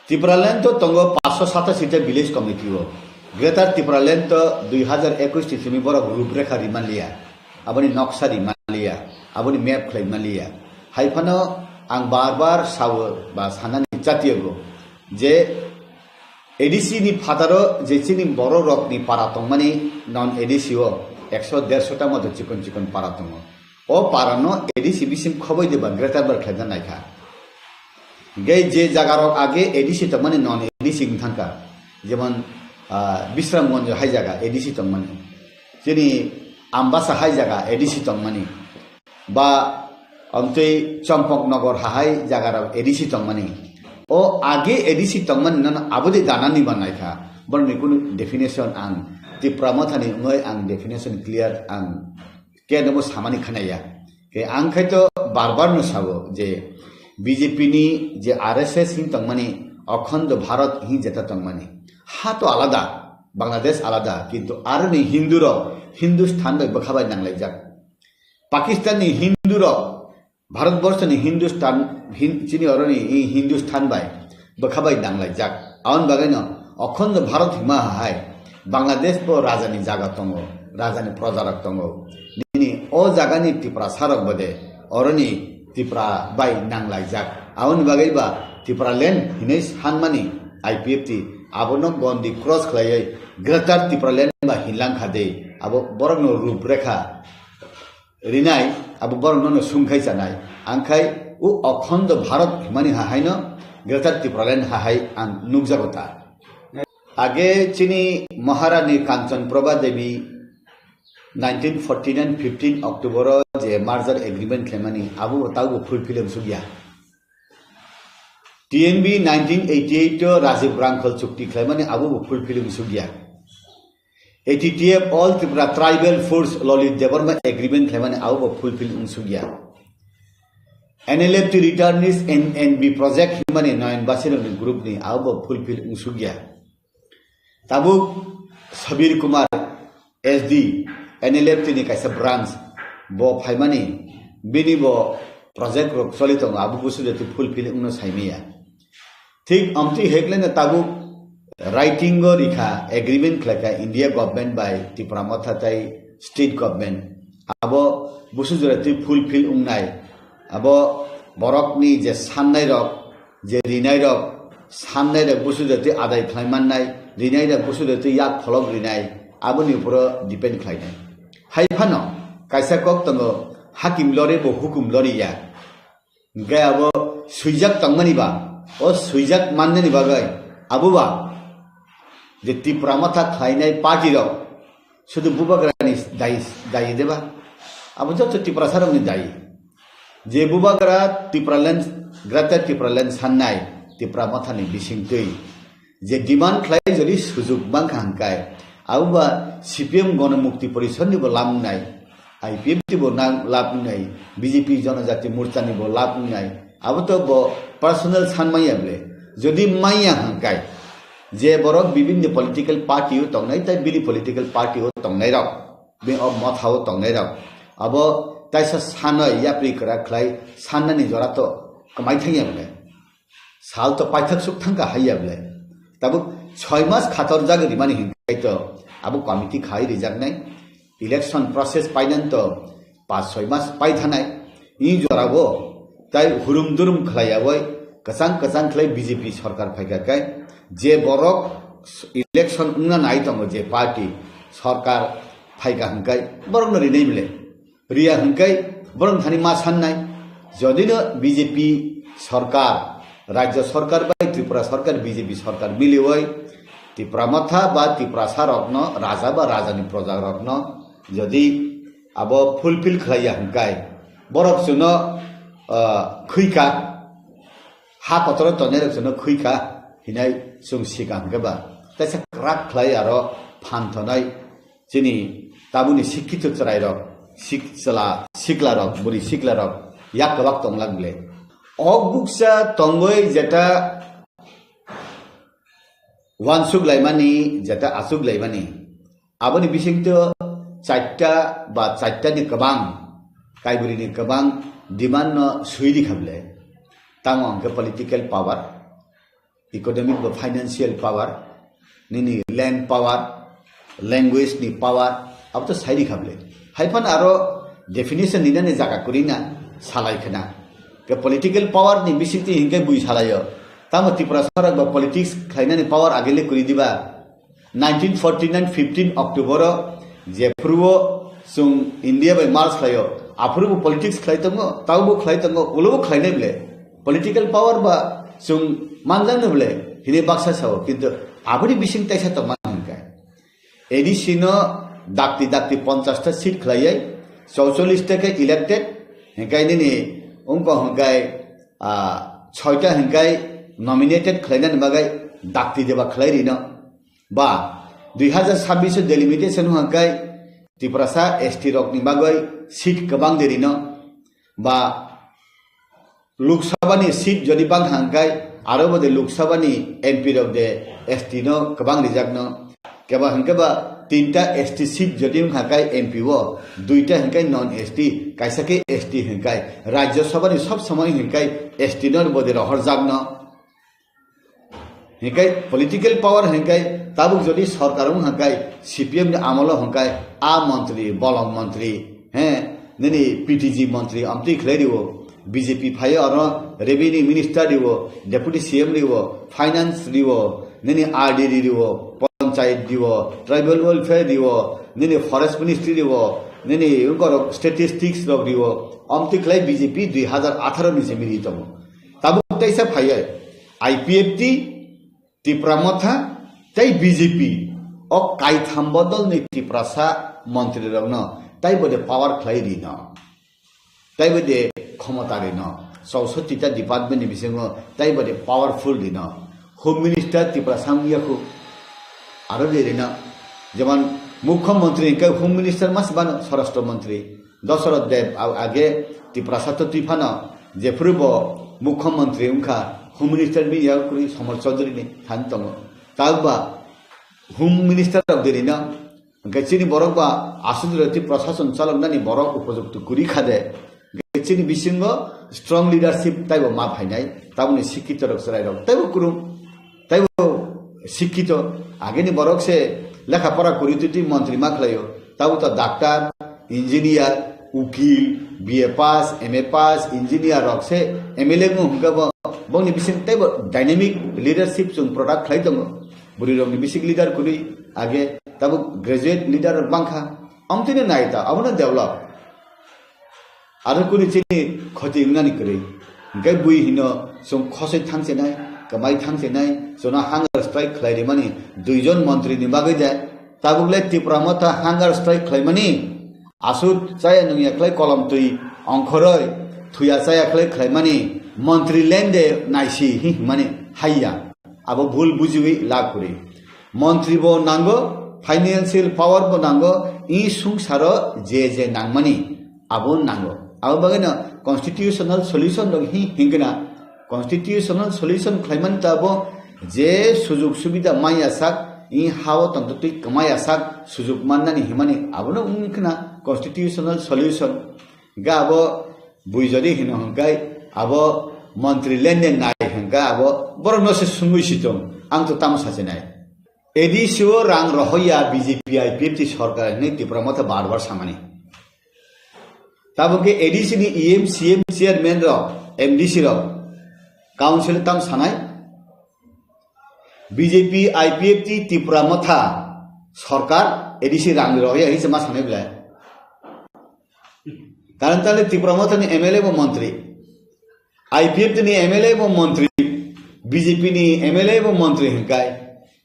Tipraland to tongo 587 seat village committee o. Greater Tipraland to 2021 ti simi borok ruprekha rimanlia. Aboni noksa rimanlia. Aboni map khlai manlia. Haifano ang bar sawo ba sanani jatiyo je ADC ni fataro je chini boro rok ni paratong mani non ADC o 100-150 ta moto chikon paratong o parano ADC bisim khoboi deba greater bar khlaidan naikha gai je jagarok age ADC to mani non ADC ngthangka jemon Bisramganj hai jaga ADC tong mani chini Ambasa hai jaga ADC tong mani ba amtei Champaknagar hai jagarok ADC tong mani o age ADC tong mani nan abode danani banaikha borni kunu definition ang Tipramotha ni ngoi ang definition clear ang ke namo samani khanaya ke ang khaito barbar no sabo je BJP ni je RSS hin tong mani অখণ্ড ভারত হি যেটা তংমানি হা তো আলাদা বাংলাদেশ আলাদা কিন্তু আর নি হিন্দুর Hindustan by বখাবাই নাংলাই যাক পাকিস্তানি হিন্দুর ভারতবর্ষ নি হিন্দুস্তান চিনি অরনি হিন্দুস্থান বাই বখাবাই নাংলাই যাক আউন বাগাইন অখণ্ড ভারত হিমা হাই বাংলাদেশ পো রাজানি জাগা তঙ্গ রাজানি প্রজারক তঙ্গ নিনি ও জাগানি ত্রিপুরা সারক বদে অরনি ত্রিপুরা বাই নাংলাই যাক আউন বাগাইবা Tipraland hinis hanmani IPFT abono gondi cross khlai greater Tipraland ba hinlang khade abo borno ruprekha rinai abo borno no sumkhai chanai angkhai u okhondo bharat himani hahaino greater Tipraland hahai ang nugjagota age chini Maharani Kanchan Prabha Devi 1949 15 October je merger agreement klemani abo tago fulfill sugya TNB 1988 to Rajiv Rankal Chukti Khlaimani Abu fulfilling Sugya. ATTF All Tripura Tribal Force Lolit Devarma Agreement Khlaimani Abu fulfilling Sugya. NLFT Returnees NNB Project Humani 9 Basir Group ni Abu fulfilling Sugya. Tabu Sabir Kumar SD NLFT ni kaisa branch bo phaimani bini bo project rok solitong Abu Kusudati fulfilling no saimia. ঠিক আমতি হেকলে না তাবু writing গো রিখা agreement খলাকা India government by Tipramotha tai state government আবো বুসু জরাতি ফুলফিল উংনাই আবো বরকনি যে সাননাই রক যে রিনাই রক সাননাই রক বুসু জরাতি আদাই খাইমাননাই রিনাই রক বুসু জরাতি ইয়াক ফলক রিনাই আবনি উপর ডিপেন্ড খাইনাই হাইফানো কাইসা কক তঙ্গ হাকিম লরে বো হুকুম লরিয়া গায় আবো সুইজাক তংমানিবা o suijak manne ni bagai abuba je Tipramotha khlainai party rok শুধু বুবাগ্রানি দায়ী দেবা আবু যত ত্রিপুরা সারংনি দায়ী যে বুবাগ্রা Tipraland গ্রাতা Tipraland সান্নাই Tipramothani bisingtui যে ডিমান্ড খাই যদি সুযোগ বাংখা হাঙ্কায় আউবা সিপিএম গণমুক্তি পরিষদনি বো লাভ নাই আইপিএফটি বো লাভ নাই বিজেপি জনজাতি মোর্চানি বো লাভ নাই আবু তো পার্সোনাল সানমাইয়াবলে যদি মাইয়া হাঙ্কায় যে বরক বিভিন্ন পলিটিক্যাল পার্টিও তংনাই তাই বিলি পলিটিক্যাল পার্টিও তংনাই রাও বে অব মথাও তংনাই রাও আবো তাইসা সানয় ইয়াপ্রি করা খ্লাই সাননানি জরা তো কমাই থাইয়াবলে সাল তো পাইথাক সুখ থাঙ্কা হাইয়াবলে তাবু 6 মাস খাতর জাগে রিমানি হিংকাই তো আবু কমিটি খাই রিজাক নাই ইলেকশন প্রসেস পাইনান তো 5-6 মাস পাই থানাই ই জরাবো তাই হুরুম দুরুম খালাইয়াবই কাসাং কাসাং খালাই বিজেপি সরকার ফাইকাকাই যে বরক ইলেকশন উংনা নাই দङ যে পার্টি সরকার ফাইকা হংকাই বরং নরি নেই মিলে রিয়া হংকাই বরং ধানি মা সান্নাই যদিনো বিজেপি সরকার রাজ্য সরকার বা ত্রিপুরা সরকার বিজেপি সরকার মিলিওই ত্রিপুরা মাথা বা ত্রিপুরা সারগ্ন রাজা বা রাজানি প্রজা রগ্ন যদি আব ফুলফিল খাইয়া হংকাই বরক Juno খৈকা ha kotor tonere jono khuika hinai sung sika hangeba taisa krak khlai aro phanthonai chini tabuni shikkito charai rok sikla rok buri sikla rok yak kabak tonglagle ogbuksa tongoi jeta wansuk laimani jeta asuk laimani aboni bisingto chaita ba chaita ni kabang kaiburi ni kabang demand no suidi khable tamo angke political power economic ba financial power nini land power language ni power ab to sairi khable haifan aro definition ni ne jaga kurina salai khana ke political power ni bisiti hinke bui salayo tamo tripura sarak ba politics khaina ni power agele kuri diba 1949 15 october je purwo sung india by mars khlayo apurbo politics khlai tango taubo khlai tango ulobo khlai ne bile political power ba sung manjang ne bile hine baksa sao kintu abori bising taisa to mankai edisino dakti 50 ta seat khlaiai 44 ta ke elected henkai ni ongko henkai 6 ta henkai nominated khlaina bagai dakti deba khlai rino ba 2026 delimitation henkai Tripura ST rok ni bagai seat kabang derino ba Lok Sabha ni seat jodi bang hangkai aro bode Lok Sabha ni MP rok de ST no kabang rijak no keba hangkai ba tinta ST seat jodi hangkai MP wo duita hangkai non ST kaisa ke ST hangkai Rajya Sabha ni sob samay hangkai ST no bode rohor jak no hangkai political power hangkai tabuk jodi sarkarung hangkai CPM ni amolo hangkai a mantri bolong mantri nini PTG mantri amti khlai diwo BJP phayo aro revenue minister diwo deputy CM diwo finance diwo nini RD diwo panchayat diwo tribal welfare diwo nini forest ministry diwo nini ungkoro statistics rok diwo amti khlai BJP 2018 ni se miri tomo tabuk taisa phayo IPFT Tripura matha tai BJP o kai thambodol ni Tripura sa mantri rok no tai bode power khlai rino tai bode ক্ষমতা রিন 64টা department ni bisingo tai bode powerful rino home minister Tripura samgiyaku aro rino যেমন মুখ্যমন্ত্রী কে home minister মাস বানো স্বরাষ্ট্র মন্ত্রী দশরথ দেব আগে Tripura সাতো টিফানো যে পূর্ব মুখ্যমন্ত্রী উনখা হোম মিনিস্টার বি ইয়াকুরি সমর চৌধুরী নি থান তং তাগবা হোম মিনিস্টার অফ দেরিনা গচিনি বরকবা আসুদরতি প্রশাসন চালকনানি বরক উপযুক্ত কুরি খাদে gechini bisingo strong leadership taibo ma phainai tabuni shikkito rok sarai rok taibo kurum taibo shikkito ageni borok se lekha pora kuri tuti mantri ma khlayo tabu to doctor engineer ukil BA pass MA pass engineer rok se MLA ngo hungaba bongni bising taibo dynamic leadership sung product khlai tongo buri rok ni basic leader kuri age tabu graduate leader bangkha amtine naita abuna develop aro kuni chini khoti ngani kre gai bui hino sum khosai thangse nai kamai thangse nai sona hunger strike khlai ri mani duijon mantri ni bagai ja tabugle Tripura matha hunger strike khlai mani asut chaya nungya khlai kolam tui angkhoroi thuya chaya khlai mani mantri lende naisi hi mani haiya abo bhul bujiwi laguri mantri bo nango financial power bo nango I sungsaro je nangmani abo nango abo bagana constitutional solution log hi hingna constitutional solution khlaiman tabo je sujuk subida maya sak I hawo tantutui kamaya sak sujuk mannani himani abono unkna constitutional solution ga abo buijori hino hangkai abo mantri lende nai hangka abo borono se sungui sitom ang to tam sajenai edisio rang rohoya BJP IPFT sarkar ni Tripura matha barbar samani ताबुके ADC नि EM CM chairman रो MDC रो council तम सानाय BJP IPF T Tripura मथा सरकार ADC रांग रो या हिसे मा सानाय बिला कारण ताले त्रिपुरा मथा नि MLA वो मंत्री IPF नि MLA वो मंत्री बीजेपी नि MLA वो मंत्री हिंकाय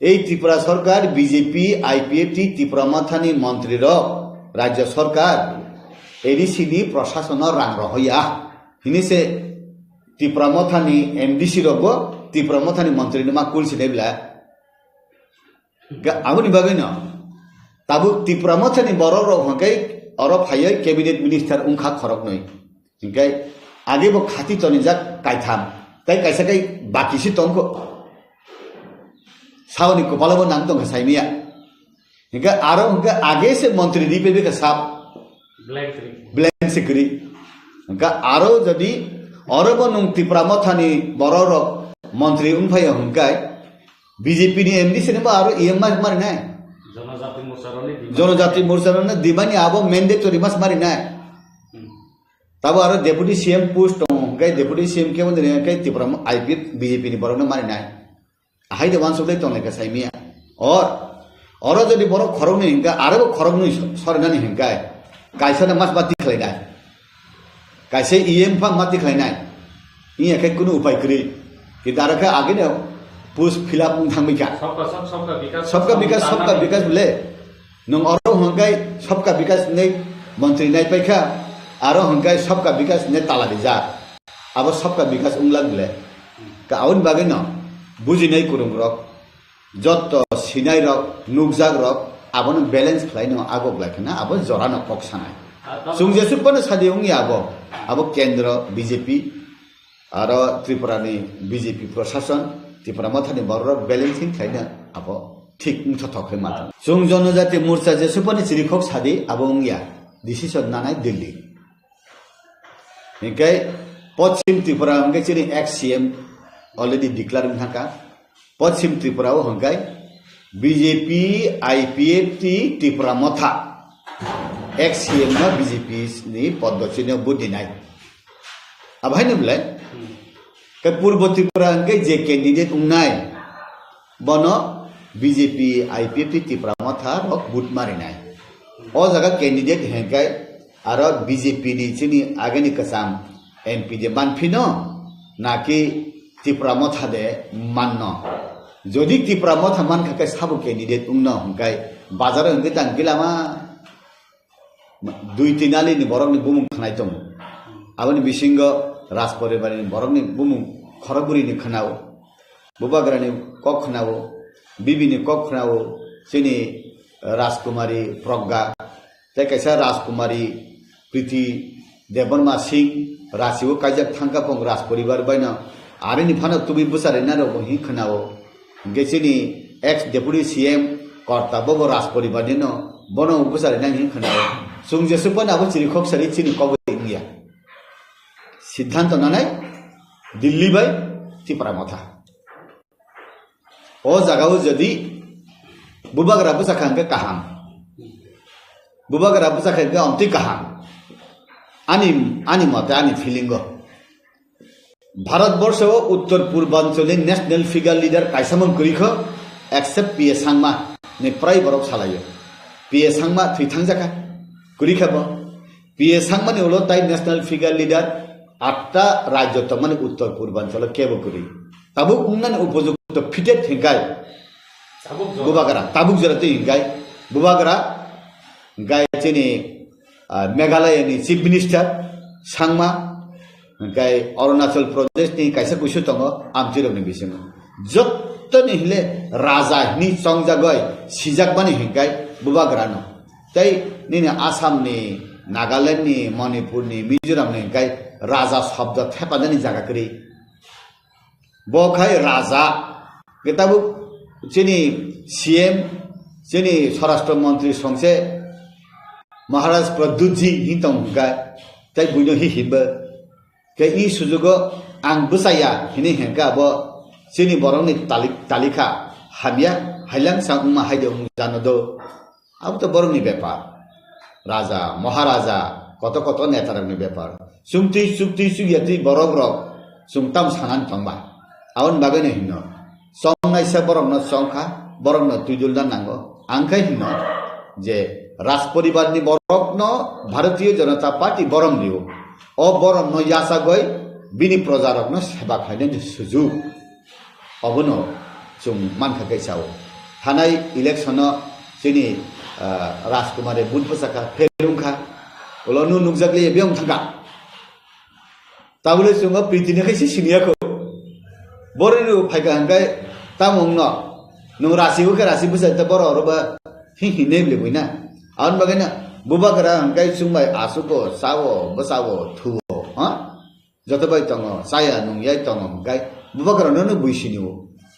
এই ত্রিপুরা সরকার বিজেপি IPF টি ত্রিপুরা মথা नि मंत्री रो राज्य सरकार एडीसी नि प्रशासन रांग रो या हिनिसे त्रिपुरा मथा नि MDC रोगो त्रिपुरा मथा नि मंत्री मा कुलसि नेबला आबुनि बागै न ताबु त्रिपुरा मथा नि बरो रो हकै अर फायै कैबिनेट मिनिस्टर उंखा खरक नै हिंकाय आगे वो खाती तनि जा काइथाम ताइ काइसा काइ बाकिसि तंको सावनी को पालो नाम तो साइमिया हिंका आरो हिंका आगे से मंत्री दीपे भी का साप ब्लैंक सिकरी हिंका आरो जदी आरो बनुं त्रिपुरा मथानी बरर मंत्री उनफाय हिंका बीजेपी नि MDC ने आरो EM मारि नाय जनजाति मोर्चा ने दिमानी आबो मैंडेटरी मास मारि नाय तब आरो डेप्यूटी CM पोस्ट हिंका डेप्यूटी CM के बंदे हिंका त्रिपुरा IPF बीजेपी नि बरन मारि नाय हाई देवान सुबले तो लेकर साइमिया और जदि बरो खरग नहीं हिंगा आरो खरग नहीं सरनानी हिंगा काइसा न मास बाती खलायनाय काइसे EM फा माती खलायनाय इ एके कुनु उपाय करी कि दारका आगे ने पुस फिलअप थांबिका सबका विकास बोले नों अरो हंगाय सबका विकास ने मंत्री नाय पैखा आरो हंगाय सबका विकास ने ताला दिजा अब सबका विकास उंगला बोले का आउन बागे न बुझिनाय कुरुम रक जत सिनाय रक नुकजाग रक आबन बैलेंस खलायनो आगो लाखना आबो जरानो पक्षानाय सुंजेसु पण सादिउंगि आबो केंद्र बीजेपी आरो त्रिपुरानि बीजेपी प्रशासन त्रिपुरा मथानि बरर बैलेंसिंग खलायनो आबो ठीक थथखै मात सुं जनजाति मोर्चा जेसु पनि चिरिखक सादि आबो उंगिया डिसिसन नानाय दिल्ली हिंकाय पश्चिम त्रिपुरा हिंकाय चिनि एक्स CM ऑलरेडी डिक्लेयर हुआ पश्चिम त्रिपुरा हंगाय बीजेपी IPF टी त्रिपुरा मथा एक्स CM ना बीजेपी नि पद्धति ने बुद्धिनाय अब है नबले के पूर्व त्रिपुरा हंगाय जे कैंडिडेट उंनाय बनो बीजेपी IPF टी त्रिपुरा मथा रक बुट मारिनाय ओ जगह कैंडिडेट हंगाय आरो बीजेपी नि चिनि आगेनि कसाम MP जे बानफिनो नाकि त्रिपुरा मथा दे माननो जदि त्रिपुरा मथा मान खाके साबु कैंडिडेट उंनो हंगाय बाजार हंगे तांगिलामा दुई तिनाली नि बरकनि बुमुं खनाय दं आबनि बिसिंग राज परिवारनि बरकनि बुमुं खरगुरि नि खनाव बुबाग्रानि कक खनाव बिबिनि कक खनाव सिनि राजकुमारी प्रज्ञा तै कैसा राजकुमारी प्रीति देवर्मा सिंह राशिव काजक थांका पंग राज परिवार बायना आरे नि फाना तुबि बुसारे नारो हि खनाव गेसिनि एक्स डेप्यूटी CM कर्ता बबो राज परिवार दिन बनो बुसारे ना हि खनाव सुंजेसु पण आबो चिरिखक सारि चिनि कबो इंडिया सिद्धांत नानाय दिल्ली बाय त्रिपुरा मथा ओ जागाव जदि बुबागरा बुसाखांगे काहाम बुबागरा बुसाखांगे अंति काहाम आनी मते आनी फीलिंग भारतवर्ष उत्तर पूर्वांचल नेशनल फिगर लीडर कायसामन करिख एक्सेप्ट PA सांगमा ने प्राय बरक सालायो PA सांगमा थैथां जाका करिखब PA सांगमा ने उलो ताई नेशनल फिगर लीडर 8टा राज्य त माने उत्तर पूर्वांचल केबो करि ताबु उन्नन उपयुक्त फिटेड हिंगाय बुबागरा ताबुक जरते हिंगाय बुबागरा गाय चेनि मेघालयनि चीफ मिनिस्टर सांगमा गाय अरुणाचल प्रदेश नि कायसा कुसु तंग आमचिरनि बिसिम जत्तनि हिले राजा नि चंगजा गय सिजाक बानि हिंगाय बुबाग्रानो तै नि आसाम नि नागालैंड नि मणिपुर नि मिजोराम नि गाय राजा शब्द थेपादनि जागा करि बखाय राजा केताबु चिनि CM चिनि स्वराष्ट्र मंत्री संसे महाराज प्रद्युत जी हिंतम गाय तै बुनो हि हिब के इ सुजुगो आं बुसाया हिनि हेंका बो चिनि बरंनि तालिका हाबिया हाइलां सांगमा हाइदो जानदो अब तो बरंनि बेपार राजा महाराजा কত নেতারনি ব্যাপার চুক্তি সুগিয়াতি বরক রক সুংতাম সানান থাংবা আউন বাগানে হিন্ন সংনাইসা বরংন সংখা বরংন তুইদুলদান নাঙ্গো আংখাই হিন্ন যে রাজ পরিবারনি বরকন ভারতীয় জনতা পার্টি বরং দিও ও বরং ইয়াসা গই বিনি প্রজারকন সেবা খাইনে সুযোগ অবনো जों मानखाखै साव थानाय इलेक्शन जोंनि राजकुमारी बुध बसाखा फेरुंखा उलावनो नुकजागलि बेयाव थांगा ताबले जोङो प्रितिनिखैसो सिनियाखौ बरनो फायगा हांगाय तामंनो नों रासिबो रासि बसायता बर'रबा हिहिने लेबैना आउन बागैना बुबागरा हांगाय जोंबाय आसुको सावो बसावो थुवो हा जतबाय दङ साया नंयाय दङ हांगाय बुबागरानो बुइसिनिवो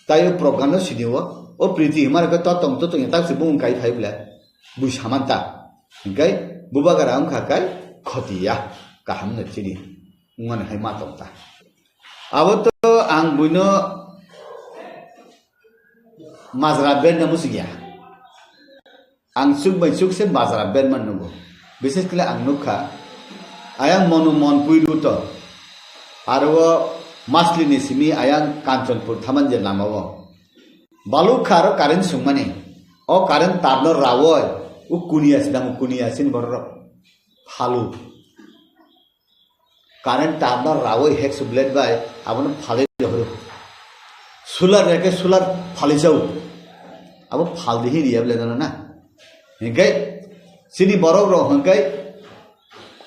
तायो प्रगानो सिनिवो ओ प्रीति हिमारका ततम तो तासि बुं गाय फाइब्ला बुइ सामान्ता हांगाय बुबागरा हांखाखाय खतिया गाहामनो चिनि उंगन हाय मातमता आबोत आं बुइनो माजरा बेन नमुसिया आं सुख से माजरा बेन माननुगो विशेष कले आं नुखा आयां मनु मन पुइरुत आरो मासलिनि सिमी आयां कांचनपुर थामनजे लामावो बालु खारो कारेन्ट सुंमाने ओ कारेन्ट तारनो रावय उ कुनियासिन बरर फालु कारेन्ट तारनो रावय हेक सुब्लेट बाय आबन फाले हरो सोलार रेके सोलार फाले जाउ अब फालदि हिरियाबले ना हिंगाय सिनि बरक र हंगाय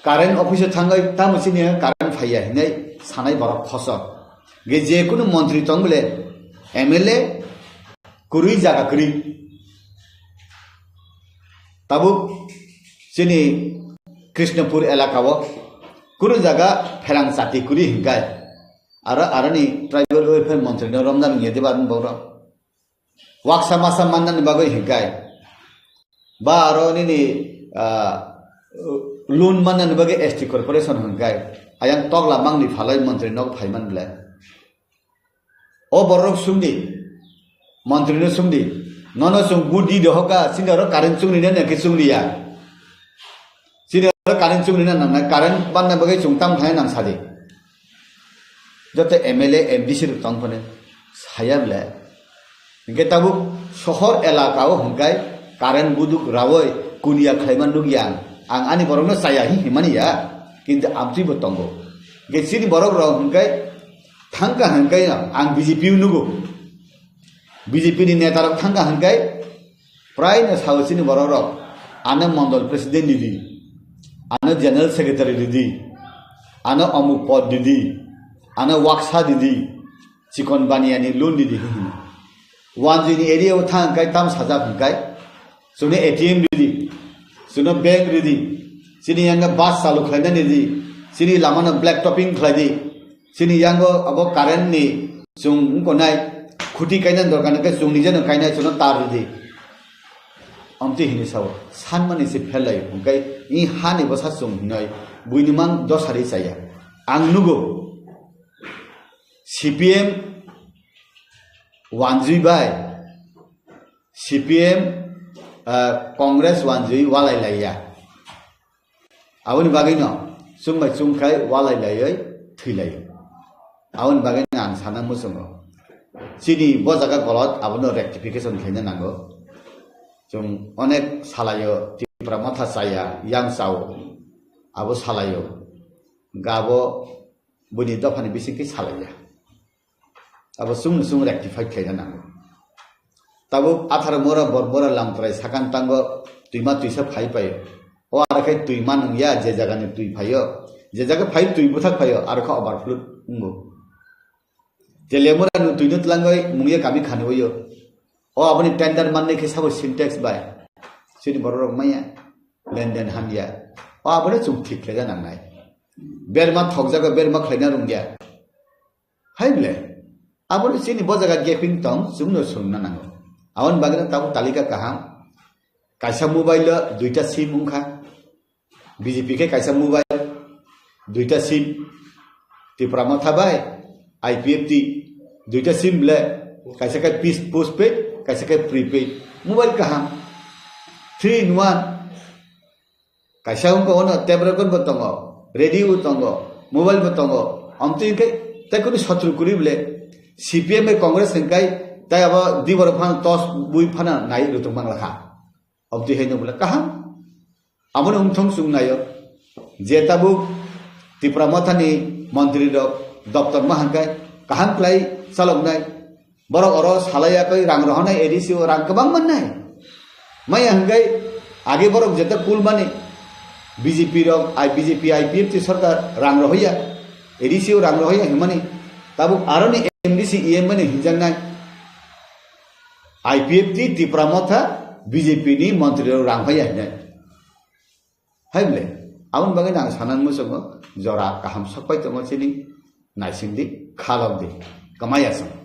कारेन्ट अफिस थांगाय तामसिनि कारेन्ट फाया हिनाय सानाय बरक खस गे जेकुनु मन्त्री तंगले एमएलए कुरुई जागा करी तबु सिनि कृष्णपुर इलाकाव कुरु जागा फेरां साथी कुरी हिंगाय आरनि ट्राइबल वेलफेयर मन्त्री न रमजान येदेबान बौर वाक्सा मासा माननानि बागै हिंगाय बा आरनि लोन माननानि बागै एसटी कर्पोरेशन हिंगाय आयां तगला मांगनि फालाय मन्त्री नग फाइमान ब्ला ओ बरक सुंदि मन्त्री न सुंदि नन सुं गुदि दहका सिनर कारेन्ट सुंनि न के सुंलिया सिनर कारेन्ट सुंनि न ना कारेन्ट बानना बागै सुंताम थाय नां सादि जते एमएलए एमडीसी तंगफने सायाब्ला इनके ताबु शहर इलाकाव हंगाय कारेन्ट बुदुक रावय कुनिया खायमान नुगिया आं आनि बरकनो साया हिमानिया किन्तु आमथिबो तंगो गेसिनि बरक राव हंगाय थांगा हंगाय आं बीजेपी नुगो बीजेपी नि नेता थांगा हंगाय प्राय न सावसिनि बरक राव आनो मंडल प्रेसिडेंट दिदी आनो जनरल सेक्रेटारी दिदी आनो अमुक पद दिदी आनो वाक्सा दिदी चिकन बानियानि लोन दिदी वानजिनि एरियाव थांगाय ताम साजा हंगाय सुने एटीएम दिदी सुनो बैंक दिदी सिनि यांगा बास चालु खायना दिदी सिनि लामानो ब्लैक टपिंग खायदि सिनि यांगो अब कारेन्ट नि जों कोनाय खुटी कायना दरकान के जों निजेनो कायना सुनो तार दिदी अमति हिनि साव सानमानि से फेलाय हंगाय इ हानि बसा जों हिनाय बुइनिमां दसारि जाया आं नुगो सीपीएम वानजुइ बाय सीपीएम कांग्रेस वानजुइ वालाय लाया आउन बागैनो सुंबाय सुंखाय वालाय लायै थैलाय आउन बागैनो आं साना मोसङो सिनि बजागा गलत आबनो रेक्टिफिकेशन खायनो नांगौ जों अनेक सालायो तिप्रा माथा साया यां साव आबो सालायो गाबो बुनि दफानि बिसिंखै सालाया अब सुं रेक्टिफाइड खायना नांगौ तब आथार मोरा बरबरा लामत्राय साकान तांगो तुइमा तुइसा फाइ पायो ओ आरखाय तुइमा नंया जे जागानि तुइ फायो जे जागा फाइ तुइ बुथाक फायो आरखा ओभारफ्लुड उंगो जेलेमोरा नु तुइनो तलांगै मुंगे कामि खानोयो ओ आबनि टेंडर मानने के साबो सिंटेक्स बाय सिनि बररक माया लेनदेन हानिया ओ आबने जुं ठीक खायना नांनाय बेरमा थगजागा बेरमा खायना रुंगिया हाइब्ले आबने सिनि बजागा गेपिं तम सुंनो सुंना नांगौ आवन बागना ताबो तालिका काहाम कायसा मोबाइल दुइटा सिम उंखा बीजेपी के कायसा मोबाइल दुइटा सिम तिप्रामा थाबाय आईपीएफटी दुइटा सिम ब्ले कायसा का पीस पोस्टपेड कायसा का prepaid mobile काहाम 3 in 1 kaisa ko ono tape record bo tongo radio tongo mobile bo tongo amti ke tai kuni satru kuri bole CPM e Congress hengkai tai aba dibor phan tos bui phana nai rutung bang lakha amti heino bole kaham amon umthong sung nayo je tabu tipramathani mantri rok daftar ma hangkai kaham klai salong nai borok oro salaya kai rang rohonai ADC rang kebang manai mai hangkai age borok jeta kul mane BJP rok BJP IPF ti sarkar rang rohya ADC rang rohya himani tabu aroni MDC EM mane hijang nai IPF ti tipramatha BJP ni mantri rang hoya nai haimle aun bagai nang sanan musogo jora kaham sapai tongo chini naisindi khalabdi kamayasam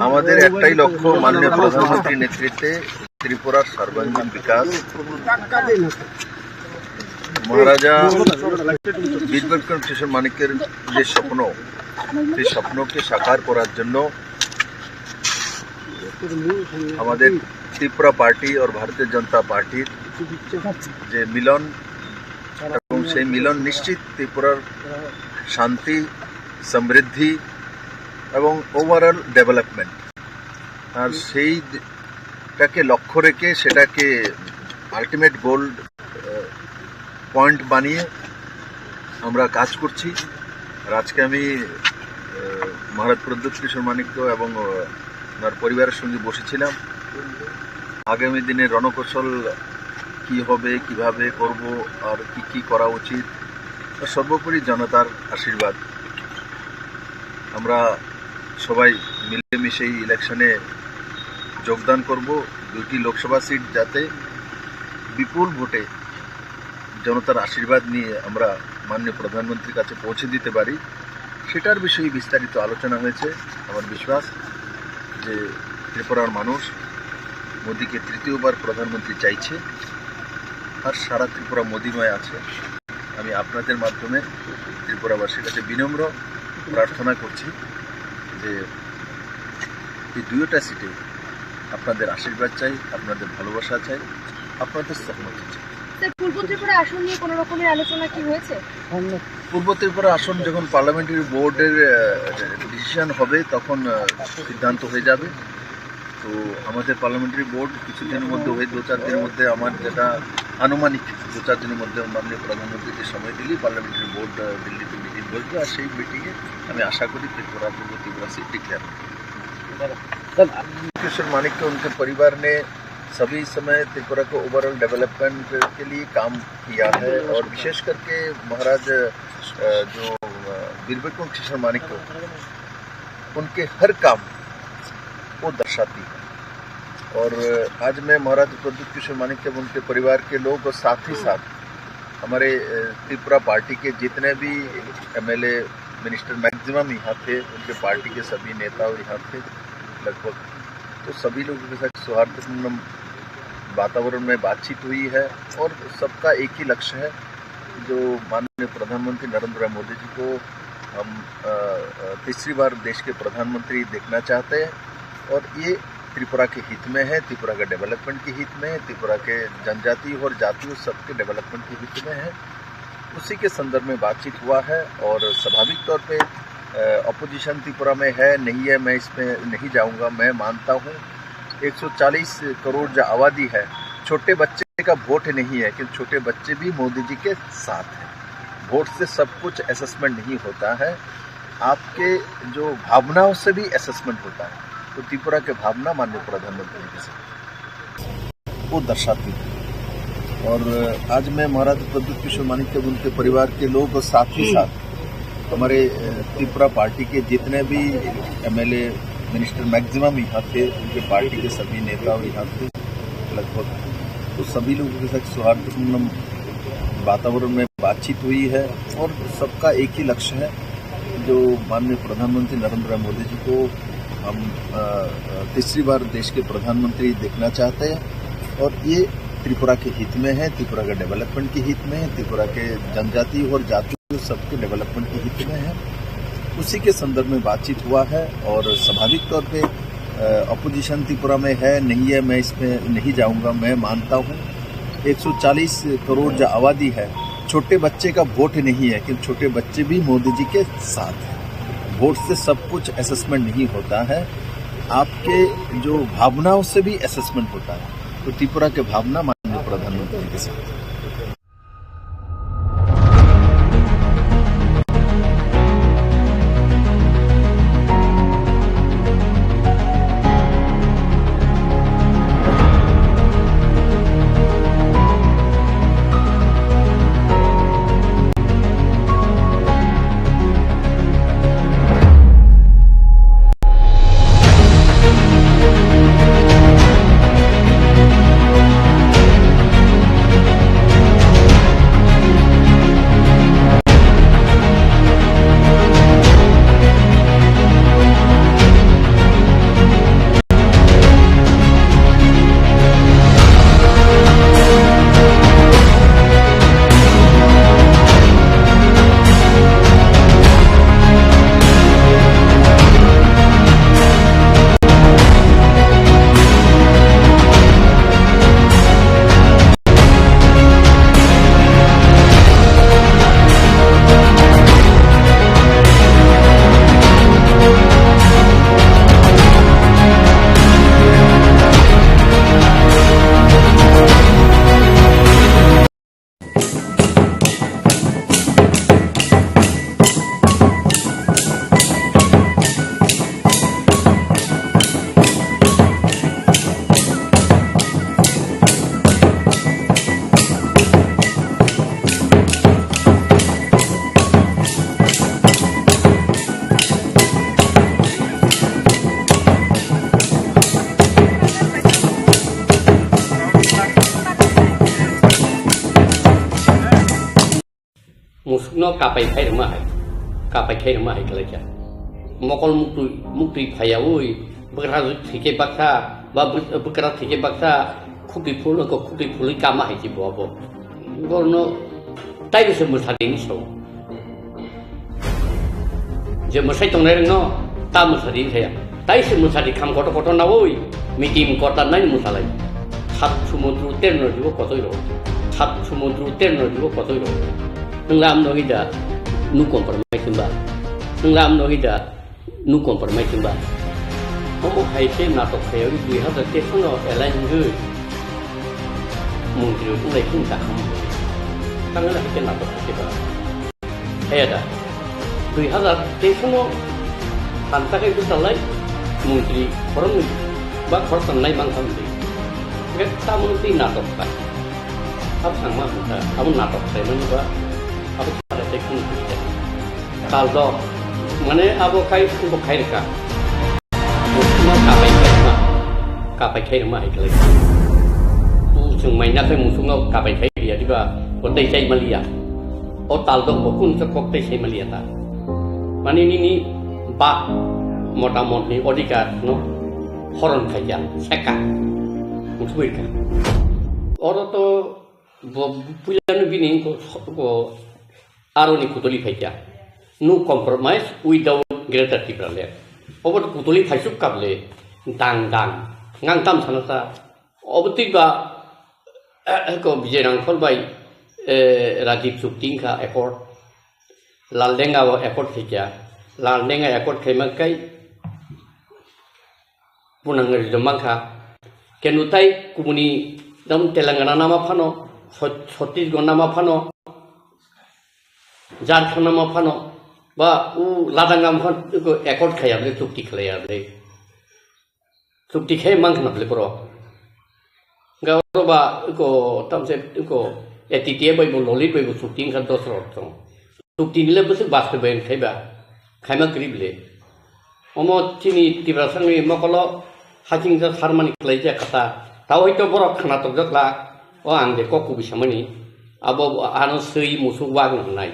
আমাদের একটাই লক্ষ্য, মাননীয় প্রধানমন্ত্রীর নেতৃত্বে ত্রিপুরার সর্বাঙ্গীন বিকাশ। মহারাজা বীর বিক্রম কিশোর মানিক্যের যে স্বপ্ন, সেই স্বপ্নকে সাকার করার জন্য আমাদের ত্রিপুরা পার্টি और भारतीय जनता পার্টির যে মিলন, এবং সেই মিলন নিশ্চিত ত্রিপুরার শান্তি, সমৃদ্ধি এবং ওভারঅল ডেভেলপমেন্ট, আর সেইটাকে লক্ষ্য রেখে সেটাকে আলটিমেট গোল পয়েন্ট বানিয়ে আমরা কাজ করছি। আর আজকে আমি মহারাজ প্রদ্যুৎ কিশোর মানিক্য এবং ওনার পরিবারের সঙ্গে বসেছিলাম। আগামী দিনে রণকৌশল কি হবে, কিভাবে করব, আর কি করা উচিত, সর্বোপরি জনতার আশীর্বাদ। আমরা সবাই মিলেমিশে এই ইলেকশনে যোগদান করব। 2টি লোকসভা সিট যাতে বিপুল ভোটে জনতার আশীর্বাদ নিয়ে আমরা মাননীয় প্রধানমন্ত্রীর কাছে পৌঁছে দিতে পারি, সেটার বিষয়ে বিস্তারিত আলোচনা হয়েছে। আমার বিশ্বাস যে ত্রিপুরার মানুষ মোদীকে তৃতীয়বার প্রধানমন্ত্রী চাইছে, আর সারা ত্রিপুরা মোদীময় আছে। আমি আপনাদের মাধ্যমে ত্রিপুরাবাসীর কাছে বিনম্র প্রার্থনা করছি যে এই 2টা সিটে আপনাদের আশীর্বাদ চাই, আপনাদের ভালোবাসা চাই, আপনাদের সহমতি চাই। পূর্ব ত্রিপুরা আসন নিয়ে কোনো রকমের আলোচনা কি হয়েছে? পূর্ব ত্রিপুরা আসন যখন পার্লামেন্টারি বোর্ডের ডিসিশন হবে তখন সিদ্ধান্ত হয়ে যাবে। তো আমাদের পার্লামেন্টারি বোর্ড কিছুদিনের মধ্যে হয়ে 2-4 দিনের মধ্যে, আমার যেটা আনুমানিক 2-4 দিনের মধ্যে মাননীয় প্রধানমন্ত্রীকে সময় দিলেই পার্লামেন্টারি বোর্ড দিল্লিতে মিটিং বসবে, আর সেই মিটিংয়ে আমি আশা করি ত্रिपुरा पूर्व त्रिपुरा सीट डिक्लेयर किशोर मानिक्य उनके परिवार ने सभी समय त्रिपुरा को ओवरऑल डेवलपमेंट के लिए काम किया है, और विशेष करके महाराज जो वीर विक्रम किशोर मानिक्य उनके हर काम वो दर्शाती है। और आज मैं महाराज प्रद्युत किशोर मानिक्य उनके परिवार के लोग और साथ ही साथ हमारे त्रिपुरा पार्टी के जितने भी MLA मिनिस्टर मैक्सिमम यहाँ थे, उनके पार्टी के सभी नेता यहाँ थे लगभग, तो सभी लोगों के साथ सौहार्दपूर्ण वातावरण में बातचीत हुई है। और सबका एक ही लक्ष्य है, जो माननीय प्रधानमंत्री नरेंद्र मोदी जी को हम तीसरी बार देश के प्रधानमंत्री देखना चाहते हैं, और ये त्रिपुरा के हित में है, त्रिपुरा के डेवलपमेंट के हित में है, त्रिपुरा के जनजाति और जातियों सबके डेवलपमेंट के हित में है। उसी के संदर्भ में बातचीत हुआ है। और स्वाभाविक तौर पे अपोजिशन त्रिपुरा में है नहीं है, मैं इसमें नहीं जाऊंगा। मैं मानता हूँ 140 करोड़ जो आबादी है, छोटे बच्चे का वोट नहीं है, कि छोटे बच्चे भी मोदी जी के साथ हैं। वोट से सब कुछ असेसमेंट नहीं होता है, आपके जो भावनाओं से भी असेसमेंट होता है। तो त्रिपुरा के भावना माननीय प्रधानमंत्री के साथ वो दर्शाती है। और आज मैं महाराज प्रद्युत किशोर मानिक्य उनके परिवार के लोग और साथ ही साथ हमारे त्रिपुरा पार्टी के जितने भी MLA मिनिस्टर मैक्सिमम यहाँ थे, उनके पार्टी के सभी नेता यहाँ थे लगभग, तो सभी लोगों के साथ सौहार्दपूर्ण वातावरण में बातचीत हुई है। और सबका एक ही लक्ष्य है, जो माननीय प्रधानमंत्री नरेंद्र मोदी जी को हम तीसरी बार देश के प्रधानमंत्री देखना चाहते हैं, और ये त्रिपुरा के हित में है, त्रिपुरा के डेवलपमेंट के हित में है, त्रिपुरा के जनजाति और जातियों सबके डेवलपमेंट के हित में है। उसी के संदर्भ में बातचीत हुआ है। और स्वाभाविक तौर पे अपोजिशन त्रिपुरा में है नहीं है, मैं इसमें नहीं जाऊंगा। मैं मानता हूँ 140 करोड़ जो आबादी है, छोटे बच्चे का वोट नहीं है, कि छोटे बच्चे भी मोदी जी के साथ हैं। वोट से सब कुछ असेसमेंट नहीं होता है, आपके जो भावनाओं से भी असेसमेंट होता है। तो त्रिपुरा के भावना माननीय प्रधानमंत्री के साथ no kapai khai rumah kalau ya mokol mukti payawui bekerja tiga baksa bekerja tiga baksa kupi puluh kamah itu bawa gono tapi semua ini so jadi saya tunggu no tamu tadi saya tapi semua tadi kamu kotor nawui meeting kotor nai musalai sat sumudru terno juga kotor itu sat sumudru terno juga kotor itu ngelam no ida nu kompromi mbak ngelam no ida nu kompromi mbak kamu hasil nato kaya itu ada tesono elain gue mungkin itu lagi kita kamu karena hasil nato kita ada 2000 tesono tanpa itu selai mungkin orang bak person lain bang sampai kita mungkin nato kan apa sama kita kamu nato saya mencoba apa cara teknik kita kalau mana apa kai untuk kai ka musuh kapai kai rumah itu lagi musuh mainnya kai musuh ngau kapai kai dia juga kotai kai malia otal dong bokun sekok tai kai malia ta mana ini pak motamot ni odika no horon kajian seka musuh itu orang tu punya bini ko aroni kutuli kajian no compromise without greater difference. Obat kutuli faisuk kable dang ngang tam sanasa obtiba ko bijerang kolbai Rajiv Sukting ka airport laldenga wa airport kya laldenga airport kemakai punang rizomangka kenutai kumuni dam Telangana nama phano Chhattisgarh nama phano Jharkhand nama phano ba ladangam khan ko accord khayable chukti khlayable chukti khay mang khnable pro ga ba ko tamse ko etitie bai bo loli bai bo chukti khan dosro tong chukti nile bus baste bain khayba khayma krible omo chini tibrasang mokolo haking ja harmani klayja kata taw hoito borok khana tok jakla o angde ko ku bisamani abo ano sei musuk wang nai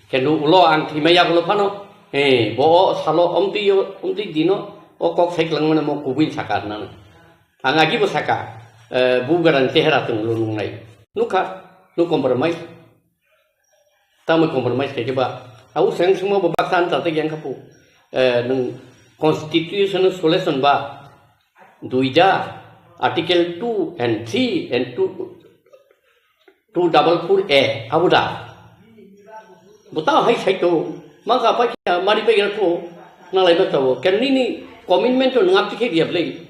kenu ulo ang timaya ulo pano bo salo omti dino o kok seklang mana mo kubin sakar nan ang agi bo saka bugaran tehra tung lunung nai nuka nu compromise tamu compromise ke ba au seng semua babaksan tata yang kapu nung constitution solution ba duida article 2 and 3 and 244A abuda Buta hai sai to maka pa kya mari pe gira to na lai ba to ken ni commitment to ngap ti ke dia play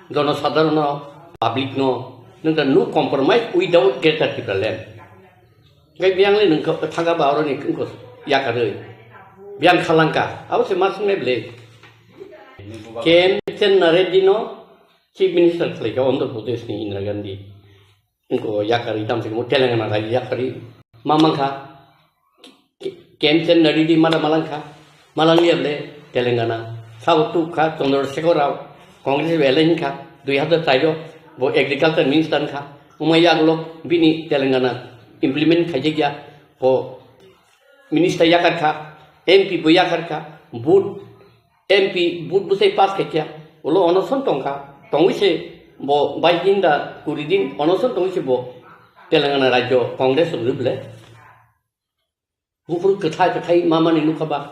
dono sadharana public no nang no compromise without greater difference ngai biang le nang thaga ba ro ni ko ya ka re biang khalangka au se mas me ble ken chen naredino chief minister play ka Andhra Pradesh ni Indira Gandhi ko ya ka ri tam se mo Telangana ga ya ka ri mamangka Kemsen dari di mana Malanglia le Telangana Sautu ka Chandrasekhar Rao Congress Velen ka 2000 tayo bo agriculture minister ka umaya lo bini Telangana implement khaje gya bo minister yakar ka MP bo yakar ka boot MP boot bu sei pass khaja ulo onoson tongka tongwise bo baijinda kuridin onoson tongwise bo Telangana rajyo Congress ruble Bufur ketai mama ni luka ba.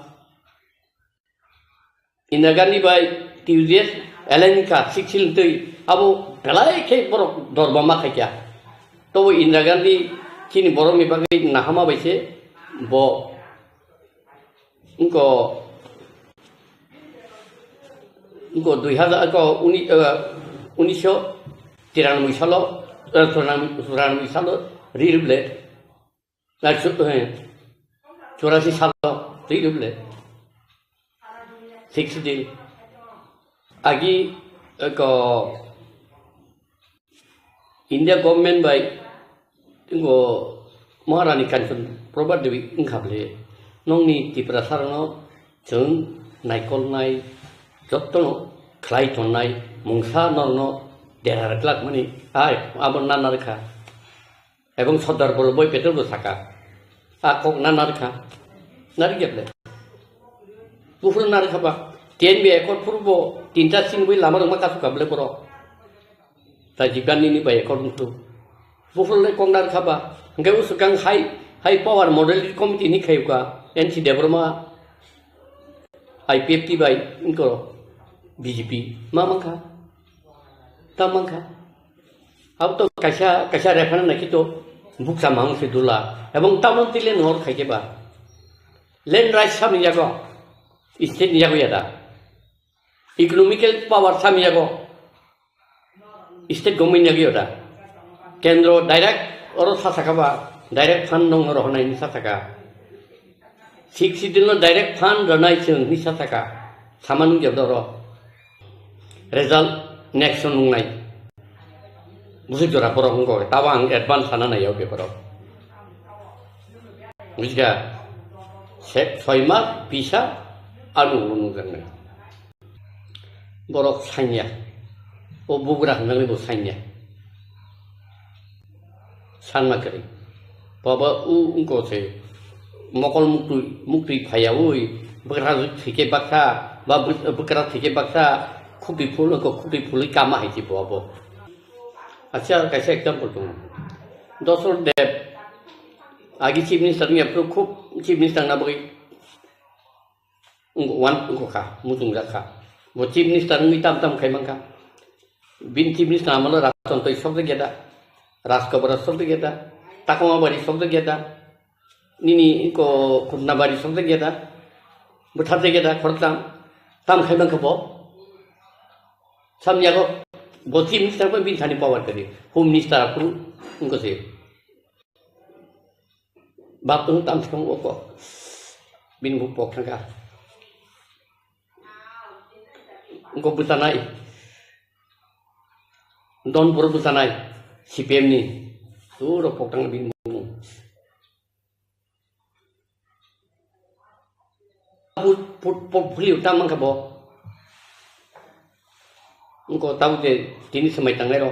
Indira Gandhi by Tuesdays Elenika 16 tui abu pelai ke borok dorbama kaya. To Indira Gandhi kini borok mi bagi nahama baise bo unko 2000 ko 1993 साल relay चौरासी साल relay 6 दिन आगे को India government bye इनको महारानी कांचन प्रभात देवी इंखाबले नंगनी त्रिपुरा सारनो जों नायकलनाय जत्तनो खालायथनाय मुंसा नरनो देरहारक्लाक माने आय आबो नानारखा एबं सरदार बल्लभभाई पेटेलबो थाखा आकक नानारखा नारी गेबले बुफुर नारी खाबा टेन बे एकड़ फुरबो तीनटा सिन बै लामा रमा कासु काबले बरो ता जिगानि नि बाय एकड़ मुखु बुफुर ले कं नारी खाबा नगे उसगां हाई पावर मॉडल कमिटी नि खायुका एनसी देबरमा आईपीएफटी बाय इनको बीजेपी मा मंखा ता मंखा अब तो कैसा रेफर नहीं तो बुक्सा मांग से दूला एवं टाउन तिले नोर खाइकेबा लैंड राइट सामने जागो स्टेट नि जागो यादा इकोनॉमिकल पावर सामने जागो स्टेट गवर्नमेंट जागो यादा केंद्र डायरेक्ट और सासाकाबा डायरेक्ट फंड नंग रहनाय नि सासाका सिक्स दिन डायरेक्ट फंड रहनाय जों नि सासाका सामान गेबदर रिजल्ट नेक्स्ट नंगनाय मुझे जरा पर हमको तब आं एडवांस आना नहीं होगे पर मुझे छय मास पिसा आलु नुजोंनो बरक साइनिया ओ बुग्रा होननानै बो साइनिया सानना करी बाबा उ उनको से मकल मुक्ति फायावै बकरा थिके बाक्सा बा बकरा थिके बाक्सा खुबि फुल को खुबि फुल कामा है बाबा अच्छा कैसे एग्जाम्पल दूँ दशरथ देव आगे चीफ मिनिस्टर ने अपने खूब चीफ मिनिस्टर ना बगी उनको खा मुझुंग रखा वो चीफ मिनिस्टर ने तम तम खाई मंगा बिन चीफ मिनिस्टर आमलो राजस्थान तो शब्द गेदा राजकबर शब्द गेदा ताकमाबारी शब्द गेदा निनी इनको खुदनाबारी शब्द गेदा बुथार गेदा खरताम तम खाई मंगा बो समझागो वो चीफ मिनिस्टर को बिन थानी पावर करी होम मिनिस्टर आपको उनको से बाप तो तम से वो को बिन बुक पॉक्स का उनको बुतानाई डॉन पुरो बुतानाई सीपीएम नि तो रो पॉक्स बिन पुट फुली उताम मंगा बो उनको ताऊ के तीन समय तंगे रो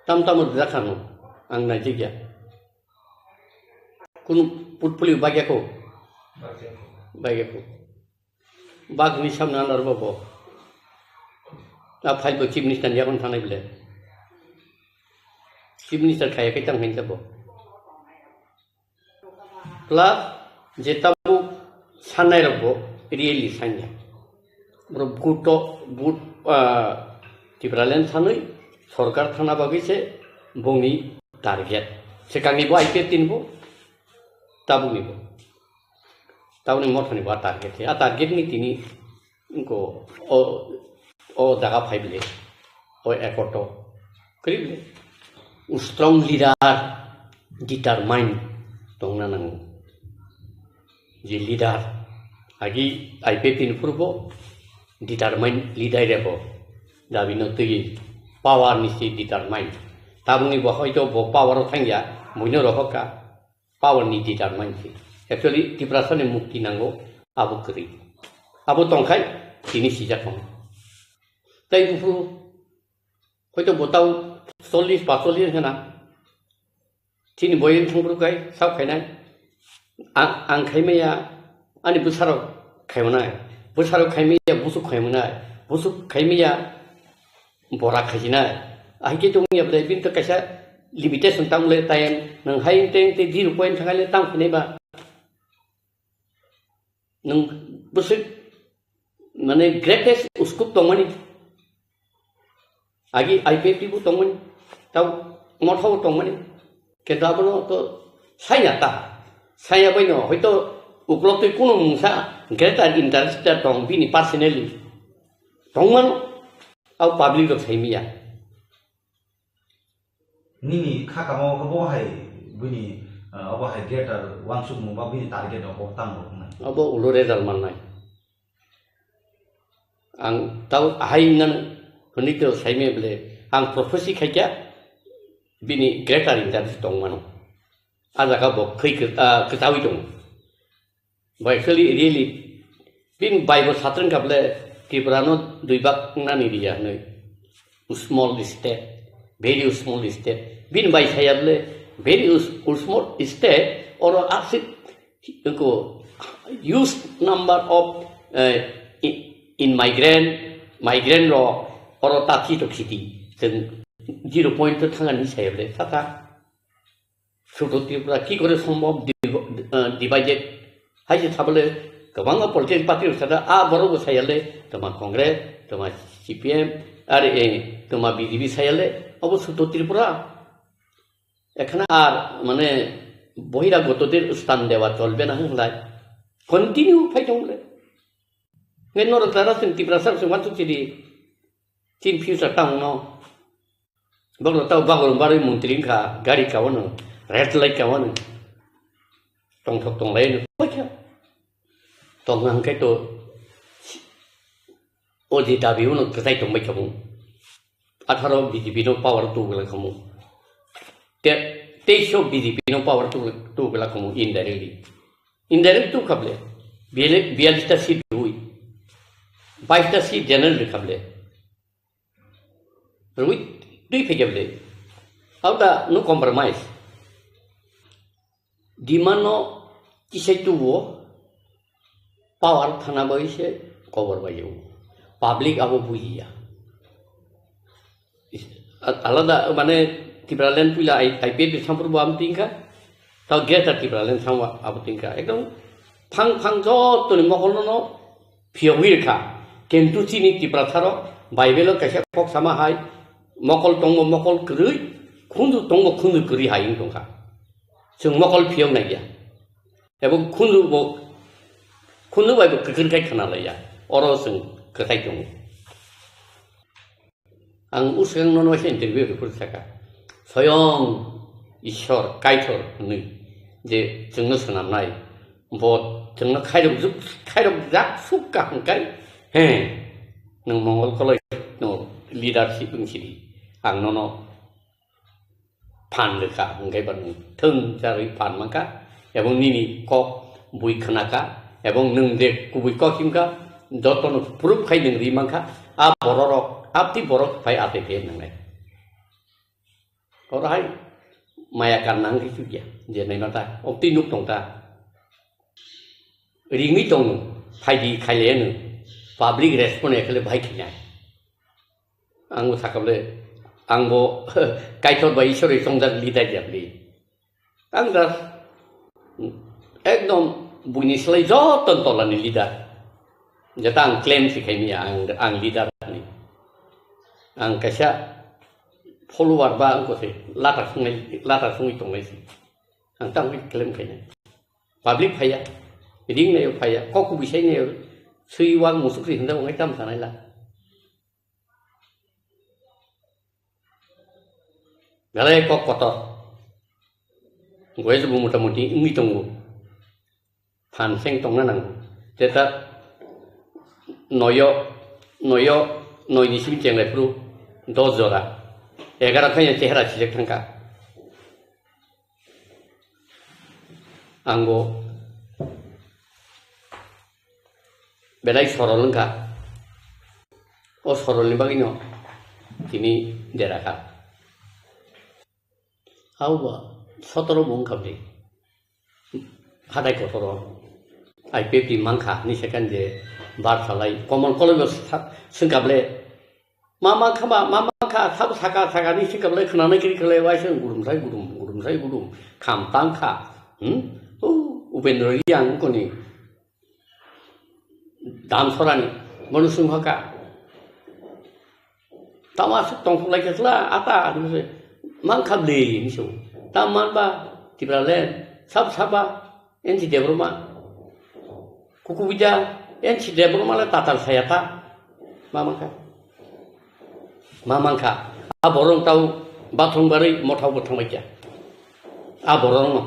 तम तम जाखानो आं नायजि गया कुन पुटपुली बाग्या को बागनि सामने आनार बाबो आ फाइल चीफ मिनिस्टर याबन थानाय बिले चीफ मिनिस्टर खायाखै तांहैन जाबो प्लास जेताबो साननाय रबो रियेलि साननाय बुट टिप्रालेन सानै सरकार थाना बागैसे बंनि टारगेट सिगांनिबो आईपीएफ तिनबो ताबुनिबो ताबुनि मथनिबो टारगेट आ टारगेट नि तिनि इनको ओ जागा फाइबले ओ एकटो करिबले स्ट्रॉन्ग लीडर डिटरमाइन दंना नांगौ जे लीडर आगि आईपीएफ तिनफोरबो डिटरमाइन लीडर रेबो दाबिनो तई पावर निसी डिटरमाइन ताबुनि बहायतो बो पावर थांया मुइनो रहका पावर नि डिटरमाइन एक्चुअली टिप्रासने मुक्ति नांगौ आबो करि आबो तंखाय तिनि सिजाखौ तै बुफु हयतो बोताव 40 45 होना तिनि बयन थांब्रुगाय साव खायनाय आं खायमाया आनि बुसाराव खायमनाय बुसाराव खायमाया बुसु खायमनाय बुसु खायमाया बरा खायजिनाय आहिके दंया ब्ले बिन त कैसा लिमिटेशन तामले टाइम नों हाय टें ते 0 पॉइंट थांगाले ताम फैनायबा नों बुसु माने ग्रेटेस्ट स्कोप दंमोन आगे आईपीएफटी बो दंमोन ताव मथाव दंमोन केदाबनो तो सायनाता साया बैनो हयतो उपलब्ध कोनो मुसा ग्रेटार इंटरेस्ट दं बिनि पर्सनली दंमोन आव पब्लिक रो सायमिया निनि खाकामाव को बहाय बिनि अबहाय ग्रेटार वांसुक मुबा बिनि टारगेट अ ताम रखनाय अब उलो रेजाल्ट माननाय आं ताव हायनन हनितो सायमेब्ले आं प्रोफेसि खायया बिनि ग्रेटार इंटरेस्ट दंमोन आजागा बो खैखोतावि दं एक्चुअली रियली बिन बाइबल सात्रन काबले त्रिपुरानो दुइबाक नानि रिया नै small state very small state बिन बाइ सायाबले वेरी स्मॉल स्टेट और आसिक huge number of in migrant ro oro taki to khiti जों 0 point थांगानि सायावले साथा सुदुतिफ्रा কি করে সম্ভব ডিভাইডেড হাইजे थाबले गोबां पलिटिकल पार्टी सादा आ बरो सायाले तमा कांग्रेस तमा सीपीएम आरो तमा बीजेपी सायाले अब सुदुतिफ्रा এখানে আর মানে বহিরাগতদের স্থান দেওয়া চলবে না হলাই continue ফাইটংলে ngenor tara sing tiprasar sing watu jadi tin future tang no baglo tau bagol baru menteri ka gari kawan red light kawan tong thok tong lain pacha tong ngang kai to odi dabi uno kai tong mai kamu 18 BJP no power tu gala kamu te show BJP no power tu gala kamu indirect tu kable bialista si hui 22 seat general रिकबले रुई दुई फेजबले आउटा नो compromise डिमानो किसे तुवो power थाना बइसे कवर बायौ पाब्लिक आबो बुइया आलादा माने तिब्रालेन पुला आईपी बिसामपुर बाम तिंका ताव गेटा तिब्रालेन सावा आबो तिंका एकदम फां फां ज तनि मखलनो फियविरखा केंतु चिनी तिब्राथारो बाइबेलो कैसे फक सामा हाय मकल तंगो मकल करै खुंदु तंगो खुंदु करि हायिं दंखा जों मकल फियव नाया एबं खुंदु बाइबो कखन काय खाना लाया अरो जों कथाय दं आं उसिगां ननो इन्टारभिउ रिपर्ट साका स्वयं ईश्वर कायथर नै जे जोंनो सोनामनाय बट जोंनो खायरब जाक सुका हंकाय हे नों मंगल कलेज नो लिडारशिप नोंसिरि आं ननो फान लेखा हंकाय बार थों जारै फान माका एबं निनि कक बुइ खनाका एबं नों दे कुबुइ ककिमका जतन प्रुफ खाय नों रिमांका आ बररक आपति बरक फाय आते फे नंनाय अराय माया कानां किसुया जेनै माता अपति नुक दंता रिंगि दं फायदि खायलेनो पाब्लिक रेस्पन्स एकले भाई खिनाय आंबो साकबले आंबो कायथर बाय इसोरै संजार लिदाय जाबलि आं दा एकदम बुइनिस्लाय जतन तलानि लिदार जेता आं क्लेम सिखायनिया आं लिदार नि आं कायसा फलोवार बा आंखौसे लाटा सुङै दंनायसै आं तांबो क्लेम खायनाय पाब्लिक फाया रिंनायाव फाया ककु बिसायनायाव सैवां मुसुख्रि हिंदा वंगाय दाम थानायला गालाय कक कत गय जबो मटामटी उंगि दङ फानसें दंना नांगौ जेता नयनिसिम जेंनायफ्रु 10 जरा 11 खायनो चेहरा सिजेक थांखा आंबो बेलाय सरलंका ओ सरलनि बागिनो तिनि देराखा हाउबा 17 बुंखाबले हादाय कथर आईपीपी मांखा नि सेकेन्ड जे बार सालाय कमल कलेज सोंगाबले मा खा साब साका नि सिगाबले खोनानै किरिखले वाइसों गुदुमसाय गुदुम खामतांखा उपेन्द्र रियां कोनि दामसरानि मनुसुंहका tamasuk tongfulai kesla ata gitu mangkab deh misu taman ba tibralen sab-saba enti debruma kuku bija enti debruma le tatar sayata mamangka aborong tahu batung bari motau botang baca aborong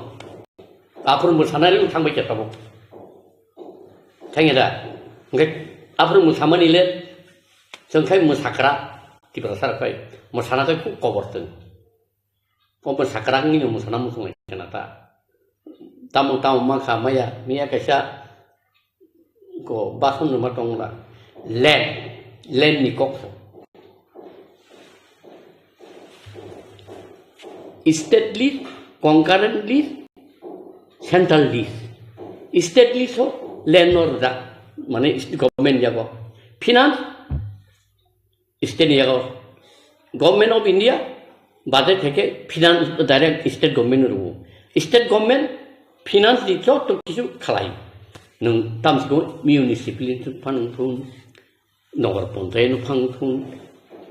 apur musanari utang baca tahu tanya dah nggak apur musamani le sengkai musakra tibrasar kai musana kai ku koborten Pompa sakrang ini musana musung kenata tamu maka maya kaisa ko basun rumah tongla land ni kokso state list concurrent list central list स्टेटली so landlord दा माने government जागो finance state जागो government of India बादे थे finance direct state government रो state government finance दी तो किछु खालाई नों तामसिखौ मिउनिसिपालिटि फांथुन नगर पंचायत फांथुन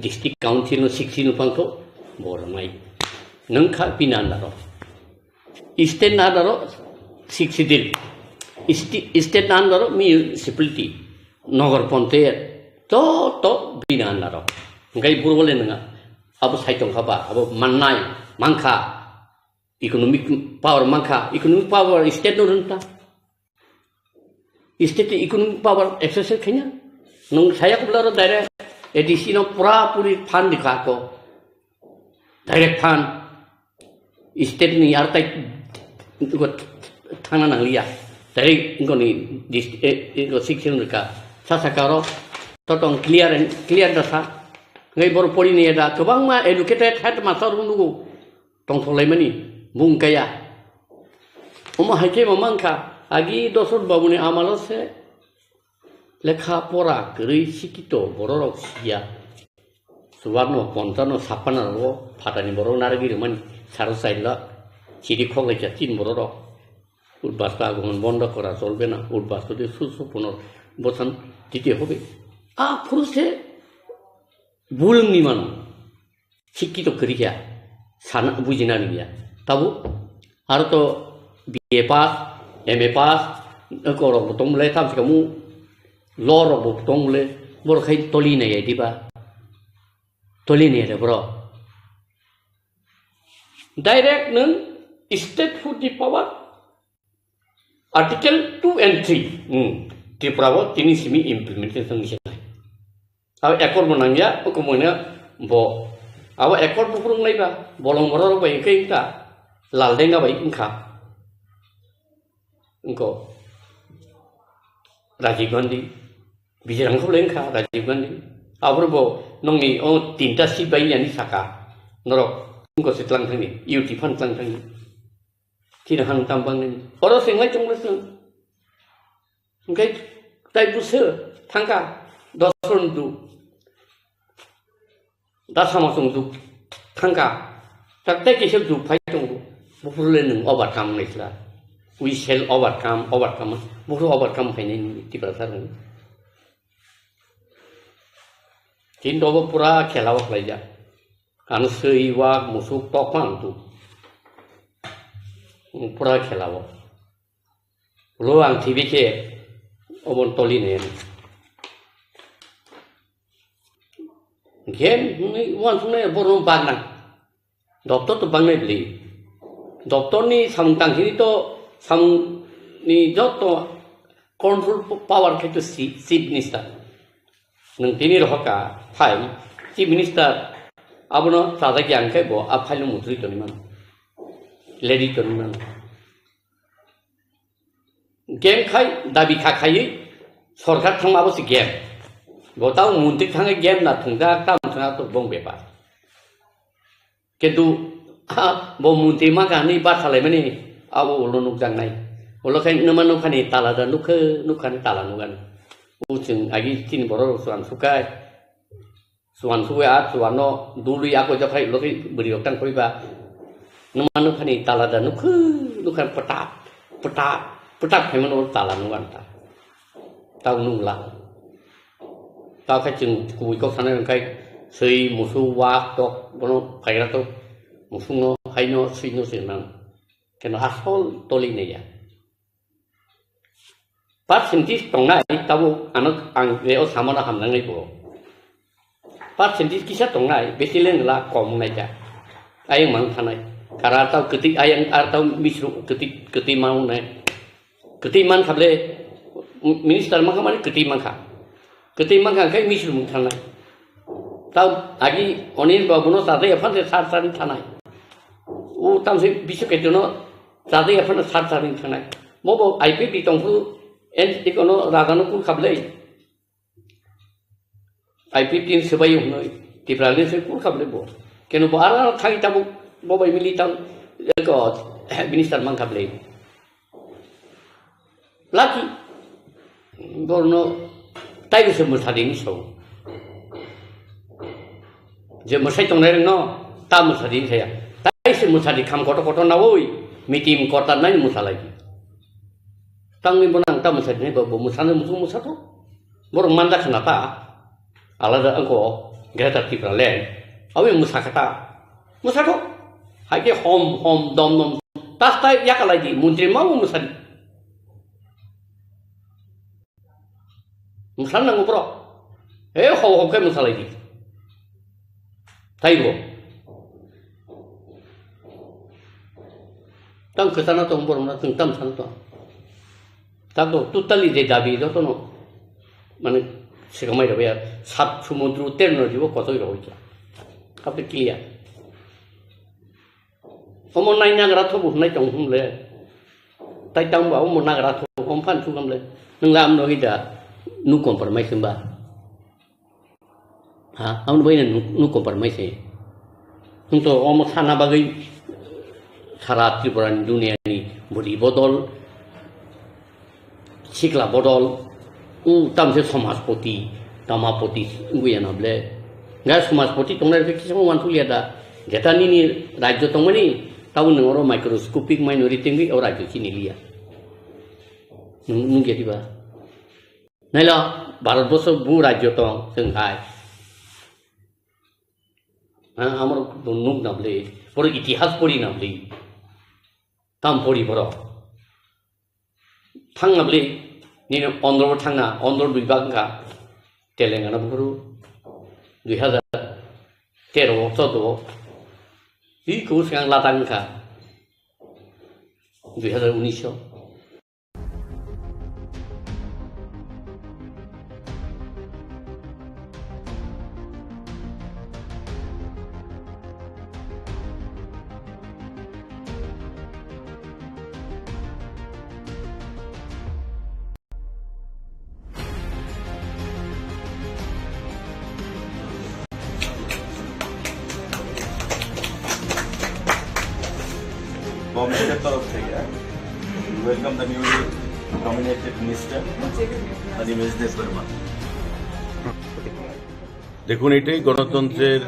डिस्ट्रिक्ट काउंसिल 60 फांथो बरमाय नों खा बिनांदारो स्टेट नादारो 60 दिल स्टेट नादारो मिउनिसिपालिटि नगर पंचायत तो बिनांदारो ओंखाय बुरबले नङा अब साइटं खाबा अब माननाय मांखा इकोनॉमिक पावर स्टेट नो रंता स्टेट इकोनॉमिक पावर एक्सरसाइज खैना नों साया कबलारो डायरेक्ट एडिशन पूरा पूरी फांड दिखा को डायरेक्ट फांड स्टेट नि यार तक थाना नांलिया डायरेक्ट इनकोनि इनको सेक्शन का सासाकारो तोटं क्लियर दसा ngai bor poli ni ada kebang ma educated head master nunggu tong tholai mani bung kaya uma haike mamangka agi dosur babuni amalo se lekha pora kri sikito bororok sia suwarno pontano sapana ro phatani borok nargi mani saro saila chiri khogai chatin bororok উদ্বাস্তা আগমন বন্ধ করা চলবে না উদ্বাস্তুদের সুসম্পূর্ণ বচন দিতে হবে পুরুষে বুলংনি মানুষ শিক্ষিত করিয়া সানা বুঝিনা নিয়া তাবো আর তো বিএ পাস এমএ পাস করব তমলে তামসিকামু লরব তমলে বরখাই তলি নাই দিবা তলি নাই রে ব্র डायरेक्ट नों स्टेट फुड दि पावर आर्टिकल 2 and 3 त्रिपुराव तिनिसिमी इम्प्लिमेंटेशन निसेनाय अब एकड़ बनांगिया ओकमोना बो अब एकड़ बुफुरुं नायबा बलं बरर बाय कैंका लालदेंगा बाय इंखा इंको राजीव गांधी बिजिरंखौ लेंखा राजीव गांधी आबरबो नंनि ओ तीनटा सीट बाय यानि साका नरक इंको सितलां थांनि इउटि फान थांनि Tidak hang tampang ini. Orang sengai cuma sen. Engkai tai buser tangka dosun tu. Dah sama sung tu tangka. Tak tai kisah tu pai tunggu. Bukan neng obat kam ni lah. We sell obat kam. Bukan obat kam pai ni di pasar ni. Kini doa pura kelawak lagi. Anu seiwak musuk topang tu. पूरा खेला वो लो आंग TV के ओबन टोली ने game one सुने बोरो बागना doctor तो बांगने बली doctor नि सामतांग हिनी तो साम नि जो तो कंट्रोल पावर के तो चीफ मिनिस्टर नों तिनि रहका फाइल चीफ मिनिस्टर आबनो सादा के आंके बो आ फाइल मुद्री तो निमान लेडी तो निमान गेम खाई दाबी खाखाई सरकार थांबाबो से गेम बताओ मुंतिक थांगे गेम ना थंगा काम थंगा तो बंग बेबा किंतु बो मुंति मा गानि बाथालाय माने आबो उलो नुक जांनाय उलो खाय नमान नुखानि ताला दा नुखानि ताला नुगान उजों आगि तिन बर सुवान सुखाय आ सुवानो दुलि आको जखाय लखै बरियाव तां खयबा नमान नुखानि ताला दा नुखान पटा फेमन और ताला नुगानता ताव नुला ताव खाय जों गुबै गाव सानाय ओंखाय सै मोसौ वाक दक बनो फायग्रा तो मोसौनो हायनो सैनो सेनां केन आसल तलिनाया पार्सेन्टेज दंनाय ताबो आं बेयाव सामना हामनाङै बो पार्सेन्टेज किसा दंनाय बेसेलेंला कम नायजा आयं मान थानाय कारा ताव गति आयं आर ताव मिस्रु गति मावनाय गति मान खाबले मिनिस्टार मा खामानि गति मान खाय मिस्रु मुं थानाय ताव आगि अनिल बाबुनो सादे एफान सार थानाय ओ तामसे बिसकेतनो सादे एफान सार थानाय मबो आईपीपी तंफु एन इकोनो रागानो कुल खाबले आईपीपी सबाय हनो तिफ्राले से कुल खाबले बो केनो बारा थांgi ताबो बबाय मिलिटान एको मिनिस्टार मान खाबले laki borno tai bisa musadi ni so je musai tong nai no ta musadi saya tai se musadi kham koto na woi mitim kota nai musalai tang ni bonang ta musadi ni bo musana musato borong manda kenapa alada angko Greta Thunberg awi musakata musato hake hom dom tas tai yakalai di muntri mau musadi musana ngobro ho ke musalai di taibo tang kesana tong borong na tam san to tago tutali de dabi do to no মানে সেখানে রবে সাত সমুদ্র উত্তীর্ণ জীব কতই রয়েছে আপনি ক্লিয়ার অমর নাই নাগরা থবু নাই টং হুমলে তাই টাং বাও মর নাগরা থবু কম ফান সুগামলে নং লাম নহি da nu compromise ba ha am bai nu compromise nung to omor sana bagai সারা ত্রিপুরান দুনিয়ানি বডি বদল শিকলা বদল tamse समाजपति तमापति गुयानाब्ले गा समाजपति तंगनाय किसम वानथु लियादा जेतानि नि राज्य तंगमनि ताउ नंगरो माइक्रोस्कोपिक माइनरिटी नि और राज्य चिनि लिया नुं गेदिबा नाइला भारतबर्ष बु राज्य तंग जोंहाय आमर नुक नाब्ले पर इतिहास परि नाब्ले ताम परि बर थांनाब्ले ni ondro thanga ondro bibangka telengana buru 2013 14 i ku sang latangka 2019 গভর্নমেন্টের তরফ থেকে welcome the newly nominated minister Animesh Debbarma. দেখুন, এটাই গণতন্ত্রের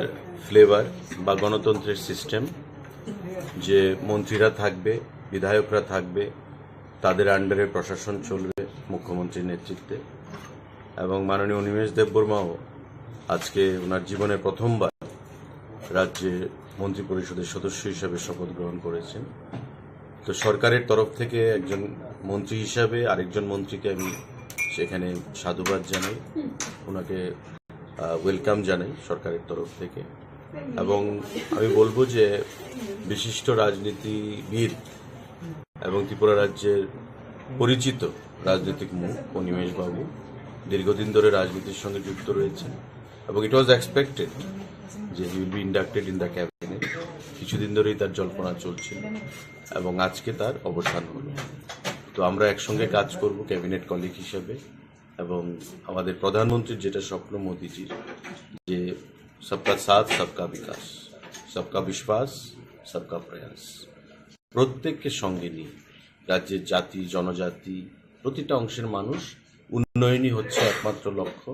ফ্লেভার বা গণতন্ত্রের সিস্টেম যে মন্ত্রীরা থাকবে, বিধায়করা থাকবে, তাদের আন্ডারে প্রশাসন চলবে মুখ্যমন্ত্রীর নেতৃত্বে। এবং মাননীয় অনিমেষ দেববর্মাও আজকে ওনার জীবনের প্রথমবার রাজ্যে মন্ত্রী পরিষদের সদস্য হিসাবে শপথ গ্রহণ করেছেন। তো সরকারের তরফ থেকে একজন মন্ত্রী হিসাবে আরেকজন মন্ত্রীকে আমি সেখানে সাধুবাদ জানাই, ওনাকে ওয়েলকাম জানাই সরকারের তরফ থেকে। এবং আমি বলবো যে বিশিষ্ট রাজনীতিবিদ এবং ত্রিপুরা রাজ্যের পরিচিত রাজনৈতিক মুখ অনিমেষ বাবু দীর্ঘদিন ধরে রাজনীতির সঙ্গে যুক্ত রয়েছেন এবং ইট ওয়াজ এক্সপেক্টেড যে he will be inducted in the cabinet. কিছুদিন ধরেই তার জল্পনা চলছিল এবং আজকে তার অবসান হলো। তো আমরা একসঙ্গে কাজ করব ক্যাবিনেট কলিগ হিসেবে। এবং আমাদের প্রধানমন্ত্রীর যেটা স্বপ্ন মোদিজির, যে সবকা সাথ সবকা বিকাশ, সবকা বিশ্বাস সবকা প্রয়াস, প্রত্যেককে সঙ্গে নিয়ে রাজ্যের জাতি জনজাতি প্রতিটা অংশের মানুষ উন্নয়নই হচ্ছে একমাত্র লক্ষ্য।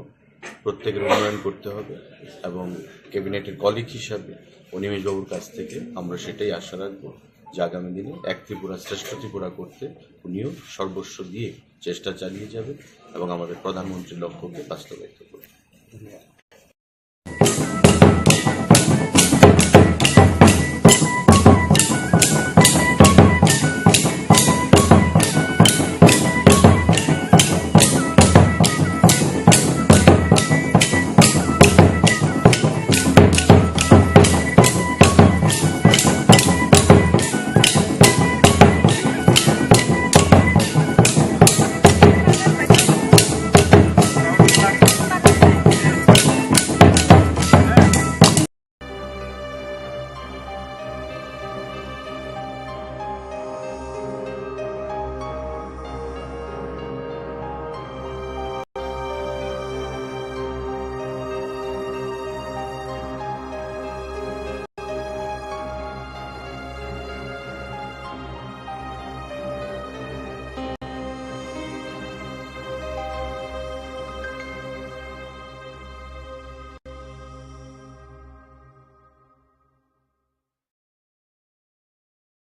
প্রত্যেকের উন্নয়ন করতে হবে এবং ক্যাবিনেটের কলিগ হিসাবে অনিমেষবাবুর কাছ থেকে আমরা সেটাই আশা রাখবো যে আগামী দিনে এক ত্রিপুরা শ্রেষ্ঠ ত্রিপুরা করতে উনিও সর্বস্ব দিয়ে চেষ্টা চালিয়ে যাবে এবং আমাদের প্রধানমন্ত্রীর লক্ষ্যকে বাস্তবায়িত করবে।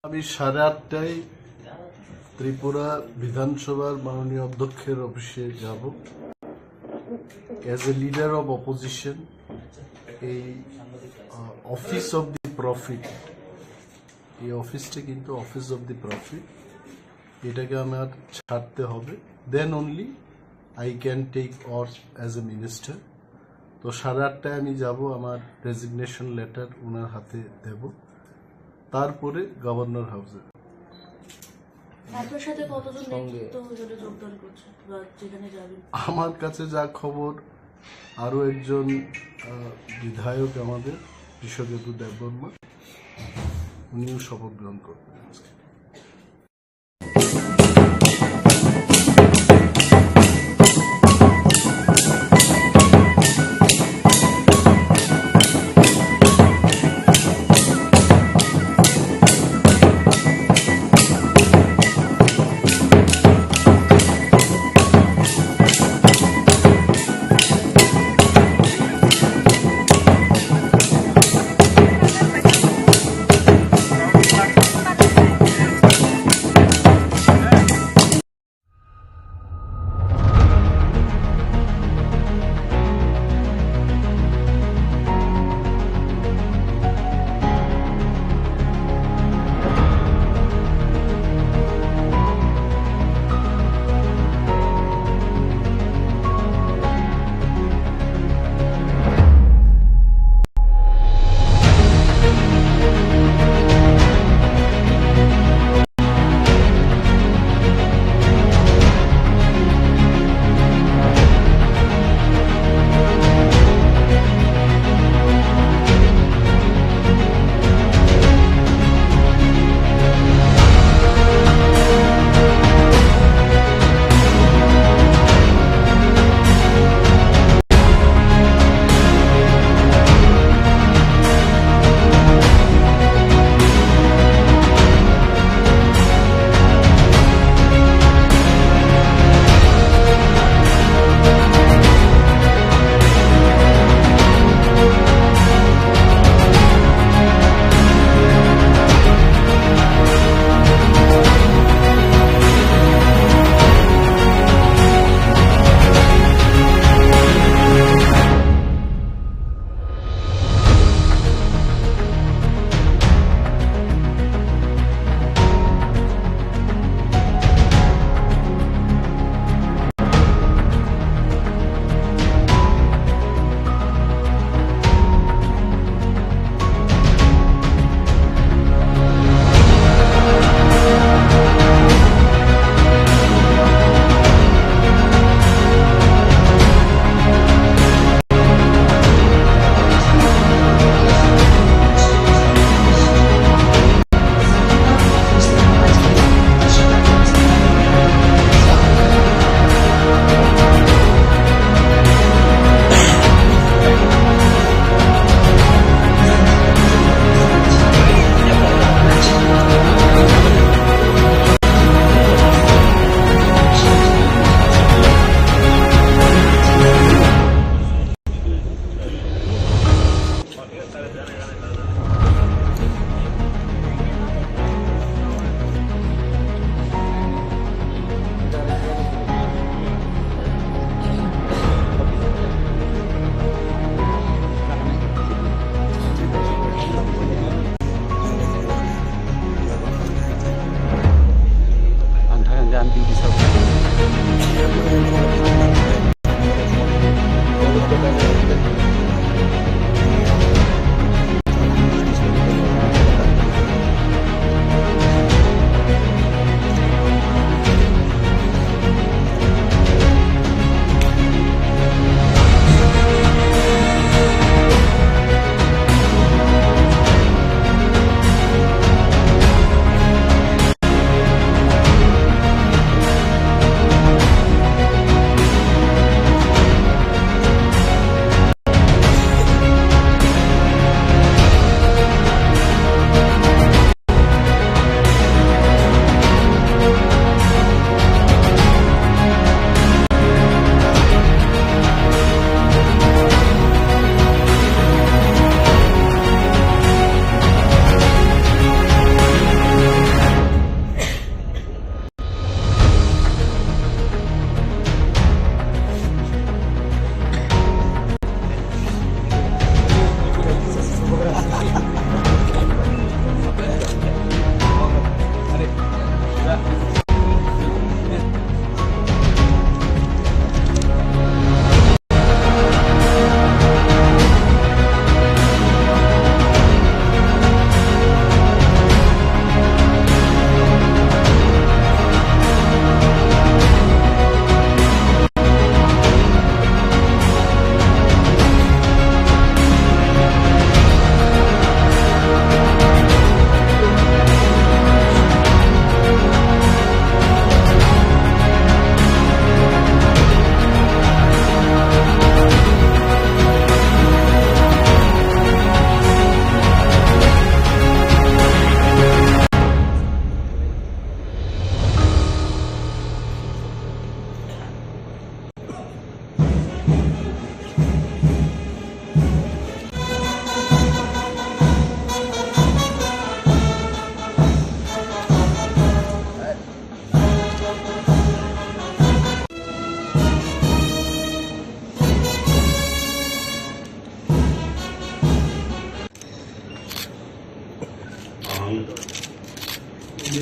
আমি 8:30টায় ত্রিপুরা বিধানসভার মাননীয় অধ্যক্ষের অফিসে যাব। As a leader of opposition, এই অফিস অব দি প্রফিট, এই অফিসটা কিন্তু অফিস অব দি প্রফিট, এটাকে আমার ছাড়তে হবে। Then only I can take off as a minister. তো 8:30টায় আমি যাব, আমার রেজিগনেশন লেটার ওনার হাতে দেব, তারপরে গভর্নর হাউসে। আপনার সাথে কতজন নেতৃত্ব ওখানে যোগদান করছে বা যেখানে যাবেন? আমার কাছে যা খবর, আরো একজন বিধায়ক আমাদের কৃষকেতু দেববর্মা, উনিও শপথ গ্রহণ করবেন আজকে।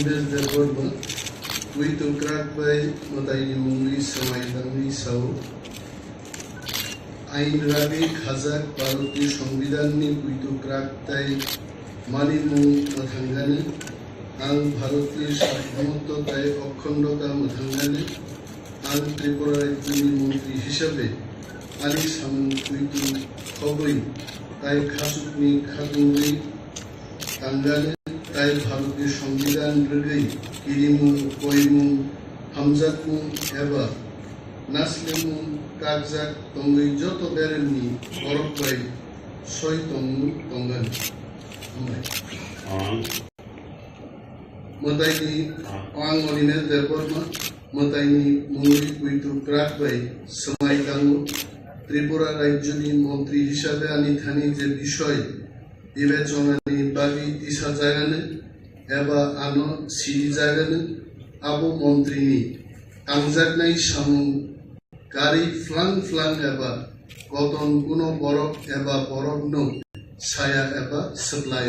Nimes Deborma, Kuitu Krak by Mataini Mungli Samaitami Sao, Ain Rabi Khazak Paruti সংবিধাননি Kuitu Krak Tai Mani Mung Mathangane, Ang Bharati Sarvabhaumত্ব Tai Okkhondota Mathangane, Ang Tripura Rajyoni Mantri Hisabe Ali Samung Kuitu Khoboi Tai Khasukni Khatungui Tangane Tai Bharati সংবিধান Rgai Kirimu Koimu Hamzatmu Eba Naslemu Kagzak Tongui Joto Beremni Borokbai Soi Tongmu Tongan Mataini Ang Orines Deborma Mataini Mungli Kuitu Krakbai Samai Tango Tripura Rajyoni Mantri Hisabe Ani Thani Je Bishoy বিবেচনানি বাগি দিশা জায়গানে এবা আনো সিরি জায়গানে আবো মন্ত্রিনি কাংজাকনাই সামুং গাড়ি flung flung এবা গতন কোনো বরফ এবা বরফ নৌ ছায়া এবা supply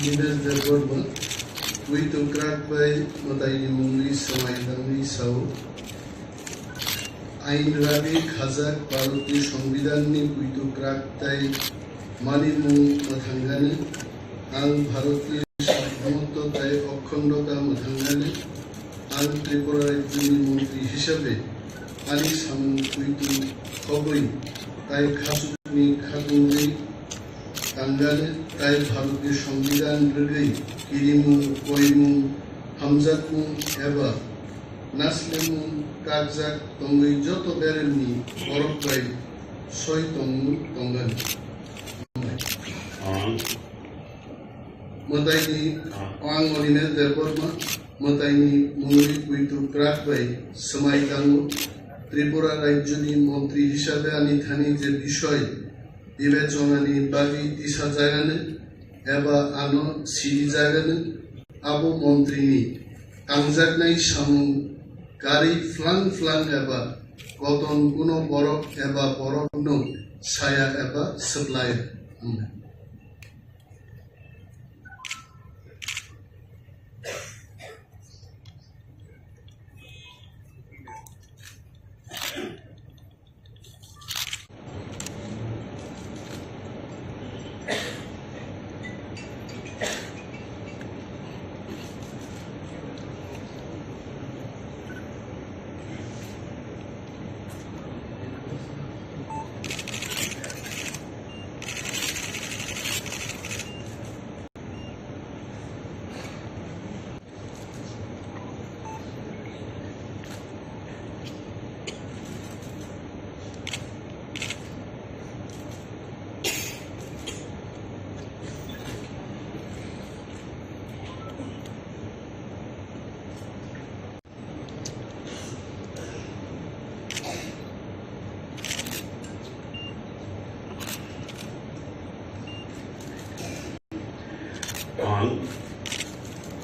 Nimes Deborma, Kuitu Krak by Mataini Mungli Samaitami Sao, Ain Rabi Khazak Paruti সংবিধাননি Kuitu Krak Tai Mani Mung Mathangane, Ang Bharati Sarvabhaumত্ব Tai Okkhondota Mathangane, Ang Tripura Rajyoni Mantri Hisabe Ali Samung Kuitu Khoboi Tai Khasukni Khatungui Tangane Tai Bharati সংবিধান Rgai Kirimu Koimu Hamzatmu Eba Naslemu Kagzak Tongui Joto Beremni Borokbai Soi Tongmu Tongan Mataini Ang Orines Deborma Mataini Mungli Kuitu Krakbai Samai Tango Tripura Rajyoni Mantri Hisabe Ani Thani Je Bishoy বিবেচনানি বাগি দিশা জায়গানে এবা আনো সিরি জায়গানে আবো মন্ত্রিনি কাংজাকনাই সামুং গাড়ি flung flung এবা গতন কোনো বরফ এবা বরফ নৌ ছায়া এবা supply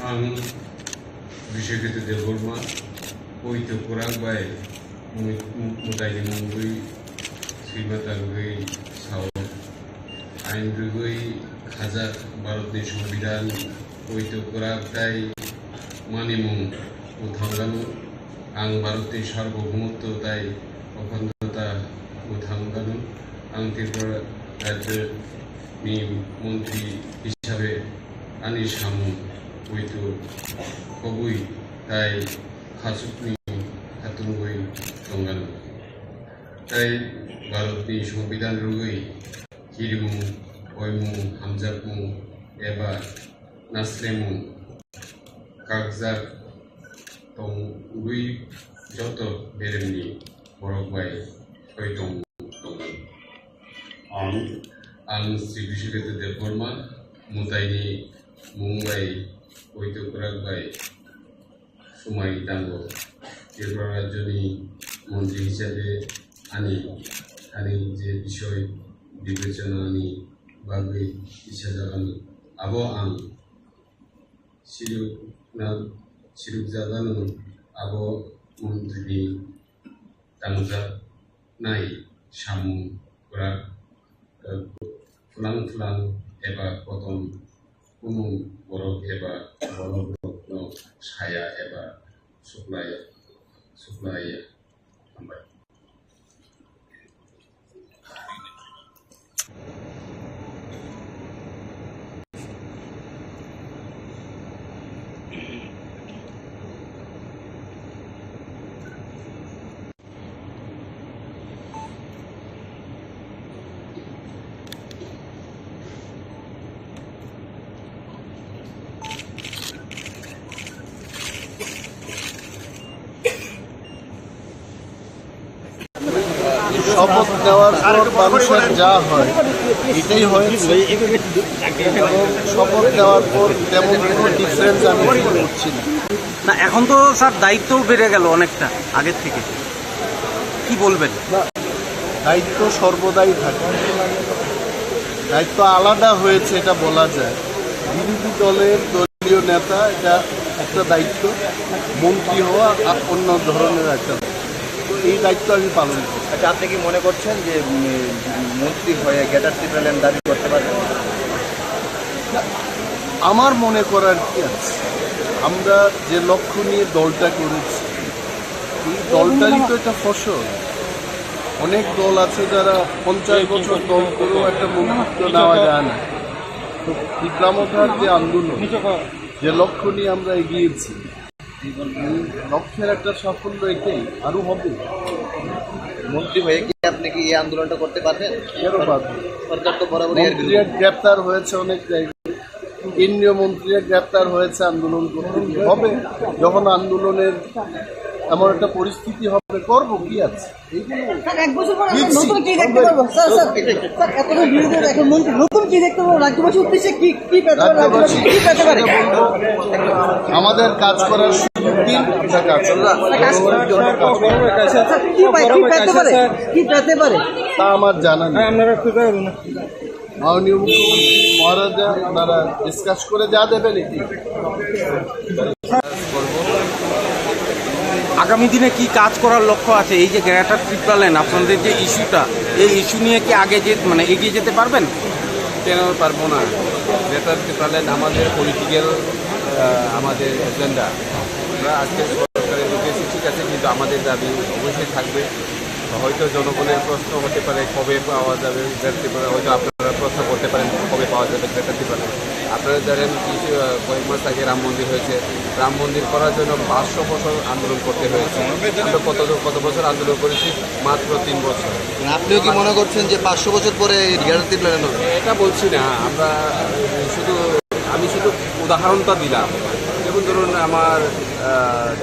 Ang Bishogete Deborma, Kuitu Krak by Mataini Mungli Srimatargai Sao, Ain Rgai Khazak Bharati সংবিধান Kuitu Krak Tai Mani Mung Mathangane, Ang Bharati Sarvabhaumত্ব Tai Okkhondota Mathangane, Ang Tripura Rajyoni Mantri Hisabe Ali Samung Kuitu Khoboi Tai Khasukni Khatungui Tongan Tai Bharati সংবিধান Rgai Kirimu Koimu Hamzatmu Eba Naslemu Kagzak Tongui Joto Beremni Borokbai Soi Tongmu Tongan Ang Sri Bishogete Deborma Mataini Mungbai Kuitu Krakbai Samai Tango Tripura Rajyoni Mantri Hisabe Ani Thani Je Bishoy বিবেচনানি বাগি দিশা জাগানি আবো আং Siruk Jabanu abo Mantri Tangja Nai Shamu Kurak Fulang eba Potom Umum Borok eba Borok no Saya eba Supply Sampai. শপথ নেওয়ার পর মানুষের যা হয় এটাই হয়েছে এবং শপথ নেওয়ার পর তেমন কোনো ডিফারেন্স আমি ফিল করছি না এখন তো স্যার দায়িত্বও বেড়ে গেল অনেকটা আগের থেকে, কি বলবেন? না, দায়িত্ব সর্বদাই থাকে, দায়িত্ব আলাদা হয়েছে এটা বলা যায়। বিরোধী দলের দলীয় নেতা এটা একটা দায়িত্ব, মন্ত্রী হওয়া অন্য ধরনের একটা, তো এই দায়িত্ব আমি পালন করি। আচ্ছা, আপনি কি মনে করছেন যে মন্ত্রী হয়ে গ্রেটার ত্রিপুরাল্যান্ড দাবি করতে পারবেন? আমার মনে করার কি আছে, আমরা যে লক্ষ্য নিয়ে দলটা করেছি এই দলটারই তো একটা ফসল। অনেক দল আছে যারা 50 বছর দল করেও একটা মন্ত্রিত্ব নেওয়া যায় না। তো বিপ্লবধার যে আন্দোলন, যে লক্ষ্য নিয়ে আমরা এগিয়েছি, এই লক্ষ্যের একটা সাফল্য এটাই, আরও হবে। মন্ত্রী হয়ে কি আপনি কি এই আন্দোলনটা করতে পারবেন? কেন পারবেন? সরকার তো বরাবরই মন্ত্রীরা গ্রেপ্তার হয়েছে অনেক জায়গায়, কেন্দ্রীয় মন্ত্রীরা গ্রেপ্তার হয়েছে আন্দোলন করতে গিয়ে। হবে যখন আন্দোলনের এমন একটা পরিস্থিতি হবে, করবো, কি আছে। এক বছর পর আমরা নতুন কি দেখতে পারবো? স্যার এতদিন বিরোধী এখন মন্ত্রী নতুন কি দেখতে পারবো? রাজ্যবাসীর উদ্দেশ্যে কি পেতে পারে? রাজ্যবাসী কি পেতে পারে? আমাদের কাজ করার সুযোগ দিন, আমরা কাজ কি পেতে পারে, কি পেতে পারে তা আমার জানা নেই। মাননীয় মুখ্যমন্ত্রী মহারাজা ওনারা ডিসকাস করে যা দেবেন এটি আগামী দিনে কি কাজ করার লক্ষ্য আছে? এই যে গ্রেটার ত্রিপুরাল্যান্ড আপনাদের যে ইস্যুটা, এই ইস্যু নিয়ে কি আগে এগিয়ে যেতে পারবেন? কেন পারবো না? গ্রেটার ত্রিপুরাল্যান্ড আমাদের পলিটিক্যাল আমাদের এজেন্ডা। আমরা আজকে সরকারের ঢুকেছি ঠিক আছে, কিন্তু আমাদের দাবি অবশ্যই থাকবে। হয়তো জনগণের প্রশ্ন হতে পারে কবে পাওয়া যাবে গ্রেটার ত্রিপুরাল্যান্ড, হয়তো আপনারা প্রশ্ন করতে পারেন কবে পাওয়া যাবে গ্রেটার ত্রিপুরাল্যান্ড। আপনারা জানেন কয়েক মাস আগে রাম মন্দির হয়েছে, রাম মন্দির করার জন্য 500 বছর আন্দোলন করতে হয়েছে। আমরা কত বছর আন্দোলন করেছি? মাত্র 3 বছর। আপনিও কি মনে করছেন যে 500 বছর পরে গ্রেটার ত্রিপুরাল্যান্ড হবে? এটা বলছি না, আমি শুধু উদাহরণটা দিলাম। যেমন ধরুন আমার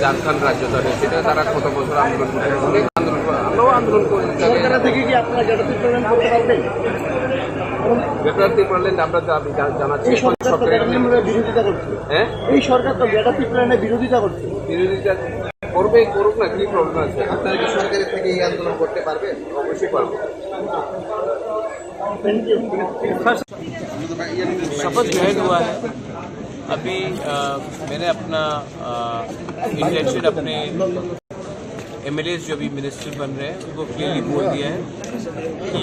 ঝাড়খণ্ড রাজ্যটা রয়েছে, সেটা তারা কত বছর আন্দোলন করে, অনেক আন্দোলন করে, আমরাও আন্দোলন করি। গ্রেটার ত্রিপুরাল্যান্ড আমরা জানাচ্ছি বিরোধিতা করছে। হ্যাঁ, এই সরকার তো গ্রেটার ত্রিপুরাল্যান্ডের বিরোধিতা করছে। বিরোধিতা করুক না, কি প্রবলেম আছে? আপনারা কি সরকারের থেকে এই আন্দোলন করতে পারবেন? অবশ্যই পারবো। शपथ ग्रहण हुआ है। अभी मैंने अपना इंटेंशन अपने एमएलएस जो भी मिनिस्टर बन रहे हैं उनको क्लियरली बोल दिया है कि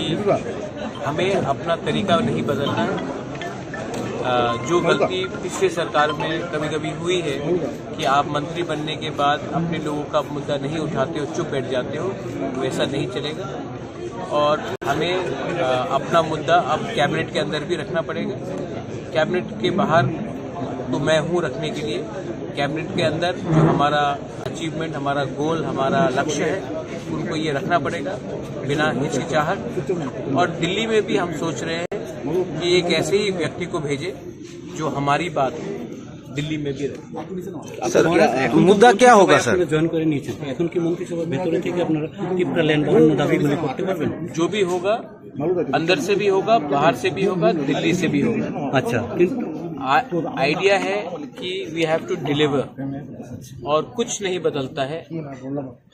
हमें अपना तरीका नहीं बदलना है। जो गलती पिछले सरकार में कभी कभी हुई है कि आप मंत्री बनने के बाद अपने लोगों का मुद्दा नहीं उठाते हो, चुप बैठ जाते हो, वैसा नहीं चलेगा। और हमें अपना मुद्दा अब कैबिनेट के अंदर भी रखना पड़ेगा। कैबिनेट के बाहर तो मैं हूँ रखने के लिए, कैबिनेट के अंदर जो हमारा अचीवमेंट, हमारा गोल, हमारा लक्ष्य है, उनको ये रखना पड़ेगा बिना हिचकिचाहट। और दिल्ली में भी हम सोच रहे हैं कि एक ऐसे ही व्यक्ति को भेजे जो हमारी बात दिल्ली में भी रहे। सर मुद्दा क्या होगा सर? জয়েন করে নিয়েছেন, এখন কি মন্ত্রিসভার ভেতরে থেকে আপনারা ত্রিপুরাল্যান্ড অন্য দাবিগুলো করতে পারবেন? जो भी होगा अंदर से भी होगा, बाहर से भी होगा, दिल्ली से भी होगा। अच्छा, आइडिया है कि वी हैव टू डिलीवर और कुछ नहीं बदलता है।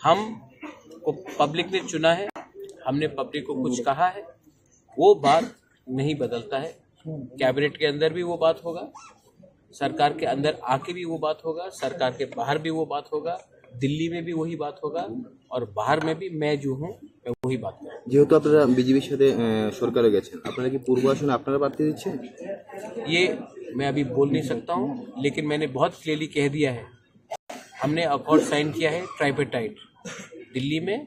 हम को पब्लिक ने चुना है, हमने पब्लिक को कुछ कहा है, वो बात नहीं बदलता है। कैबिनेट के अंदर भी वो बात होगा, सरकार के अंदर आके भी वो बात होगा, सरकार के बाहर भी वो बात होगा, दिल्ली में भी वही बात होगा और बाहर में भी मैं जो हूँ मैं वही बात करूँ। যেহেতু আপনারা বিজেপির সাথে সরকারে গেছেন, আপনারা কি পূর্ব আসনে আপনারা প্রার্থী দিচ্ছেন? ये मैं अभी बोल नहीं सकता हूँ, लेकिन मैंने बहुत क्लियरली कह दिया है, हमने अकॉर्ड साइन किया है ट्राइपेटाइट, दिल्ली में,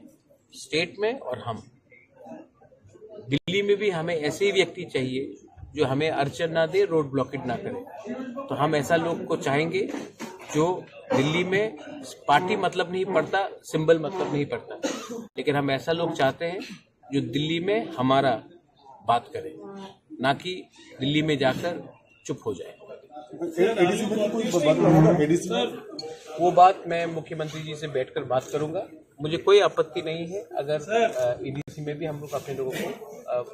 स्टेट में और हम। दिल्ली में भी हमें ऐसे ही व्यक्ति चाहिए जो हमें अड़चन ना दे, रोड ब्लॉकेट ना करे। तो हम ऐसा लोग को चाहेंगे जो दिल्ली में पार्टी मतलब नहीं पड़ता, सिंबल मतलब नहीं पड़ता, लेकिन हम ऐसा लोग चाहते हैं जो दिल्ली में हमारा बात करे, ना कि दिल्ली में जाकर चुप हो जाए। वो बात मैं मुख्यमंत्री जी से बैठकर बात करूंगा। मुझे कोई आपत्ति नहीं है अगर ईडीसी में भी हम लोग अपने लोगों को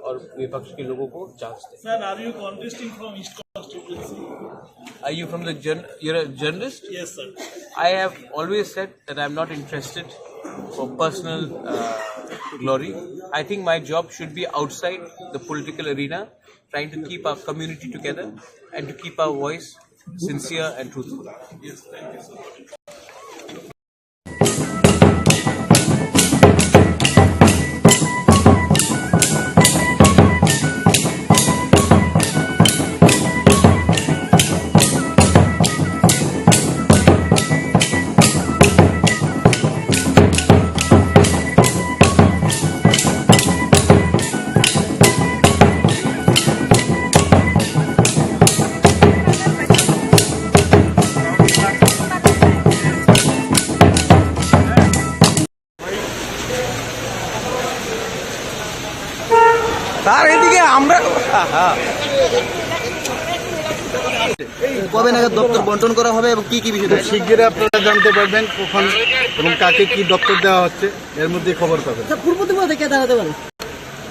और विपक्ष के लोगों को चांस दें। Sir, are you contesting from East constituency? Are you from the you're a journalist? Yes, sir. I have always said that I'm not interested for personal glory. I think my job should be outside the political arena, trying to keep our community together and to keep our voice sincere and truthful. Yes, thank you, sir. Sir এদিকে আমরা কবে নাগাদ দপ্তর বন্টন করা হবে এবং কি কি বিষয়? শিগগিরই আপনারা জানতে পারবেন কখন এবং কাকে কি দপ্তর দেওয়া হচ্ছে, এর মধ্যে খবর পাবেন। পূর্ব ত্রিপুরা কে দাঁড়াতে পারে?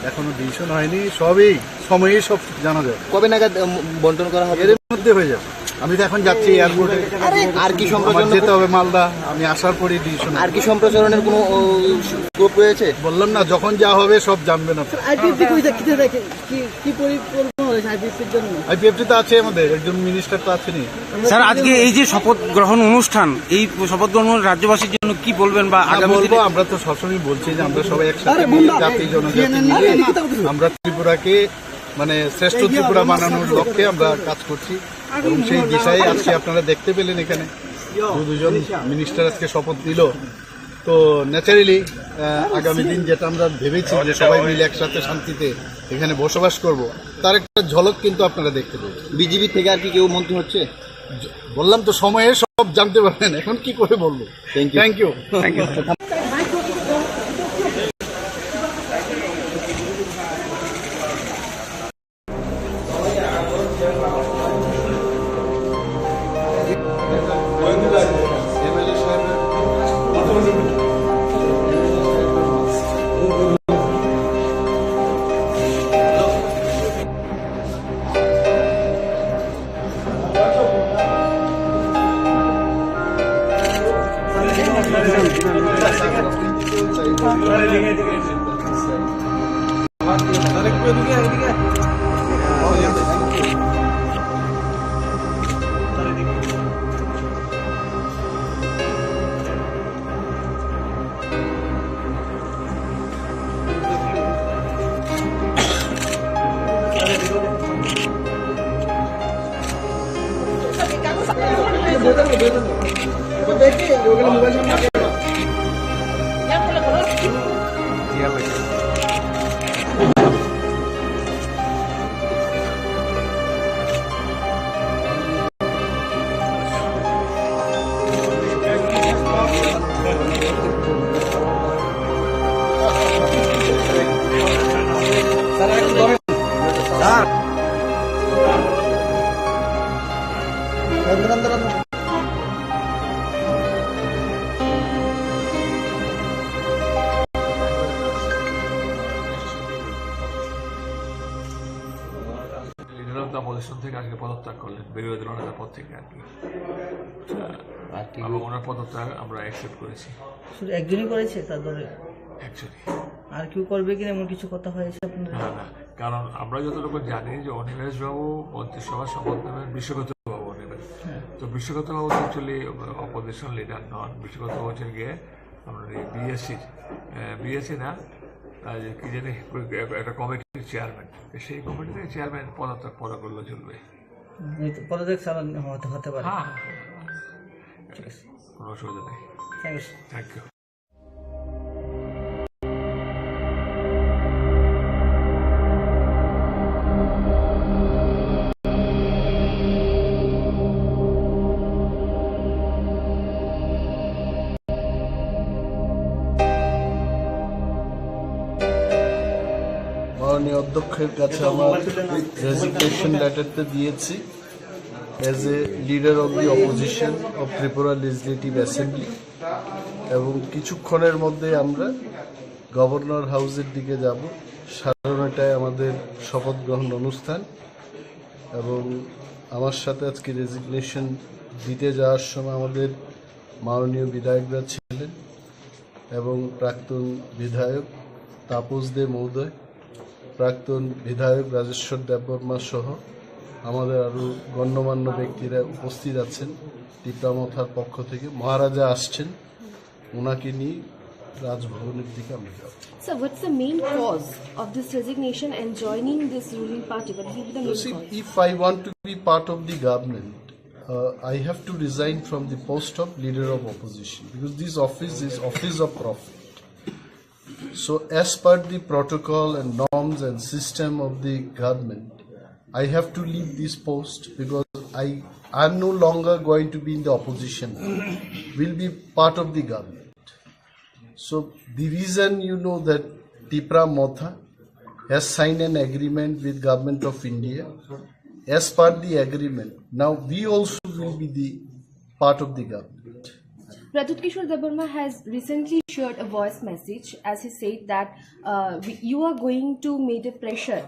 এখনো ডিসিশন হয়নি, সবই সময়ে সব জানা যাবে। কবে নাগাদ বন্টন করা হবে? এর মধ্যে হয়ে যাবে। আমি তো এখন যাচ্ছি এয়ারপোর্টে, আর কি সম্প্রচারণ যেতে হবে মালদা, আমি আসার পরে ডিসিশন। আর কি সম্প্রচারণের কোনো স্কোপ রয়েছে? বললাম না, যখন যা হবে সব জানবেন আপনারা। আইপিএফটি কই দেখতে দেখে কি পরিকল্পনা হয়েছে আইপিএফটির জন্য? আইপিএফটি তো আছে, আমাদের একজন মিনিস্টার তো আছেনই। স্যার আজকে এই যে শপথ গ্রহণ অনুষ্ঠান, এই শপথ গ্রহণ রাজ্যবাসীর জন্য কি বলবেন বা আগামী বলবো? আমরা তো সবসময় বলছি যে আমরা সবাই একসাথে জাতি জনজাতি মিলে আমরা ত্রিপুরাকে মানে শ্রেষ্ঠ ত্রিপুরা বানানোর লক্ষ্যে আমরা কাজ করছি এবং সেই দিশায় আজকে আপনারা দেখতে পেলেন এখানে দুজন মিনিস্টার আজকে শপথ নিল। তো ন্যাচারালি আগামী দিন যেটা আমরা ভেবেছি যে সবাই মিলে একসাথে শান্তিতে এখানে বসবাস করব, তার একটা ঝলক কিন্তু আপনারা দেখতে পাবেন। বিজেপি থেকে আর কি কেউ মন্ত্রী হচ্ছে? বললাম তো, সময়ে সব জানতে পারবেন, এখন কি করে বলবো। Thank you. অপোজিশন থেকে আজকে পদত্যাগ করলেন, বিরোধী দলনেতার পদ থেকে আর কি। ওনার পদত্যাগ আমরা অ্যাকসেপ্ট করেছি। শুধু একজনই করেছে তার দলে? অ্যাকচুয়ালি আর কেউ করবে কিনা এমন কিছু কথা হয়েছে আপনার? না না, কারণ আমরা যতটুকু জানি যে অনিমেষ বাবু মন্ত্রিসভার শপথ নেবেন, বিশ্বগত বাবু নেবেন। তো বিষয়গতভাবে অ্যাকচুয়ালি অপোজিশন লিডার নন, বিষয়গত হচ্ছে গিয়ে আপনার এই বিএসসি না কি জানি একটা কমিটির চেয়ারম্যান, সেই কমিটিতে চেয়ারম্যান পদগুলো চলবে। পদত্যাগ হতে পারে। হ্যাঁ, কোনো অসুবিধা নেই। Thank you. মাননীয় অধ্যক্ষের কাছে আমার রেজিগনেশন লেটারটা দিয়েছি as a leader of the opposition of Tripura legislative assembly, এবং কিছুক্ষণের মধ্যে আমরা গভর্নর হাউসের দিকে যাব। 9:30টায় আমাদের শপথ গ্রহণ অনুষ্ঠান, এবং আমার সাথে আজকে রেজিগনেশন দিতে যাওয়ার সময় আমাদের মাননীয় বিধায়করা ছিলেন এবং প্রাক্তন বিধায়ক তাপস দে মহোদয়, প্রাক্তন বিধায়ক রাজেশ্বর দেববর্মা সহ আমাদের আরও গণ্যমান্য ব্যক্তিরা উপস্থিত আছেন। টিপ্রামথার পক্ষ থেকে মহারাজা আসছেন, ওনাকে নিয়ে রাজভবনের দিকে আমরা যাব। So what's the main cause of this resignation and joining this ruling party? What will be the main cause? If I want to be part of the government, I have to resign from the post of leader of opposition, because this office is office of profit. So as per the protocol and norms and system of the government, I have to leave this post because I am no longer going to be in the opposition, will be part of the government. So the reason you know that Tipra Motha has signed an agreement with Government of India. As per the agreement, now we also will be the part of the government. Pradyut Kishore Debarma has recently shared a voice message as he said that you are going to make a pressure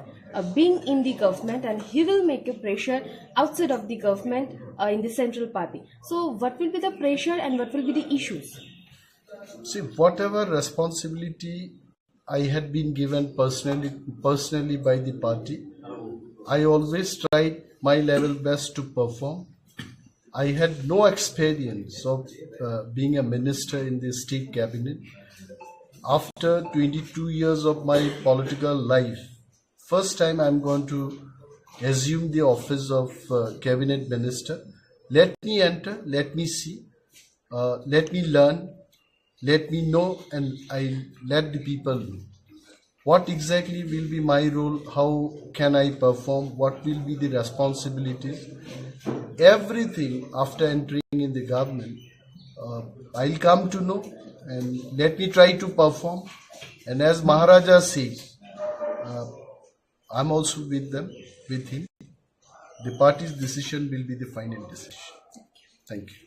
being in the government, and he will make a pressure outside of the government in the central party. So what will be the pressure and what will be the issues? See, whatever responsibility I had been given personally by the party, I always tried my level best to perform. I had no experience of being a minister in the state cabinet. After 22 years of my political life, first time I'm going to assume the office of cabinet minister. Let me enter, let me see, let me learn, let me know, and I let the people know what exactly will be my role, how can I perform, what will be the responsibilities. Everything after entering in the government, I'll come to know, and let me try to perform. And as Maharaja says, I'm also with them, with him. The party's decision will be the final decision. Thank you.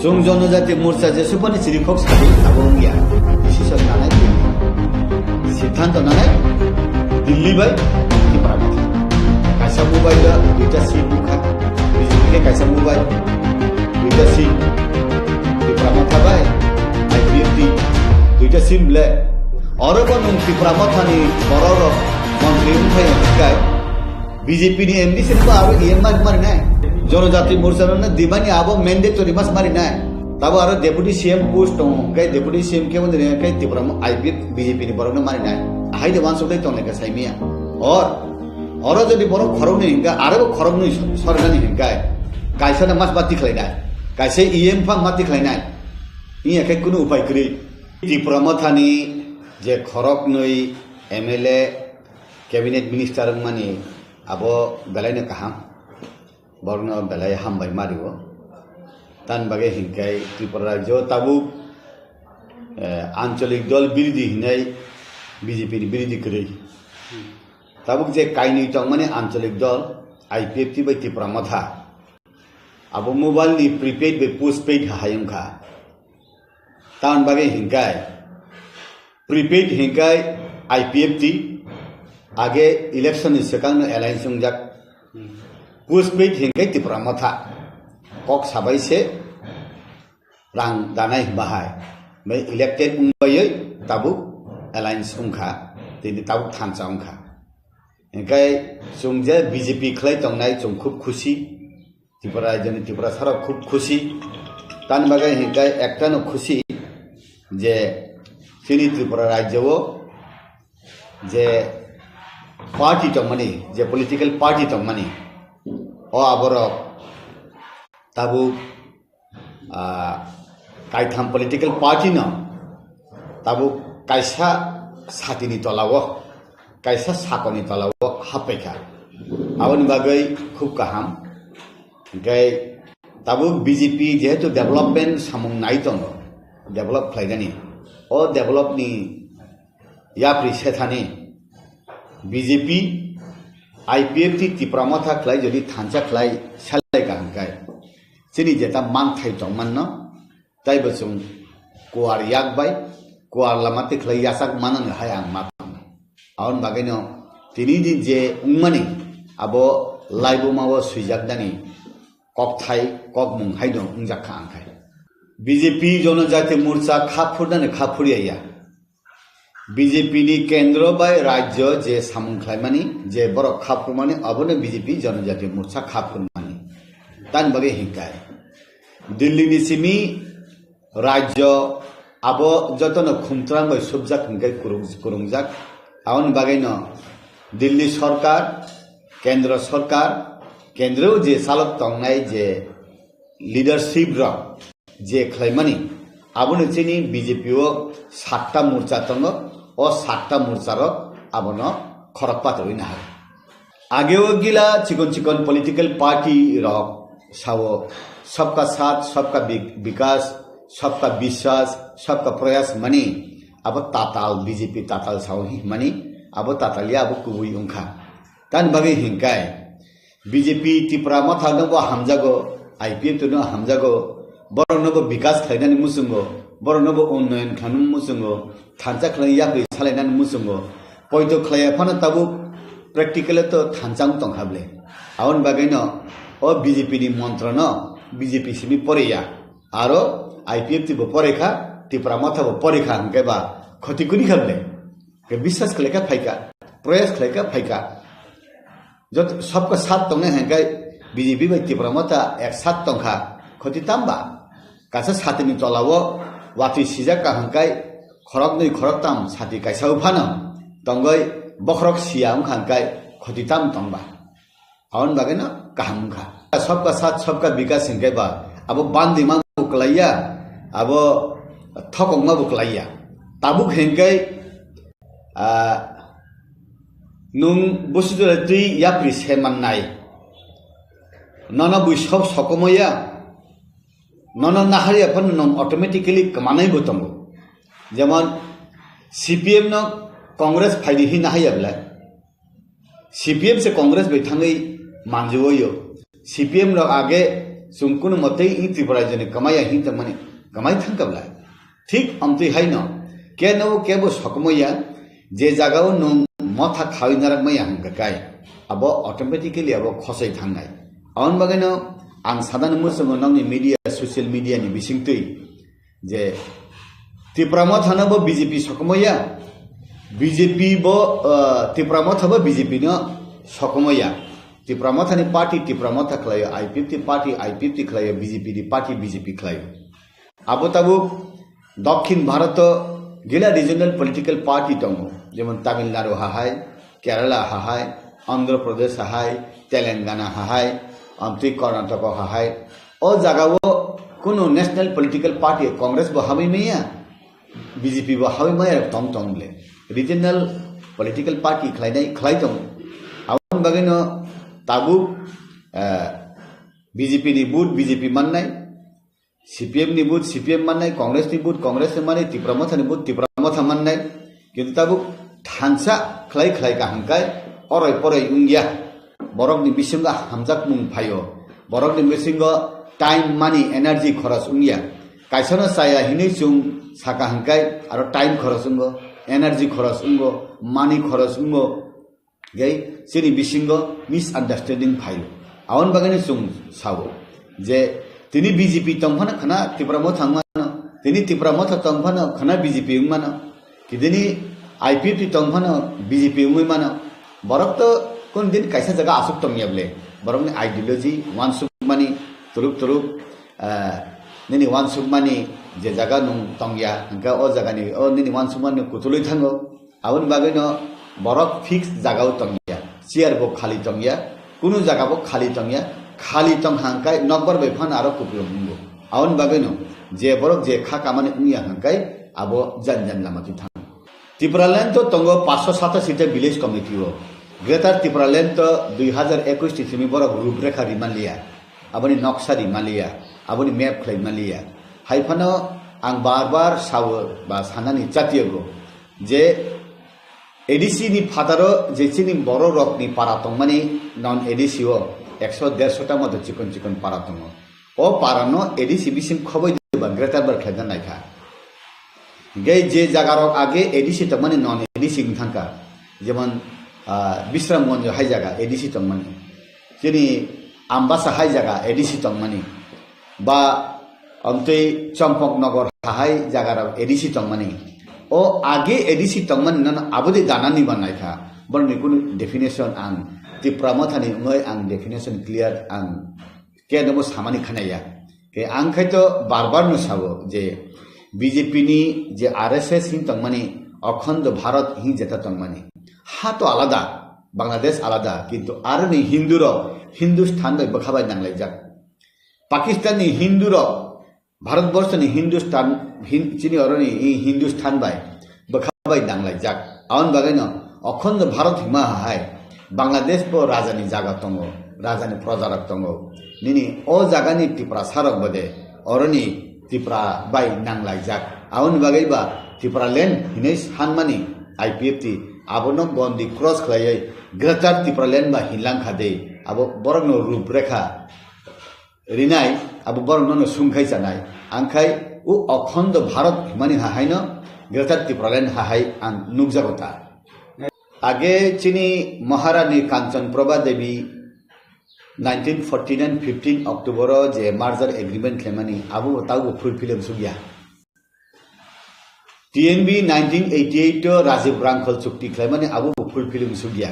जों जनजाति मोर्चा जेसेबां चिरिखक सारि आबंगिया decision लानाय सिद्धांत लानाय Delhi bye टिप्रामथा कायसा mobile दुइटा seat बुखा बिजोके कायसा mobile दुइटा seat टिप्रामथा bye IPFT दुइटा सिम ले अरबा नों टिप्रामथानि बरर मन्त्रि उमफाय बीजेपी नि एमडी सेनबा आरो एमआर मारिनाय जनजाति मोर्चा दिबानी आबो मैंडेटरी मास मारिनाय तब आरो डेपुटी सीएम पोस्ट दं कै डेपुटी सीएम के बंदे कै त्रिपुरा आईपी बीजेपी नि बरनो मारिनाय हाय दे वानसो दे तने का साइमिया और जदि बरो खरौनि हिंगा आरो खरौनि सरकारनि हिंगा कायसाना मास बाति खलायनाय कायसे ईएम फा माति खलायनाय इया कै कुनु उपाय करि त्रिपुरा मथानि जे खरक नै एमएलए कैबिनेट मिनिस्टर मानि आबो बेलायनो काहाम बरनो बेलाय हामबाय मारियो तान बागे हिंकाय त्रिपुरा राज्य ताबु आंचलिक दल बिरोधी हिनाय बीजेपी नि बिरोधी करै ताबुक जे कायनि तंग माने आंचलिक दल IPFT bai Tripura matha abo mobile ni prepaid bai postpaid hayungkha tan bagai hingkai prepaid hingkai IPFT age election ni sekang alliance sungjak postpaid hingkai Tripura matha kok sabai se rang danai bahai bai elected ungbai tabu alliance ungkha tini tabu thansa ungkha hingkai sungje BJP khlai tongnai chung khub khushi Tripura jani Tripura sara khub khushi tan bagai hingkai ekta no khushi je sini Tripura rajyo je party tongmani je political party tongmani o aborok tabu kaitham political party no tabu kaisa satini tolawo kaisa sakoni tolawo hapeka awon bagai khub kaham gai tabu BJP jehetu development samung nai tongo develop khlaigani o develop ni yapri sethani BJP IPFT Tripura matha khlai jodi thancha khlai salai kahangkai chini jeta mangthai tongmanno taibo chung kuar yakbai kuar lamate khlai yasak manan hayang mak awon bagaino tini din je ungmani abo laibu mawo suijakdani kok thai kok mung haidong ungjak angkai BJP जनजाति मोर्चा खाफुरनानै खाफुरिया BJP ni kendro bai rajyo je samungkhlaimani je borok khafurmani abone BJP जनजाति मोर्चा खाफुरmani tan bagai hingkai Delhi ni simi rajyo abo jotono khumtrang bai subjak hingkai kurungjak awon bagaino Delhi sarkar kendro sarkar kendro je salok tongnai je leadership rok je khlaimani abone chini BJP o 7ta morcha tongo o 7ta morcha ro abono khorakpat roina ha ageo gila chikon political party rok sawo सबका साथ सबका विकास सबका विश्वास सबका प्रयास money अब ताताल BJP ताताल सावही money अब तातालिया अब कुबुई उंखा तान बगे हिंकाय BJP Tripura matha no hamjago IPFT no hamjago बरनोबो विकास खालायनानै मुसुंगो बरनोबो उन्नयन खालामनो मुसुंगो थांचा खालाय याखै सालायनानै मुसुंगो पयतो खालायफानो ताबु प्रेक्टिकल तो थांचां तंखाबले आवन बागैनो ओ BJP नि मन्त्र न BJP सिमी परेया आरो IPFT बो परेखा Tripura matha बो परेखा हंकेबा खतिकुनि खाबले के विश्वास खालायका फाइका प्रयास खालायका फाइका जत सबका साथ तंने हंकाय BJP बै Tripura matha एक साथ तंखा खति तामबा कासा सातिनि तलावो वाति सिजा काहंकाय खरक नै खरकताम साति काइसाउ फानो तंगै बखरक सियाम खांकाय खतिताम तंबा आवन बागेना काहमखा सबका साथ सबका विकास हिंकायबा अब बान्दिमा बुकलाया अब थकंगा बुकलाया ताबुक हिंकाय नुं बुसुदुला दुई याप्रि सेमाननाय नना बुइ सब सकमया नना नाहारिया फन नम ऑटोमेटिकली कमानाय बोतंगो जेमन CPM न कांग्रेस फाइदि हि नाहायाब्ला CPM से कांग्रेस बैथाङै मानजुयो CPM र आगे सुंकुन मते इ त्रिपुरा जने कमाया हि तमने कमाइ थांकाब्ला ठीक अमति हाइन के नव केबो सकमया जे जागाव न मथा खाइनारक मया हंगकाय अब ऑटोमेटिकली अब खसै थांनाय आउन बगैनो आं सादान मुसंग नंनि मीडिया सोशल मीडिया नि बिसिंतै जे Tripura matha no BJP सकमया BJP बो Tripura matha बो BJP न सकमया Tripura matha नि party Tripura matha खलायो IPFT party IPFT खलायो BJP नि पार्टी BJP खलायो अब तबु दक्षिण भारत गिला रिजनल पॉलिटिकल पार्टी दंगो जेमन तमिलनाडु हाहाय केरला हाहाय आंध्र प्रदेश हाहाय तेलंगाना हाहाय आमति कर्नाटक हाहाय ओ जगावो कुनो नेशनल पॉलिटिकल पार्टी कांग्रेस बो हामै मैया BJP बो हामै मैया तम तमले रिजनल पॉलिटिकल पार्टी खलायनाय खलायदों आवन बगैनो ताबु BJP नि बुट BJP माननाय CPM नि बुट CPM माननाय कांग्रेस नि बुट कांग्रेस माने Tripura matha नि बुट Tripura matha माननाय किन्तु ताबु थांसा खलाय खलाय का हंकाय अरय परय Ungiya borok ni bisingo hamjak mung phayo borok ni bisingo time money energy kharas ungya kaisano saya hinai chung saka hangkai aro time kharas ungo energy kharas ungo money kharas ungo gai sini bisingo misunderstanding phayo awon bagani chung sawo je tini BJP tongphana khana Tripura mo thangmano tini Tripura mo tongphana khana BJP ungmano kidini IPP tongphana BJP ungmano borok to kon din kaisa jaga asuk tongyable borok ni ideology wan sukmani turuk nini wan sukmani je jaga nung tongya angka o jaga ni o nini wan sukmani kutului thango awon bagino borok fix jaga tongya chair bo khali tongya kuno jaga bo khali tongya khali tong hangkai nokbar bai phan aro kupyo mungo awon bagino je borok je kha kamani ungya hangkai abo janjan lamati thang Tripura Land to tongo 507 seat village committee o Greater Tripura Land to 2021 ti simi borok ruprekha rimalia aboni noksa rimalia aboni map khlai malia haifano ang barbar sawo ba sanani chatiego je ADC ni fataro je chini boro rok ni paratong mani non ADC o 100-150 ta modo chikon paratong o parano ADC bisim khoboi ba Greater bar khlai naikha gai je jagarok age ADC tongmani non ADC thangka যেমন Bishramganj high জায়গা ADC tongmani chini ambasa hai jaga ADC tongmani ba amtei champoknogor hai jaga ADC tongmani o age ADC tongmani nan abodi danani banaikha borni kun definition ang Tripura mothani ngoi ang definition clear ang ke namo samani khanaya ke ang khaito barbar no sabo je BJP ni je RSS hin tongmani অখণ্ড ভারত হি যেটা তংমানি হা তো আলাদা বাংলাদেশ আলাদা কিন্তু আর নি হিন্দুর Hindustan by বখাবাই নাংলাই যাক পাকিস্তানি হিন্দুর ভারতবর্ষ নি হিন্দুস্তান চিনি অরনি হিন্দুস্থান বাই বখাবাই নাংলাই যাক আউন বাগাইন অখণ্ড ভারত হিমা হাই বাংলাদেশ ব রাজানি জায়গা তঙ্গ রাজানি প্রজারক তঙ্গ নিনি ও জায়গানি ত্রিপুরা সারক বদে অরনি ত্রিপুরা বাই নাংলাই যাক আউন বাগাইবা Tripura Land hinai hanmani IPFT abono gondi cross khlai Greater Tripura Land ba hinlang khade abo borokno ruprekha rinai abo borokno no sungkhai janai angkhai u okhondo bharat himani hahaino Greater Tripura Land hahai ang nugjagota age chini Maharani Kanchan Prabha Devi 1949 15 October je merger agreement klemani abo tau fulfill sugya TNB 1988 to Rajiv Brankhal Chukti Khlaimani Abu fulfilling Sugya.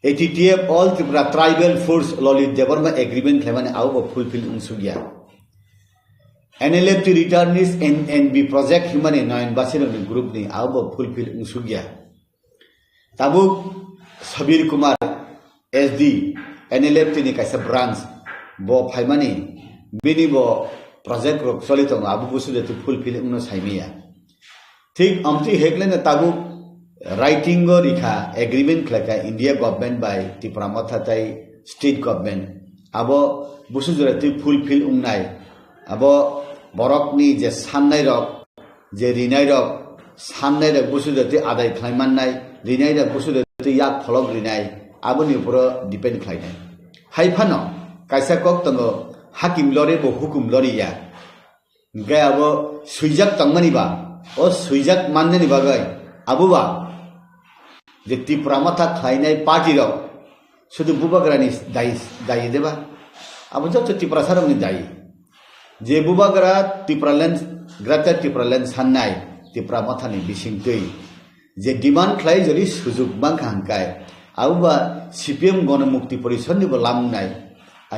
ATTF All Tripura Tribal Force Lolit Devarma Agreement Khlaimani Abu fulfilling Sugya. NLFT Returnees NNB Project Humani Noyan Basir Group ni Abu fulfilling Sugya. Tabu Sabir Kumar SD NLFT ni kaisa branch bo phaimani bini bo project rok solitong Abu Busude to fulfilling no saimiya. ঠিক আমতি হেকলে না তাবু writing গো রিখা agreement খলাকা India government by Tripura মথাতাই state government আবো বুসু জরাতি ফুলফিল উংনাই আবো বরকনি যে সাননাই রক যে রিনাই রক সাননাই রক বুসু জরাতি আদাই খাইমাননাই রিনাই রক বুসু জরাতি ইয়াক ফলক রিনাই আবনি উপর ডিপেন্ড খাইনাই হাইফানো কাইসা কক তঙ্গ হাকিম লরে বো হুকুম লরিয়া গায় আবো সুইজাক তংমানিবা o suijak manne ni bagai abuba je Tripura matha khlainai party rok শুধু বুবাগ্রানি দায়ী দেবা আবু যত Tripura সারং ni দায়ী je bubagra Tripura Land Greater Tripura Land sanai Tripura matha ni bisingtei je demand khlai jori sujuk bangkha hangkai abuba CPM গণমুক্তি পরিষদ ni bo lamnai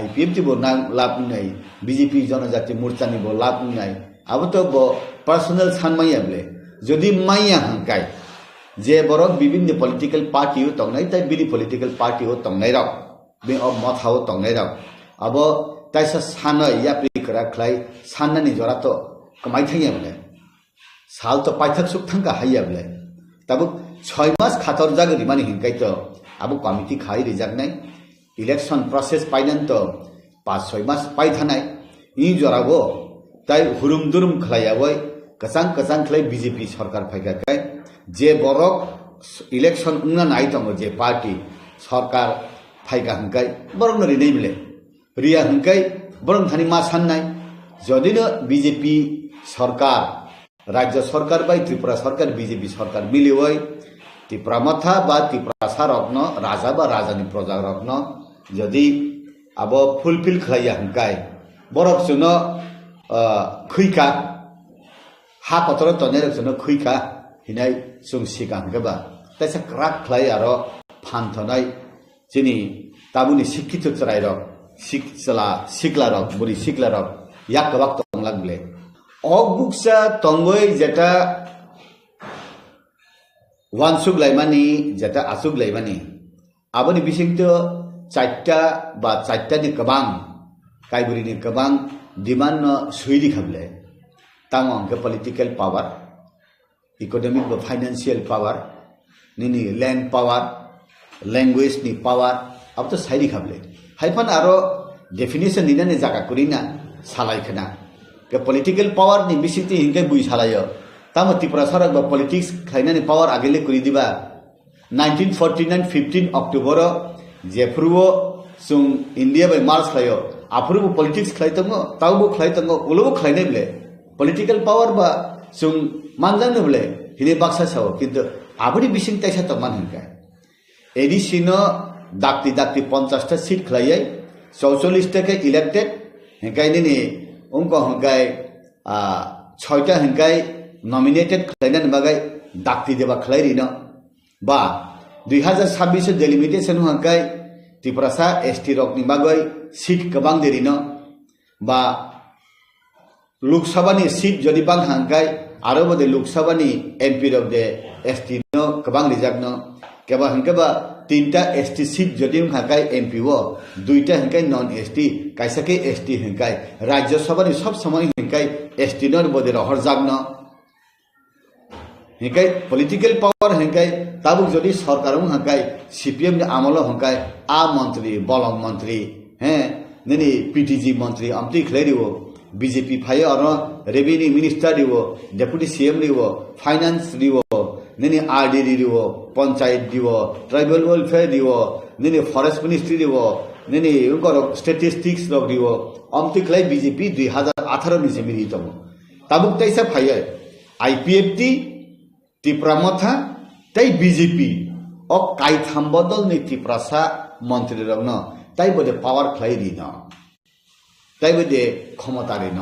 IPFT bo lamnai BJP জনজাতি মোর্চা ni bo lamnai abu to bo personal sanmayable যদি মাইয়া হাঙ্কাই যে বরক বিভিন্ন political পার্টিও তংনাই তাই বিলি political পার্টিও তংনাই রাও বে অ মথাও তংনাই রাও আব তাইসা সানয় ইয়া প্রিকরা খ্লাই সাননানি জরা তো কমাই থাইয়াবলে সাল তো পাইথাক সুক থাঙ্কা হাইয়াবলে তাবু 6 মাস খাতর জাগে রিমানি হিঙ্কাই তো আবু কমিটি খাই রিজাক নাই ইলেকশন প্রসেস পাইনান তো 5-6 মাস পাই থানাই ই জরাবো তাই হুরুম দুরুম খলাইয়াবই কসাং কসাং খলাই বিজেপি সরকার ফাইকাকাই যে বরক ইলেকশন উন্না নাই তঙ্গ যে পার্টি সরকার फाइगा हंकाय बरं नरि नै बिले रिया हंकाय बरं थानि मा साननाय जदिनो बीजेपी सरकार राज्य सरकार बाय त्रिपुरा सरकार बीजेपी सरकार मिलिवय त्रिपुरा मथा बा त्रिपुरा सारकन राजा बा राजानि प्रजा रकन जदि अब फुलफिल खालाया हंकाय बरफ सुनो खैका हा कतर तनेर सुनो खैका हिनाय जों सिगां हंगबा तैसा क्राक खालाय आरो फानथनाय जिनि ताबुनि शिक्षित चराय रक सिकला रक बुरि सिकला रक याक कबाक तंगलाक बले अक बुकसा तंगय जेटा वानसुक लाइमानि जेटा आसुक लाइमानि आबनि बिसिंत चारटा बा चारटानि गोबां कायबुरिनि गोबां डिमान्ड सुइदि खाबले तांग अंक पॉलिटिकल पावर इकोनॉमिक बा फाइनेंशियल पावर निनि लैंड पावर लैंग्वेज नि पावर अब तो साइडि खाबले हाइफान आरो डेफिनेशन निनानि जागा कुरिना सालायखना के पॉलिटिकल पावर नि बिसिति हिंके बुइ सालायो ताम त्रिपुरा सरक बा पॉलिटिक्स खाइनानि पावर आगेले कुरि दिबा 1949 15 अक्टोबर जेफ्रुवो सुं इंडिया बाय मार्च खायो आफ्रुबो पॉलिटिक्स खाइतंगो तावबो खाइतंगो उलोबो खाइनाय बले पॉलिटिकल पावर बा सुं मानजांनो बले हिने बाक्सा साव किन्तु आबनि बिसिं ताइसा तमान हिंका एडिसिनो दाक्ति 50 टा सीट खाइयै 44 टा के इलेक्टेड हिंकाइनि उनको हिंकाय 6 टा हिंकाय नॉमिनेटेड खाइनान बागाय दाक्ति देबा खाइरिनो बा 2026 डेलिमिटेशन हंकाय त्रिपुरासा एसटी रकनि बागै सीट गोबां देरिनो बा लोकसभानि सीट जदि बां हंकाय आरो बदे लोकसभानि एमपी रक दे एसटी नो गोबां रिजार्व केबा हंकेबा 3टा एसटी सीट जदि हंकाय एमपी वो 2टा हंकाय नॉन एसटी काइसाके एसटी हंकाय राज्यसभानि सब समय हंकाय एसटी नो बदे रहर जागनो हिंकाय पॉलिटिकल पावर हिंकाय ताबुक जदि सरकार हंकाय सीपीएम ने आमल हंकाय आ मंत्री बलम मंत्री हैं ननि पीटीजी मंत्री अमति खलेरिवो बीजेपी फायो और revenue minister Revo deputy CM Revo finance Revo ननि आरडी रिवो पंचायत दिवो ट्राइबल वेलफेयर दिवो ननि फॉरेस्ट मिनिस्ट्री रिवो ननि उनको स्टैटिस्टिक्स रक रिवो अमति खले बीजेपी 2018 नि सेमिरि तमो ताबुक तैसा फायो आईपीएफटी त्रिपुरा मथा तै बीजेपी और काइथाम बदल नि त्रिपुरासा मंत्री रगन तै बदे पावर खलाइरि न तै बदे क्षमता रिन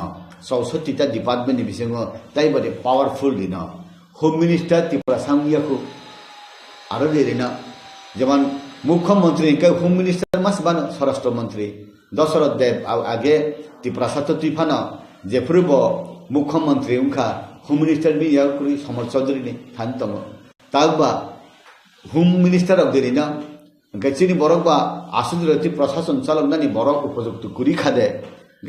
64 टा डिपार्टमेंट नि बिसिङ तै बदे पावरफुल रिन होम मिनिस्टर त्रिपुरा सांगियाखु आरो देरिन जेमन मुख्यमंत्री के होम मिनिस्टर मास बान स्वराष्ट्र मंत्री दशरथ देव आगे त्रिपुरा सातो तिफान जेफ्रुबो मुख्यमंत्री उनखा होम मिनिस्टर भी यार कुरी समर चौधरी ने थान तंग तागबा होम मिनिस्टर अब देरिना गचिनी बरकबा आसुदरति प्रशासन चालकनानि बरक उपयुक्त कुरी खादे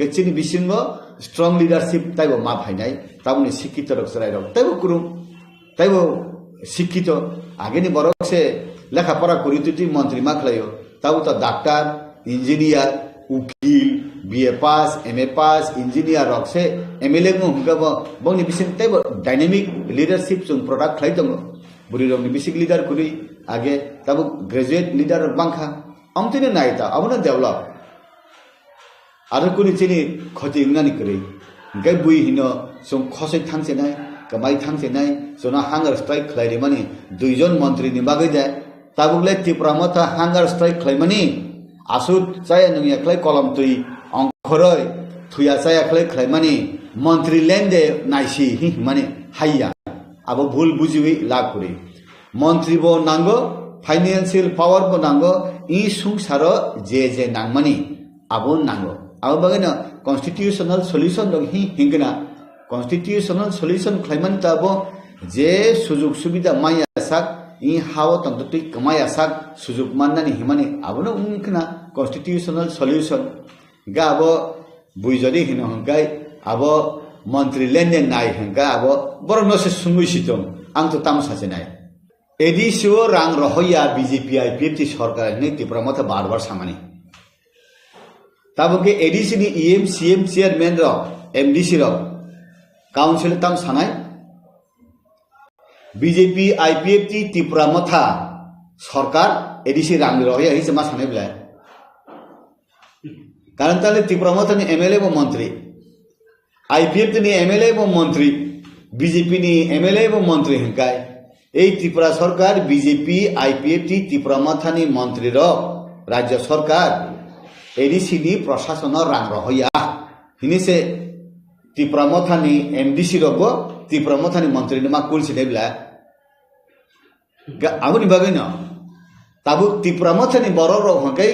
गचिनी बिसिंगो स्ट्रंग लीडरशिप ताइबो मा फाइनाय ताबुनि शिक्षित रक्सराय रक ताइबो कुरु ताइबो शिक्षित आगेनि बरक से लेखा पढ़ा कुरी तुति मंत्री मा खलायो ताबु त डॉक्टर इंजीनियर उकिल बीए पास एमए पास इंजीनियर रक से एमएलए को हुनका बंगनि बिसिं तैबो डायनामिक लीडरशिप जों प्रोडक्ट खलाय दङ बुरि रंनि बिसिक लीडर कुरि आगे ताबो ग्रेजुएट लीडर बांखा अमतिने नायता अबनो डेभलप आरो कुनि चिनि खति इंगानि कुरि गै बुइ हिनो जों खसै थांसे नाय कमाइ थांसे नाय जोना हांगार स्ट्राइक खलायरि माने दुइजन मन्त्री नि बागै दे ताबुले त्रिपुरा मथा हांगार स्ट्राइक खलायमानि आसुद चाय नंगिया खलाय कलम तुइ अंखरै थुया चाय खलाय खलायमानि मंत्री लेंदे नाइसि हि माने हाइया आबो भूल बुजिवि लाकुरि मंत्री बो नांगो फाइनेंशियल पावर बो नांगो इ संसारो जे नांगमानि आबो नांगो आबो बागैनो कन्स्टिट्यूशनल सल्यूशन दं हि हिंगना कन्स्टिट्यूशनल सल्यूशन खलायमानि ताबो जे सुजुग सुबिदा माया साक इ हाव तंतुति कमाया साक सुजुग माननानि हिमानि आबोनो उनखना कन्स्टिट्यूशनल सल्यूशन गाबो बुइजदि हिनो हंगाय आबो मंत्री लेने नाय हंगा आबो बरनसे सुंगुसितम आं तो तामसासे नाय एडिसिओ रांग रहया बीजेपी आईपीएफटी सरकार ने त्रिपुरा मथा बार सामानि ताबोके एडिसी नि ईएम सीएम चेयरमैन र एमडीसी र काउंसिल ताम सानाय बीजेपी आईपीएफटी त्रिपुरा मथा सरकार एडिसी रांग रहया हिसे मा सानाय ब्ला কারণ তাহলে ত্রিপুরা মথানি এমএলএ এবং মন্ত্রী আইপিএফ তিনি এমএলএ এবং মন্ত্রী বিজেপি নি এমএলএ এবং মন্ত্রী হিংকায় এই ত্রিপুরা সরকার বিজেপি আইপিএফ টি ত্রিপুরা মথানি মন্ত্রীর রাজ্য সরকার এডিসিনি প্রশাসন রাং রহইয়া হিনিসে ত্রিপুরা মথানি এমডিসি রব ত্রিপুরা মথানি মন্ত্রী মা কুলসি দেবলা আবুনি বাগৈ ন তাবু ত্রিপুরা মথানি বড় হংকাই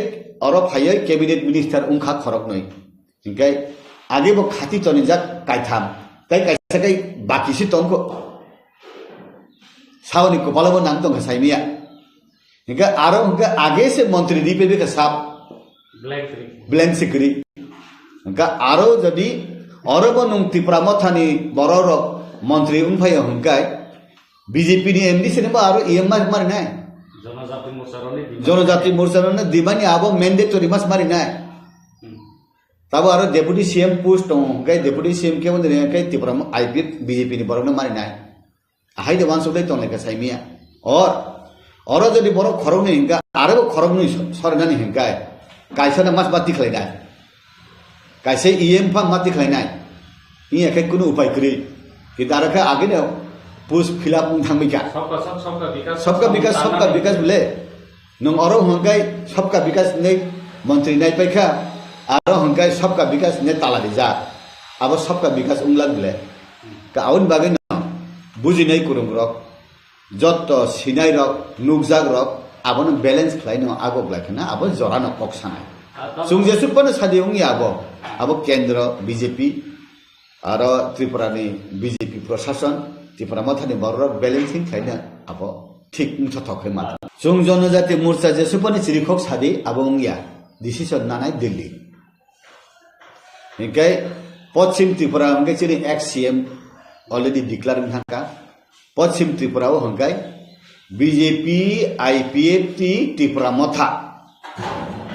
অরব হাইयै ক্যাবিনেট মিনিস্টার উংখা খরক নই হিংকাই আগে বো খাতি তনি যাক কাইথাম তাই কাইসাকাই বাকিসি তংকো सावनी को पालो नाम तो साइमिया इनका आरो उनका आगे से मंत्री दी पे भी का साप ब्लैंक सिकरी इनका आरो जदी औरो बन त्रिपुरा मथानी बरोर मंत्री उन भाई उनका बीजेपी ने एमडी से ने आरो ईएमआर मार ना जनजाति मोर्चा ने दिबानी आबो मैंडेटरी मास मारी ना तब आरो डेप्यूटी सीएम पोस्ट उनका डेप्यूटी सीएम के बंदे ने के त्रिपुरा आईपी बीजेपी ने बरोर मारी ना हाई देवान सुबह तो लेकर साइमिया और जब बड़ो खरग नहीं हिंगा आरे वो खरग नहीं सरना नहीं हिंगा है कैसे ना मस्त बात दिखलाई ना कैसे ईएम फा मत दिखलाई ना ये एक कुछ उपाय करी कि दारा का आगे ना पुश फिलअप उठांग बिका सबका विकास बोले नंग और हिंगा सबका विकास नहीं मंत्री नहीं पैखा आरो हिंगा सबका विकास नहीं ताला दिजा अब सबका विकास उंगलाग बोले का आउन बागे बुझी नहीं कुरुम रक जत सिनाई रक नुकजाग रक अब बैलेंस खालायनो आगो लाखना अब जरा न कक्सानाय सुंजे सुपन सादि उंगी अब केंद्र बीजेपी और त्रिपुरा नि बीजेपी प्रशासन त्रिपुरा मथानि बर बैलेंसिंग खायनो अब ठीक थथखै मा सुं जनजाति मोर्चा जे सुपन चिरिखक सादि अब उंगिया डिसिजन नानाय दिल्ली इनके पश्चिम त्रिपुरा उनके चिरि एक्स सीएम ऑलरेडी डिक्लेयर हंका पश्चिम त्रिपुरा हंकाय बीजेपी आईपीएफ टी त्रिपुरा मथा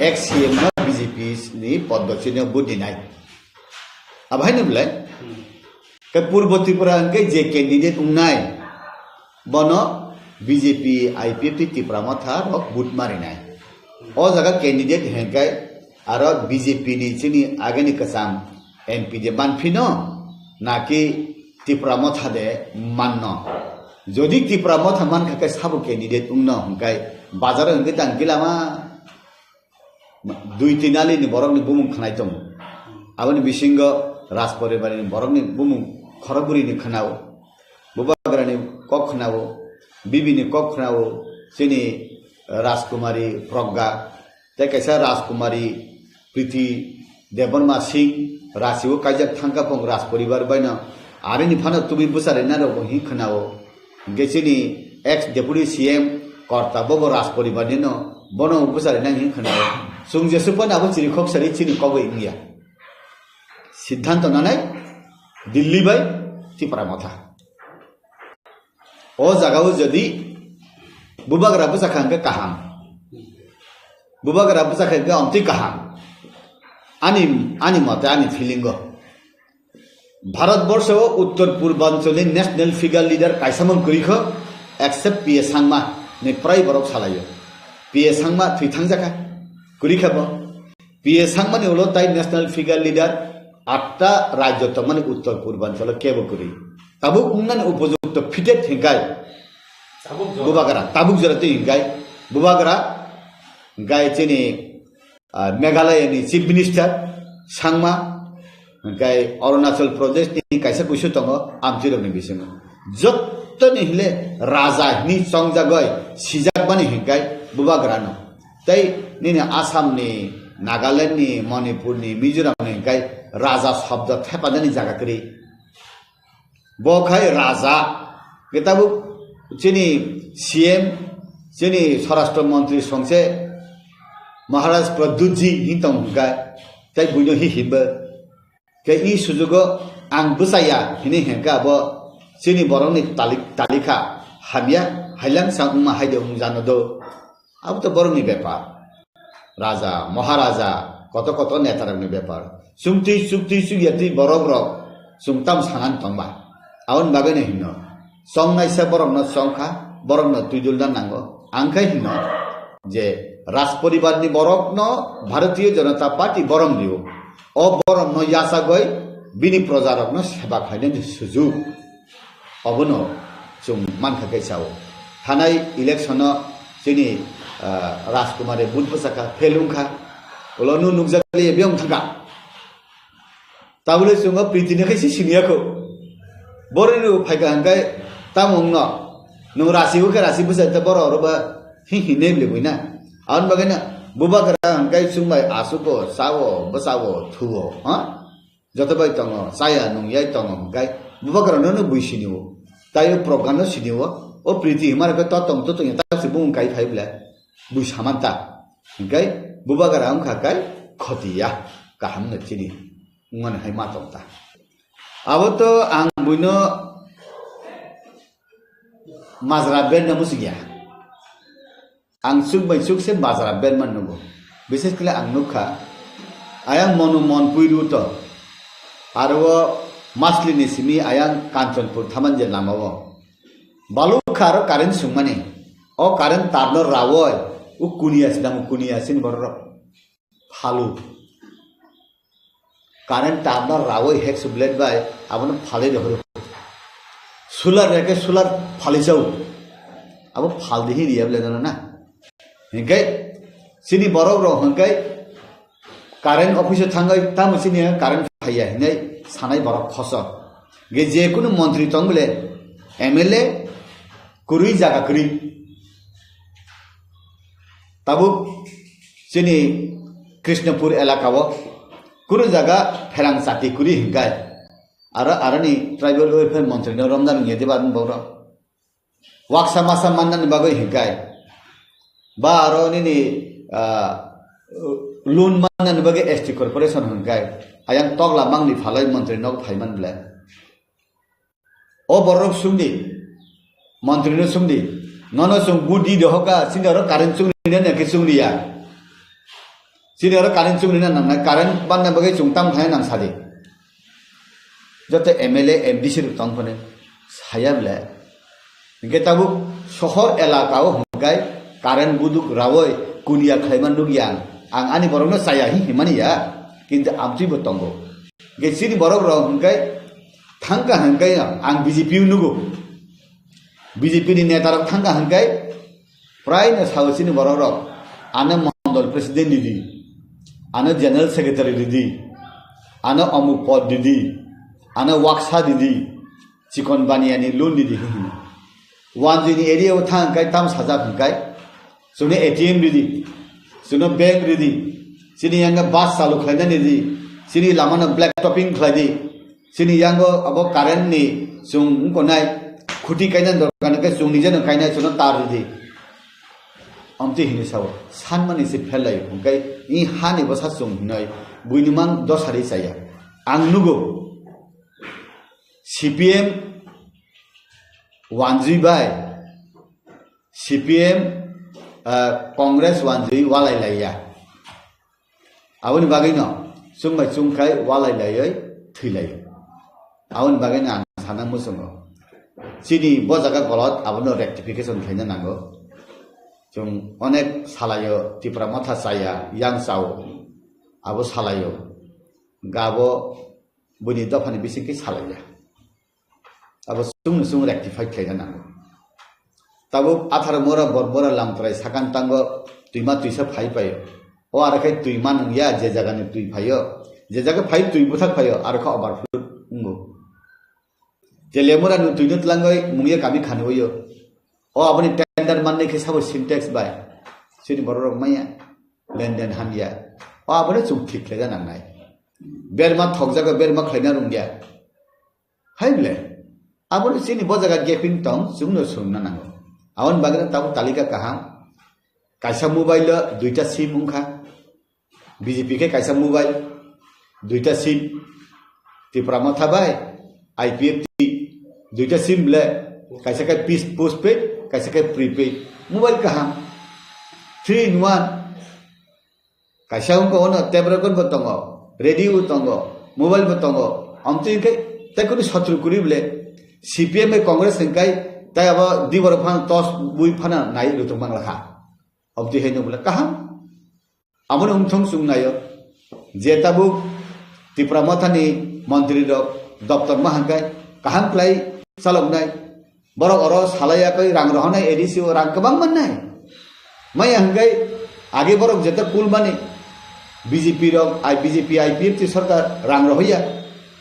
एक्स सीएम बीजेपी नि पद्धति ने बुद्धिनाय अब है न बोले के पूर्व त्रिपुरा हंके जे कैंडिडेट उंनाय बनो बीजेपी आईपीएफ टी त्रिपुरा मथा रक बुट मारिनाय ओ जगह कैंडिडेट हंकाय आरो बीजेपी नि चिनि आगेनि कसाम एमपी जे बानफिनो नाकि त्रिपुरा मथा दे माननो जदि त्रिपुरा मथा मान खाके साबो कैंडिडेट उंनो हंकाय बाजार हंके तांकिलामा दुई तिनाली नि बरकनि बुमुं खनाय दं आबनि बिसिंग राज परिवारनि बरकनि बुमुं खरगुरिनि खनाव बुबाग्रानि कक खनाव बिबिनि कक खनाव सिनि राजकुमारी प्रज्ञा ते कैसा राजकुमारी प्रीति देवनमा सिंह राशिव काजक थांकापं राज परिवार बायना आरे निफानो तुबि बुसारे नारो हि खनाव गेसिनि एक्स डेप्यूटी सीएम कर्ता बबो राज परिवार निनो बनो बुसारे ना हि खनाव सुंजे सुपन आबो चिरिखक सारि चिनि कबो इंगिया सिद्धांत नानाय दिल्ली बाय त्रिपुरा मथा ओ जागाव जदि बुबाग्रा बुसाखांगे काहाम बुबाग्रा बुसाखांगे अंति काहाम आनी मते आनी फिलिंग भारतवर्ष उत्तर पूर्वांचल नेशनल फिगार लिडार कायसामन करिख एक्सेप्ट पीए सांगमा ने प्राय बरक सालायो पीए सांगमा थैथां जाका करिखाब पीए सांगमा ने उलो ताई नेशनल फिगार लिडार 8टा राज्य तो माने उत्तर पूर्वांचल केबो करि ताबु उन्नन उपयुक्त फिटेट हिंगाय बुबागरा ताबुक जरते हिंगाय बुबागरा गाय चेनि मेघालय नि चीफ मिनिस्टर सांगमा गाय अरुणाचल प्रदेश नि कैसा कुछ दङ आमचिरनि बिसिङ जत्तनि हिले राजा नि चंगजा गय सिजाक बनि हिंगाय बुबाग्रानो तै नि आसाम नि नागालैंड नि मणिपुर नि मिजोराम नि गाय राजा शब्द थेपादनि जागा करि बखाय राजा केताबु चिनि सीएम चिनि स्वराष्ट्र मंत्री संसे महाराज प्रद्युत जी हितम गाय तै बुइनो हिबो के ई सुजुगो आं बुसाया हिने हेंका बो चिनि बरंनि तालिका हाबिया हाइलां सांगमा हाइदे जानो दो अब तो बरंनि व्यापार राजा महाराजा कत कत नेतारनि व्यापार सुंति सुगियाति बरग रक सुंताम सानान तंबा आवन बागेने हिनो संनायसा बरंनो संखा बरंनो तुइदुलना नांगो आंखाय हिनो जे রাজপরিবারনি বরকন ভারতীয় জনতা পার্টি বরম দিও ও বরম ন ইয়াসা গই বিনি প্রজারকন সেবা খাইনে সুযোগ অবন जों मानखाखै साव थानाय इलेक्शन जोंनि राजकुमारी बुध बसाखा फेलुंखा उलनु नुगजालि बेयाव थांगा ताबले जोङो प्रितिनिखायसो सिनियाखौ बरैनो फायगा हांगाय तामुंन नु रासिबो के रासिबो जाते बर'रबा हिने लेबैना आन बागैना बुबागरा हांगाय जोंबाय आसुको सावो बसावो थुवो हा जतबाय दङ साया नंयाय दङ हांगाय बुबागरानो बुइसिनिवो तायो प्रज्ञान सिनिव ओ प्रीति हमारे को ततम तो या तासे बुं काई फाइबला बुइ सामानता गाय बुबागरा हम खाकाय खतिया गाहाम न चिनि उमन हाय मातंता अब तो आं बुइनो माजरा बेन नमुसिया आं सुख बै सुख से माजरा बेन मन नगो विशेष के आं नुखा आया मनु मन पुइरु तो आरो मासलिनि सिमी आयां कांचनपुर थामनजे लामाव बालुखार कारेन्ट सुंगमाने ओ कारेन्ट ताबनो रावय उ कुनिया सिदाम कुनिया सिन बरर फालु कारेन्ट ताबनो रावय हेक सुब्लेट बाय आबन फाले दहर सुलार रेके सुलार फालिसाउ अब फाल दिहि रियाबले ना हेंकै सिनि बरर र हेंकै कारेन्ट अफिस थांगै ताम सिनि कारेन्ट फाया हिनै सानाय बरक खस गे जेकुनु मन्त्री तंगले एमएलए कुरुई जागा कुरुई ताबु सिनि कृष्णपुर एलाकाव कुरु जागा फेरां साथी कुरुई हिंगाय आरनि ट्राइबल वेलफेयर मन्त्री न रमजान येदे बादन बौर वाक्सा मासा माननानि बागै हिंगाय बा आरनि लोन माननानि बागै एसटी कर्पोरेशन हिंगाय आयां तगला मांगनि फालाय मन्त्री नग फाइमान ब्ला ओ बरक सुंदी मन्त्री न सुंदी नन सुं गुडी दहका सिनर कारेन्ट सुंनि ने के सुंदिया सिनर कारेन्ट सुंनि ना कारेन्ट बानना बगे सुंताम थाय नां सादि जते एमएलए एमडीसी तंफने सायाब्ला इनके ताबु शहर एलाकाव हंगाय कारेन्ट बुदुक रावय कुनिया खायमान नुगिया आं आनि बरकनो साया हिमानिया किंतु आमथिबो तंगो गेसिनि बरक र हंगाय थांगा हंगाय आं बीजेपी नुगो बीजेपी नि नेता रक थांगा हंगाय प्राय न सावसिनि बरक र आने मंडल प्रेसिडेंट दिदी आने जनरल सेक्रेटरी दिदी आने अमुक पद दिदी आने वाक्सा दिदी चिकन बानियानि लोन दिदी वानजिनि एरिया थांगाय ताम साजा हंगाय सुने एटीएम दिदी सुनो बैंक दिदी सिनी यांग बास चालू खायना निदी सिनी लामानो ब्लैक टॉपिंग खायदी सिनी यांग अब कारेन्ट नि सुं कोनाय खुटी कायना दरकान के सुं निजे न कायना सुनो तार दिदी अमति हिनि साव सानमानि से फेलाय हुंगाय इ हानि बसा सुं नय बुइनिमां दसारि साया आं नुगो सीपीएम वानजुइ बाय सीपीएम कांग्रेस वानजुइ वालाय लाया आवन बागैनो सुंबाय सुंखाय वालाय लायै थैलाय आवन बागैनो आं साना मोसंगो सिनि बजागा गलत आबनो रेक्टिफिकेशन खायनो नांगो जों अनेक सालायो तिप्रा माथा साया यां साव आबो सालायो गाबो बुनि दफानि बिसिंखि सालाया आबो सुं रेक्टिफाइ खायनो नांगो ताबो आथार मोरा बरबरा लामत्राय साकान तांगो तुइमा तुइसा फाइ पायो ओ आरखाय तुइमा नंगिया जे जागानि तुइ फायो जे जागा फाइ तुइ बुथाक फायो आरखा ओभारफ्लो उंगो जे लेमोरा नु तुइनो तलांगै मुंगिया कामि खानोयो ओ आबनि टेंडर माननै के साबो सिनटेक्स बाय सिनि बररक माया लेनदेन हामिया ओ आबने जुग थिखले जानांनाय बेरमा थकजागा बेरमा खायना रुंगिया हायब्ले आबनि सिनि बजागा गेपिं तंग सुंनो सुंना नांगो आवन बागना ताबो तालिका काहाम कायसा मोबाइल दुइटा सिम उंखा बीजेपी के कायसा मोबाइल दुइटा सिम तिप्रामा थाबाय आईपीएफ दुइटा सिम ले कायसा का पीस पोस्टपेड कायसा का प्रीपेड मोबाइल काहाम 3 in 1 कायसा उनको ono टेब्रकन बतंगो रेडियो तंगो मोबाइल बतंगो अमति के तकुनि शत्रु कुरिबले सीपीएम कांग्रेस संकाय ताय अब दिबर फान तस बुइ फाना नाइ Rutu मांगलाखा abdi haino bula kaham amon umthong sungnayo je tabuk Tripura mathani mantri rok doptor mahangkai kaham klai saloknai borok oro salayakai rang rohonai edisio rang kebang mannai mai hangkai age borok jeta kul mani BJP rok BJP IPF ti sarkar rang rohia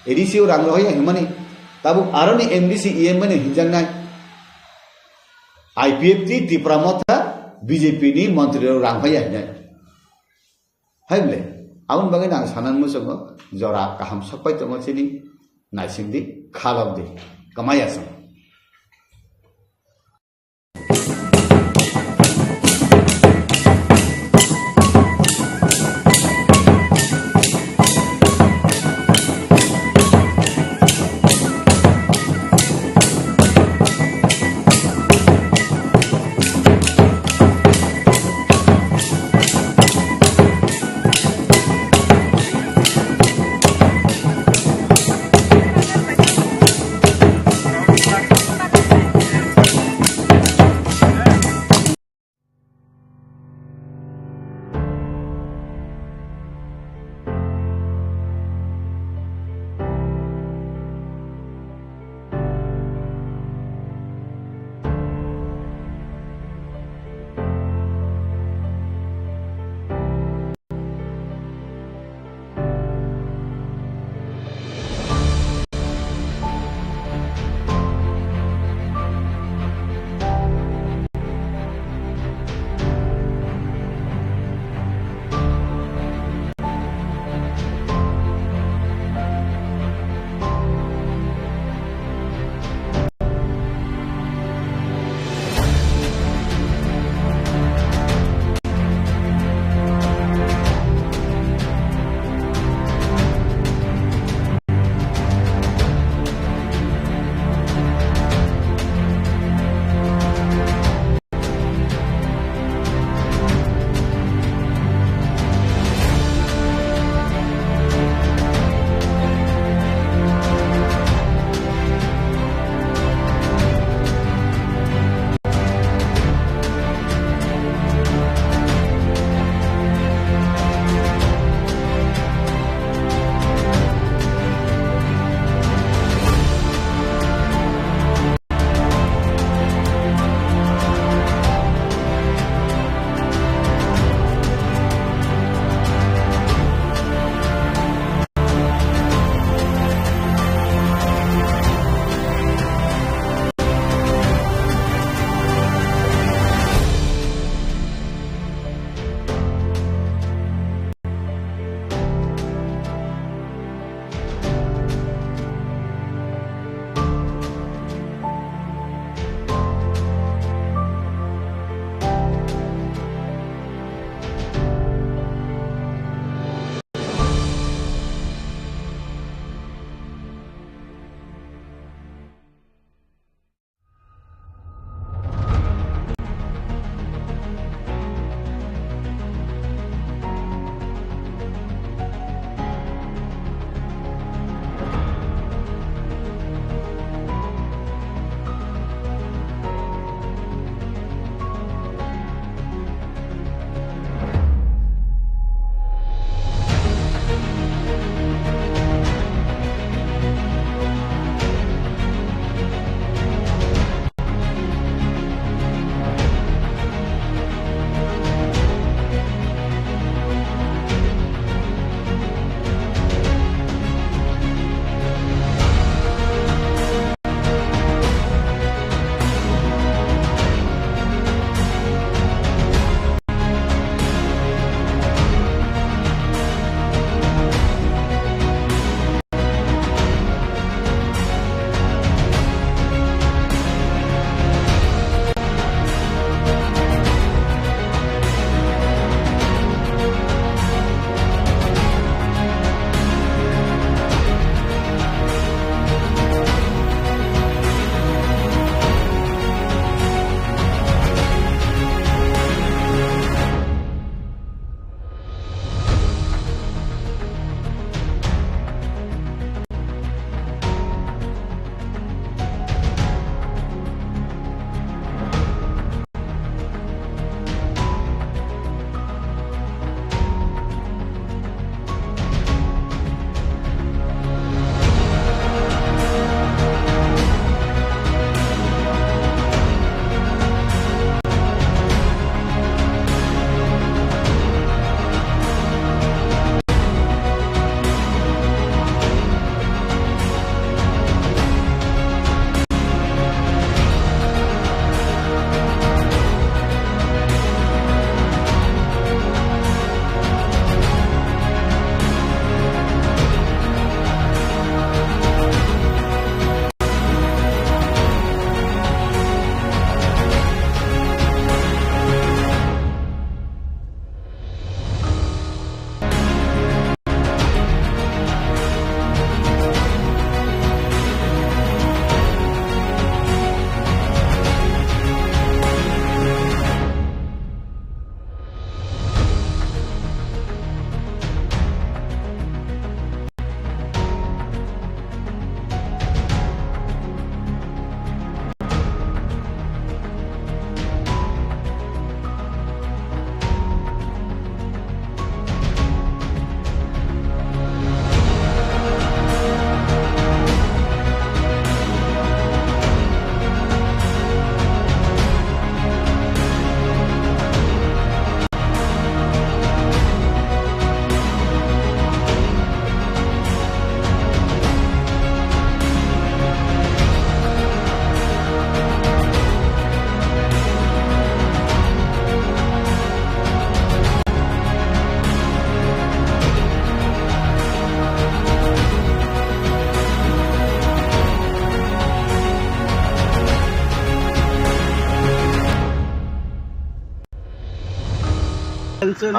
edisio rang rohia himani tabuk aroni MDC EM mani hinjang nai IPF ti Tripura matha BJP ni mantri rok rang hoia nai haimle aun bagai nang sanan musogo jora kaham sapai tongo chini naisingdi khalabdi kamaya sam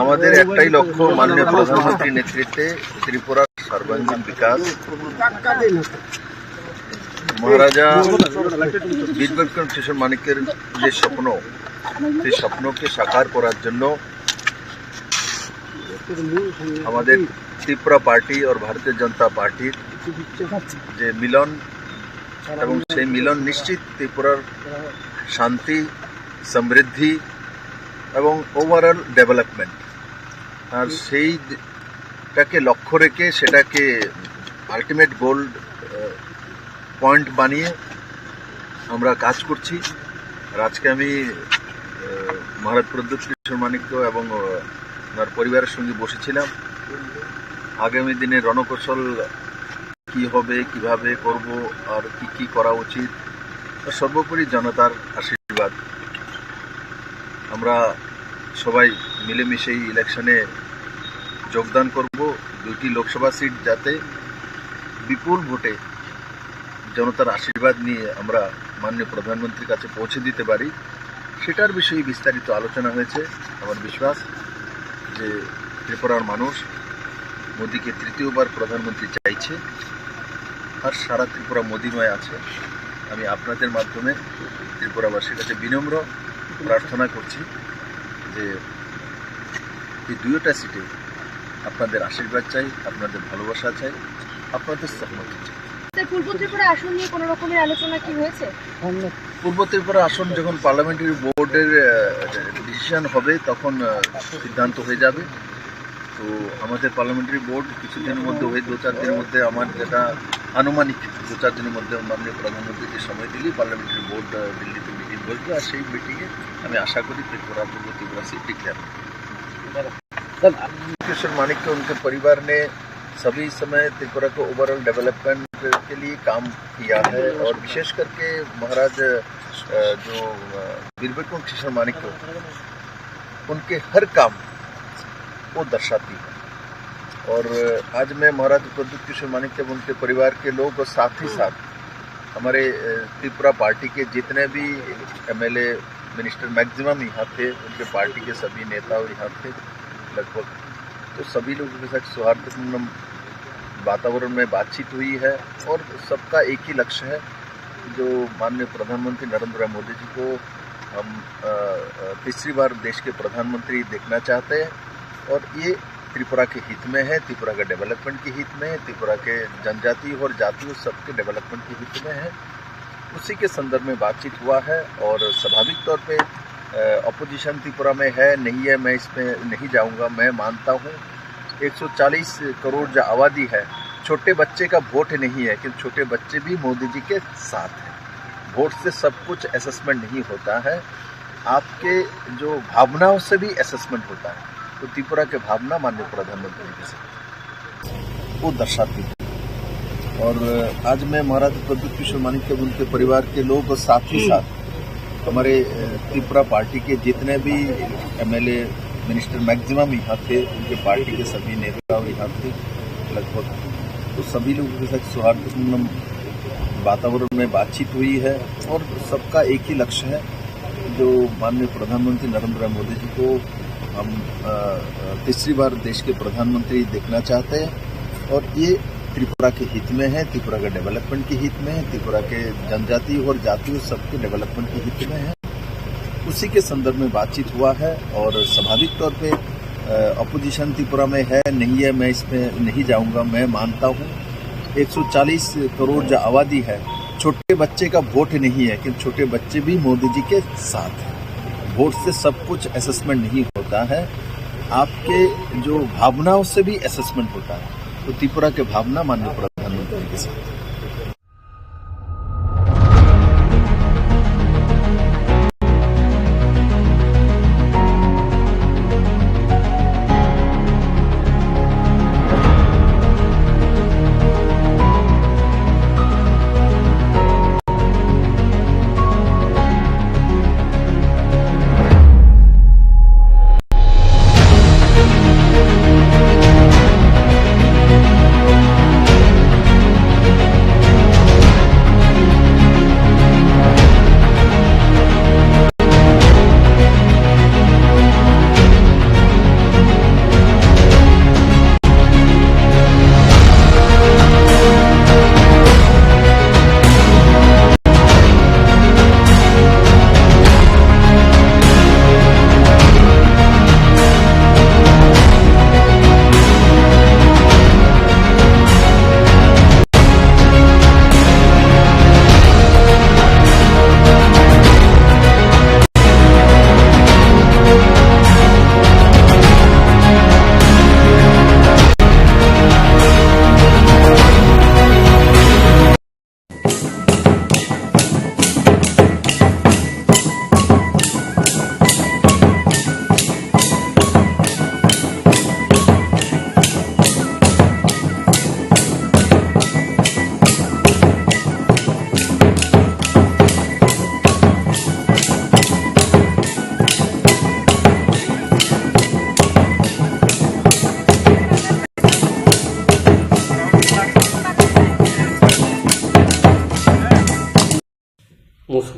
আমাদের একটাই লক্ষ্য, মাননীয় প্রধানমন্ত্রীর নেতৃত্বে ত্রিপুরার সর্বাঙ্গীন বিকাশ। মহারাজা বীর বিক্রম কিশোর মানিক্যের যে স্বপ্ন, সেই স্বপ্নকে সাকার করার জন্য আমাদের ত্রিপুরা পার্টি और भारतीय जनता পার্টির যে মিলন, এবং সেই মিলন নিশ্চিত ত্রিপুরার শান্তি, সমৃদ্ধি এবং ওভারঅল ডেভেলপমেন্ট, আর সেইটাকে লক্ষ্য রেখে সেটাকে আলটিমেট গোল পয়েন্ট বানিয়ে আমরা কাজ করছি। আর আজকে আমি মহারাজ প্রদ্যুৎ কিশোর মানিক্য এবং ওনার পরিবারের সঙ্গে বসেছিলাম। আগামী দিনে রণকৌশল কি হবে, কিভাবে করব, আর কি কি করা উচিত, সর্বোপরি জনতার আশীর্বাদ। আমরা সবাই মিলেমিশে এই ইলেকশনে যোগদান করব। দুটি লোকসভা সিট যাতে বিপুল ভোটে জনতার আশীর্বাদ নিয়ে আমরা মাননীয় প্রধানমন্ত্রীর কাছে পৌঁছে দিতে পারি, সেটার বিষয়ে বিস্তারিত আলোচনা হয়েছে। আমার বিশ্বাস যে ত্রিপুরার মানুষ মোদীকে তৃতীয়বার প্রধানমন্ত্রী চাইছে, আর সারা ত্রিপুরা মোদীময় আছে। আমি আপনাদের মাধ্যমে ত্রিপুরাবাসীর কাছে বিনম্র প্রার্থনা করছি যে এই দুইটা সিটে আপনাদের আশীর্বাদ চাই, আপনাদের ভালোবাসা চাই, আপনাদের সহমতি চাই। পূর্ব ত্রিপুরা আসন নিয়ে কোনো রকমের আলোচনা কি হয়েছে? পূর্ব ত্রিপুরা আসন যখন পার্লামেন্টারি বোর্ডের ডিসিশন হবে তখন সিদ্ধান্ত হয়ে যাবে। তো আমাদের পার্লামেন্টারি বোর্ড কিছুদিনের মধ্যে হয়ে 2-4 দিনের মধ্যে, আমার যেটা আনুমানিক 2-4 দিনের মধ্যে মাননীয় প্রধানমন্ত্রীকে সময় দিলেই পার্লামেন্টারি বোর্ড দিল্লিতে মিটিং বসবে, আর সেই মিটিংয়ে আমি আশা করি ত্রিপুরা পূর্ব त्रिपुरा सीट डिक्लेयर किशोर मानिक्य उनके परिवार ने सभी समय त्रिपुरा को ओवरऑल डेवलपमेंट के लिए काम किया है, और विशेष करके महाराज जो वीर विक्रम किशोर मानिक्य उनके हर काम वो दर्शाती है। और आज मैं महाराज प्रद्युत किशोर मानिक्य उनके परिवार के लोग और साथ ही साथ हमारे त्रिपुरा पार्टी के जितने भी एमएलए मिनिस्टर मैक्सिमम यहाँ थे, उनके पार्टी के सभी नेता और यहाँ थे लगभग, तो सभी लोगों के साथ सौहार्दपूर्ण वातावरण में बातचीत हुई है। और सबका एक ही लक्ष्य है, जो माननीय प्रधानमंत्री नरेंद्र मोदी जी को हम तीसरी बार देश के प्रधानमंत्री देखना चाहते हैं, और ये त्रिपुरा के हित में है, त्रिपुरा के डेवलपमेंट के हित में है, त्रिपुरा के जनजाति और जातियों सबके डेवलपमेंट के हित में है। उसी के संदर्भ में बातचीत हुआ है। और स्वाभाविक तौर पे अपोजिशन त्रिपुरा में है नहीं है, मैं इसमें नहीं जाऊंगा। मैं मानता हूँ 140 करोड़ जो आबादी है, छोटे बच्चे का वोट नहीं है, लेकिन छोटे बच्चे भी मोदी जी के साथ हैं। वोट से सब कुछ असेसमेंट नहीं होता है, आपके जो भावनाओं से भी असेसमेंट होता है। तो त्रिपुरा के भावना माननीय प्रधानमंत्री के साथ वो दर्शाती है। और आज मैं महाराज प्रद्युत किशोर मानिक्य उनके परिवार के लोग और साथ ही साथ हमारे त्रिपुरा पार्टी के जितने भी एमएलए मिनिस्टर मैक्सिमम यहाँ थे, उनके पार्टी के सभी नेता और यहाँ थे लगभग, तो सभी लोगों के साथ सौहार्दपूर्ण वातावरण में बातचीत हुई है। और सबका एक ही लक्ष्य है, जो माननीय प्रधानमंत्री नरेंद्र मोदी जी को हम तीसरी बार देश के प्रधानमंत्री देखना चाहते हैं, और ये त्रिपुरा के हित में है, त्रिपुरा के डेवलपमेंट के हित में है, त्रिपुरा के जनजाति और जातियों सबके डेवलपमेंट के हित में है। उसी के संदर्भ में बातचीत हुआ है। और स्वाभाविक तौर पे अपोजिशन त्रिपुरा में है नहीं है, मैं इसमें नहीं जाऊंगा। मैं मानता हूँ 140 करोड़ जो आबादी है, छोटे बच्चे का वोट नहीं है, लेकिन छोटे बच्चे भी मोदी जी के साथ हैं। वोट से सब कुछ असेसमेंट नहीं होता है, आपके जो भावनाओं से भी असेसमेंट होता है। तो त्रिपुरा के भावना माननीय प्रधानमंत्री के साथ।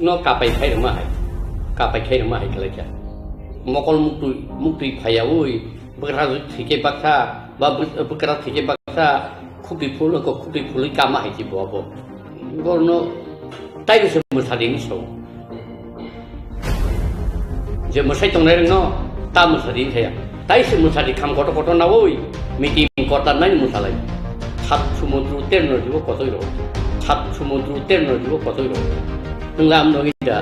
no kapai khai mahai kapai khai mahai kalaja mokol mukti phaya oi bekra thike baksa ba bekra thike baksa khupi phul ko khupi phul ka mahai ji bo gorno tai se musading so je musai tong nai no ta musading thaya tai se musadi kham koto na oi meeting kota nai musalai sat sumudru terno jibo kotoi ro sat sumudru terno jibo kotoi ro nanglam no ida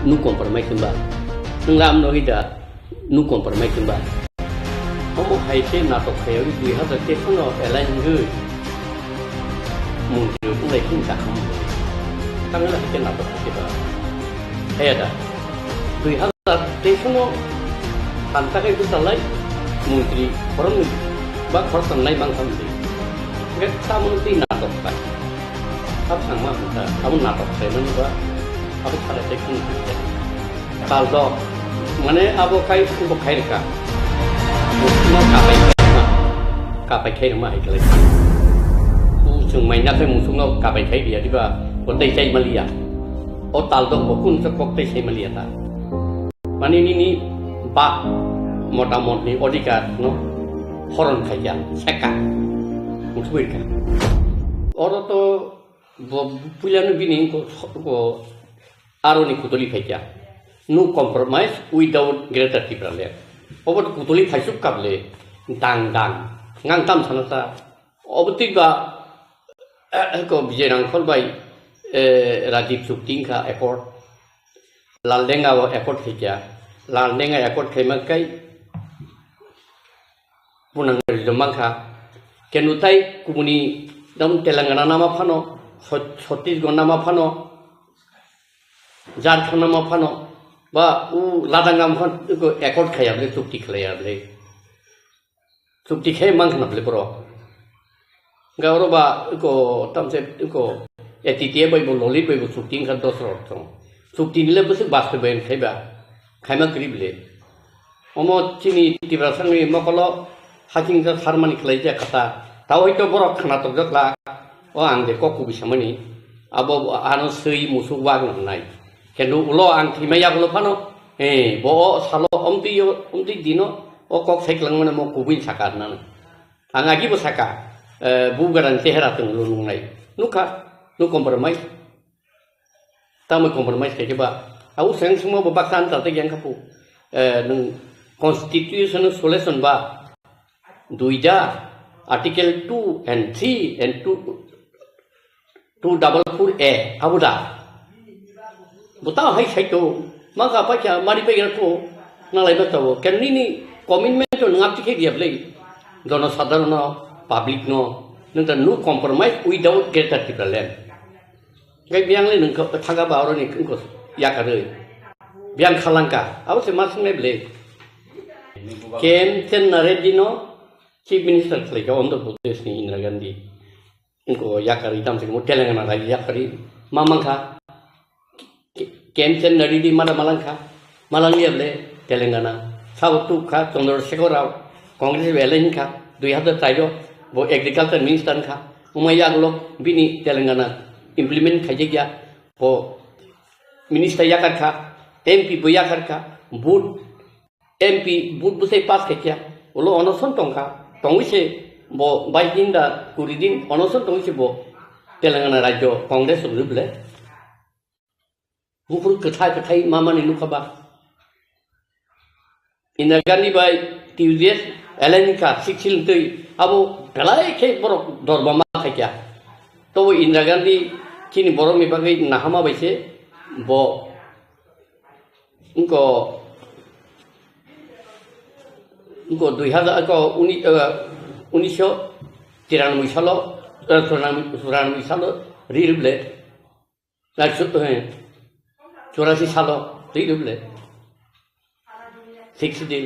nu compromise ba nanglam no ida nu compromise ba omo hai se na to kheu di ha te kono elai ngu mu ju ku lai kin sa kham tang la ke na to ke ba ada di ha te kono tanta ke tu talai menteri orang ba khorsan nai bang tham di get samunti na to ba ap sang ma ta amun na to se man ba ap thare te kin kal do mane abo kai ko khai ka no ka pai khai ma ai kale u chung mai na kai mu chung no ka pai khai dia di ba ko dei chai malia o tal do ko kun sa kok te chai malia ta mane ni ba motamoti odikar no horon khaya seka musbir ka oro to pulanu bini ko aroni kutoli khaya no compromise without greater tiprale over kutoli khaisuk kable dang ngang tam sanata obtiga ko bijerang kholbai Rajiv Shukting ka accord laldenga wa accord khaya laldenga accord khaimakai punang remangka kenutai kumuni dam Telangana nama phano Chhattisgarh nama phano Jharkhand nama phano ba u ladangam phan ko accord khayable chukti khlayable chukti khay mangna ble bro gauro ba ko tamse ko etitie bai bo lolit bai bo chukti khan dosro thong chukti le bus baste ben khayba khayma krible omo chini tibrasangni mokolo haking ka harmani khlaija kata taw hoito borok khana to jakla o angde kokku bisamani abo ano sei musu wag nai kenu ulo ang thimaya gulo phano bo salo omti dino o kok saiklang mana mo kubin sakar nan angagi bo saka bugaran tehra tung lunung nai nuka nu compromise tamu compromise ke ba au seng semua babaksan ta te yang kapu nung constitution solution ba duida article 2 and 3 and 244A abuda buta hai saito maka pacha mari pe ko na lai bato ken ni commitment to ngap ti dia play dono sadharana public no nang no compromise without greater problem gai biang le nang thaga ba ro ni ko ya ka re biang khalangka au se mas ne ble kem ten naredino Chief Minister Khalika Andhra Pradesh ni Indira Gandhi inko yakari tam se mo Telangana ra yakari mamangkha Kemchen Naridi Malangkha Malangiable Telangana Sautu kha Chandrasekhar Rao Congress Velen kha 2013 bo agriculture minister kha umaya glo bini Telangana implement khajigya bo minister yakar kha MP bo yakar kha boot MP boot bu se pass khajya ulo onoson tongkha tongise bo baidinda kuridin onoson tongise bo Telangana rajyo Congress ruble bupur ketai mama ni nukaba Indira Gandhi by TUDS Elenika siksil tui abo galai ke borok dorbama khakya to Indira Gandhi kini borok mi bagai nahama baise bo unko 2000 ko 1993 साल relay चौरासी साल relay 6 दिन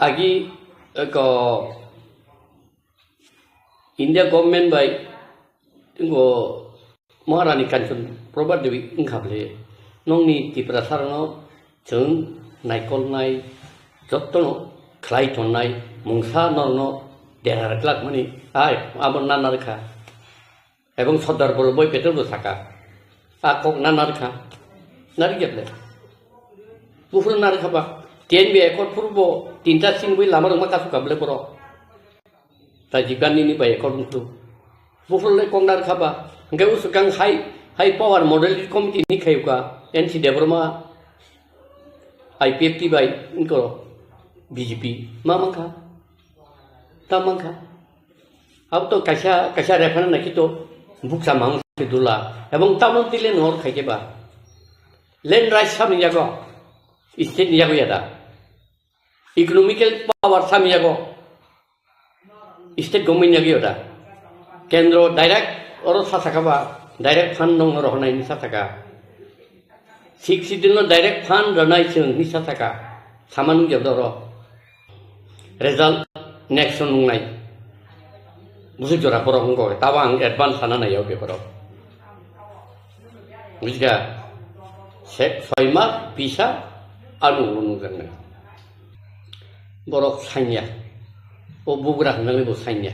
आगे India government bye महारानी कांचन प्रभा देवी इंखाबले नंगनी त्रिपुरा सारनो जों नायकलनाय जत्न खालायथननाय मुंसा नरनो देरहारक्लाक माने आय आबन नानारखा एवं सरदार बल्लभ भाई पेटेल बसाका akok na narkha nargeble bufur narkha ba tien be ekor purbo tinta singwi lamar ma kasu kable poro ta jikan ini ba ekor mutu bufur le kong narkha ba nge usukang high power model committee ni khayuka NC Debroma IPFT by inko BJP mamangka tamangka अब तो कैसा refer ना कि तो book सा मांग के दुला एवं तामन तिले नोर खाइके बा लैंड राइट्स सामने जागो स्टेट जागो यादा इकोनॉमिकल पावर सामने जागो स्टेट गवर्नमेंट जागो यादा केंद्र डायरेक्ट और सासाका बा डायरेक्ट फंड नंग रहनाय नि सासाका सिक्सिदिन डायरेक्ट फंड रहनाय जों नि सासाका सामान जदर रिजल्ट नेक्स्ट नंगनाय मुझे जोरा परो हमको तब आं एडवांस थाना नहीं हो पेपरो मुझे से सयमा पिसा आलु नुनु जंगने बरफ साइनिया ओ बुगरा नंगले बो साइनिया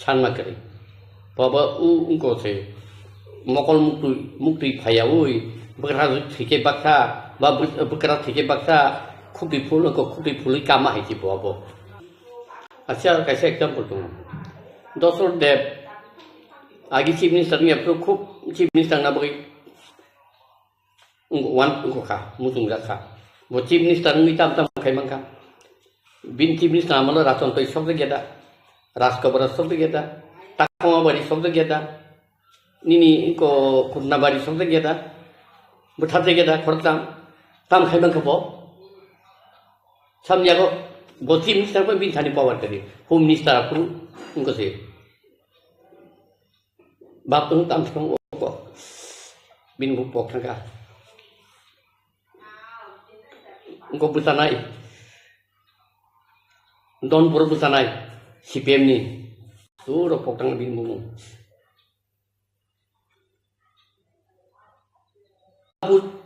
सानमा करी बाबा उ उनको से मकल मुक्ति फाया उई बकरा थिके बक्सा बा बकरा थिके बक्सा खुबी फूल को खुबी फूल कामा है जी बाबा अच्छा कैसे एग्जाम्पल दूँ दसर देव आगे चीफ मिनिस्टर ने अपने खूब चीफ मिनिस्टर ना बगी वन उनको खा मुझुंग रखा वो चीफ मिनिस्टर ने तब तब खाई मंगा बिन चीफ मिनिस्टर हमारा राशन तो सब जगह था राजकबर सब जगह था टाकुआ बारी सब जगह था निनी इनको कुन्ना बारी सब जगह था बुठार जगह था खड़ता तम खाई मंगा बो सब जगह वो चीफ मिनिस्टर को भी थानी पावर करी होम मिनिस्टर आपको उनको से बाप तुम तम तुम को बिन बुक पोखन का उनको बुतानाई डॉन पुर बुतानाई CPM ni tu ro poktang bin bumu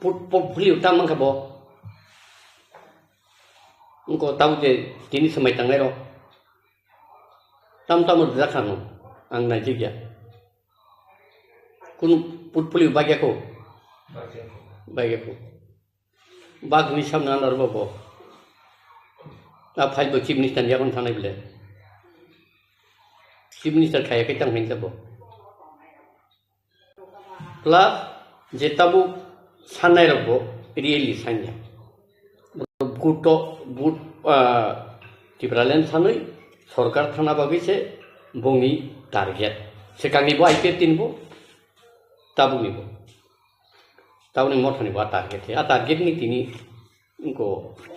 put beli utang mangkabo उनको ताऊ जे तिनी समय तंगले रो तम तम रखानो आं नाइजे गया कुन पुटपुली बाग्याको बागनि सामना नरबो आ फाइल चीफ मिनिस्टर यागन थानाय बिले चीफ मिनिस्टर खायाखै तां हिंजाबो प्लस जे ताबु साननाय रबो रियली सान्या गुटो गुट टिप्रालेन सानै सरकार थाना बागै से बंनि टारगेट से कांगनिबो आइपीएफ तिनबो ताबुनिबो ताउनि मथनि बा टारगेट आ टारगेट नि तिनि इनको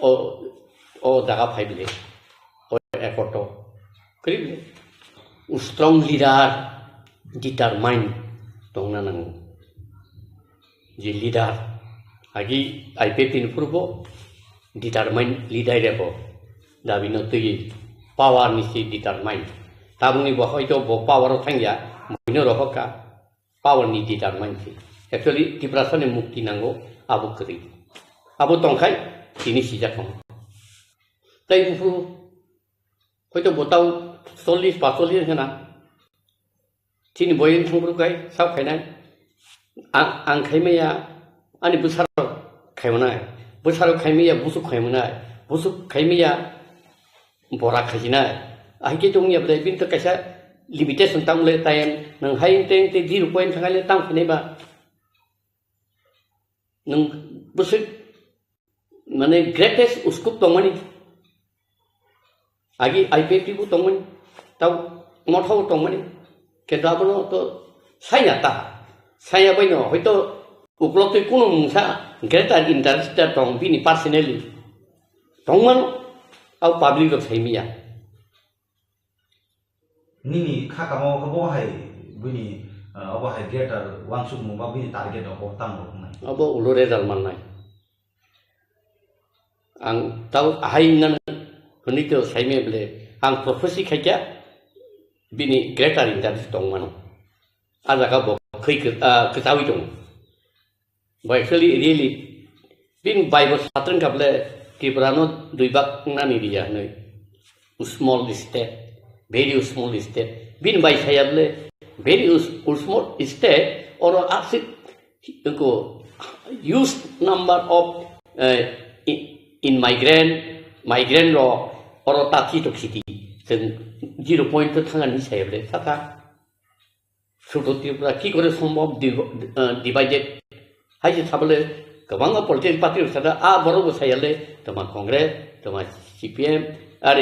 ओ जागा फाइबले ओ एकोटो करिबले स्ट्रॉंग लीडर डिटरमाइन दंना नंग जे लीडर आगि आइपीएफ तिनफोरबो डिटरमाइन लीडर रेबो दाबिनो तुई पावर निसी डिटरमाइन ताबुनि बहय तो बो पावर थांगिया बयनो रहका पावर नि डिटरमाइन थि एक्चुअली डिप्रेशन मुक्ति नांगो आबो करि आबो तंखाय तिनि सिजाखौ तै बुफु हयतो बताव 40 45 होना तिनि बयन थांब्रुगाय साव खायनाय आं खायमाया आनि बुसार खायमनाय बोसारो खायमिया बुसु खायमनाय बुसु खायमिया बरा खायजिनाय आइके दंनिया बले बिन तो कैसा लिमिटेशन तामले टाइम नों हाय टें ते 0 पॉइंट थांगाले ताम फैनायबा नों बुसु माने ग्रेटेस्ट स्कोप दंमोन आगे आईपीएफटी बु दंमोन ताव मथाव दंमोन केदा बनो तो साया बैनो हयतो उपलब्ध कोनो मुंसा ग्रेटार इंटरेस्ट दं बिनि पार्सनेलि दंमोन आव पाब्लिक थाइमिया निनि खाकामाव खबहाय बिनि अबहाय ग्रेटार वांसुक मुबा बिनि टारगेट अ ताम रखनाय अब उलो रेजाल्ट माननाय आं ताव हायनन हनितो साइमेबले आं प्रफेसि खायजा बिनि ग्रेटार इंटरेस्ट दंमोन आजाका ब खैखो खोथावि दं But actually, really, being Bible Satan kable Tibrano duibak nani dia no small state, very small state. Being by sayable very small state or acid huge number of in migrant law or tati to city then 0 point thangani sayable tata sudo tripura ki kore sombhob divided haje thabale gabanga political party sada a boro sayale toma congress toma cpm আর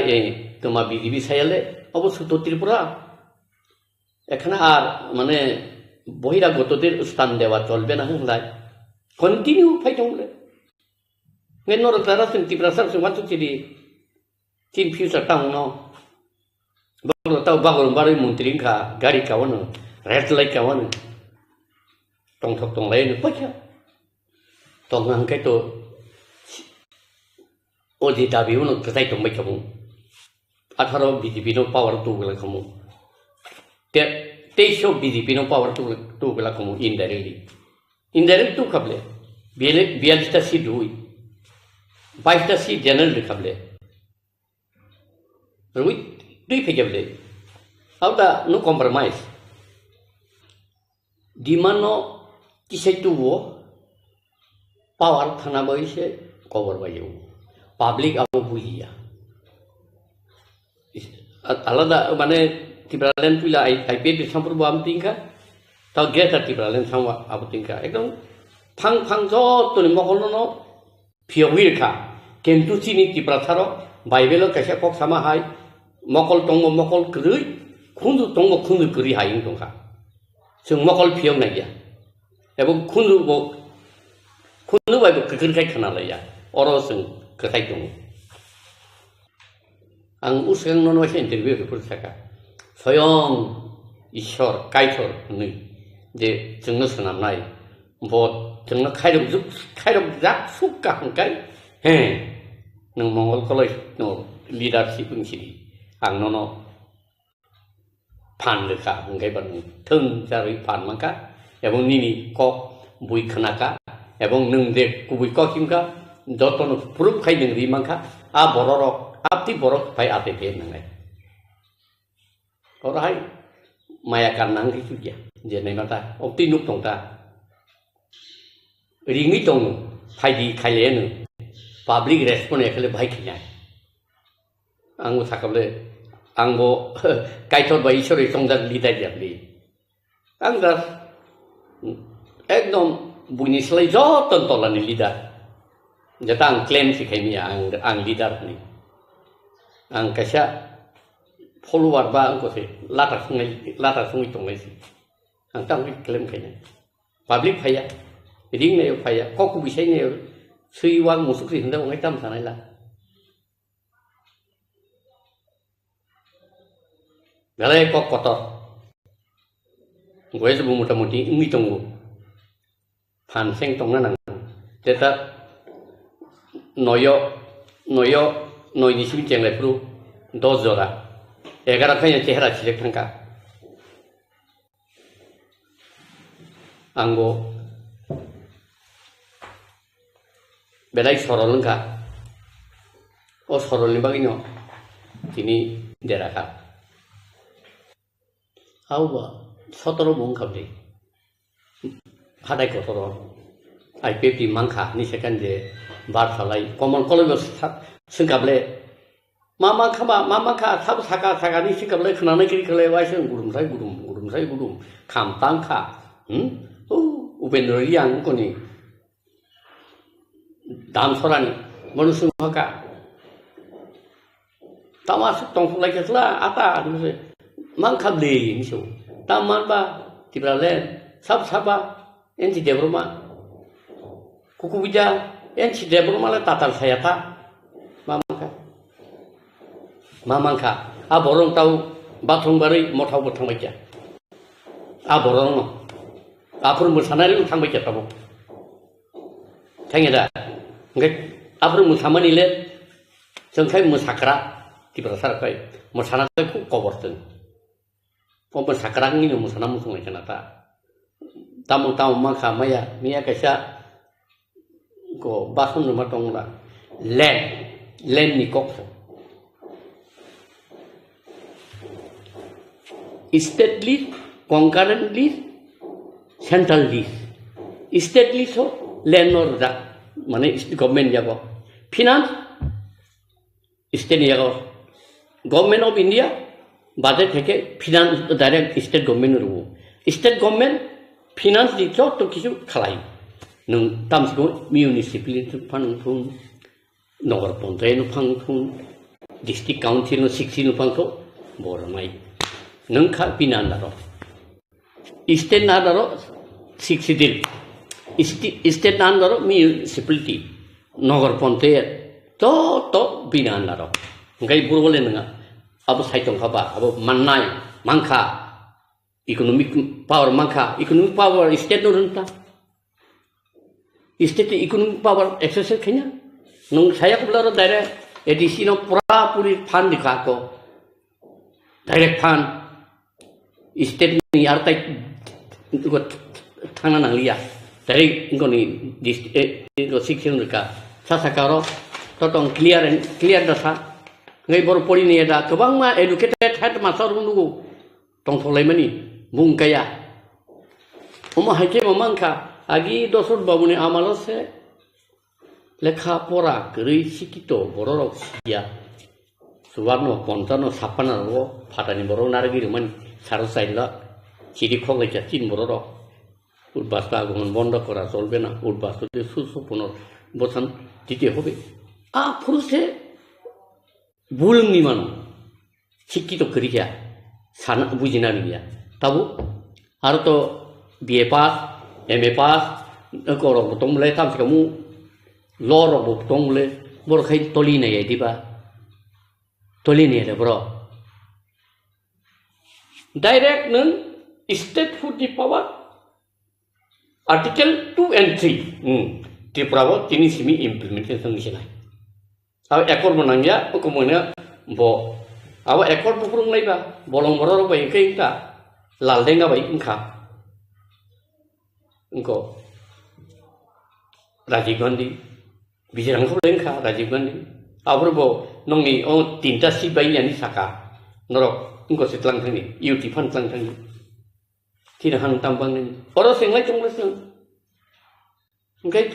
তোমার BJP সাইলে অবশ্য তো ত্রিপুরা এখানে আর মানে বহিরাগতদের স্থান দেওয়া চলবে না হলাই continue fight হলে মেনর তারা ত্রিপুরা সার সমাজ চিরি তিন ফিউচার টাউন ন বড় তাও বাগরবাড়ি মন্ত্রী খা গাড়ি কাওয়ানো রেড লাইট কাওয়ানো টং ঠক টং লাইন পয়সা টং হাঙ্কাই তো 어디 답이오는 그 사이 좀 맥혀보 아타로 비디비노 파워 두글라 코모 테쇼 비디비노 파워 두글라 코모 인다이렉트 두 카블레 비알스타 시 두이 바이스타 시 제너럴 카블레 루이 두이 페게블레 아우다 노 컴프로마이즈 디마노 কিসে তুবো পাওয়ার থানা বইছে কবর বাইও পাবলিক আবো বুঝিয়া আলাদা মানে ত্রিপুরাল্যান্ড পুলা আইপিএ সম্পর্ক আম তিনকা তাও গেটা ত্রিপুরাল্যান্ড সামা আবো তিনকা একদম ফাং ফাং যতনি মকলনো ফিয়বিরখা কিন্তু চিনি ত্রিপুরা থারো বাইবেল কাছে কক সামা হাই মকল তঙ্গ মকল করুই খুন্দু তঙ্গ খুন্দু করি হাইং দংখা जों मकल फियव नाया এবং খুন্দু বাইবো ককরখাই খানালাইয়া অর जों खोथाय दङ आं उसिगांनो इन्टारभिउ होफोर थाखा स्वयं ईश्वर कायथर नै जे जोंनो सोनाबनाय बद जोंनो खायरब जा सुक्का हांकाय हे नों मंगल कलेज नो लिडारशिप ओंसिरि आं ननो फान लेखा हांकाय बार थों जारै फान मांका एबं निनि कक बुइ खोनाका एबं नों जे गुबै ककिमका যতন প্রুফ খাইলেন রিমাংখা আ বড় আপনি বড় ভাই আতে ফের নাঙাই ওরাই মায়া কান্নাং কিছু গিয়া যে নাই মাতা অতি নুক দংতা রিঙি দং ফাইদি খাইলেন পাবলিক রেসপন্স এখানে ভাই খাইনাই आंबो थाखाबले आंबो गायथर बा इसोरै संजाक लिदाय जाबली आं दा एकदम बुइनिस्लाय जतन तलानि लिदार जता आं क्लेम सिखायमिया आं लिडार नि आं कायसा फलोवार बा आंखौसे लाटा संगै दंलायसै आं तांनि क्लेम खायनाय पाब्लिक फाया रिंनायाव फाया ककु बिसायनायाव सैवां मुसुख्रि होनदा अंगाय ताम थानायला galai kok kotor gue sebelum muda-mudi ini tunggu panseng tongna nang tetap noyo di sini ceng lepru dozora egara kaya cehara cicek tangka anggo belai sorol lengka oh sorol ni baginyo sini deraka Awa, sotoro mungkabli. Hadai kotoro. IPP mangka ni sekan je bar salai. Common college singkable. Mama ka sabu saka ni singkable kenana kiri kele waisen gudum sai gudum. Kam tangka. Upendro yang koni. Dam sorani. Manusia maka. Tamasuk tongsulai kesla ata dulu. Mangkabli misu, taman ba, tibralen, sab-saba, enti debruma, kuku bija, enti debruma le tatal saya ta, mamangka, aborong tahu batung bari motau botang baca, aborong no, apur musanari utang baca tahu, tanya dah, enggak, apur musamani le, sengkai musakra, tibrasar kai, musana kai ku koborten. Kompon sakrang ini musana musung aja nata. Tamu maka maya kaisa ko basun rumah tongla. Len ni kokso. Stately concurrent lease, central lease. State lease ho landlord da mane government jago. Finance state jago. Government of India budget থেকে finance direct state government ro. State government finance di to kisu khalai. Nung tamsigo municipality fund thun nogor pontai no phang thun district council no 16 no phang to bormai. Nung kha pinan daro. State na daro 60 dil. State na daro municipality nogor pontai to pinan daro. Ngai burgole nga abu saitong khaba abu mannai mangkha economic power state no renta. State economic power exercise kenya nung saya kublar direct edisi no pura puri fund dikha ko direct fund state ni artai itu ko thana nang liya dari ngoni ko section ka sasakaro totong clear dasa ngai bor poli ni ada kebang ma educated head master nunggu tong tholai mani bung kaya oma hake mamangka agi dosur babune amalo se lekha pora kri sikito bororok sia suwarno pontano sapana ro phatani boro nargi man sarosaila chiri khogle tin bororo উদ্বাস্ত আগমন বন্ধ করা চলবে না উদ্বাস্ত সুসুপুনর বচন দিতে হবে পুরুষে বুলংনি মানুষ শিক্ষিত করিয়া সানা বুঝিনা গিয়া তাবু আর তো BA pass M A pass করব তমলে তামসিকামু লরব তমলে বরখাই তলি নাই দিবা তলি নিয়ে রে ব্র ডাইরেক্ট নন স্টেট ফুড দি power Article 2 and 3 Tripura kini simi implementation ni sinai. Awa ekor menangya kemudian bo awa ekor pupurung lai ba bolong bororo ba ingke ingka laldenga ba ingka ingko Rajiv Gandhi bijirang ko lengka Rajiv Gandhi awur bo nongi tinta si ba yani saka norok ingko sitlang thani yuti fan tlang thani tidak hanya tambang ini. Orang sengai cuma seng. Enggak,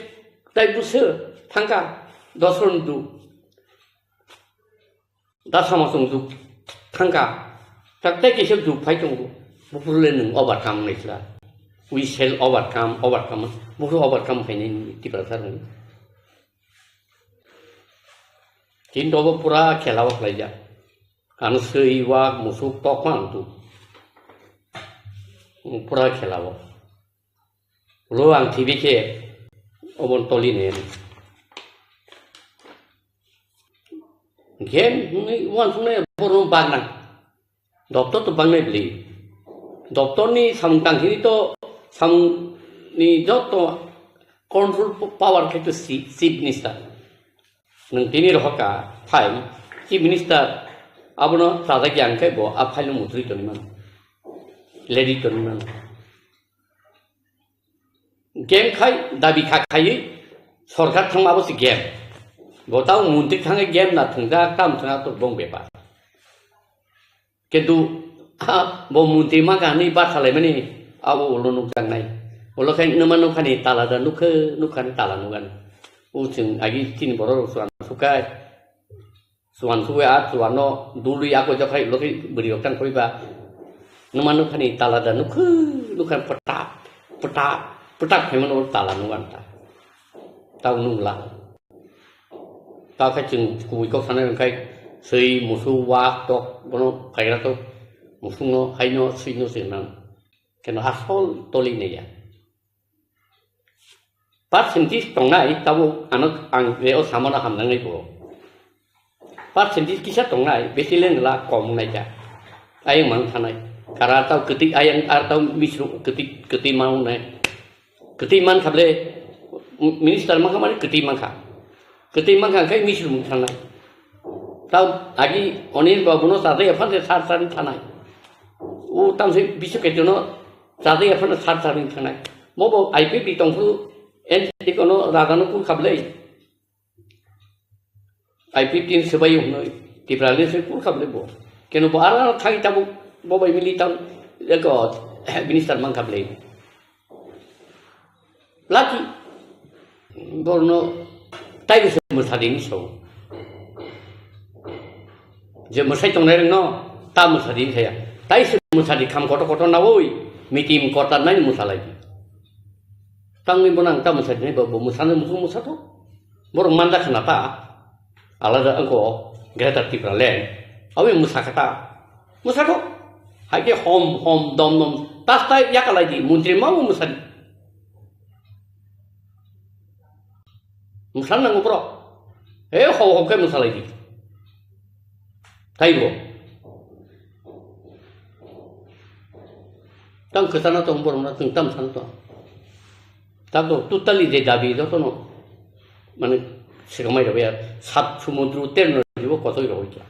tapi busur tangka dosun tu. Dah sama sung tu tangka. Tak tak kisah tu pai tunggu. Bukan lenung overcome ni lah. We shall overcome. Bukan overcome kini di pasar ni. Cinta apa pura kelawak lagi. Anu seiwak musuh tokman tu. Pura khelawo luang TV ke obon toli ne game ni wan sune borom bagna doktor to bangai beli doktor ni samtang ini to sam ni joto control power ke to chief minister nang tini rohaka phai chief minister abono sada gyang kai bo a phailu mutri to ni man lady to nang game khai dabi khai sorkar thang abo si game botau muntik thang game na thangda kam thang to bong bepa kedu bo munti ma ka ni ba thalai mani abo ulunu kang nai ulo khai namanu khani tala da nukhan tala nugan u chung agi tin boro suan sukai suan suwe a suano dului ako jo khai lo khai beri oktan koi ba Namanu kani tala dan nukan petak heman ur tala nukan ta tau nungla tau kacung kui kok sana kai sei musuh wak tok bono kai rato musuh no hai no sei no senang kena asol toli ne ya pat sentis tongai tau anak ang leo sama na ham nangai bo pat sentis kisah tongai besilen la kom nai ja ayang mang thanai karena tahu ketik ayang atau misru ketik mau naik ketik man kable minister mahkamah ketik man kai misru sana tahu lagi onir babuno sate apa se sar sana tam se bisu kejono sate apa sar sana mobo IPP tongfu dikono radano ku kable IPP sebayi hono tiprale se ku kable bo keno bo ara khai tabu bobai militan eko minister mangkablei laki borno tai bisa musadini so je musai tongnai no ta musadini saya tai se musadi kham koto nawoi mitim kota nai musalai tangi bonang ta musadini bo musane musato borong manda kenapa alada angko Greta Thunberg awi musakata musato hake hom dom tas tai yakalai muntri mau musadi musan nang bro ho ke musalai di taibo tang kesana tong borong na tang tam san to tang to totally de dabi do to no mane sekamai da ya sat সমুদ্র terno jibo kotoi ro hoita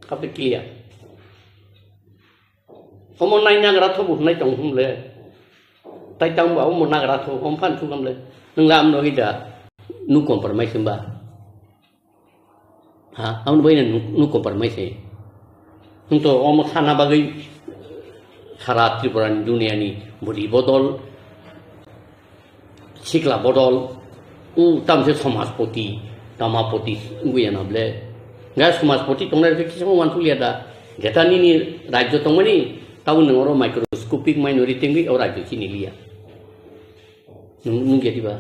kape clear homo nai nagra tho bu nai tong hum le tai tang ba homo nagra tho hom phan thu gam le nang lam no hida nu compromise ba ha am no baina nu compromise untuk homo sana bagai সারা ত্রিপুরান দুনিয়া ni budi bodol sikla bodol tamse সমাজপতি তামাপতি গুয়া নাবলে গা সমাজপতি তোমরা কিছু মানসু লিয়াদা যেটা নি রাজ্য তমনি তাও নর মাইক্রোস্কোপিক মাইনরিটি বি ও রাজ্য চিনি লিয়া নুন গেদিবা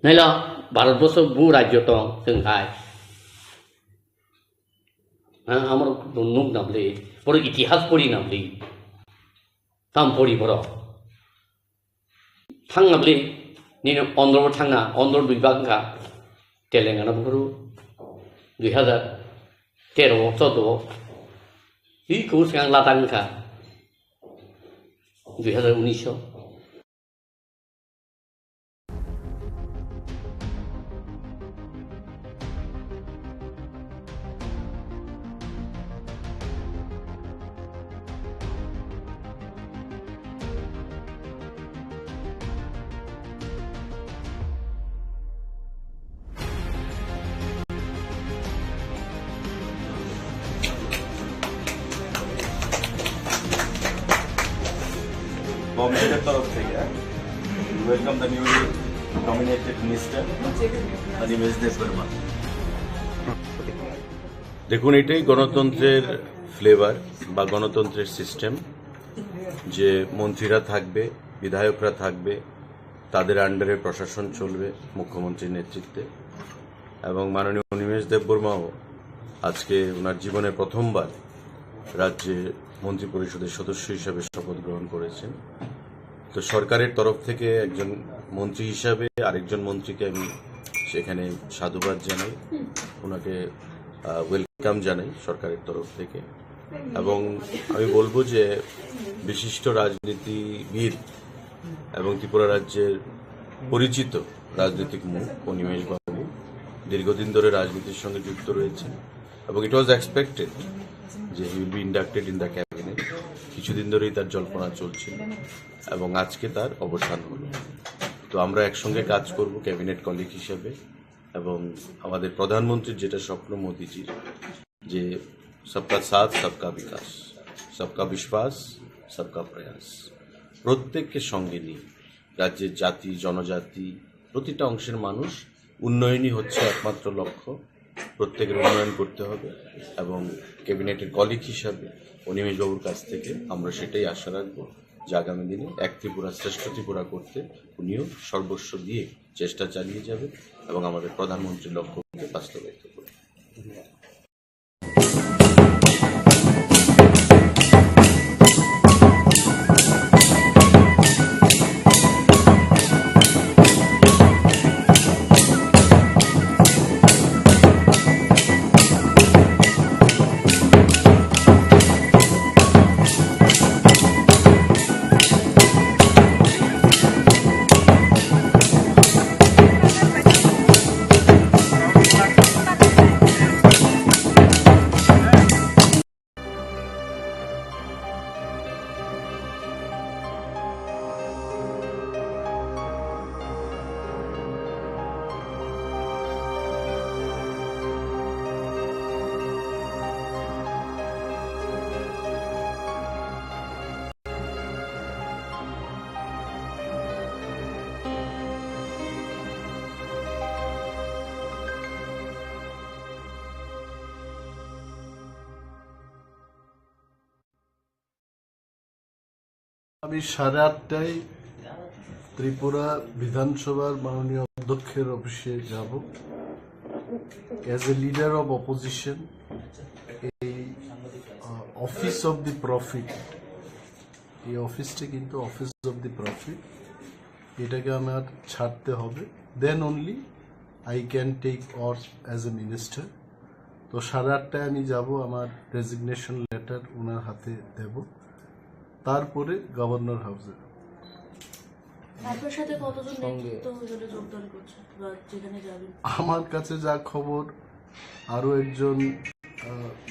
নাইলা ভারতবর্ষ বু রাজ্য তো जोंहाय আমার নুক নাবলে বড় ইতিহাস পড়ি নাবলে তাম পড়ি বড় থাংনাবলে নিন অন্ধ্র থাঙ্গা অন্ধ্র দুই বাঙ্গা তেলেঙ্গানা বড় 2013 14 ই কোস গাং লাদাঙ্গা 2019গভর্নমেন্টের তরফ থেকে welcome the newly nominated minister Animesh Debbarma. দেখুন, এটাই গণতন্ত্রের ফ্লেভার বা গণতন্ত্রের সিস্টেম যে মন্ত্রীরা থাকবে, বিধায়করা থাকবে, তাদের আন্ডারে প্রশাসন চলবে মুখ্যমন্ত্রীর নেতৃত্বে। এবং মাননীয় অনিমেষ দেববর্মাও আজকে ওনার জীবনে প্রথমবার রাজ্যে মন্ত্রী পরিষদের সদস্য হিসাবে শপথ গ্রহণ করেছেন। তো সরকারের তরফ থেকে একজন মন্ত্রী হিসাবে আরেকজন মন্ত্রীকে আমি সেখানে সাধুবাদ জানাই, ওনাকে ওয়েলকাম জানাই সরকারের তরফ থেকে। এবং আমি বলবো যে বিশিষ্ট রাজনীতিবিদ এবং ত্রিপুরা রাজ্যের পরিচিত রাজনৈতিক মুখ অনিমেষ বাবু দীর্ঘদিন ধরে রাজনীতির সঙ্গে যুক্ত রয়েছেন এবং ইট ওয়াজ এক্সপেক্টেড যে he will be inducted in the cabinet. কিছুদিন ধরেই তার জল্পনা চলছিল এবং আজকে তার অবসান হলো। তো আমরা একসঙ্গে কাজ করব ক্যাবিনেট কলিগ হিসেবে। এবং আমাদের প্রধানমন্ত্রীর যেটা স্বপ্ন মোদিজির, যে সবকা সাথ সবকা বিকাশ, সবকা বিশ্বাস সবকা প্রয়াস, প্রত্যেককে সঙ্গে নিয়ে রাজ্যের জাতি জনজাতি প্রতিটা অংশের মানুষ উন্নয়নই হচ্ছে একমাত্র লক্ষ্য। প্রত্যেকের উন্নয়ন করতে হবে এবং ক্যাবিনেটের কলিগ হিসাবে অনিমেষবাবুর কাছ থেকে আমরা সেটাই আশা রাখবো যে আগামী দিনে এক ত্রিপুরা শ্রেষ্ঠ ত্রিপুরা করতে উনিও সর্বস্ব দিয়ে চেষ্টা চালিয়ে যাবে এবং আমাদের প্রধানমন্ত্রীর লক্ষ্যকে বাস্তবায়িত করবে। আমি 8:30টায় ত্রিপুরা বিধানসভার মাননীয় অধ্যক্ষের অফিসে যাব। As a leader of opposition, এই অফিস অব দি প্রফিট, এই অফিসটা কিন্তু অফিস অব দি প্রফিট, এটাকে আমার ছাড়তে হবে। Then only I can take off as a minister. তো 8:30টায় আমি যাব, আমার রেজিগনেশন লেটার ওনার হাতে দেব, তারপরে গভর্নর হাউসে। আপনার সাথে কতজন নেতৃত্ব ওখানে যোগদান করছে বা যেখানে যাবেন? আমার কাছে যা খবর, আরও একজন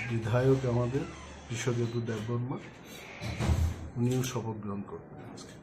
বিধায়ক আমাদের কৃষকেতু দেববর্মা, উনিও শপথ গ্রহণ করবেন আজকে।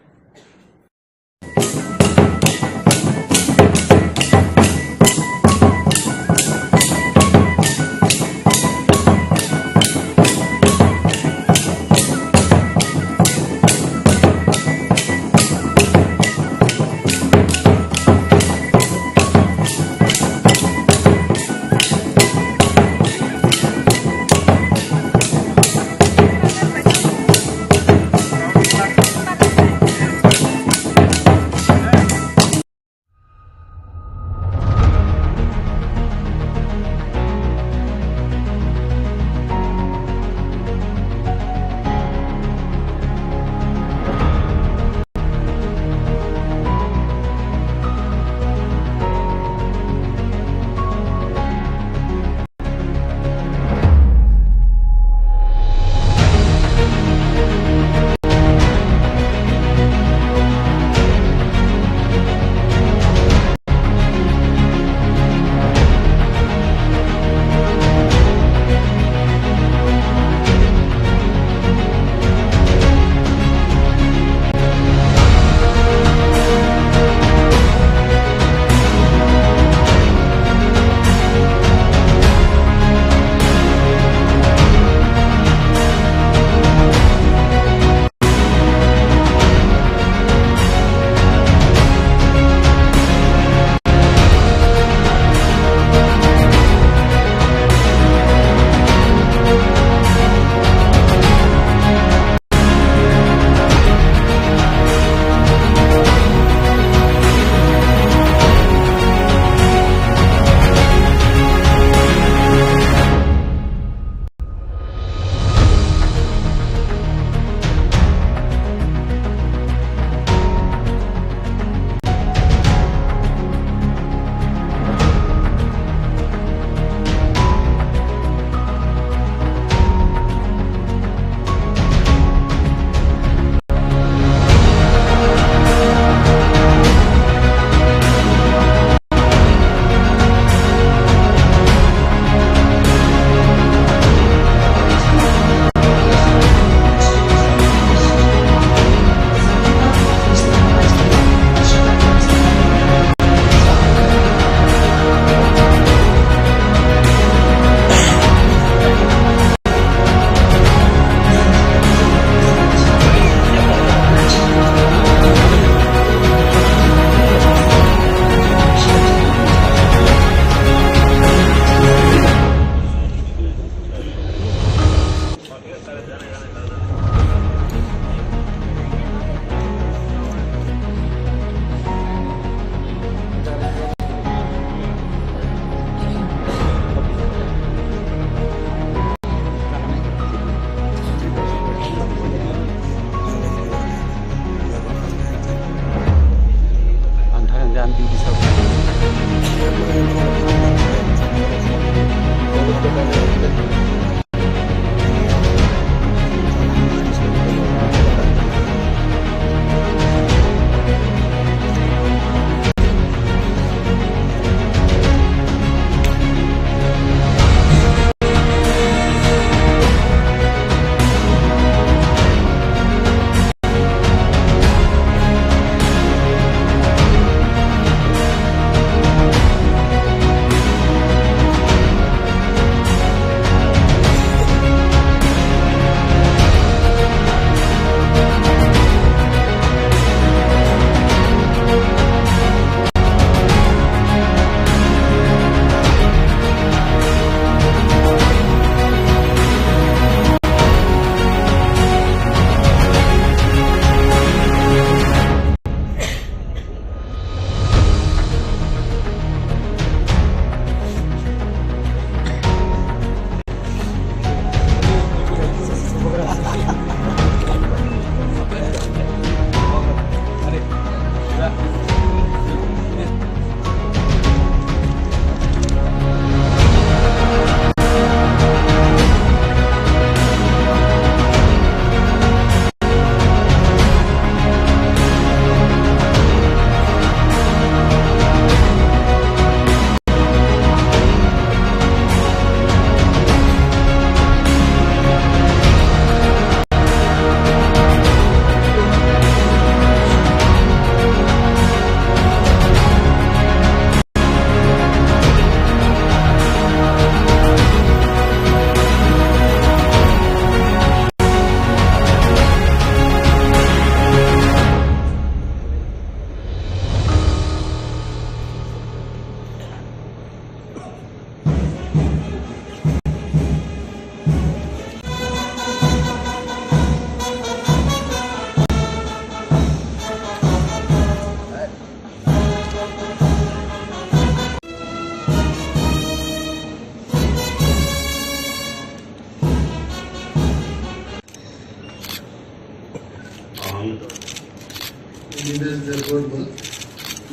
Deborma,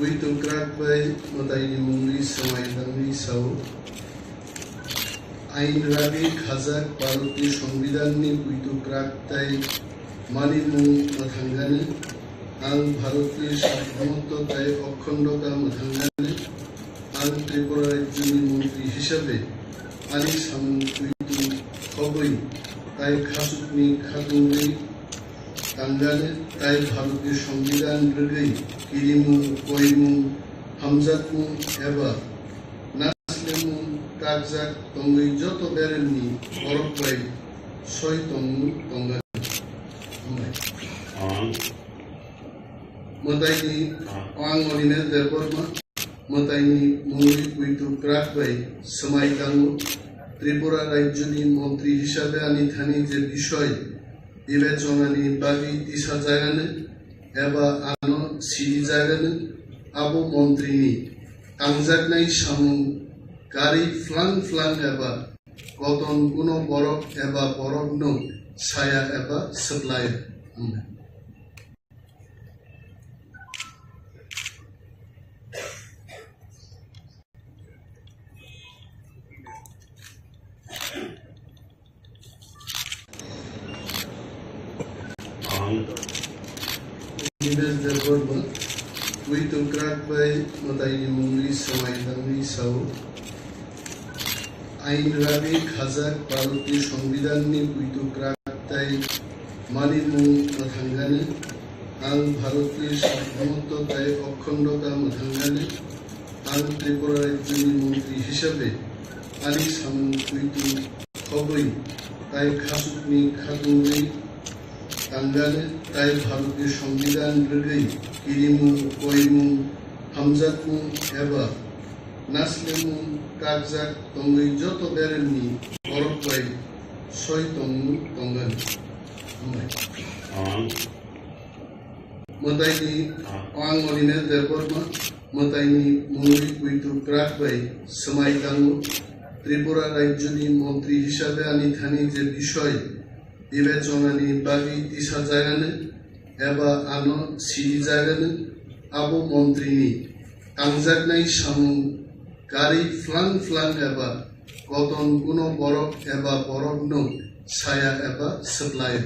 Uitukrak by Mataini Mungri Samaitangri Sao, Ain Rabi Khazak Paruti সংবিধাননি Uitukrak Tai Manimu Mathangane, Ang Bharoti Saর্বভৌমত্ব তাই অখণ্ডতা মাথাঙ্গানে আং ত্রিপুরা রাজ্যনি মন্ত্রী হিসাবে আনি সামু কুইতু খবই তাই খাসুকনি খাতুঙ্গি তাঙ্গানে তাই ভারতীয় সংবিধান রেগৈ কিরিমু কইমু হামজাতমু এবা নাসলেমু কাকজাক তঙ্গৈ যত বেরেননি বরফবাই সই তঙ্গু তঙ্গানে Mataini Ang Orines Deborma, Mataini Mungri Kuitu Krakbai, Samaitango, Tripura Rajjoni Montri হিসাবে আনি থানি যে বিষয় বিবেচনানি বাকি 30 জায়গানে এবা আনো সিডি জায়গানে আবু মন্ত্রিনি কাংজাকনাই সামু গাড়ি ফ্লাং এবা কতন কোনো বরফ এবা বরফ নং ছায়া এবা supply Ines Deborma, Uitukrak by Mataini Mungri Samaitangri Sao, Ain Rabi Khazak Paruti সংবিধাননি Uitukrak Tai Manimu Mathangane, Ang Bharoti সার্বভৌমত্ব তাই অখণ্ডতা মাথাঙ্গানে আং ত্রিপুরা রাজ্যনি মন্ত্রী হিসাবে আনি সামু কুইতু খবই তাই খাসুকনি খাতুঙ্গি তাঙ্গানে তাই ভারতীয় সংবিধান রেগৈ কিরিমু কইমু হামজাতমু এবা নাসলেমু কাকজাক তঙ্গৈ যত বেরেননি বরফবাই সই তঙ্গু তঙ্গানে Mataini Ang Orines Deborma, Mataini Mungri Kuitu Krakbai, Samaitango, Tripura Rajjoni মন্ত্রী হিসাবে আনি থানি যে বিষয় বিবেচনানি বাকি 30 জায়গানে এবা আনো সিডি জায়গানে আবু মন্ত্রিনি কাংজাকনাই সামু গাড়ি ফ্লাং এবা কতন কোনো বরফ এবা বরফ নং ছায়া এবা supply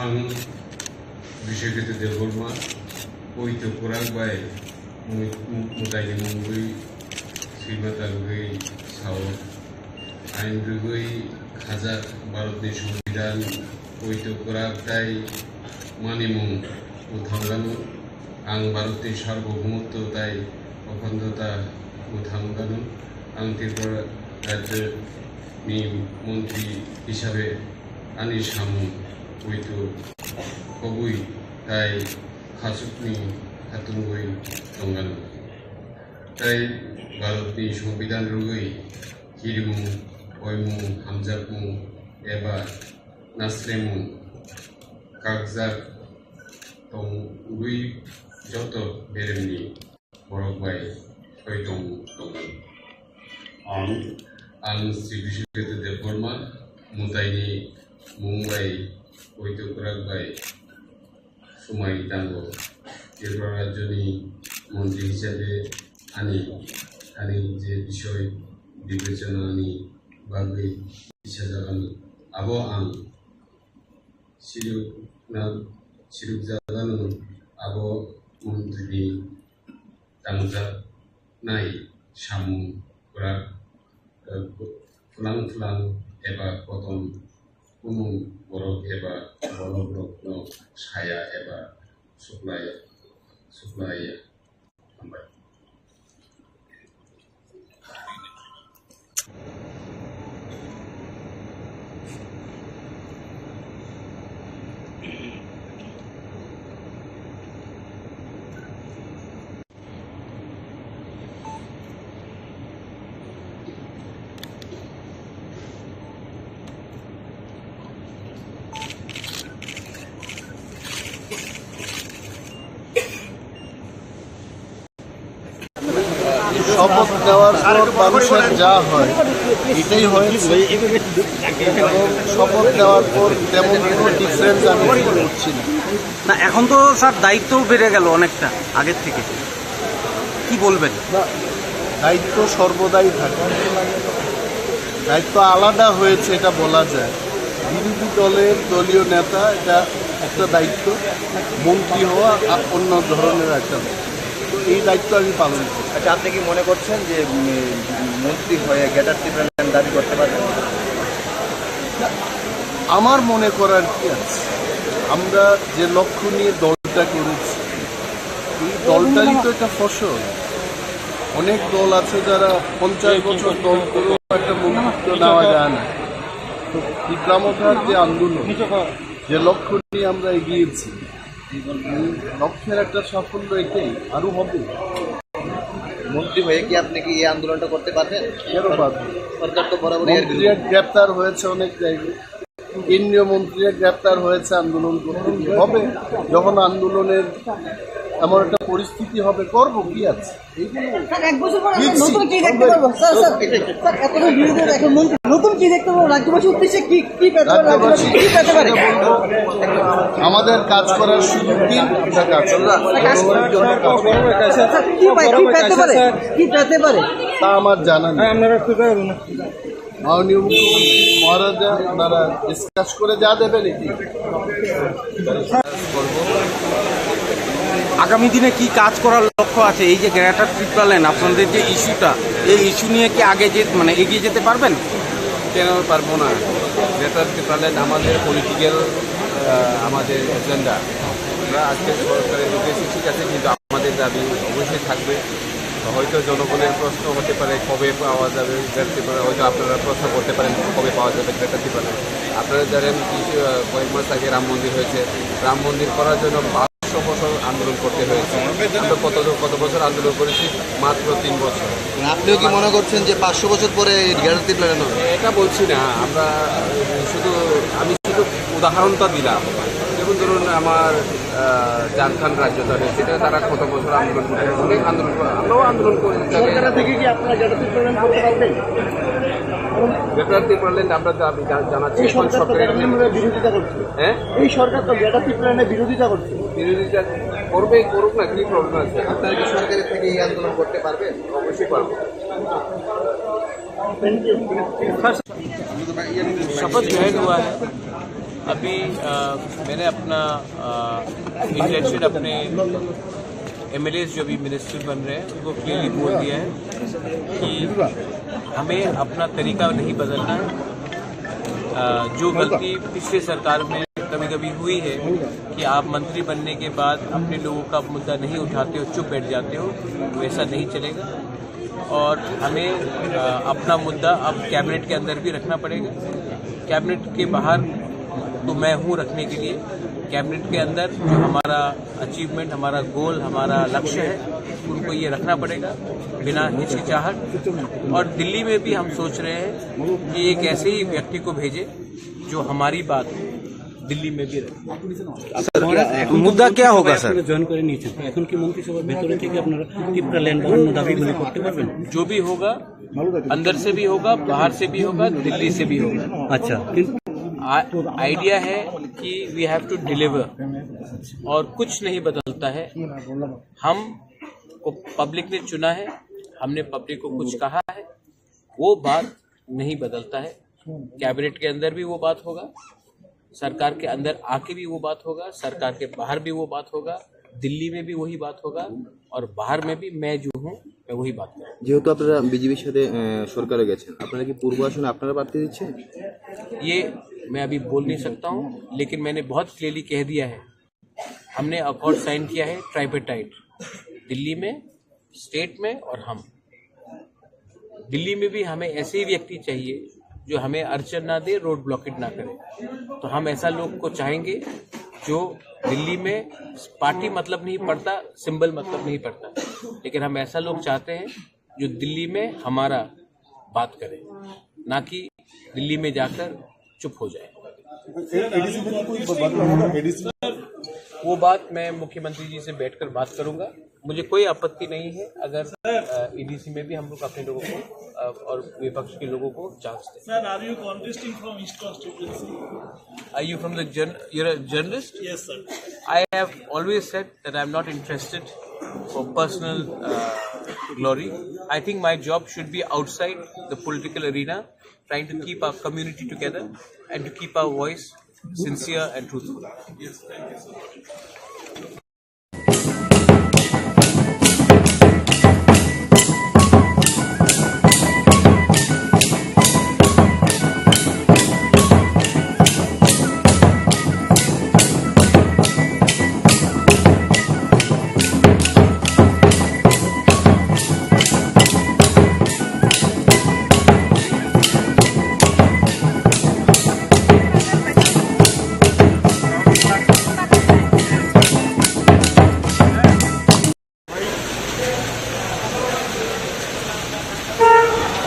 Ang Bishekete Deborma, Uitukrak by Mutaini Mungri, Simatangri Sao, Ain Rugui, Khazak, Bharoti সংবিধান Uitukrak Tai Manimung, Uthanganu, Ang Bharoti সার্বভৌমত্ব তাই অখণ্ডতা উথাঙ্গানু আং ত্রিপুরা রাজ্যনি মন্ত্রী হিসাবে আনি সামু কুইতু কবুই তাই খাসুকনি খাতুঙ্গই তঙ্গানু তাই ভারতনি সংবিধান রুগৈ কিরিমু কইমু হামজাকমু এবা নাসলেমু কাকজাক তঙ্গুই যত বেরেননি বরফবাই সই তঙ্গু তঙ্গানু আং Shri Biswajit Debbarma Mutaini Mungbai Uitukrak by Samaitango, Tripura Rajjoni মন্ত্রী হিসাবে আনি যে বিষয় বিবেচনানি বাকি 30 জায়গানি আবো আং sirup jalan abo Menteri tangga nai samu berat pulang eba potong gunung borok eba borok no saya eba supply sampai. শপথ দেওয়ার পর মানুষের যা হয় এটাই হয়েছে এবং শপথ দেওয়ার পর তেমন কোনো ডিফারেন্স আমি করছি না। এখন তো স্যার দায়িত্ব বেড়ে গেল অনেকটা আগের থেকে, কি বলবেন? না, দায়িত্ব সর্বদাই থাকে, দায়িত্ব আলাদা হয়েছে এটা বলা যায়। বিরোধী দলের দলীয় নেতা এটা একটা দায়িত্ব, মন্ত্রী হওয়া আর অন্য ধরনের একটা দায়িত্ব। তো এই দায়িত্ব আমি পালন করি। আচ্ছা, আপনি কি মনে করছেন যে মন্ত্রী হয়ে গ্রেটার ত্রিপুরা দাবি করতে পারবেন? আমার মনে করার কি আছে, আমরা যে লক্ষ্য নিয়ে দলটা করেছি এই দলটারই তো একটা ফসল। অনেক দল আছে যারা 50 বছর দল করেও একটা মন্ত্রিত্ব নেওয়া যায় না। তো বিপ্লবতার যে আন্দোলন, যে লক্ষ্য নিয়ে আমরা এগিয়েছি, এই লক্ষ্যের একটা সাফল্য এটাই, আরো হবে। মন্ত্রী হয়ে কি আপনি কি এই আন্দোলনটা করতে পারবেন? কেন পারবেন? সরকার তো বরাবরই মন্ত্রীরা গ্রেপ্তার হয়েছে অনেক জায়গায়, কেন্দ্রীয় মন্ত্রীরা গ্রেপ্তার হয়েছে আন্দোলন করতে হবে। যখন আন্দোলনের এমন একটা পরিস্থিতি হবে, করব কি আছে। এক বছর পর আমরা নতুন কি দেখতে পারবো? স্যার এতদিন বিরোধী এখন মন্ত্রী নতুন কি দেখতে পারবো? রাজ্যবাসী উদ্দেশ্যে কি পেতে পারে? রাজ্যবাসী কি পেতে পারে? আমাদের কাজ করার সুযোগ দিন, আমরা কাজ কি পেতে পারে, কি পেতে পারে তা আমার জানা নেই। মাননীয় মুখ্যমন্ত্রী মহারাজা ওনারা ডিসকাস করে যা দেবেন এটি আগামী দিনে কি কাজ করার লক্ষ্য আছে? এই যে গ্রেটার ত্রিপুরা ল্যান্ড আপনাদের যে ইস্যুটা, এই ইস্যু নিয়ে কি আগে এগিয়ে যেতে পারবেন? কেন পারবো না? গ্রেটার ত্রিপুরা ল্যান্ড আমাদের পলিটিক্যাল আমাদের এজেন্ডা। আমরা আজকে সরকারের ঢুকেছি ঠিক আছে, কিন্তু আমাদের দাবি অবশ্যই থাকবে। হয়তো জনগণের প্রশ্ন হতে পারে কবে পাওয়া যাবে গ্রেটার ত্রিপুরা, হয়তো আপনারা প্রশ্ন করতে পারেন কবে পাওয়া যাবে গ্রেটার ত্রিপুরা। আপনারা জানেন কয়েক মাস আগে রাম মন্দির হয়েছে, রাম মন্দির করার জন্য 500 বছর আন্দোলন করতে হয়েছে। আমরা কত বছর আন্দোলন করেছি? মাত্র 3 বছর। আপনিও কি মনে করছেন যে 500 বছর পরে গ্রেটার ত্রিপুরা হবে? এটা বলছি না, আমি শুধু উদাহরণটা দিলাম। যেমন ধরুন আমার ঝাড়খণ্ড রাজ্যটা সেটা তারা কত বছর আন্দোলন করে, অনেক আন্দোলন করে, আমরাও আন্দোলন করি। থেকে কি আপনারা গ্রেটার ত্রিপুরা করতে পারবেন? গ্রেটার ত্রিপুরা ল্যান্ড আমরা জানাচ্ছি সরকারের বিরোধিতা করছে। হ্যাঁ, এই সরকার তো গ্রেটার ত্রিপুরা বিরোধিতা করছে। বিরোধিতা করুক না, কি প্রবলেম আছে? আপনারা কি সরকারের থেকে এই আন্দোলন করতে পারবেন? অবশ্যই পারবো। शपथ ग्रहण हुआ है। अभी मैंने अपना इंटेंशन अपने एमएलए जो भी मिनिस्टर बन रहे हैं उनको क्लियरली बोल दिया है कि हमें अपना तरीका नहीं बदलना है। जो गलती पिछले सरकार में कभी कभी हुई है कि आप मंत्री बनने के बाद अपने लोगों का मुद्दा नहीं उठाते हो, चुप बैठ जाते हो, वैसा नहीं चलेगा। और हमें अपना मुद्दा अब कैबिनेट के अंदर भी रखना पड़ेगा। कैबिनेट के बाहर तो मैं हूँ रखने के लिए, कैबिनेट के अंदर जो हमारा अचीवमेंट, हमारा गोल, हमारा लक्ष्य है, उनको ये रखना पड़ेगा बिना हिचकिचाहट। और दिल्ली में भी हम सोच रहे हैं कि एक ऐसे ही व्यक्ति को भेजे जो हमारी बात दिल्ली में भी रहे। मुद्दा क्या होगा सर? জয়েন করে নিয়েছেন, এখন কি মন্ত্রিসভার ভেতরে থেকে আপনারা ত্রিপুরা ল্যান্ড অন্য দাবিগুলি করতে পারবেন? जो भी होगा अंदर से भी होगा, बाहर से भी होगा, दिल्ली से भी होगा। अच्छा, आइडिया है कि वी हैव टू डिलीवर, और कुछ नहीं बदलता है। हम को पब्लिक ने चुना है, हमने पब्लिक को कुछ कहा है, वो बात नहीं बदलता है। कैबिनेट के अंदर भी वो बात होगा, सरकार के अंदर आके भी वो बात होगा, सरकार के बाहर भी वो बात होगा, दिल्ली में भी वही बात होगा और बाहर में भी मैं जो हूँ मैं वही बात करूँ। যেহেতু আপনারা বিজেপির সাথে সরকারে গেছেন, আপনারা কি পূর্ব আসনে আপনারা প্রার্থী দিচ্ছেন? ये मैं अभी बोल नहीं सकता हूँ, लेकिन मैंने बहुत क्लियरली कह दिया है, हमने अकॉर्ड साइन किया है ट्राइपेटाइट, दिल्ली में, स्टेट में और हम। दिल्ली में भी हमें ऐसे ही व्यक्ति चाहिए जो हमें अड़चन ना दे, रोड ब्लॉकेट ना करे। तो हम ऐसा लोग को चाहेंगे जो दिल्ली में पार्टी मतलब नहीं पड़ता, सिंबल मतलब नहीं पड़ता, लेकिन हम ऐसा लोग चाहते हैं जो दिल्ली में हमारा बात करे, ना कि दिल्ली में जाकर चुप हो जाए। वो बात मैं मुख्यमंत्री जी से बैठकर बात करूंगा। मुझे कोई आपत्ति नहीं है अगर ईडीसी में भी हम लोग अपने लोगों को और विपक्ष के लोगों को चांस दें। Sir, are you contesting from East constituency? Are you from the you're a journalist? Yes, sir. I have always said that I'm not interested for personal glory. I think my job should be outside the political arena, trying to keep our community together and to keep our voice sincere and truthful. Yes, thank you, sir.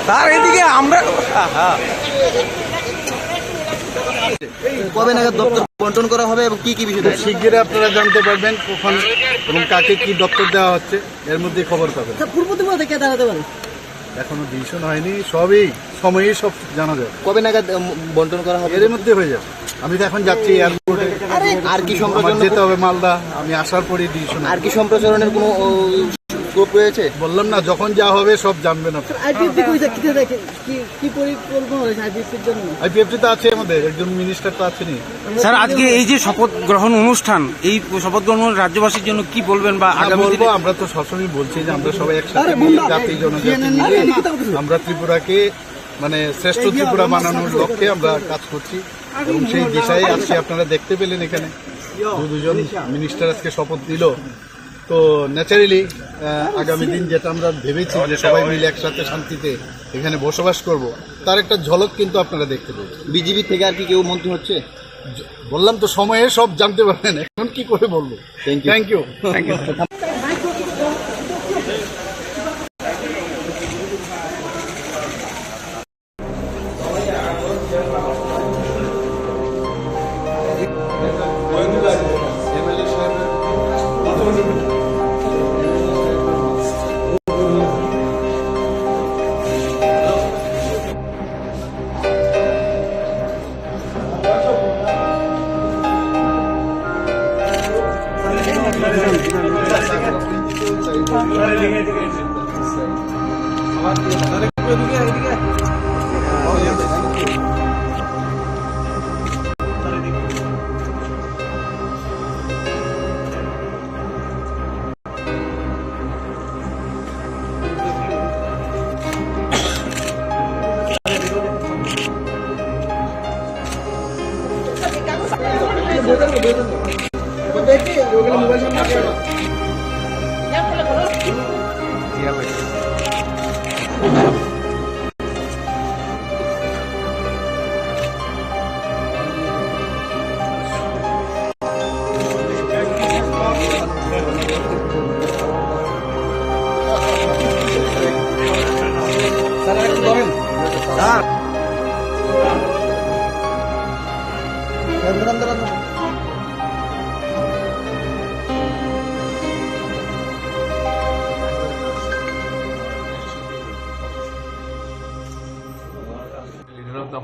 তার এদিকে আমরা কবে নাগাদ দপ্তর বন্টন করা হবে এবং কি কি বিষয়? শিগগিরই আপনারা জানতে পারবেন কখন এবং কাকে কি দপ্তর দেওয়া হচ্ছে, এর মধ্যে খবর পাবেন। পূর্ব ত্রিপুরা কে দাঁড়াতে পারে? এখনো ডিসিশন হয়নি, সবই সময়ে সব জানা যাবে। কবে নাগাদ বন্টন করা হবে? এর মধ্যে হয়ে যাবে। আমি তো এখন যাচ্ছি এয়ারপোর্টে, আর কি আমার যেতে হবে মালদা, আমি আসার পরে ডিসিশন। আর কি সম্প্রচারণের কোনো স্কোপ রয়েছে? বললাম না, যখন যা হবে সব জানবেন আপনি। আইপিএফটি কই দেখতে দেখেন কি পরিকল্পনা হয়েছে আইপিএফটির জন্য? আইপিএফটি তো আছে, আমাদের একজন মিনিস্টার তো আছেনই। স্যার আজকে এই যে শপথ গ্রহণ অনুষ্ঠান, এই শপথ গ্রহণ রাজ্যবাসীর জন্য কি বলবেন বা আগামী বলবো? আমরা তো সবসময় বলছি যে আমরা সবাই একসাথে জাতি জনজাতি মিলে আমরা ত্রিপুরাকে মানে শ্রেষ্ঠ ত্রিপুরা বানানোর লক্ষ্যে আমরা কাজ করছি এবং সেই দিশায় আজকে আপনারা দেখতে পেলেন এখানে দুজন মিনিস্টার আজকে শপথ দিল। তো ন্যাচারালি আগামী দিন যেটা আমরা ভেবেছি যে সবাই মিলে একসাথে শান্তিতে এখানে বসবাস করব, তার একটা ঝলক কিন্তু আপনারা দেখতে পাবেন। বিজেপি থেকে আর কি কেউ মন্ত্রী হচ্ছে? বললাম তো, সময়ে সব জানতে পারবেন, এখন কি করে বলবো। Thank you.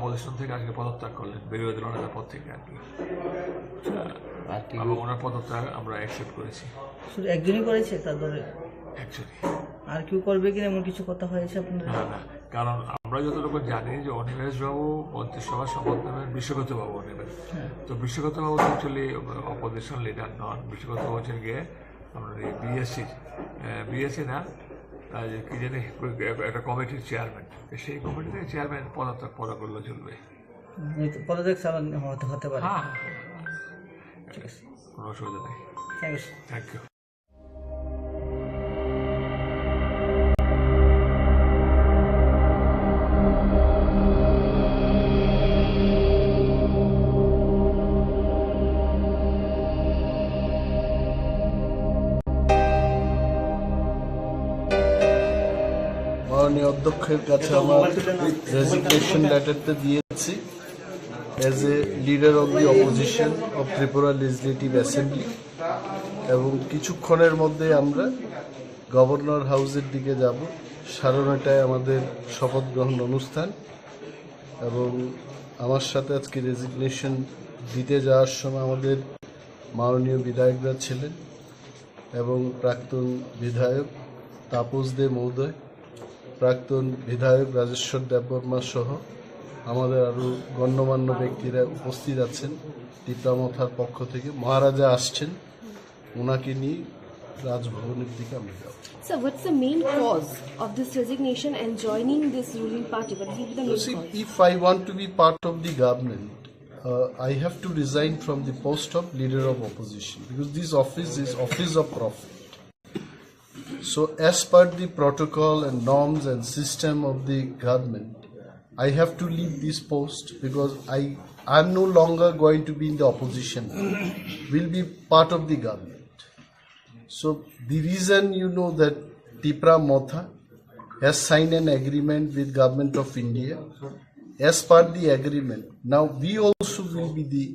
অপোজিশন থেকে আজকে পদত্যাগ করলেন, বিরোধী দল নেতার পদ থেকে আর কি, এবং ওনার পদত্যাগ আমরা অ্যাকসেপ্ট করেছি। শুধু একজনই করেছে তারপরে অ্যাকচুয়ালি আর কেউ করবে কিনা এমন কিছু কথা হয়েছে আপনার? না না, কারণ আমরা যতটুকু জানি যে অনিমেষবাবু মন্ত্রিসভার শপথ নেবেন বিশ্বগতবাবু নেবেন। তো বিশ্বগতবাবু তো অ্যাকচুয়ালি অপোজিশন লিডার নন, বিশ্বগতবাবু হচ্ছেন গিয়ে আপনার এই বিএসসি না কি জানি একটা কমিটির চেয়ারম্যান। সেই কমিটিতে চেয়ারম্যান পদত্যাগ পদা করলে চলবে। পদত্যাগ হতে পারে। হ্যাঁ, ঠিক আছে, কোনো অসুবিধা নেই। Thank you. মাননীয় অধ্যক্ষের কাছে আমার রেজিগনেশন লেটারটা দিয়েছি as a leader of the opposition of Tripura legislative assembly, এবং কিছুক্ষণের মধ্যে আমরা গভর্নর হাউসের দিকে যাব। 9:30টায় আমাদের শপথ গ্রহণ অনুষ্ঠান, এবং আমার সাথে আজকে রেজিগনেশন দিতে যাওয়ার সময় আমাদের মাননীয় বিধায়করা ছিলেন, এবং প্রাক্তন বিধায়ক তাপস দে মহোদয়, প্রাক্তন বিধায়ক রাজেশ্বর দেববর্মা সহ আমাদের আরও গণ্যমান্য ব্যক্তিরা উপস্থিত আছেন। টিপ্রামথার পক্ষ থেকে মহারাজা আসছেন, ওনাকে নিয়ে রাজভবনের দিকে আমরা যাব। So what's the main cause of this resignation and joining this ruling party? What will be the main cause? If I want to be part of the government, I have to resign from the post of leader of opposition, because this office is office of profit. So as per the protocol and norms and system of the government, I have to leave this post because I'm no longer going to be in the opposition, will be part of the government. So the reason that Tipra Motha has signed an agreement with Government of India, as per the agreement, now we also will be the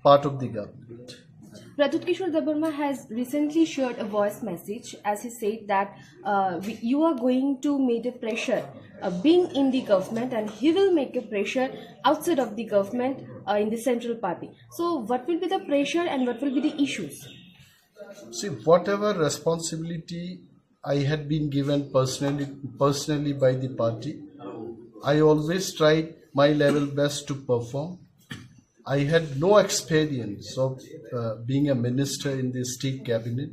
part of the government. Pradyut Kishore Debbarma has recently shared a voice message as he said that you are going to make a pressure being in the government, and he will make a pressure outside of the government in the central party. So what will be the pressure and what will be the issues? See, whatever responsibility I had been given personally by the party, I always tried my level best to perform. I had no experience of being a minister in the state cabinet.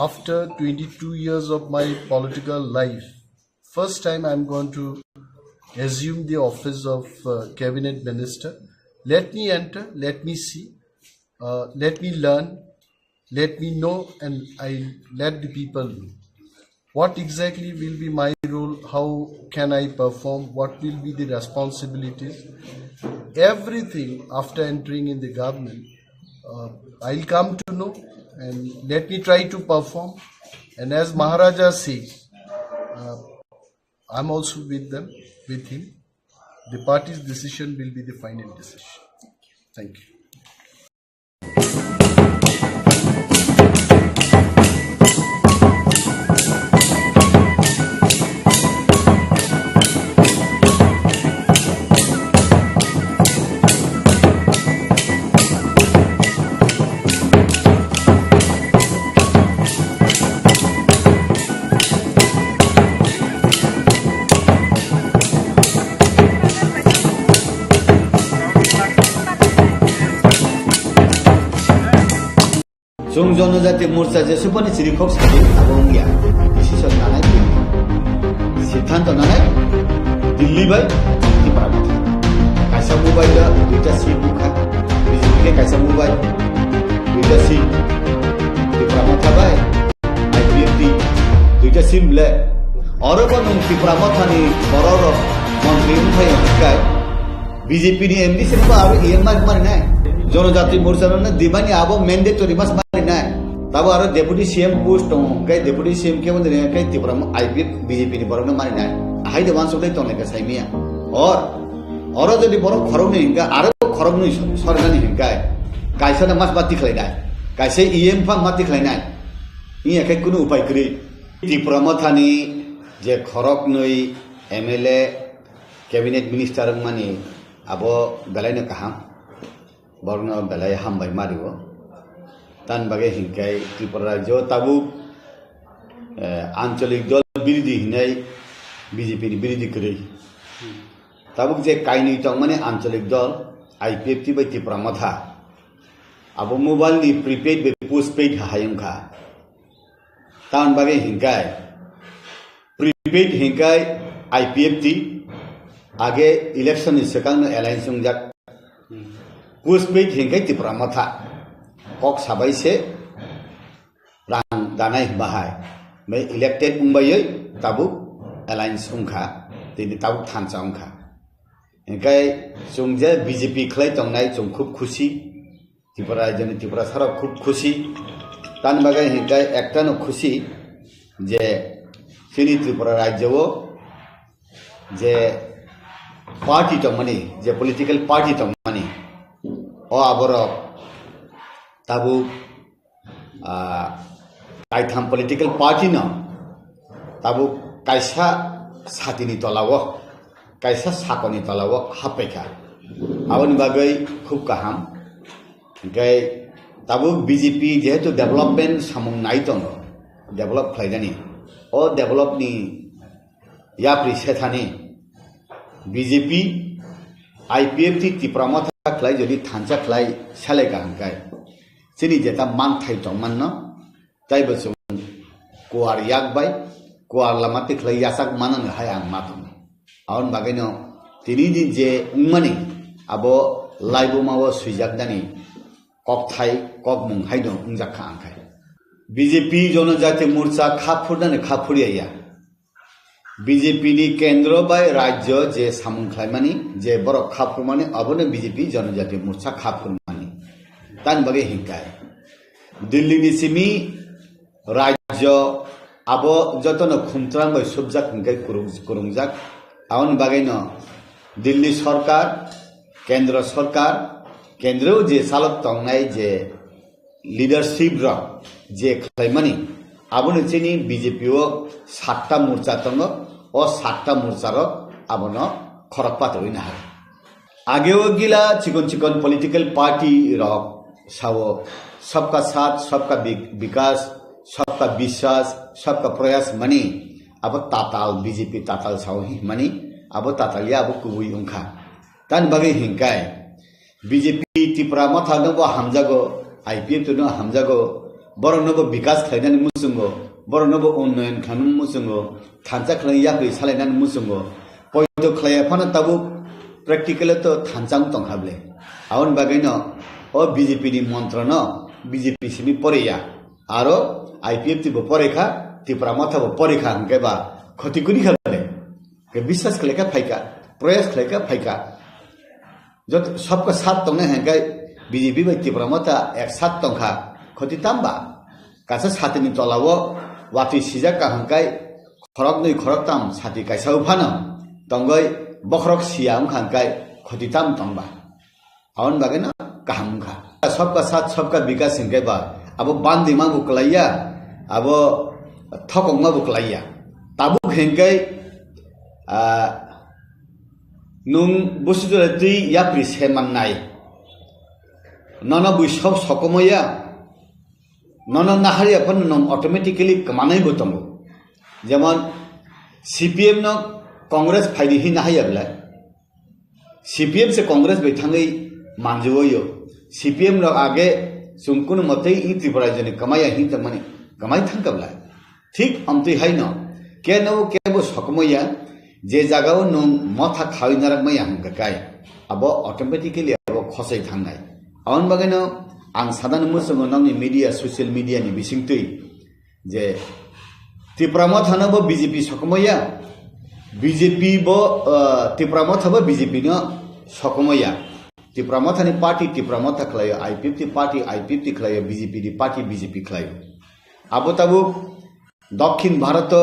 After 22 years of my political life, first time I'm going to assume the office of cabinet minister. Let me enter, let me see, let me learn, let me know, and I let the people know what exactly will be my role, how can I perform, what will be the responsibilities. Everything after entering in the government, I'll come to know, and let me try to perform. And as Maharaja says, I'm also with him. The party's decision will be the final decision. Thank you. जों जनजाति मोर्चा जेसेबांनि चिरिखक साथै आबंगिया decision लानाय सिद्धांत लानाय Delhi bye टिप्रामथा कायसा mobile दुइटा seat बुखा BJP कायसा mobile दुइटा seat टिप्रामथा bye IPFT दुइटा seat ब्ले अरबा नों टिप्रामथानि बरर मन्त्रि उन्थाय हकाय बिजेपि नि एमडी सेबा आरो इएमआई मारिनाय जनजाति मोर्चा दिबानि आबो मैंडेटरी मास मारिनाय ताबो आरो डेपुटी सीएम पोस्ट दं कै डेपुटी सीएम के बन्दे कै तिब्राम आईपीएफ बीजेपी नि बरनो मारिनाय हाइदे वानसुदै तंले साइमिया और जदि बर खरग नि हिंगा आरो खरग नि सरगानि हिंगा कायसा मास बाति खलायनाय कायसे ईएम फा माति खलायनाय इ एकै कुनु उपाय गरि तिब्रामथानि जे खरग नै एमएलए कैबिनेट मिनिस्टर मानि आबो बेलायनो काहाम बरनो बेलाय हामबाय मारिबो तान बागे हिंकाय त्रिपुरा राज्य ताबु आंचलिक दल बिरोधी हिनाय বিজেপির বিরোধী করে তাবুক যে কাইনি তং মানে আঞ্চলিক দল আইপিএফটি বাই ত্রিপুরা মাথা আবো মোবাইলনি প্রিপেড বে পোস্টপেড হায়ংখা তান বাগে হিংকাই প্রিপেড হিংকাই আইপিএফটি আগে ইলেকশন সেকাং এলায়েন্স সংজাক পোস্টপেড হিংকাই ত্রিপুরা মাথা কক সাবাইছে रां दानाय बाहाय बै इलेक्टेड उंबायै ताबुक एलायंस उंखा दिनै ताबुक थानसा उंखा एंखाय जों जे बीजेपी खलाय तंनाय जों खूब खुशी त्रिपुरा राज्यनि त्रिपुरा सारा खूब खुशी तान बागै हिंखाय एकटानो खुशी जे जोंनि त्रिपुरा राज्यआव जे पार्टी तंमानि जे पलिटिकल पार्टी तंमानि अ आबरक ताबुक कायथाम पलिटिकल पार्टी न ताबु कायसा सातिनि तलाव कायसा साकनि तलाव हापेखा आबनि बागै खूब गाहाम ओमफ्राय ताबु बीजेपी जेहेतु डेभलपमेन्ट सामुं नाय दङ डेभलप खालायनानै अ डेभलपनि याप्रि सेथानि बीजेपी आईपीएफटी त्रिपुरा माथा खालाय जुदि थानसा खालाय सालायगा हांखाय जोंनि जेता मानथाय दंमोन न ताइबो जों कुवार याकबाय कुवार लामाते खलाय यासाक माननो हाया आं माथुम आउन बागैनो तिनि दिन जे उंमानि आबो लाइबो मावो सुइजाकदानि ककथाय कक मुंहायनो उंजाखा आंखाय बीजेपी जनजाति मोर्चा खाफुरनानै खाफुरिया बीजेपी नि केंद्र बाय राज्य जे सामुंख्लायमानि जे बर खाफुरमानि अबनो बीजेपी जनजाति मोर्चा खाफुरमानि तान बागै हिंकाय दिल्ली नि सिमी राज्य आबो जतनो खुमत्रां बाय सुबजाक हिंकाय कुरुंजाक आउन बागैनो दिल्ली सरकार केंद्र जे सालक तंनाय जे लीडरशिप र जे खलायमानि आबनो चेनि बीजेपी ओ 7टा मोर्चा दङ अ 7टा मोर्चा र आबनो खरकपात होइना हाय आगेओ गिला चिकन पॉलिटिकल पार्टी र सावो सबका साथ सबका विकास सबका विश्वास सबका प्रयास मनी अब ताताल बीजेपी ताताल सावही मनी अब तातालिया अब कुबुई उंखा तान बागै हिंकाय बीजेपी त्रिपुरा माथा नबो हामजागो आईपीएफ तो हामजागो बरनबो विकास खालायनानै मुसुंगो बरनबो उन्नयन खालामनो मुसुंगो थानसा खालाययाखै सालायनानै मुसुंगो पयतो खालायफानो ताबु प्रेक्टिकल तो थानसां तंहाबले आउन बागैनो ओ बीजेपी नि मंत्र न बीजेपी सिमी परेया आरो आईपीएफ तिबो परेखा त्रिपुरा माथाबो परेखा हंकेबा खतिकुनि खाले के विश्वास खलेका फाइका प्रयास खलेका फाइका जो सबका साथ तंने हंके बीजेपी बाय त्रिपुरा माथा एक साथ तंखा खति तामबा कासा सातिनि तलाव वाति सिजाका हंकाय खरक नै खरक ताम साति कायसाउ फानो तंगै बखरक सियाम हंकाय खति ताम तंबा आउन बागैना काहमखा सबका साथ सबका विकास हिंकेबा अब बान्दिमा बुकलाइया अब थकंगा बुकलाइया ताबुक हिंकै नुं बुसुदुरति याप्रि सेमाननाय नन बुइसब सकमया नन नाहारिया फन नम ऑटोमेटिकली कमानाय बतंगो जेमन सीपीएम न कांग्रेस फाइदि हि नाहायब्ला सीपीएम से कांग्रेस बैठाङै मानजुयो सीपीएम र आगे सुंकुन मते इ त्रिपुरा जने कमाया हि त माने कमाई थांकबला ठीक अमते हाइन के न केबो सकमया जे जागाव न मथा खाइनारक मया हंगकाय अब ऑटोमेटिकली अब खसै थांनाय आउन बागैनो आं सादान मुसंग नंनि मीडिया सोशल मीडिया नि बिसिंतै जे त्रिपुरा माथानबो बीजेपी सकमया बीजेपी बो त्रिपुरा माथाबो बीजेपी न सकमया त्रिपुरा माथानि पार्टी त्रिपुरा माथा खलायो आईपीएफटी खलायो बीजेपी खलायो आबो ताबो दक्षिण भारत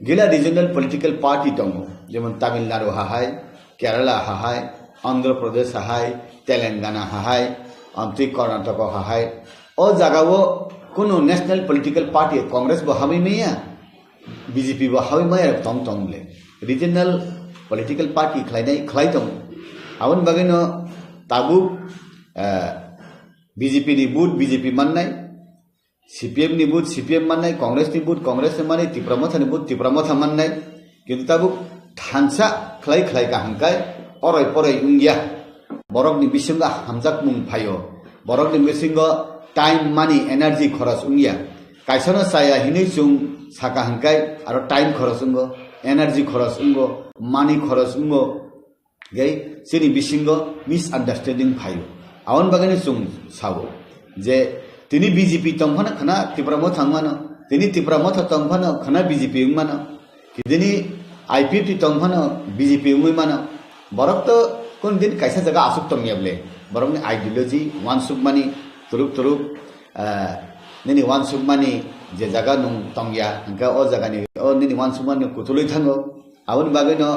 गिला रिजनल पॉलिटिकल पार्टी दङ जेमन तमिलनाडु हाहाय केरला हाहाय आंध्र प्रदेश हाहाय तेलंगाना हाहाय आमति कर्नाटक हाहाय ओ जागावो कुनो नेशनल पॉलिटिकल पार्टी कांग्रेस बो हामै मैया बीजेपी बो हामै मैया तंग तंगले रिजनल पॉलिटिकल पार्टी खलाय दङ आवन बागैनो ताबु बीजेपी नि बुथ बीजेपी माननाय सीपीएम नि बुथ सीपीएम माननाय कांग्रेस नि बुथ कांग्रेस नि माने त्रिपुरा माथा नि बुथ त्रिपुरा माथा माननाय কিন্তু তাবুক থানসা খালাই খালাই কাহাংকাই অরই পরই উঙ্গিয়া বরকনি বিসঙ্গা হামজাক মুং ফাইও বরকনি বিসঙ্গ টাইম মানি এনার্জি খরচ উঙ্গিয়া কাইসনো সায়া হিনি চুং সাকা হাংকাই আর টাইম খরচ উঙ্গ এনার্জি খরচ উঙ্গ মানি খরচ উঙ্গ গে সিনি বিসঙ্গ মিসআন্ডারস্ট্যান্ডিং ফাইও আউন বাগানি চুং সাবো যে তিনি বিজেপি তংফানা খানা ত্রিপুরা থাংমানো তিনি ত্রিপুরা তংফানো খানা বিজেপি উংমানো কিদিনি আইপিএফটি তংফানো বিজেপি উংমানো বরক তো কোন দিন কাইসা জায়গা আসুক তংয়াবলে বরক ni আইডিওলজি ওয়ান সুকমানি তুরুক নিনি ওয়ান সুকমানি যে জায়গা নুং তংয়া হংকা ও জায়গানি ও নিনি ওয়ান সুকমানি কুতুলই থাঙ্গো আউন বাগৈনো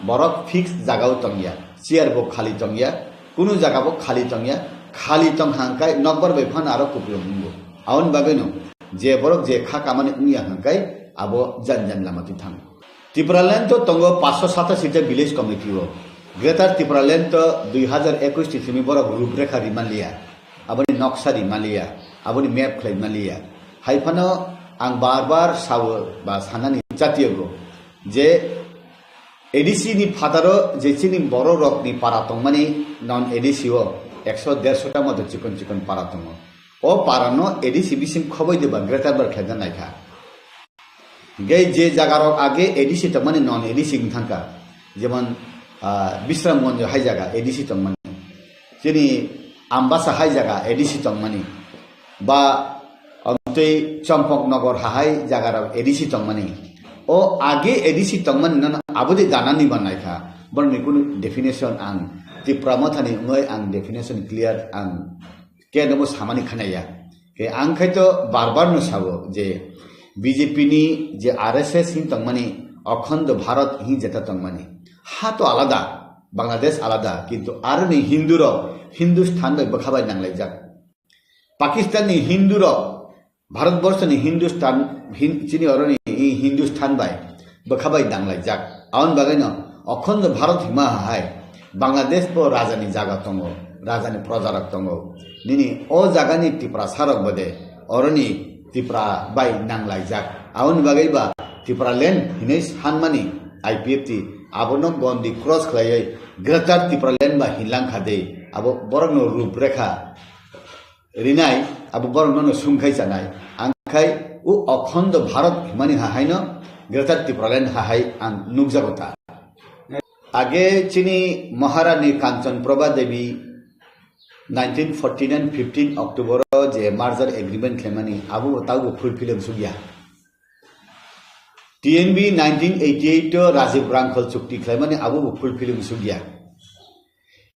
বরক ফিক্স জায়গাও তংয়া চেয়ার বো খালি তংয়া কোনো জায়গা বো খালি তংয়া খালি তং হাংকাই নকবার বেফান আরো কুপিও মুঙ্গো আউন বাগৈনো যে বরক যে খা কামানি উনিয়া হাংকাই আবো জান লামাতি থাং ত্রিপুরাল্যান্ড তো তঙ্গো 587 ভিলেজ কমিটিও গ্রেটার ত্রিপুরাল্যান্ড তো 2021 টিসিমি বরক রূপরেখা রিমালিয়া আবনি নকশা রিমালিয়া আবনি ম্যাপ খ্লাইমালিয়া হাইফানো আং বারবার সাwo বা সানানি জাতীয়গো যে এডিসি নি ফাদারো যে চিনি বড় রকনি পারা তংমানি নন এডিসিও 100-150টা মতো চিকন পারা তং ও পারানো এডিসি বিসিম খবই দেবা গ্রেটার বার খেদা নাইখা গে যে জায়গার আগে এডিসি তংমানি নন এডিসি থাকা যেমন বিশ্রামগঞ্জ হাই জায়গা এডিসি তংমানি চিনি আমবাসা হাই জায়গা এডিসি তংমানি বা অন্তই চম্পকনগর হাই জায়গার এডিসি তংমানি ও আগে এডিসি তংমানি নন আবদি দানানি বানাইখা বরনি কোনো ডেফিনেশন আং Tripura মথানি ngoi ang definition clear ang ke namo samani khanaya ke ang khaito barbar no sabo je BJP নি যে আরএসএস হিন তংমানি অখণ্ড ভারত হি যেটা তংমানি হা তো আলাদা বাংলাদেশ আলাদা কিন্তু আর নি হিন্দুর হিন্দুস্থান বখাবাই নাংলাই যাক পাকিস্তানি হিন্দুর ভারতবর্ষ নি হিন্দুস্তান চিনি অরনি হিন্দুস্থান বাই বখাবাই নাংলাই যাক আউন বাগাইন অখণ্ড ভারত হিমা হাই বাংলাদেশ পো রাজানি জায়গা তঙ্গ রাজানি প্রজারক তঙ্গ নিনি ও জায়গানি ত্রিপুরা সারক বদে অরনি ত্রিপুরা বাই নাংলাই যাক আউন বাগাইবা ত্রিপুরা ল্যান্ড হিনেই হানমানি আইপিএফটি আবনো গন্দি ক্রস খাই গ্রেটার ত্রিপুরা ল্যান্ড বা হিনলাং খাদে আবো বরং রূপরেখা রিনাই আবো বরং সুমখাই জানাই আংখাই ও অখণ্ড ভারত হিমানি হাহাইন গ্রেটার ত্রিপুরা ল্যান্ড হাহাই আং নুকজাগতা আগে চিনি মহারানী কাঞ্চন প্রভা দেবী 1949 15 অক্টোবর যে মার্জার এগ্রিমেন্ট খেমানি আবু তাও ফুলফিল সুগিয়া টিএনবি 1988 রাজীব রাংখল চুক্তি খেমানি আবু ফুলফিল সুগিয়া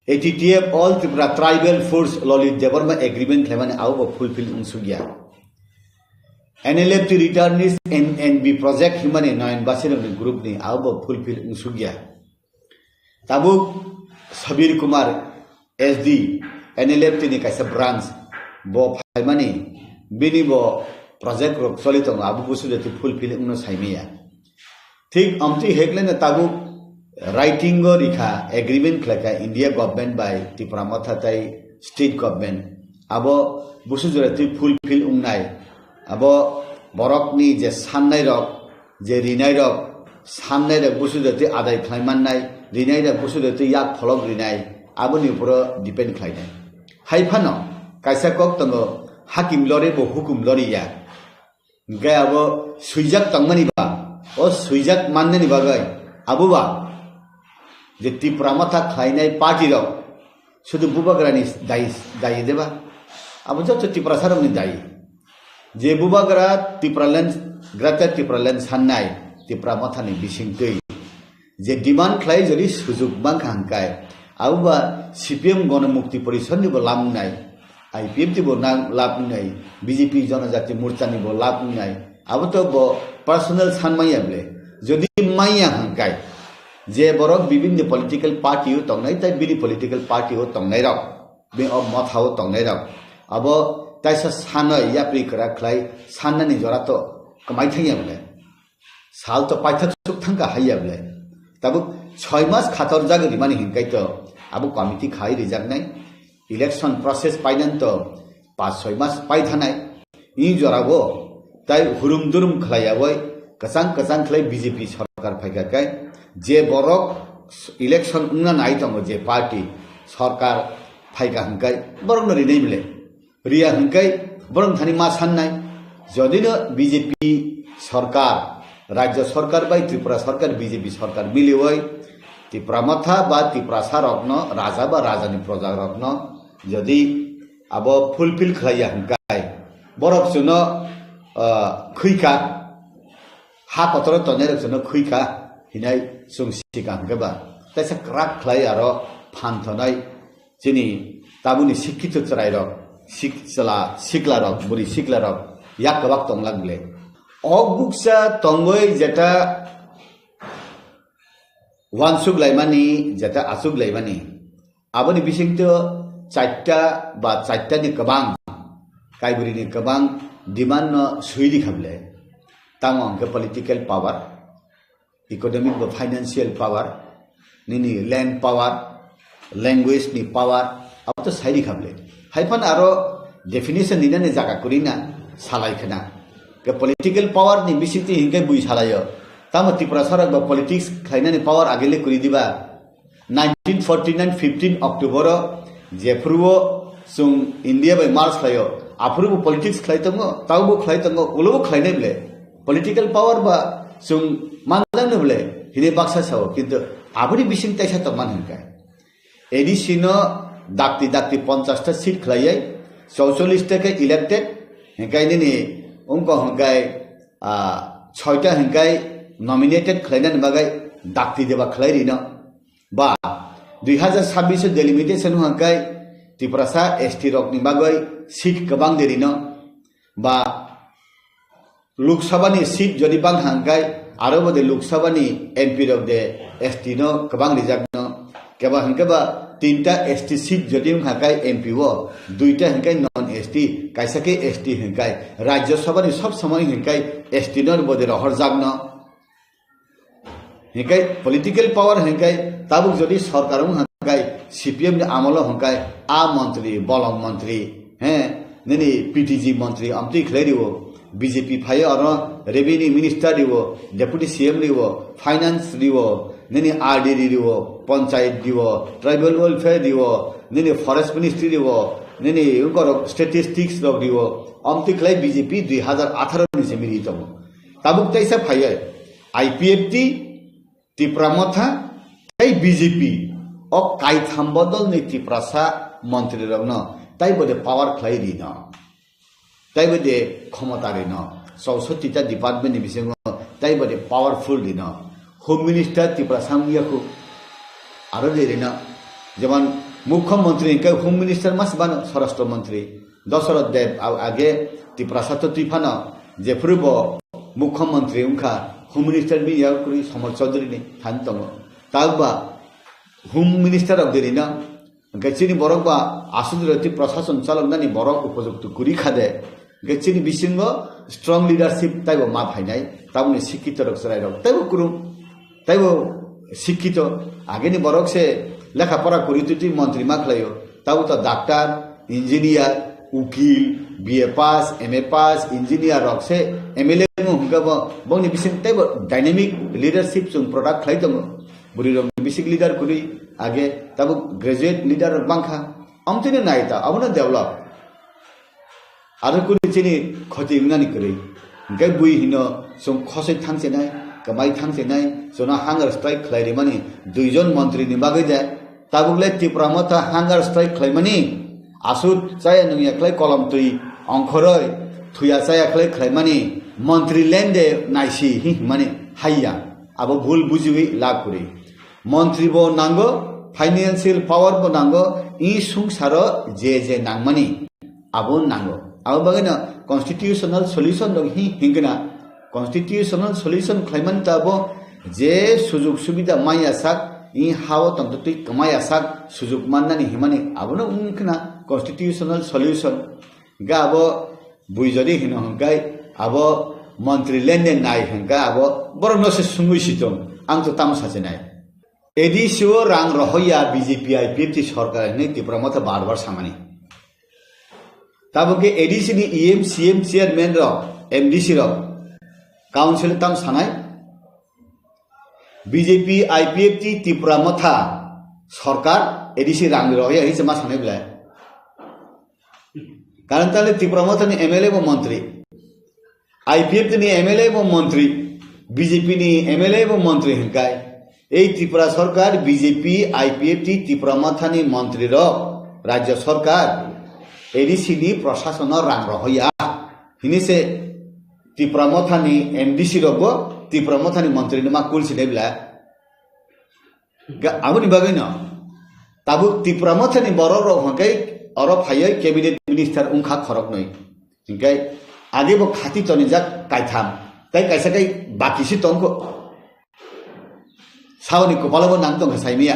ATTF all Tripura tribal force Lalit Debbarma agreement খেমানি আবু ফুলফিল সুগিয়া এনএলএফটি রিটার্নিস এনএনবি প্রজেক্ট হিমানি নয়ন বাসির গ্রুপ নি আবু ফুলফিল সুগিয়া তাবুক সবির কুমার এসডি এনএলএফটি নি কাইসা ব্রাঞ্চ বো ফাইমানি বিনি বো প্রজেক্ট রক চলিত আবু বুসুদেতি ফুলফিল উনো সাইমিয়া ঠিক আমতি হেগলেন তাবুক রাইটিং রিখা এগ্রিমেন্ট খেলাকা ইন্ডিয়া গভর্নমেন্ট বাই ত্রিপুরা মথাতাই স্টেট গভর্নমেন্ট আবো বুসুদেতি ফুলফিল উংনাই আবো বরকনি যে সাননাই রক যে রিনাই রক সাননাই রক বুসুদেতি আদায় খাইমাননাই রিনাই রক বুসুদেতি ইয়াক ফলক রিনাই আবনি উপর ডিপেন্ড খাইনাই হাইফানো কাইসা কক তঙ্গ হাকিম লরে বো হুকুম লরিয়া গায় আবো সুইজাক তংমানি বা ও সুইজাক মাননানি বাগাই আবুবা যে ত্রিপুরা মাথা খাইনাই পার্টি রক শুধু বুবাগরানি দায়ী দেবা আবু যত ত্রিপুরা সারমনি দায়ী যে বুবাগরা ত্রিপুরাল্যান্ড গ্রাতা ত্রিপুরাল্যান্ড সান্নাই ত্রিপুরা মাথানি বিসিংতৈ যে ডিমান্ড খাই যদি সুযোগ বাং হাংকায় আবুবা সিপিএম গণমুক্তি পরিষদ নিব লাভ নাই আইপিএফ দিব লাভ নাই বিজেপি জনজাতি মোর্চা নিব লাভ নাই আবু তো পার্সোনাল সানমাইয়া বলে যদি মাইয়া হাংকায় যে বরক বিভিন্ন পলিটিক্যাল পার্টিও তংনাই তাই বিনি পলিটিক্যাল পার্টিও তংনাই রাও বে মথাও তংনাই রাও আবো তাইসা সানয় ইয়াপ্রি করা খাই সাননানি জরা তো কমাই থাইয়া বলে সাল তো পাইথা সুখ থাঙ্কা হাইয়া বলে তাবুক 6 মাস খাতর জাগরি মানে হিংকাইতো আবু কমিটি খাই রিজাক নাই ইলেকশন প্রসেস পাইনান তো 5-6 মাস পাই থানাই ই জরাবো তাই হুরুম দুরুম খাইয়াবই kasang khlai BJP sarkar phaikai je borok election unna nai tongo je party sarkar phaiga hangkai borok no rinei bile ria hangkai borok thani ma sannai jodino BJP sarkar রাজ্য সরকার by Tripura Sarkar BJP সরকার মিলি হই ত্রিপুরা মাথা বা ত্রিপুরা সারগ্ন রাজা বা রাজানি প্রজা রগ্ন যদি আব fulfil খাইয়া হংকাই বরফ জুন খুইকা হা পতর তনের জুন খুইকা হিনাই সুংসিকা হংকাবা তাইসা ক্রাক খাই আর ফানথনাই যিনি তাবুনি শিক্ষিত চরাই রক শিকলা রক বুড়ি শিকলা রক ইয়াক কবাক তংলাগলে অগুকসা তঙ্গই যেটা ওয়ানসুক লাইমানি যেটা আসুক লাইমানি আবনি বিসিংত চারটা বা চারটানি কবাং কাইবুরিনি কবাং ডিমান্ড সুইদি খাবলে তামো অঙ্কে পলিটিক্যাল পাওয়ার ইকোনমিক বা ফাইন্যান্সিয়াল পাওয়ার নিনি ল্যান্ড পাওয়ার ল্যাঙ্গুয়েজ নি পাওয়ার আব তো সাইদি খাবলে হাইফান আরো ডেফিনেশন নিনানে জায়গা করি না সালাইখানা ke political power ni bisiti hingkai bui salayo tamo Tripura sarak ba politics khainani power agele kuri diba 1949 15 October je purbo sung India by Mars khlayo apurbo politics khlai tongo taubo khlai tongo ulobo khlainai bile political power ba sung manjang bile hine baksa sao kintu aburi bising taisa tongman hingkai edisino dakti 50 ta seat khlaiai 44 ta ke elected hingkai ni उनको हंकाय 6टा हंकाय nominated खलाइनान बागाय दाक्ति देबा खलाइरि न बा 2026 delimitation हंकाय त्रिपुरासा ST रकनि बागाय seat गोबां देरि न बा लोकसभानि seat जदि बां हंकाय आरो बदे लोकसभानि एमपी रक दे एसटी न गोबां रिजार्व न केबा हंकाबा 3टा एसटी सीट जदि हंकाय एमपी वो 2टा हंकाय नॉन एसटी काइसाके एसटी हंकाय राज्य सभानि सब समय हंकाय एसटी नर बदे रहर जागन हंकाय पॉलिटिकल पावर हंकाय ताबुक जदि सरकार हंकाय सीपीएम नि आमल हंकाय आ मंत्री बलम मंत्री हैं नेनि पीटीजी मंत्री अमति खलेरिवो बीजेपी फाय और रेवेन्यू मिनिस्टर दिवो डेप्यूटी सीएम दिवो फाइनेंस दिवो नेनि आरडी दिवो पंचायत दिवो ट्राइबल वेलफेयर दिवो नेनि फरेस्ट मिनिस्ट्री दिवो नेनि उनको स्टैटिस्टिक्स लग दिवो अमति खलै बीजेपी 2018 नि से मिरि तमो ताबुक तैसा फाय आईपीएफटी त्रिपुरा मथा तै बीजेपी अ काई थाम्बदल नि त्रिपुरासा मंत्री रग्न ताई बदे पावर खलै दिन ताई बदे क्षमता दिन 64टा डिपार्टमेंट नि बिसिङ ताई बदे पावरफुल दिन होम मिनिस्टर त्रिपुरा सांगियाखु आरो देरिन जेमन मुख्यमंत्री के होम मिनिस्टर मास बानो स्वराष्ट्र मंत्री दशरथ देव आगे त्रिपुरा सातो तिफान जे पूर्व मुख्यमंत्री उनका होम मिनिस्टर भी याकुरी समर चौधरी ने थान तंग तागबा होम मिनिस्टर अफ देरिन गचिनी बरकबा आसुदरति प्रशासन चालकनानि बरक उपयुक्त कुरि खादे गचिनी बिसिंग स्ट्रंग लीडरशिप ताइबो मा फाइनाय ताबुनि शिक्षित रक्सराय रक ताइबो कुरुम ताइबो शिक्षित आगे नि बरक से लेखा पढ़ा करी तुति मंत्री मा खलायो ताबो तो डॉक्टर इंजीनियर उकिल बीए पास एमए पास इंजीनियर रक से एमएलए हुंगा बंगनि बिसिं ताइबो डायनामिक लीडरशिप जों प्रोडक्ट खलाय दङ बुरी रक बिसिक लीडर करी आगे ताबो ग्रेजुएट लीडर बांखा अमतिने नायता अबनो डेभलप आरो कुनि चिनि खति उनानि करी गे बुइ हिनो जों खसै थांसे नाय कमाई थांसे नाय जोना हांगार स्ट्राइक खलायरि माने दुइजन मंत्री नि बागै दे ताबुगले त्रिपुरा मथा हांगार स्ट्राइक खलायमानि आसुत जाय नंयाखलाय कलम तुइ अंखरै थुया जायाखलाय खलायमानि मंत्री लेंदे नायसि हि माने हाइया आबो भूल बुजिवि लाकुरि मंत्री बो नांगो फाइनेंशियल पावर बो नांगो इ संसारो जे नांगमानि आबो नांगो आबो बागैना कन्स्टिट्यूशनल सल्यूशन दं हि हिंगना कन्स्टिट्यूशनल सल्यूशन खलायमान ताबो जे सुजुग सुबिदा माया साक इ हाव तंतुति कमाया साक सुजुग माननानि हिमानि आबोनो उनखना कन्स्टिट्यूशनल सल्यूशन गाबो बुइजरि हिनो हंगाय आबो मंत्री लेनदेन नाय हंगा आबो बरनसे सुंगुइसितम आं तो तामसासे नाय एडिसिओ रां रहया बीजेपी आईपीएफटी सरकार ने त्रिपुरा मथा बार सामानि ताबो के एडिसिनि ईएम सीएम चेयरमैन रो एमडीसी रो काउंसिल तम सानाय बीजेपी आईपीएफटी त्रिपुरा मथा सरकार एडिसी रांग रहे हिसे मा सानाय बिलाय कारण ताले त्रिपुरा मथानि एमएलए व मंत्री आईपीएफटी नि एमएलए व मंत्री बीजेपी नि एमएलए व मंत्री हिंकाय এই ত্রিপুরা সরকার বিজেপি আইপিএফটি ত্রিপুরা মথানি মন্ত্রীর রাজ্য সরকার এডিসিনি প্রশাসন রাং রহইয়া হিনিসে ত্রিপুরা মথানি এমডিসি রব ত্রিপুরা মথানি মন্ত্রী মা কুলসিনে বিলা আবনি বাগৈ ন তাবু ত্রিপুরা মথানি বড় রহকাই অর ফাইয় ক্যাবিনেট মিনিস্টার উংখা খরক নই হিংকাই আগে ব খাতি তনিজাক কাইথাম তাই কাইসাকাই বাকিসি তংক सावनी को पालो नाम तो घसाइमिया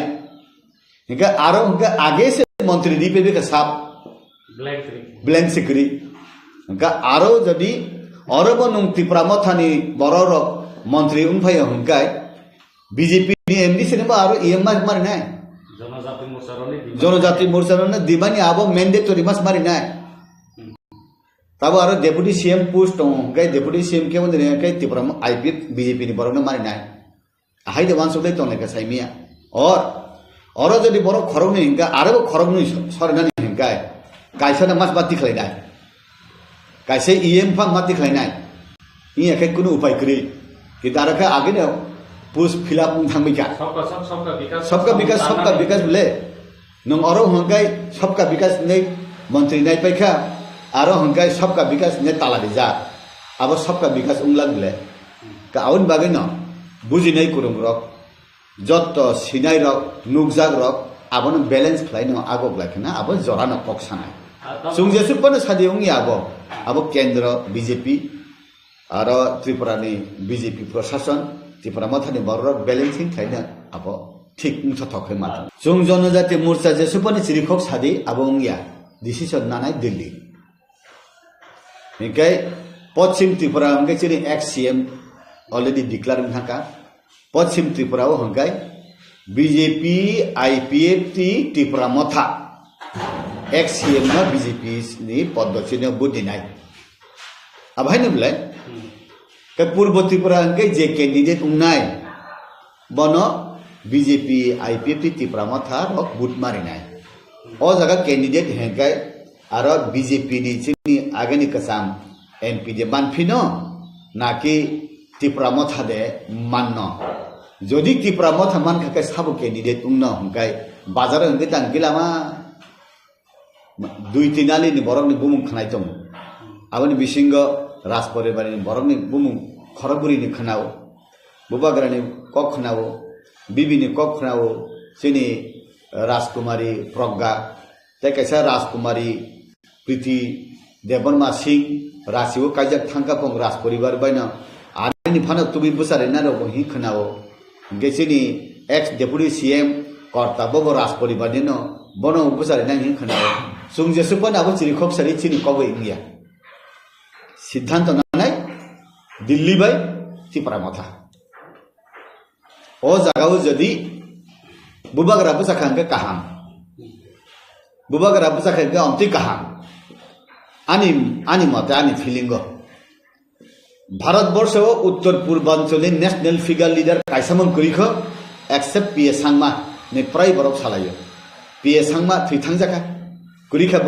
इनका आरो उनका आगे से मंत्री दी पे भी का साप ब्लैंक सिकरी इनका आरो जदी आरो बनुंग त्रिपुरा मथानी बरोर मंत्री उनफाय उनका बीजेपी नि एमडी से बा आरो ईएम मार ना जनजाति मोर्चा ने दिबानी आबो मैंडेटरी मास मारी ना तब आरो डेप्यूटी सीएम पोस्ट गए डेप्यूटी सीएम के बंदे के त्रिपुरा आईपीएफ बीजेपी नि बरोर मारी ना हाई दे वांसुदे तोने का साइमिया और जदि बरो खरग नि हिंगा आरो खरग नि सरनानि हिंगा काइसना मास बाति खलायनाय काइसे ईएम फा माति खलायनाय इ एखे कुनु उपाय करि कि दारका आगे ने पुस फिलअप थांबिका सबका विकास बोले नों अरो हंगाय सबका विकास नै मंत्री नै पैखा आरो हंगाय सबका विकास नै ताला दिजा अब सबका विकास उंगला बोले का आउन बागे न बुझिनाय कुरुम रक जत सिनाय रक नुकजाग रक आबन बैलेंस खलायनो आगो लाखना अब जरा न पक्षानाय सुंजेसु पण सादिउंग याबो अब केंद्र बीजेपी आरो त्रिपुरा नि बीजेपी प्रशासन त्रिपुरा मथानि बरर बैलेंसिंग खायना अब ठीक उंथ थखै माथ जों जनजाति मोर्चा जेसु पण चिरिखक सादि आबोंगिया डिसिजन नानाय दिल्ली निकाय पश्चिम त्रिपुरा अंगे चिनि एक्ससीएम ऑलरेडी डिक्लेयर था पश्चिम त्रिपुरा हंगाय बीजेपी आईपीएफटी त्रिपुरा मथा एक्ससीएम ना बीजेपी नि पद्धति ने बुदिनाय अब है नबले के पूर्व त्रिपुरा हंगाय जे कैंडिडेट उनाय बनो बीजेपी आईपीएफटी त्रिपुरा मथा रक बुट मारिनाय ओ जगह कैंडिडेट हंगाय आरो बीजेपी नि चिनि आगेनि कसाम एमपी जे मानफिनो नाकि त्रिपुरा मथा दे माननो जदि त्रिपुरा मथा मान खाके साबो कैंडिडेट उंनो हंगाय बाजार हंगे तांगिलामा दुई तिनाली नि बरंनि बुमुं खनाय दं आबनि बिसिंग राज परिवारनि बरंनि बुमुं खरगुरिनि खनाव बुबाग्रानि कक खनाव बिबिनि कक खनाव सिनि राजकुमारी प्रज्ञा तै कैसा राजकुमारी प्रीति देवनमा सिंह रासिव काजक थांका पंग राज परिवार बायना आनि फानो तुबि बुसारे ना रो हि खनाव गेसिनि एक्स डेप्यूटी सीएम कर्ता बबो राज परिवार दिनो बनो बुसारे ना हि खनाव सुंजेसु पण आबो चिरिखक सारि चिनि कबो इंगिया सिद्धांत नानाय दिल्ली बाय त्रिपुरा मथा ओ जागाव जदि बुबाग्रा बुसाखांके काहाम बुबाग्रा बुसाखांके अंति काहाम आनी मते आनी फीलिंग भारतवर्ष उत्तर पूर्वांचल नेशनल फिगर लीडर कायसामन करिख एक्सेप्ट पीए सांगमा ने प्राय बरफ सालायो पीए सांगमा थैथां जाका करिखब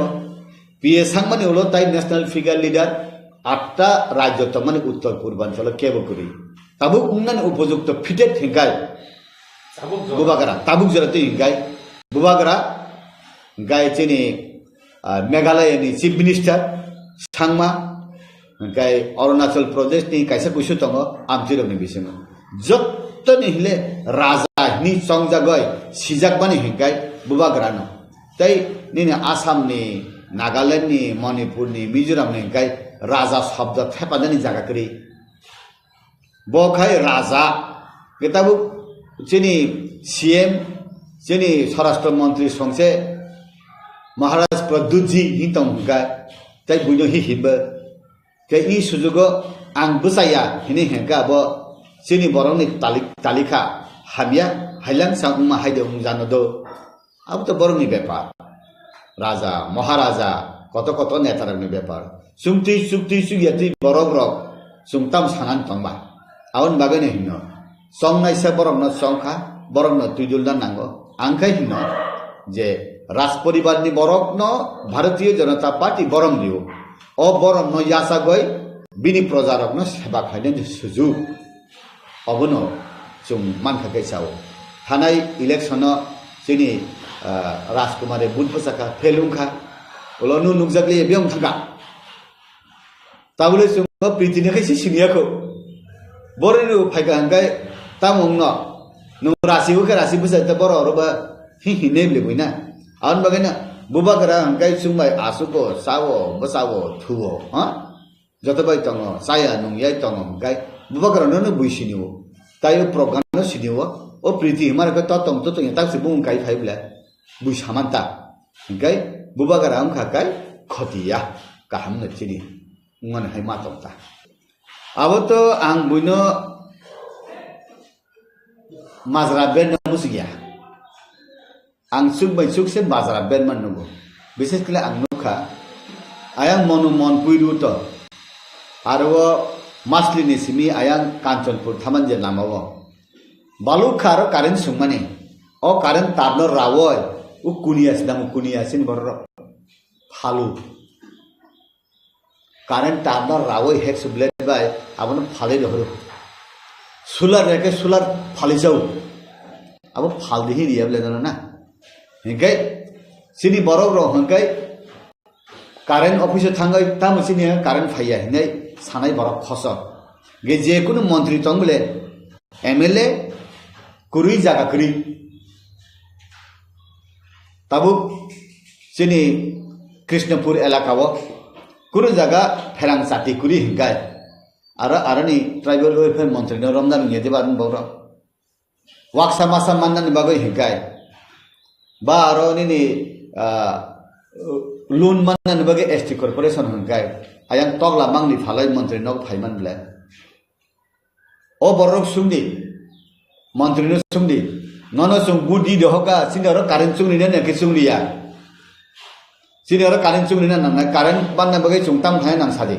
पीए सांगमा ने उलो ताई नेशनल फिगर लीडर 8टा राज्य त माने उत्तर पूर्वांचल केबो करि ताबु उन्नन उपयुक्त फिटेड हिंगाय बुबागरा ताबुक जरते हिंगाय बुबागरा गाय चेनि मेघालय नि चीफ मिनिस्टर सांगमा गाय अरुणाचल प्रदेश नि कायसा कुसु तंग आमजिरक नि बिसिङ जत्त नि हिले राजा नि चंगजा गय सिजाक बानि हिंगाय बुबागरा न तै नि आसाम नि नागालैंड नि मणिपुर नि मिजोराम नि हिंगाय राजा शब्द थेपादनि जागा करि बखाय राजा केताबु चिनि सीएम चिनि स्वराष्ट्र मंत्री संसे महाराज प्रद्युत जी हितम हुगा तै बुनो हि हिब के इ सुजुग आं बुसाया हिनि हेका ब चिनि बरंनि तालिका हाबिया हाइलां सांगमा हाइदे उंजानो दो अब तो बरंनि व्यापार राजा महाराजा कत कत नेतारनि व्यापार सुक्ति सुयति बरग रक sungtam sanan tongba aun bagane hinno song naisa borok no songkha borok no tuidul dan nango angkai hinno je রাজ পরিবার ni borok no Bharatiya Janata Party borong diu o borong no yasa goi bini projarok no seba khainen sujuk obono chung mankha kaisao hanai election no sini Rajkumare Budpasaka Felungkha olonu nukjakli ebiong thanga tabule chung pritine kaisi siniako borenu phaiga angkai tamong no nu rasiu ka rasi busa ta boro roba hi neble boina aun bagana buba kara angkai sumbai asuko sawo basawo thuo ha jotobai tongo saya nung yai tongo angkai buba kara no buisiniwo tayo program no siniwo o priti himar ka to tong to tak sibung kai phai bla bui samanta angkai buba kara angkha kai khotiya kaham na chini ngon hai ma tong ta abo to ang buino mazra ben no musigia ang sugbai sugse bazara ben man nugo বিশেষ করে ang nukha ayang monu mon puiru to arwo masli ni simi ayang Kanchanpur thamanje namawo balukha ro karen sungmani o karen tabno rawoy u kunias dam kunias sin borro phalu karen tabno rawoy hek sublet bai abon phale dohro solar reke solar phali jau abo phal dihi riable na hingkai sini borok ro hingkai current office thangai tam sini current phaiya hinai sanai borok khoso ge je kono মন্ত্রী tongle MLA kurui jaga kuri tabu sini Krishnapur elakao kuru jaga pherang sati kuri hingkai ara arani tribal welfare মন্ত্রী no Ramdan ngede barun boro waksa masa mannan bagoi hingkai ba aro ni loan mannan bage ST corporation hingkai ayang tokla mangni phalai মন্ত্রী nok phaiman bla o borok sumdi মন্ত্রী no sumdi nono sung budi dohoka sinaro current sungni ne ke sungriya sinaro current sungni na na current banna bage sungtam thai nang sadi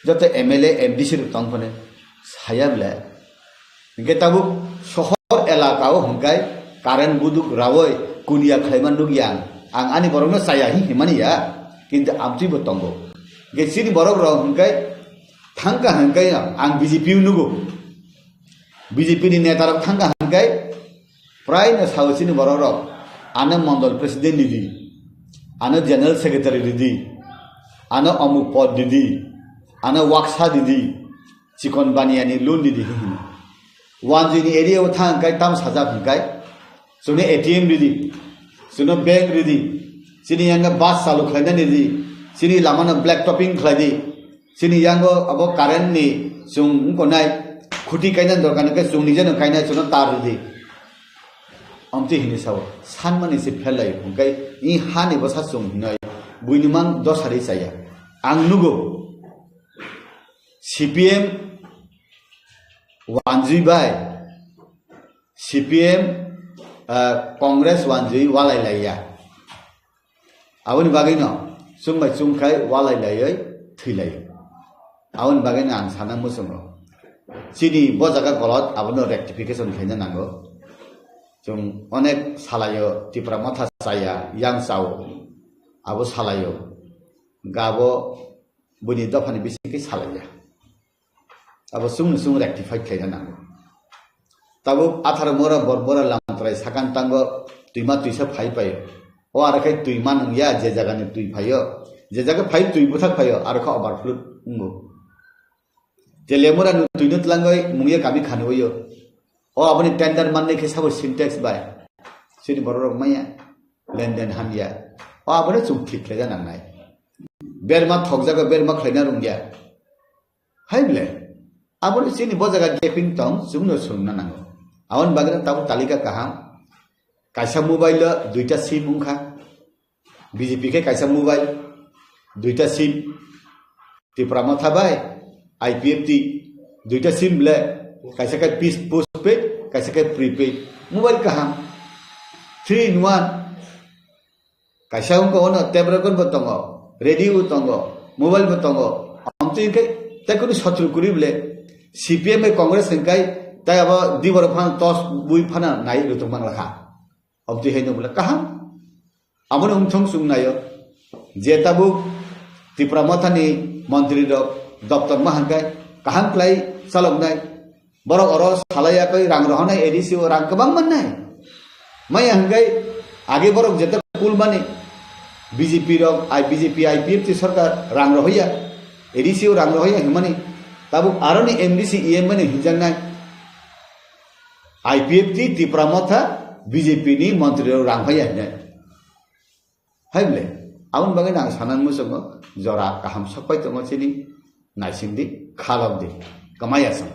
jote MLA MDC ru tongphone sayabla hingke tabu shohor elakao hingkai current buduk rawoi kunia khlaiman nugyang ang ani borok no saya hi himani ya kintu amti botongo ge sini borok ro hingkai thangka hingkai ang BJP nugo BJP ni neta rok thangka hingkai prai na sawsini borok ro ana mandal president didi ana general secretary didi ana amuk pod didi ana waksa didi chikon baniani loan didi hin wanjini area uthang kai tam saja hingkai suni ATM didi suni bank didi sini yang bus salu khlaina didi sini lamana black topping khladi sini yang abo current ni sung konai khuti kaina dorkan ke sung ni jeno kaina sunu tar didi amti hini saw sanmani se phelai hungkai I hani basa sung hinai buinimang dosari saya ang nugo CPM wanjui bai CPM Congress wanjui walai laya awon bagino sungbai sungkai walai layai thilai awon bagino ang sana musungo sini bojaga golot abono rectification khaina nango jung onek salayo tipra matha saya yang sao abo salayo gabo buni dofani bisiki salaya abo sung rectify khaina nango tabo athara mora borbora lamtrai sakan tango tuima tuisa phai pai o arakai tuima nang ya je jaga ni tui phayo je jaga phai tui buthak phayo arkha overflow ungo je lemura nu tuinut langoi mungye kami khanoyo o aboni tender manne ke sabo syntax bai sini borok maya lenden hamya o aboni chung thik klega nangnai berma thokjaga berma khlaina rungya haible aboni sini bojaga gaping tong sungno sungna nango awon bagana tabu talika kaham kaisa mobile duita sim ungkha BJP ke kaisa mobile duita sim tiprama thabai IPFT duita sim ble kaisa ka postpaid kaisa ka prepaid mobile kaham 3 in 1 kaisa ungko ono tabra kon botongo radio tongo mobile botongo amti ke তাই কোনো শত্রু করি বলে CPM Congress হিংকাই তাই আবার Dibar fun toss বুই ফানা নাই রুতং বাংলা অব্দি হাইনো বলে কাহাম আমার উমথং সুংনায় যে তাবুক ত্রিপুরা মথানি মন্ত্রী দপ্তর মাহাঙ্কাই কাহাম ক্লাই চালকনাय বরং অর সালায়াকৈ রাং রহনাय এডিসি ও রাং কবাং মাননাय মাই হাঙ্গাই আগে বরং যেতে কুল মানে বিজেপি বিজেপি আইপিএফ ti সরকার রাং রহইয়া এডিসি ও রাং রহইয়া হিমানি তাবুক আরনি এমডিসি ইএম মানে হিজাংনাय আইপিএফ ti ত্রিপুরা মথা বিজেপি ni মন্ত্রী রাং হইয়া হিনাय হাইবলে আউন বাগে না সানান মুসঙ্গ জরা কাহাম সপাই তঙ্গ চিনি নাইসিংদি খালবদি কামাইয়াসং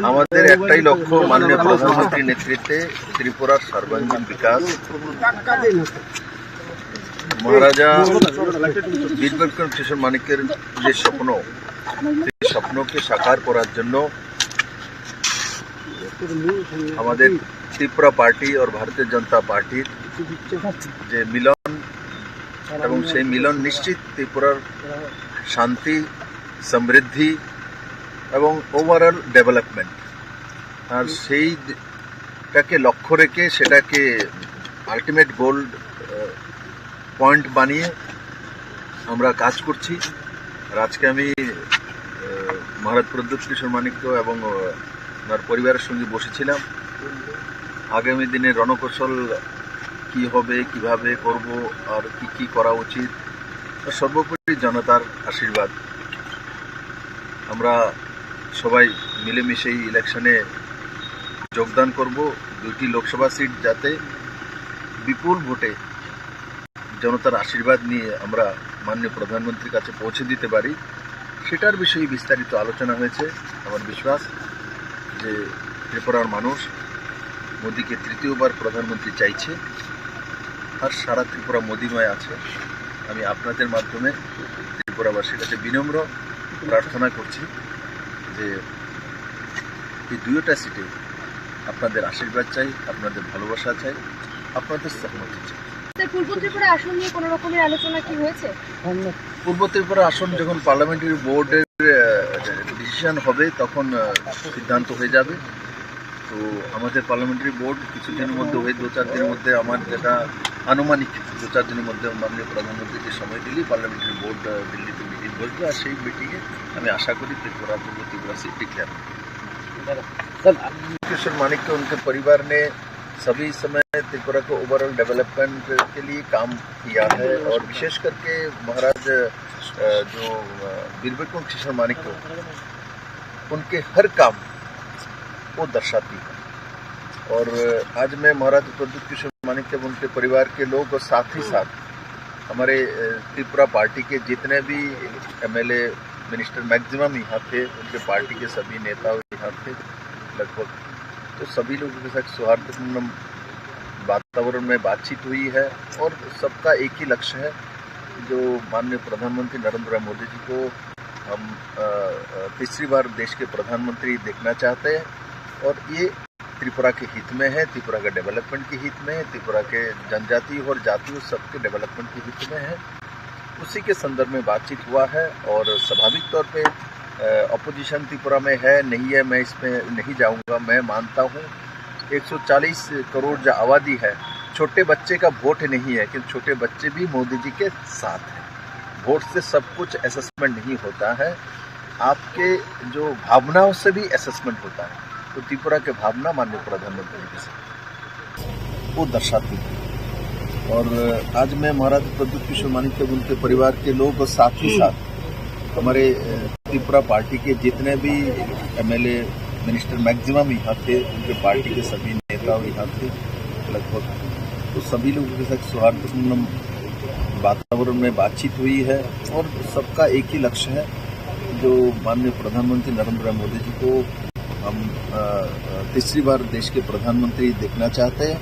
আমাদের একটাই লক্ষ্য, মাননীয় প্রধানমন্ত্রীর নেতৃত্বে ত্রিপুরার সর্বাঙ্গীন বিকাশ। মহারাজা বীর বিক্রম কিশোর মানিক্যের যে স্বপ্ন, সেই স্বপ্নকে সাকার করার জন্য আমাদের ত্রিপুরা পার্টি और भारतीय जनता পার্টির যে মিলন, এবং সেই মিলন নিশ্চিত ত্রিপুরার শান্তি, সমৃদ্ধি এবং ওভারঅল ডেভেলপমেন্ট, আর সেইটাকে লক্ষ্য রেখে সেটাকে আলটিমেট গোল পয়েন্ট বানিয়ে আমরা কাজ করছি। আর আজকে আমি মহারাজ প্রদ্যুৎ কিশোর মানিক্য এবং ওনার পরিবারের সঙ্গে বসেছিলাম। আগামী দিনে রণকৌশল কি হবে, কিভাবে করব, আর কি কি করা উচিত, সর্বোপরি জনতার আশীর্বাদ। আমরা সবাই মিলেমিশে এই ইলেকশনে যোগদান করব। 2টি লোকসভা সিট যাতে বিপুল ভোটে জনতার আশীর্বাদ নিয়ে আমরা মাননীয় প্রধানমন্ত্রীর কাছে পৌঁছে দিতে পারি, সেটার বিষয়ে বিস্তারিত আলোচনা হয়েছে। আমার বিশ্বাস যে ত্রিপুরার মানুষ মোদীকে তৃতীয়বার প্রধানমন্ত্রী চাইছে, আর সারা ত্রিপুরা মোদীময় আছে। আমি আপনাদের মাধ্যমে ত্রিপুরাবাসীর কাছে বিনম্র প্রার্থনা করছি যে এই 2টা সিটে আপনাদের আশীর্বাদ চাই, আপনাদের ভালোবাসা চাই, আপনাদের সহমতি চাই। পূর্ব ত্রিপুরা আসন নিয়ে কোনো রকমের আলোচনা কি হয়েছে? পূর্ব ত্রিপুরা আসন যখন পার্লামেন্টারি বোর্ডের ডিসিশন হবে তখন সিদ্ধান্ত হয়ে যাবে। তো আমাদের পার্লামেন্টারি বোর্ড কিছুদিনের মধ্যে হয়ে 2-4 দিনের মধ্যে, আমার যেটা আনুমানিক 2-4 দিনের মধ্যে মাননীয় প্রধানমন্ত্রীকে সময় দিলেই পার্লামেন্টারি বোর্ড দিল্লিতে মিটিং বসবে, আর সেই মিটিংয়ে আমি আশা করি त्रिपुरा पूर्व त्रिपुरा सीट डिक्लेयर किशोर मानिक्य उनके परिवार ने सभी समय त्रिपुरा को ओवरऑल डेवलपमेंट के लिए काम किया है, और विशेष करके महाराज जो वीर विक्रम किशोर मानिक्य उनके हर काम वो दर्शाती है। और आज मैं महाराज प्रद्युत किशोर मानिक्य उनके परिवार के लोग और साथ ही साथ हमारे त्रिपुरा पार्टी के जितने भी एमएलए मिनिस्टर मैक्सिमम यहाँ थे, उनके पार्टी के सभी नेता यहाँ थे लगभग, तो सभी लोगों के साथ सौहार्दपूर्ण वातावरण में बातचीत हुई है। और सबका एक ही लक्ष्य है, जो माननीय प्रधानमंत्री नरेंद्र मोदी जी को हम तीसरी बार देश के प्रधानमंत्री देखना चाहते हैं, और ये त्रिपुरा के हित में है, त्रिपुरा के डेवलपमेंट के हित में है, त्रिपुरा के जनजाति और जातियों सबके डेवलपमेंट के हित में है। उसी के संदर्भ में बातचीत हुआ है। और स्वाभाविक तौर पे अपोजिशन त्रिपुरा में है, नहीं है, मैं इसमें नहीं जाऊंगा। मैं मानता हूँ 140 करोड़ जो आबादी है, छोटे बच्चे का वोट नहीं है, क्योंकि छोटे बच्चे भी मोदी जी के साथ हैं। वोट से सब कुछ असेसमेंट नहीं होता है, आपके जो भावनाओं से भी असेसमेंट होता है। तो त्रिपुरा के भावना माननीय प्रधानमंत्री के साथ वो दर्शाती है। और आज मैं महाराज प्रद्युत किशोर मानिक्य उनके परिवार के लोग और साथ ही साथ हमारे त्रिपुरा पार्टी के जितने भी एमएलए मिनिस्टर मैक्सिमम यहाँ थे, उनके पार्टी के सभी नेता यहाँ थे लगभग, तो सभी लोगों के साथ सौहार्दपूर्ण वातावरण में बातचीत हुई है। और सबका एक ही लक्ष्य है, जो माननीय प्रधानमंत्री नरेंद्र मोदी जी को हम तीसरी बार देश के प्रधानमंत्री देखना चाहते हैं,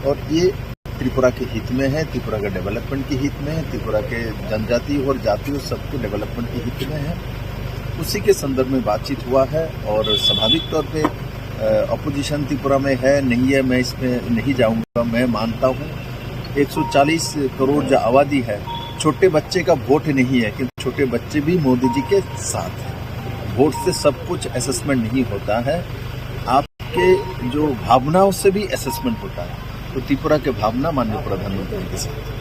और ये त्रिपुरा के हित में है, त्रिपुरा के डेवलपमेंट के हित में है, त्रिपुरा के जनजाति और जातियों सबके डेवलपमेंट के हित में है। उसी के संदर्भ में बातचीत हुआ है। और स्वाभाविक तौर पे अपोजिशन त्रिपुरा में है, नहीं है, मैं इसमें नहीं जाऊंगा। मैं मानता हूँ 140 करोड़ जो आबादी है, छोटे बच्चे का वोट नहीं है, क्योंकि छोटे बच्चे भी मोदी जी के साथ हैं। वोट से सब कुछ असेसमेंट नहीं होता है, आपके जो भावनाओं से भी असेसमेंट होता है। तो त्रिपुरा के भावना माननीय प्रधानमंत्री के साथ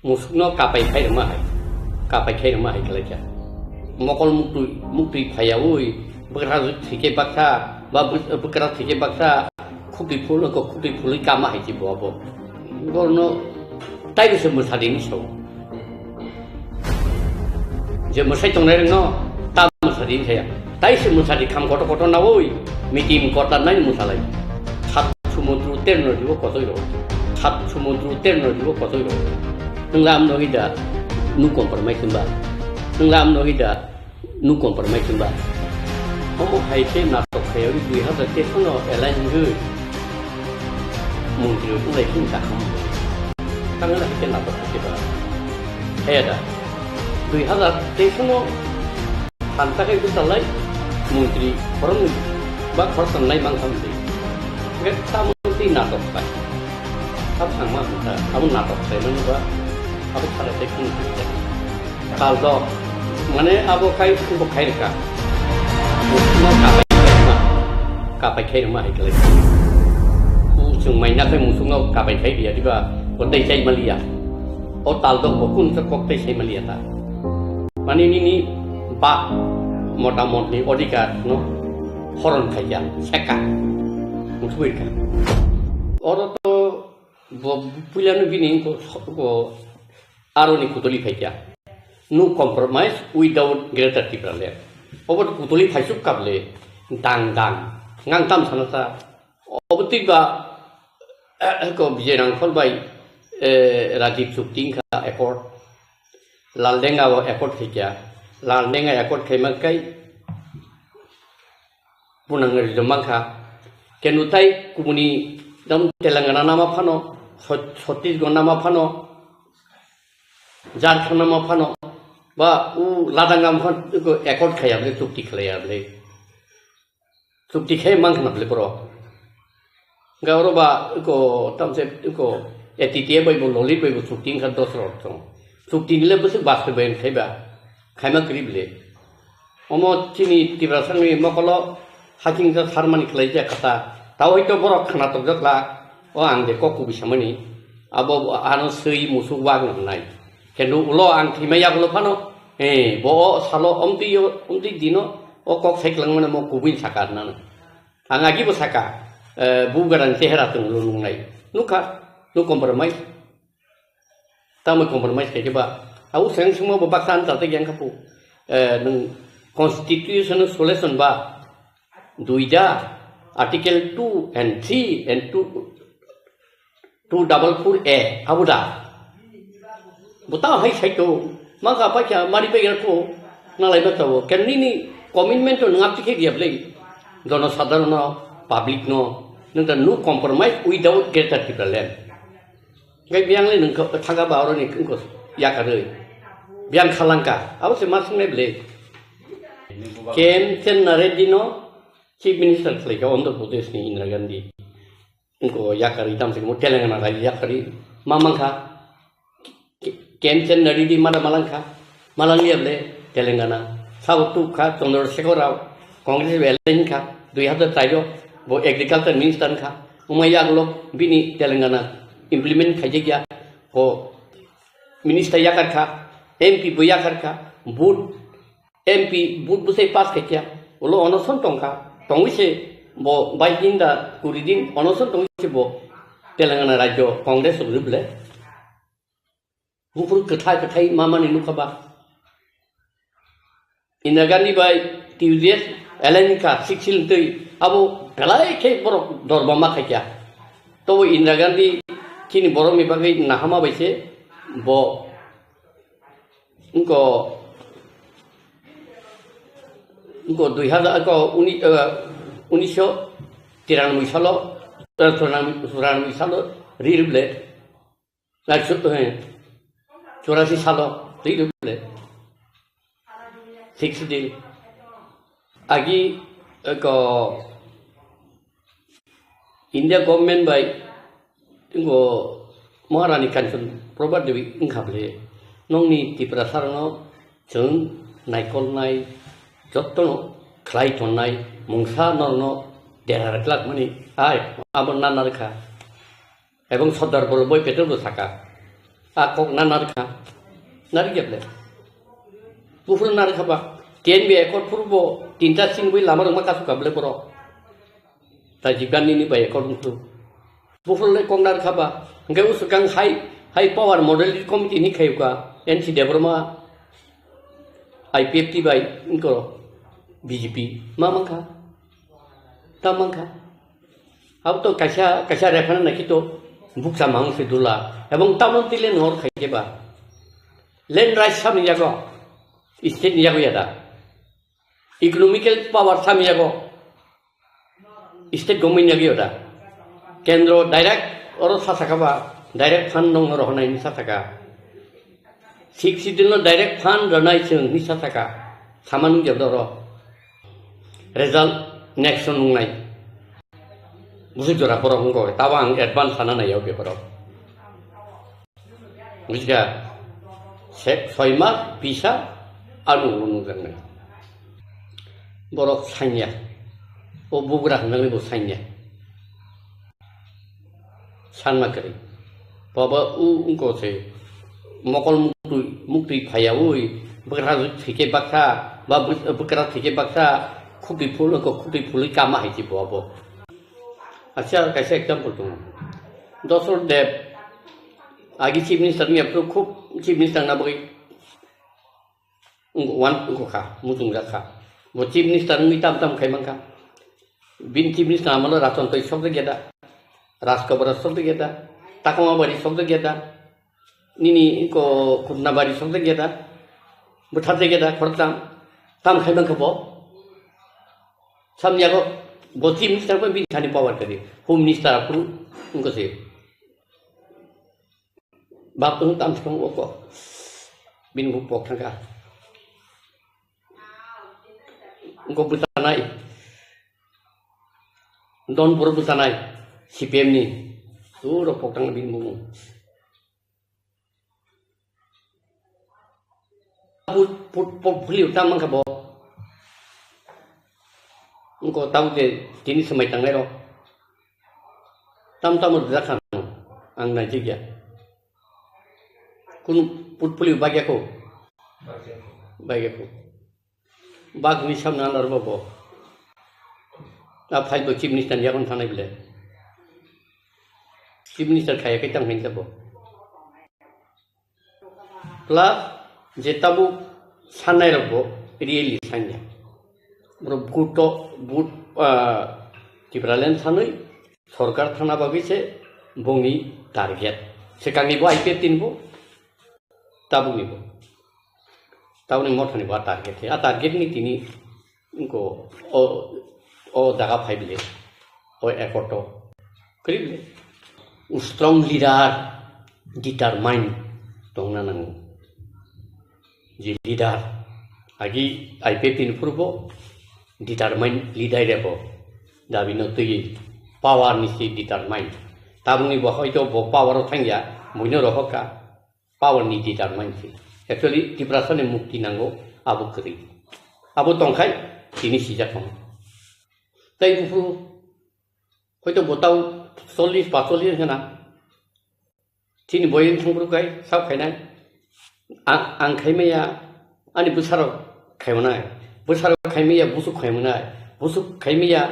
musukno kapai khai mahai kapai khai mahai kalaja mokol mukti phayawui bekra thike baksa ba bekra thike baksa khukti phul ko khukti phul kama hai ji bo gorno tai se musadi ni so je musai tongnai no ta musadi saya tai se musadi kham koto na oi mitim kota nai musalai hat sumudru terno dibo kotoi ro hat sumudru terno dibo kotoi ro nanglam no ida nu kompromis kemba nanglam no ida nu kompromis kemba omo hai se na to khayoi dui ha da te kono elan ngu mungkin tu lai kin ta kham tang la ke na to ke ba ada 2000 te kono tanta ke tu talai mungkin orang bak person lai mang tham si ke tamu ti na to pa ab sama kita abu na to se men ba abu khale te kin kal do mane abu kai ku khai ka mo ka pai khai ma ai kale chung mai na kai mu sung ka pai khai dia di ba ko dei chai malia o tal do ko kun sa kok te chai malia ta mani ni ba motamoti odika no horon kaya seka musuh kan orang tu punya nu bini ko aroni kutuli kaya nu compromise without greater difference obat kutuli kaisuk kable dang ngang tam sana sa obat tiga ko bijerang kol bay Rajiv Shukting ka airport laldenga wo airport kaya laldenga airport kaya makai punang remangka kenutai kumuni dam Telangana nama phano Chhattisgarh nama phano Jharkhand nama phano ba u ladangam phan ko accord khayable chukti khlayable chukti khay mangkhnable pro gauro ba ko tamse ko etitie bai bo lolit bai bo chukti khan dosro thong chukti nile bus baste ben khayba khayma krible omo chini tibrasang mokolo haking ja harmani khlaija kata taw hito borok khana tok jakla o angde ko ku bisamani abo ano sei musuk wang nai kenu ulo ang thimaya gulo phano bo salo omti dino o kok seklang mana mo kubin sakar nan angagi bo saka bugaran tehra tung lunung nai nuka nu compromise tamu compromise ke ba au seng semua babaksan ta te yang kapu nung constitution solution ba duida article 2 and 3 and 244A abuda buta hai sai to maka pacha mari pe ko na lai ba to ken ni commitment to ngap ke dia play dono sadharana public no nung no compromise without greater difference gai biang le nung thaga ba ro ni ko ya ka re biang khalangka au se mas ne ble kem chen na re dino Chief Minister Selika Andhra Pradesh ni Indira Gandhi उनको याकरी तम से मो तेलंगाना राज्य याकरी मामंखा केमचंद नडीदी मलंखा मलंगियबले तेलंगाना सावतु खा चंद्रशेखर राव कांग्रेस वेलेन खा 2013 वो agriculture minister खा उमयागलो बिनी Telangana implement खाइजिया वो मिनिस्टर याकर खा एमपी बुयाकर खा बूट एमपी बूट बुसे पास खाइजिया उलो अनसन टंका टंगिसे bo baik da kuridin onoson tong bo Telangana Rajyo Congress ruble bufur ketai mama ni nukaba Indira Gandhi bai Tuesdays Elenika siksil tui abo galai ke borok dorbama khaja to Indira Gandhi kini borok mi bagai nahama baise bo unko 2000 ko 1993 साल रिबले 84 साल रिबले 6 दिन आगे को India government bye इनको महारानी कांचन प्रभा देवी इंखाबले नंगनी त्रिपुरा सारनो जों नायकलनाय जत्न खालायथनाय मुंसा नरनो देरहारक्लाक माने आय आबो नानारखा एवं सरदार बल्लभ भाई पेटेल थाका kok narikha narikable bufur narikha ba ten be ekor purbo tinta singui lamar makasu kable poro ta jikan ini ba ekor bufur le kong narikha ba ngai usukang high power model committee ni khayuka NC Debroma IPFT by inko BJP mamangka tamangka अब तो कैसा refer नहीं तो book सामांग से दूला एवं तमन तिले नोर खाइके बा लैंड राइट साम जागो स्टेट जागो यादा इकोनॉमिकल पावर साम जागो स्टेट गवर्नमेंट जागो यादा केंद्र डायरेक्ट और सासाका बा डायरेक्ट फंड नंग रहनाय नि सासाका सिक्स दिन डायरेक्ट फंड रहनाय जों नि सासाका सामान जबदो र रिजल्ट नेक्स्ट नंगनाय मुझे जरा पर हमको तावांग एडवांस आना नहीं होगे पर मुझे सोइमा पिसा अनु जंगने बरफ साइन्या ओ बुगरा नंगने बो साइन्या सानमा करी बाबा उ उनको से मकल मुक्ति फाया उई बकरा थिके बक्सा बा बकरा थिके बक्सा खुटी फूल को खुटी फूल कामा है जी बाबा अच्छा कैसे एग्जाम्पल दूँ दशरथ देव आगे चीफ मिनिस्टर में अब तो खूब चीफ मिनिस्टर ना बगी वन उनको खा मुझुंग रखा वो चीफ मिनिस्टर में तम तम खाई मंगा बिन चीफ मिनिस्टर हमारा राशन तो शब्द गया था राजकबर शब्द गया था ताकमा बारी शब्द गया था निनी इनको खुदना बारी शब्द गया था बुठाते गया था खड़ता तम खाई मंगा बो समझा को वो चीफ मिनिस्टर को भी थानी पावर करे होम मिनिस्टर आपको उनको से बाप तो तम से वो को बिन वो पोख का उनको बुतानाई डॉन पुर बुतानाई सीपीएम नी तो रो पोख बिन वो पुट फुली उठा मंगा बो उनको ताऊ के तीन समय तंगे रो तम तम रखा आंग नाइजी गया कुन पुटपुली बाग्या को बाग निशाम ना लड़बो बो अब फाइल बो चीफ मिनिस्टर या कौन थाने बिले चीफ मिनिस्टर खाया के तंग हिंसा बो प्लस जेताबु सान्नाय रबो रियली सान्या बुट टिप्रालेन सानै सरकार थाना बागैसे बंगी टारगेट सेकांनिबो आईपीएफ तिनबो ताबुनिबो ताबुनि मथानि बा टारगेट आ टारगेट नि तिनि इनको ओ जागा फाइबले ओ एकोटो करिबले स्ट्रॉंग लीडर डिटरमाइन दंना नांगौ जे लीडर आगि आईपीएफ तिनफोरबो डिटरमाइन लीडर रेबो दाबिनो तुई पावर निसी डिटरमाइन ताबुनि बहाय तो बो पावर थांया मुइनो रहका पावर नि डिटरमाइन थि एक्चुअली टिप्रासने मुक्ति नांगौ आबो करि आबो तंखाय तिनि सिजा थं तै बुफु हयतो बोताव 40 45 होना तिनि बयन थंब्रुगाय साव खायनाय आं खायमाया आनि बुसाराव खायमनाय बुसाराव खायमाया बुसु खायमनाय बुसु खायमाया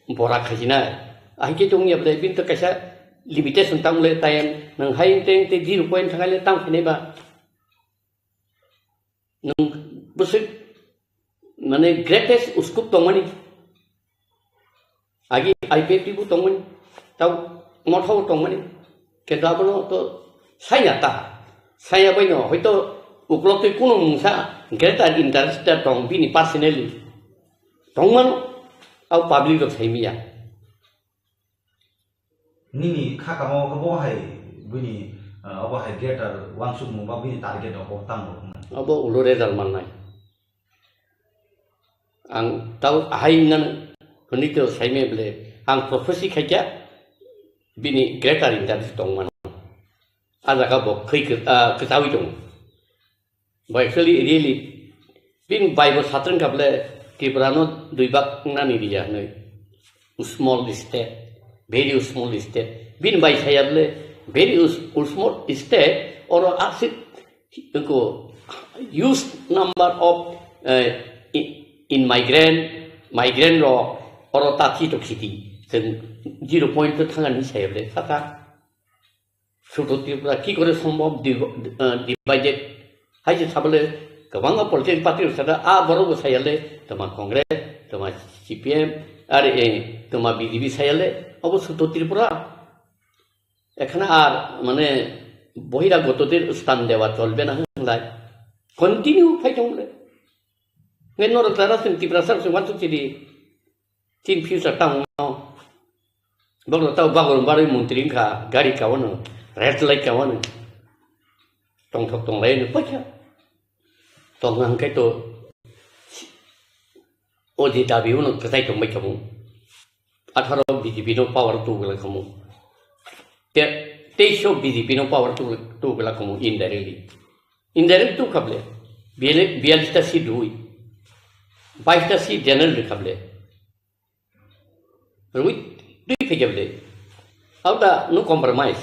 बरा खायजिनाय आइके दंनिया बले बिन तो कैसा लिमिटेशन तांले टाइम नों हाय टें ते 0 पॉइंट थांगाले तां फैनायबा नों बुसु माने ग्रेटेस्ट स्कोप दंमोन आगे आईपीएफटी बु दंमोन ताव मथाव दंमोन केदाबनो तो सायनाता साया बैनो हयतो उक्लतै कुनु मुंसा ग्रेटार इंटरेस्ट दं बिनि पर्सनली दंमोन आव पब्लिक रो थाइमिया निनि खाकामाव खबो हाय बिनि अब हाय गेटार वांसुक मुबा बिनि टारगेट अ तांगो अब उलुरे दलमाननाय आं ताव हायनन हनितो साइमेब्ले आं प्रोफेसि खायजा बिनि ग्रेटार इंटरेस्ट दंमोन आजागा बो खैखो खोथावि दं बा एक्चुअली रियली बिन बाइबल सात्रन काबले त्रिपुरानो दुइबाक नानि दिया नै small state very small state bin bai sayable very small state or acid huge number of in migrant law or tati to kitty then 0 point to tangan say the sata should ki kore sombom divided hai sabale kabanga political party sada a boro sayale tama congress tama CPM are tama BJP sayale অবশ্য ত্রিপুরা এখানে আর মানে বহিরাগতদের স্থান দেওয়া চলবে না হলাই continue fight হলে manor তারা ত্রিপুরা সরকার সমাজ চিদি তিন ফিউচার টাউন বগল তাও বাগল বারে মন্ত্রী খা গাড়ি কাওয়ানো রেড লাইট কাওয়ানো টং ঠক টং লাইন পয়সা টং কাই তো ওজি দাবি উনো কাই তো মাই কামু 18 BJP no power tu gala kamu te show BJP no power tu gala kamu indirect tu kable bialista si dui baista si general kable rui dui kable auda no compromise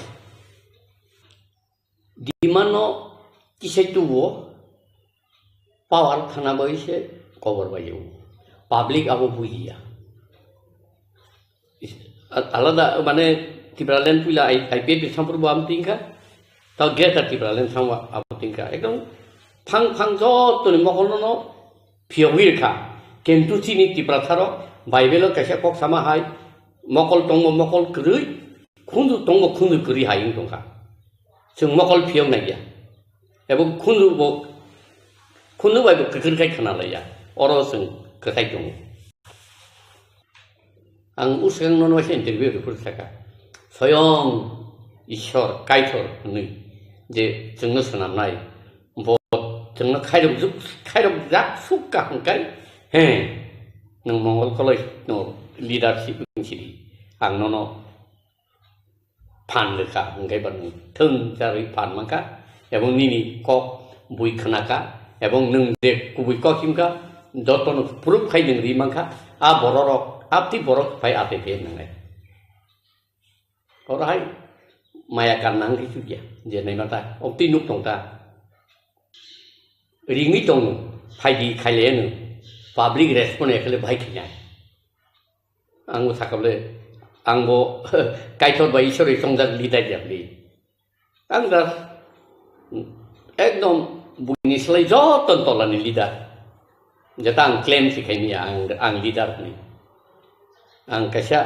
di mano kisai tuwo power thana boise cover bayu public abo buiya alada মানে টিব্রালেন পুলা IPA বিসামপুর বাম তিনকা তাও গেটা টিব্রালেন সামা আবু তিনকা একদম ফাং ফাং যতনি মকলনো ফিয়হিরখা কিন্তু চিনি টিব্রাথার Bible কাছে cock সামা high মকল টঙ্গ মকল করুই খুন্দু টঙ্গ খুন্দু করি হাইং টঙ্কা जों মকল ফিয়ং নাইয়া এবং খুন্দু বাইব ককরখাই খানালাইয়া অর जों কথাই দङ आं उसें ननो इंटरव्यू रिपोर्ट सका स्वयं ईश्वर कायथर नै जे जोंनो सोनामनाय जोंनो खायरब जा सुका हंकाय हे नों मंगल कलेज नो लिडारशिप सिरि आं ननो फान लेखा हंकाय बार थों जारै फान माका एबं निनि कक बुइ खनाका एबं नों जे गुबै ककिमका दतन प्रुफ खायदों रि माका आ बररक आपti borok pai ATP nangai orang maya kanang itu dia jadi mata opti nuk tongta ringi tong pai di kalian public response ekale baik nya anggo sakable anggo kaitor bai sore songjak lidai jadi angga ekdom bunyi selai joton tolani lidar jatang claim si kami ang lidar ni ang kasya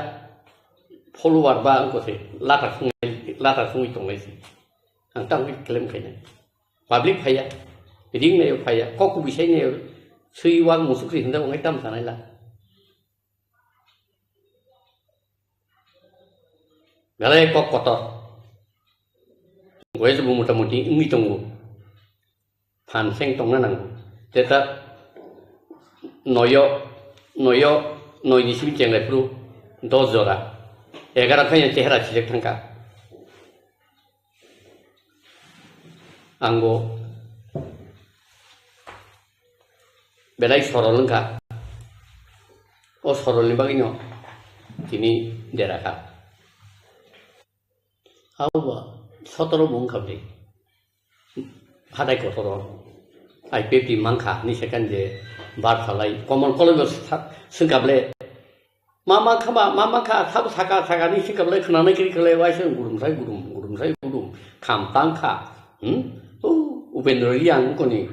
follower ba ang ko si lata sungai tong si ang tang claim kanya public phaya ring ne phaya ko ku bisai ne sui wang musuk rin da ngai tam sanai la galai ko kotor gue sebu muta-muti ngi tong phan seng tong nang teta noyo noi ni sim cheng le pru 2 jora 11 khanya chehra chilek thangka anggo belai sorolengka o sorolni bagino tini deraka hawa 17 mong khabe hadai ko soro IPP mangkha ni second je bar khalai common college singkable mama kha thab saka ni singkable khana kiri kale wai sing gurum sai kham tang kha upendra yang ko ni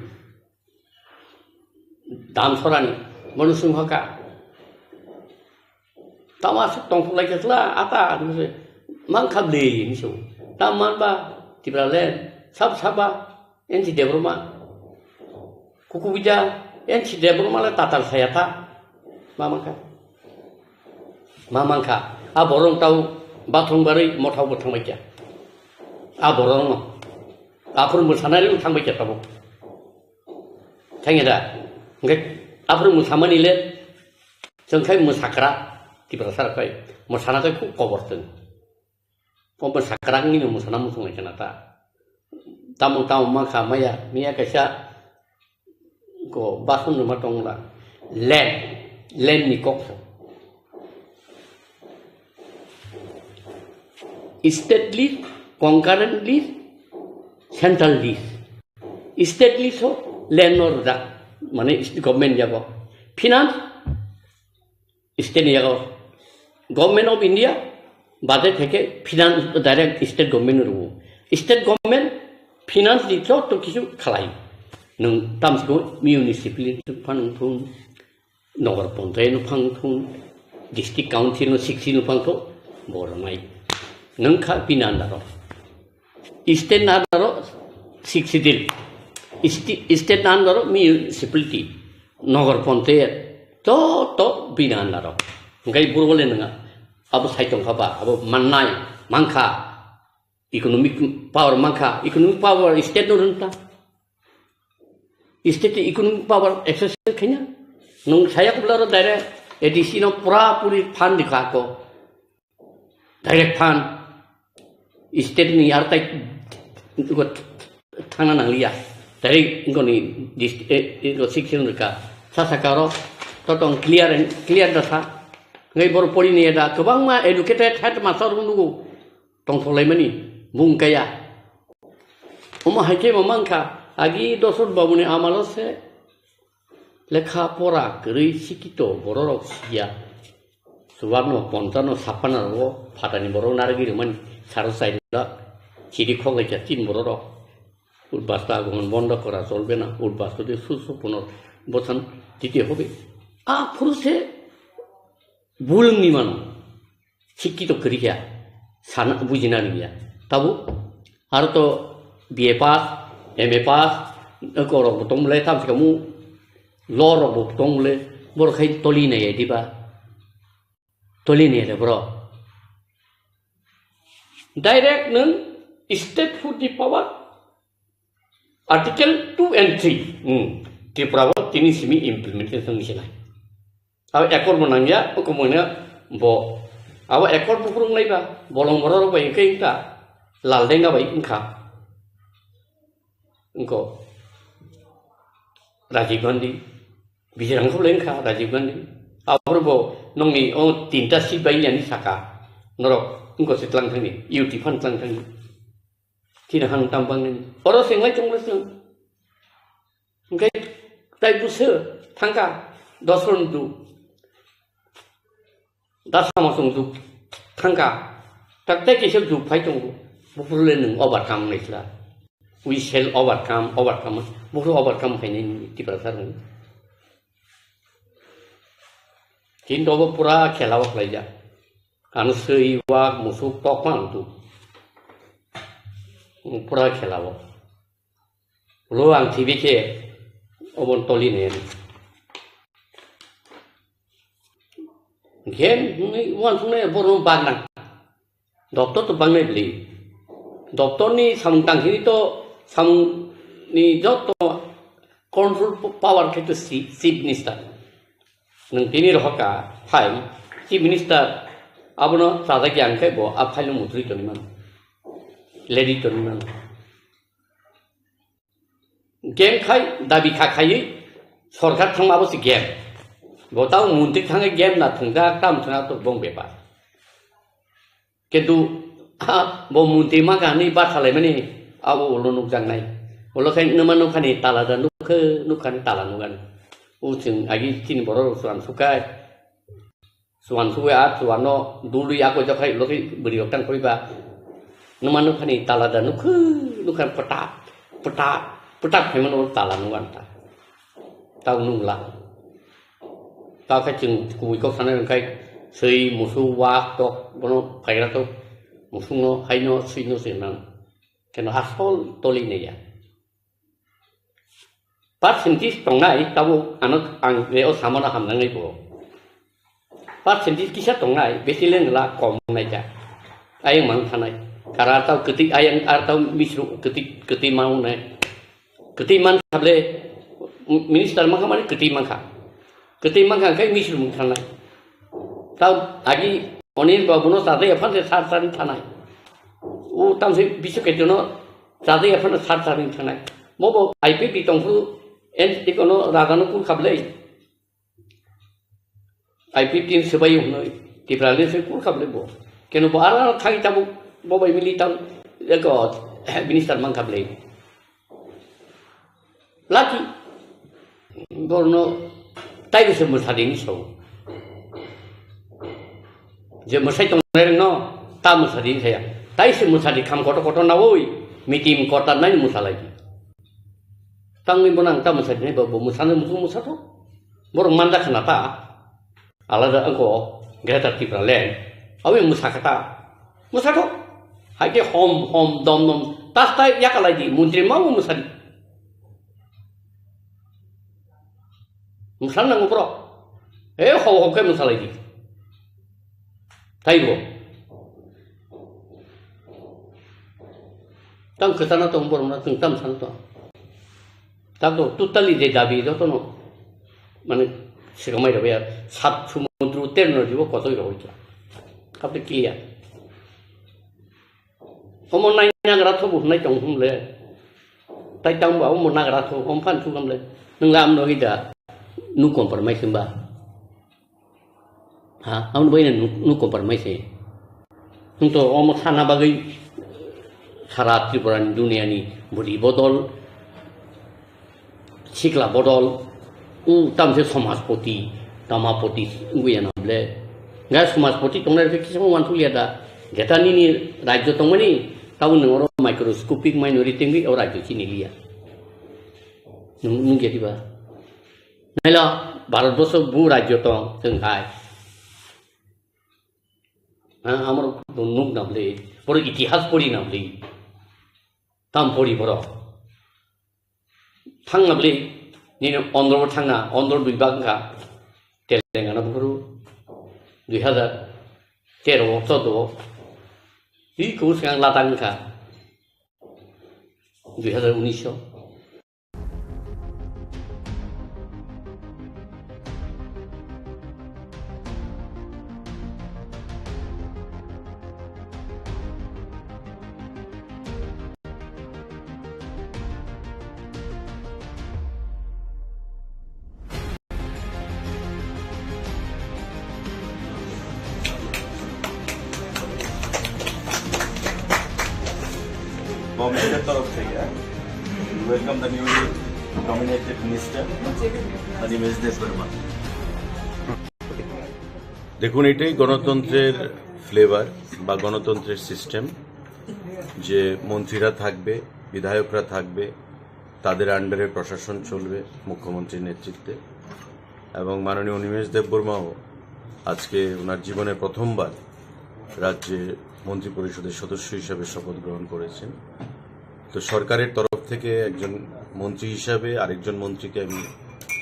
dam sorani manu singha ka tamas tong lai kesla ata mangkha le ni so taman ba tibralen sab enti debroma kuku bija enti debroma la tatal sayata mamangka a borong tau bathong bari mothau bothang baikya a borong apur musanari uthang baikya tabo thangeda ngai apur musamani le jengkai musakra tibrasar kai musana kai ku koborten pompa sakra ngi musana musung kenata tamu maka maya mia kasya ko basun rumah tong la len ni kok stately concurrent list, central list. State list ho landlord dak mane government jago. Finance state jago. Government of India bade theke finance direct state government ru. State government finance di to kisu khalai. Nung tamsko municipality phang thun nogor panchayat no phang thun district council no 16 no phang tho bornai. Nung kha pinan daro. State na daro 60 dil. State na daro municipality nogor panchayat to pinan daro. Ngai burole nga abo saitong khaba abo mannai mangkha economic power mangkha economic power state no renta state economic power exercise khanya nung saya kublar direct edisi no pura puri fund dikha ko direct fund state ni artai ko thana nanglia direct ngoni district section ka sasakaro totong clear data ngai bor poli ni ada kebang ma educated head master nugu tong tholai mani bung kaya oma haike mamangka agi dosur babune amalo se lekha pora gri sikito bororok sia suwarno pontano sapana ro phatani borok nargi man sarosai la chiri khogai ja tin bororok উদ্বাস্ত আগমন বন্ধ করা চলবে না উদ্বাস্তুদের সুসম্পূর্ণ বচন দিতে হবে পুরুষে বুলংনি মান শিক্ষিত করিয়া সানা বুঝিনা নিয়া তাবু আর তো বিএ পাস এমএ পাস করক তংলে তামসিকামু লরক তংলে বরখাই তলি নাই দিবা তলি নাই ব্র ডাইরেক্ট নন স্টেট ফুড দি power Article 2 and 3 Tripura tini simi implementation ni sila. Awa ekor menangya kemudian bo awa ekor pupurung lai ba bolong boror ba ingka ingka lal denga ba ingka ingko Rajiv Gandhi bijirang ko lengka Rajiv Gandhi awa bo nongi tinta si ba yani saka norok ingko sitlang thani UT fan tlang thani Tinahang tambang ini. Orang sengai cuma sen. Enggak, tapi buser, tangka, dosun tu, dasar masuk tu, tangka, tak tak kisah tu, pai tunggu, bukan lenung obat kamu ni lah. We shall overcome, bukan overcome kini di pasar ni. Kini doa pura kelawak lagi. Anu seiwak musuh tokman tu. Pura khelawo luang TV ke obon toli ne gen ni wan sune borom banang doktor to bangai beli doktor ni samtang ini to sam ni joto control power ke to chief minister nang tini rohaka phai chief minister abono sada gyang kai bo a phailu mutri to ni man Lady Tonan Game Kai, Dabi Kakai, Sorkat Tamabos game. Botao Muntik Hang game not Tunga comes out of Bombepa. Kedu Bomunti Magani, Batalemani, our Lunukjanai. Olokan Numanukani Talada Nukani Talanugan. Utin Agin Boro, Swan Sukai, Swan Suya, Suano, Dulu Yako Jakai, Loki, Buriokan Koiba. Numanu kani talada nukan petak memang talan nukan ta tahu nungla tahu kacung kui kau sana kai sei musuh wak tok bono kaira tok musuh no haino sino senang kena asal toli ni ya pas sentis tongai tahu anak leo sama lah hamdan ni bo pas sentis kisah tongai besilen la kom naja ayang mang tanai Karena tahu ketik ayam atau misru ketik mau naik ketik man kable minister mangka mana ketik mangka kayak misru mangka naik tahu lagi onir babuno sate apa sih saat tanai tam sih bisa kejono sate apa sih saat tanai mau bawa IP di tongfu ikono raganu pun kable IP tim sebayu noi di Brazil sih pun kable bo keno bawa arah kaki tabu Bobai militan minister mangkable laki borno tai ke musadi ni so je musai tong no ta musadi saya tai se musadi kham koto na woi mitim kota nai musalai tang ni bonang ta musadi ni bo musane musato borong manda kenapa alada angko Greta Thunberg awi musakata musato haike hom dom tas tai yakalai di muntri mau musadi musal nang upro ho ke musalai di taibo tang kesana tong borong na tung tam san to tak to totally de dabi do to no মানে সেরকমই রবে আর 7 সমুদ্র উত্তীর্ণ জীব কতই রয়েছে আপনি clear অমন নাই নাগরা থবু নাই টং হুমলে তাই টং বাও মন নাগরা থ অম ফান থু গামলে নং লাম no hida nu compromise ba ha amno bai nu compromise nung to om sana bagai sara tripuran dunia ni budi bodol sikla bodol tamse समाजपति तमापति गुयाना बले गा समाजपति तंगना किसम वानथु लियादा गेटानि नि राज्य तंगमनि ताउ नंगरो माइक्रोस्कोपिक माइनॉरिटी बि और राज्य चिनि लिया नु गेदिबा नाइला भारतबर्ष बु राज्य तो जोंहाय आमर नुक नाबले बर इतिहास पढि नाबले ताम पढि बर थांनाबले ni ondro thangna ondro bibangka telengana buru 2013 14 hi ko sang latang ka 2019 গভর্নমেন্টের তরফ থেকে welcome the newly nominated minister Animesh Debbarma. দেখুন, এটাই গণতন্ত্রের ফ্লেভার বা গণতন্ত্রের সিস্টেম যে মন্ত্রীরা থাকবে, বিধায়করা থাকবে, তাদের আন্ডারে প্রশাসন চলবে মুখ্যমন্ত্রীর নেতৃত্বে। এবং মাননীয় অনিমেষ দেববর্মাও আজকে ওনার জীবনে প্রথমবার রাজ্যে মন্ত্রী পরিষদের সদস্য হিসাবে শপথ গ্রহণ করেছেন। তো সরকারের তরফ থেকে একজন মন্ত্রী হিসাবে আরেকজন মন্ত্রীকে আমি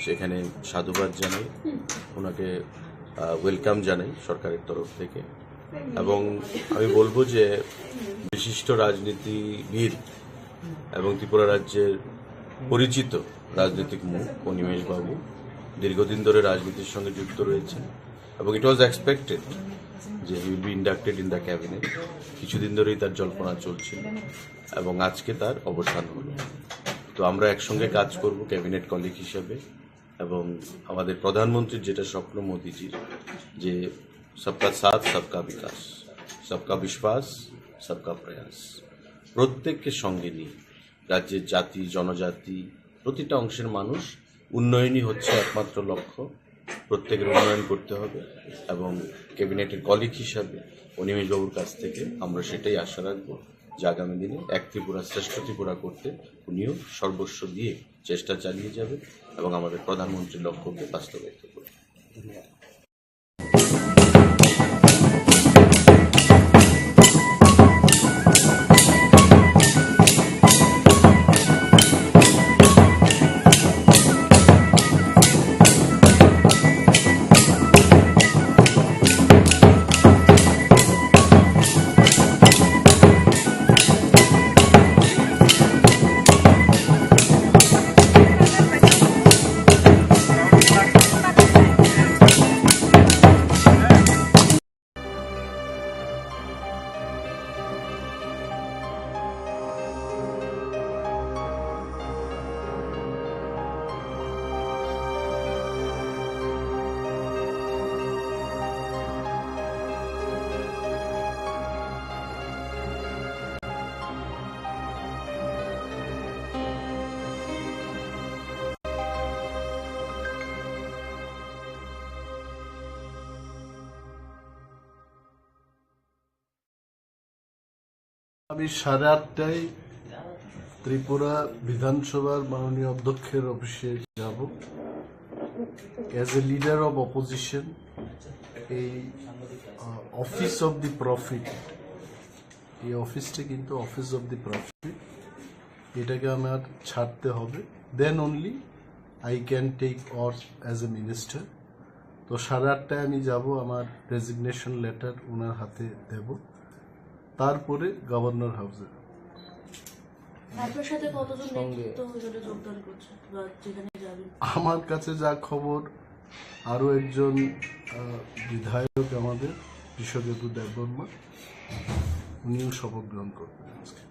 সেখানে সাধুবাদ জানাই, ওনাকে ওয়েলকাম জানাই সরকারের তরফ থেকে। এবং আমি বলবো যে বিশিষ্ট রাজনীতিবিদ এবং ত্রিপুরা রাজ্যের পরিচিত রাজনৈতিক মুখ অনিমেষ বাবু দীর্ঘদিন ধরে রাজনীতির সঙ্গে যুক্ত রয়েছেন এবং ইট ওয়াজ এক্সপেক্টেড যে he will be inducted in the cabinet. কিছুদিন ধরেই তার জল্পনা চলছিল এবং আজকে তার অবসান হল। তো আমরা একসঙ্গে কাজ করব ক্যাবিনেট কলিগ হিসাবে। এবং আমাদের প্রধানমন্ত্রীর যেটা স্বপ্ন মোদিজির, যে সবকা সাথ সবকা বিকাশ, সবকা বিশ্বাস সবকা প্রয়াস, প্রত্যেককে সঙ্গে নিয়ে রাজ্যের জাতি জনজাতি প্রতিটা অংশের মানুষ উন্নয়নই হচ্ছে একমাত্র লক্ষ্য। প্রত্যেকের উন্নয়ন করতে হবে এবং ক্যাবিনেটের কলিগ হিসাবে অনিমেষবাবুর কাছ থেকে আমরা সেটাই আশা রাখবো যে আগামী দিনে এক ত্রিপুরা শ্রেষ্ঠ ত্রিপুরা করতে উনিও সর্বস্ব দিয়ে চেষ্টা চালিয়ে যাবে এবং আমাদের প্রধানমন্ত্রীর লক্ষ্যকে বাস্তবায়িত করবে। আমি 8:30টায় ত্রিপুরা বিধানসভার মাননীয় অধ্যক্ষের অফিসে যাব as a leader of opposition. এই অফিস অফ দি প্রফিট, এই অফিসটা কিন্তু অফিস অফ দি প্রফিট, এটাকে আমার ছাড়তে হবে, then only I can take অর্থ অ্যাজ এ মিনিস্টার। তো 8:30টায় আমি যাব, আমার রেজিগনেশন লেটার ওনার হাতে দেব, তারপরে গভর্নর হাউসে। আপনার সাথে কতজন নেতৃত্ব ওখানে যোগদান করছে বা যেখানে যাবেন? আমার কাছে যা খবর, আরও একজন বিধায়ক আমাদের কৃষকেতু দেববর্মা, উনিও শপথ গ্রহণ করবেন আজকে।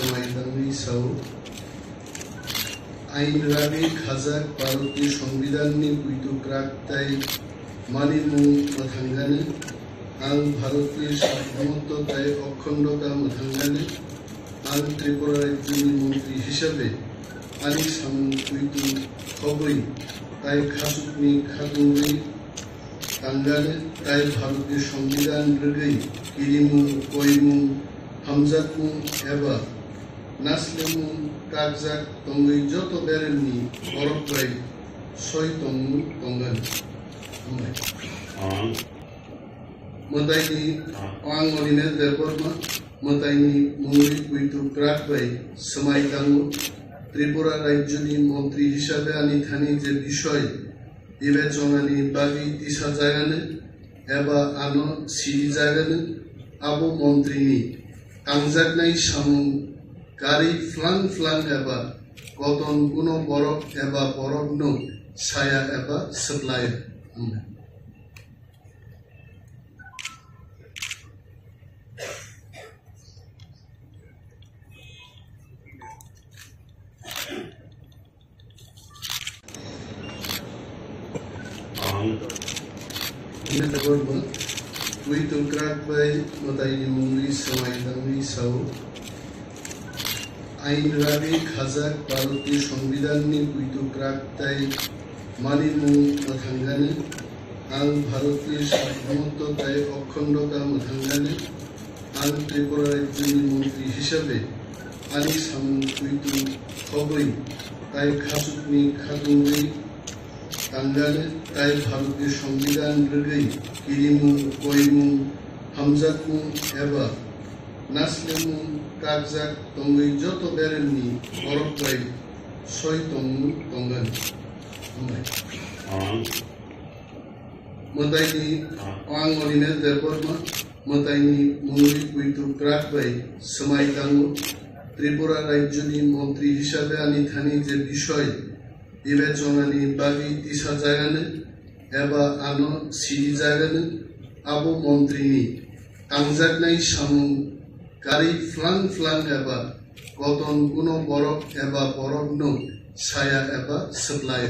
समायदांनि सायाव आयेनारि खाजाक भारतनि संबिधाननि बैथ'ग्राथाय मानिमुं मोथांगानो आं भारतनि सार्वभौमत्वताय अखंडता मोथांगानो आं त्रिपुरा राज्योनि मन्त्रि हिसाबै आंनि सामुं बैथु खबै ताय खासुकनि खादुङै तांगानो ताय भारतनि संबिधान रोगै किरिमुं कयमुं हामजातमुं एबा नास्लेमुं कागजाक तंगै जत बेरेलनि बरफबाय सय तंमुं तंगानो मतायनि आं अनिमेल देवबर्मा मतायनि मुंगै बैथु ग्राथबाय समायदांगो त्रिपुरा राज्योनि मन्त्रि हिसाबै आंनि थानि जे বিষয় বিবেচনাनि बागै दिशा जागानो एबा आनो सिरि जागानो आबो मन्त्रिनि कांजाकनाय सामुं गारि फ्लां फ्लां एबा कतन कुनो बरफ एबा बरफनो साया एबा सप्लाय बैथु ग्राथबाय मतायनि मुंगै समायदांनि सायाव आयेनारि खाजाक भारतनि संबिधाननि बैथ'ग्राथाय मानिमुं मोथांगानो आं भारतनि सार्वभौमत्वताय अखंडता मोथांगानो आं त्रिपुरा राज्योनि मन्त्रि हिसाबै आंनि सामुं बैथु खबै ताय खासुकनि खादुङै तांगानो ताय भारतनि संबिधान रोगै किरिमुं कयमुं हामजातमुं एबा नास्लेमुं कागजाक तंगै जत बेरेलनि बरफबाय सय तंमुं तंगानो मतायनि आं अनिमेल देवबर्मा मतायनि मुंगै बैथु ग्राथबाय समायदांगो त्रिपुरा राज्योनि मन्त्रि हिसाबै आंनि थानि जे বিষয় বিবেচনাनि बागै दिशा जागानो एबा आनो सिरि जागानो आबो मन्त्रिनि कांजाकनाय सामुं गारि फ्लां फ्लां एबा कतन कुनो बरफ एबा बरफनो साया एबा सप्लाय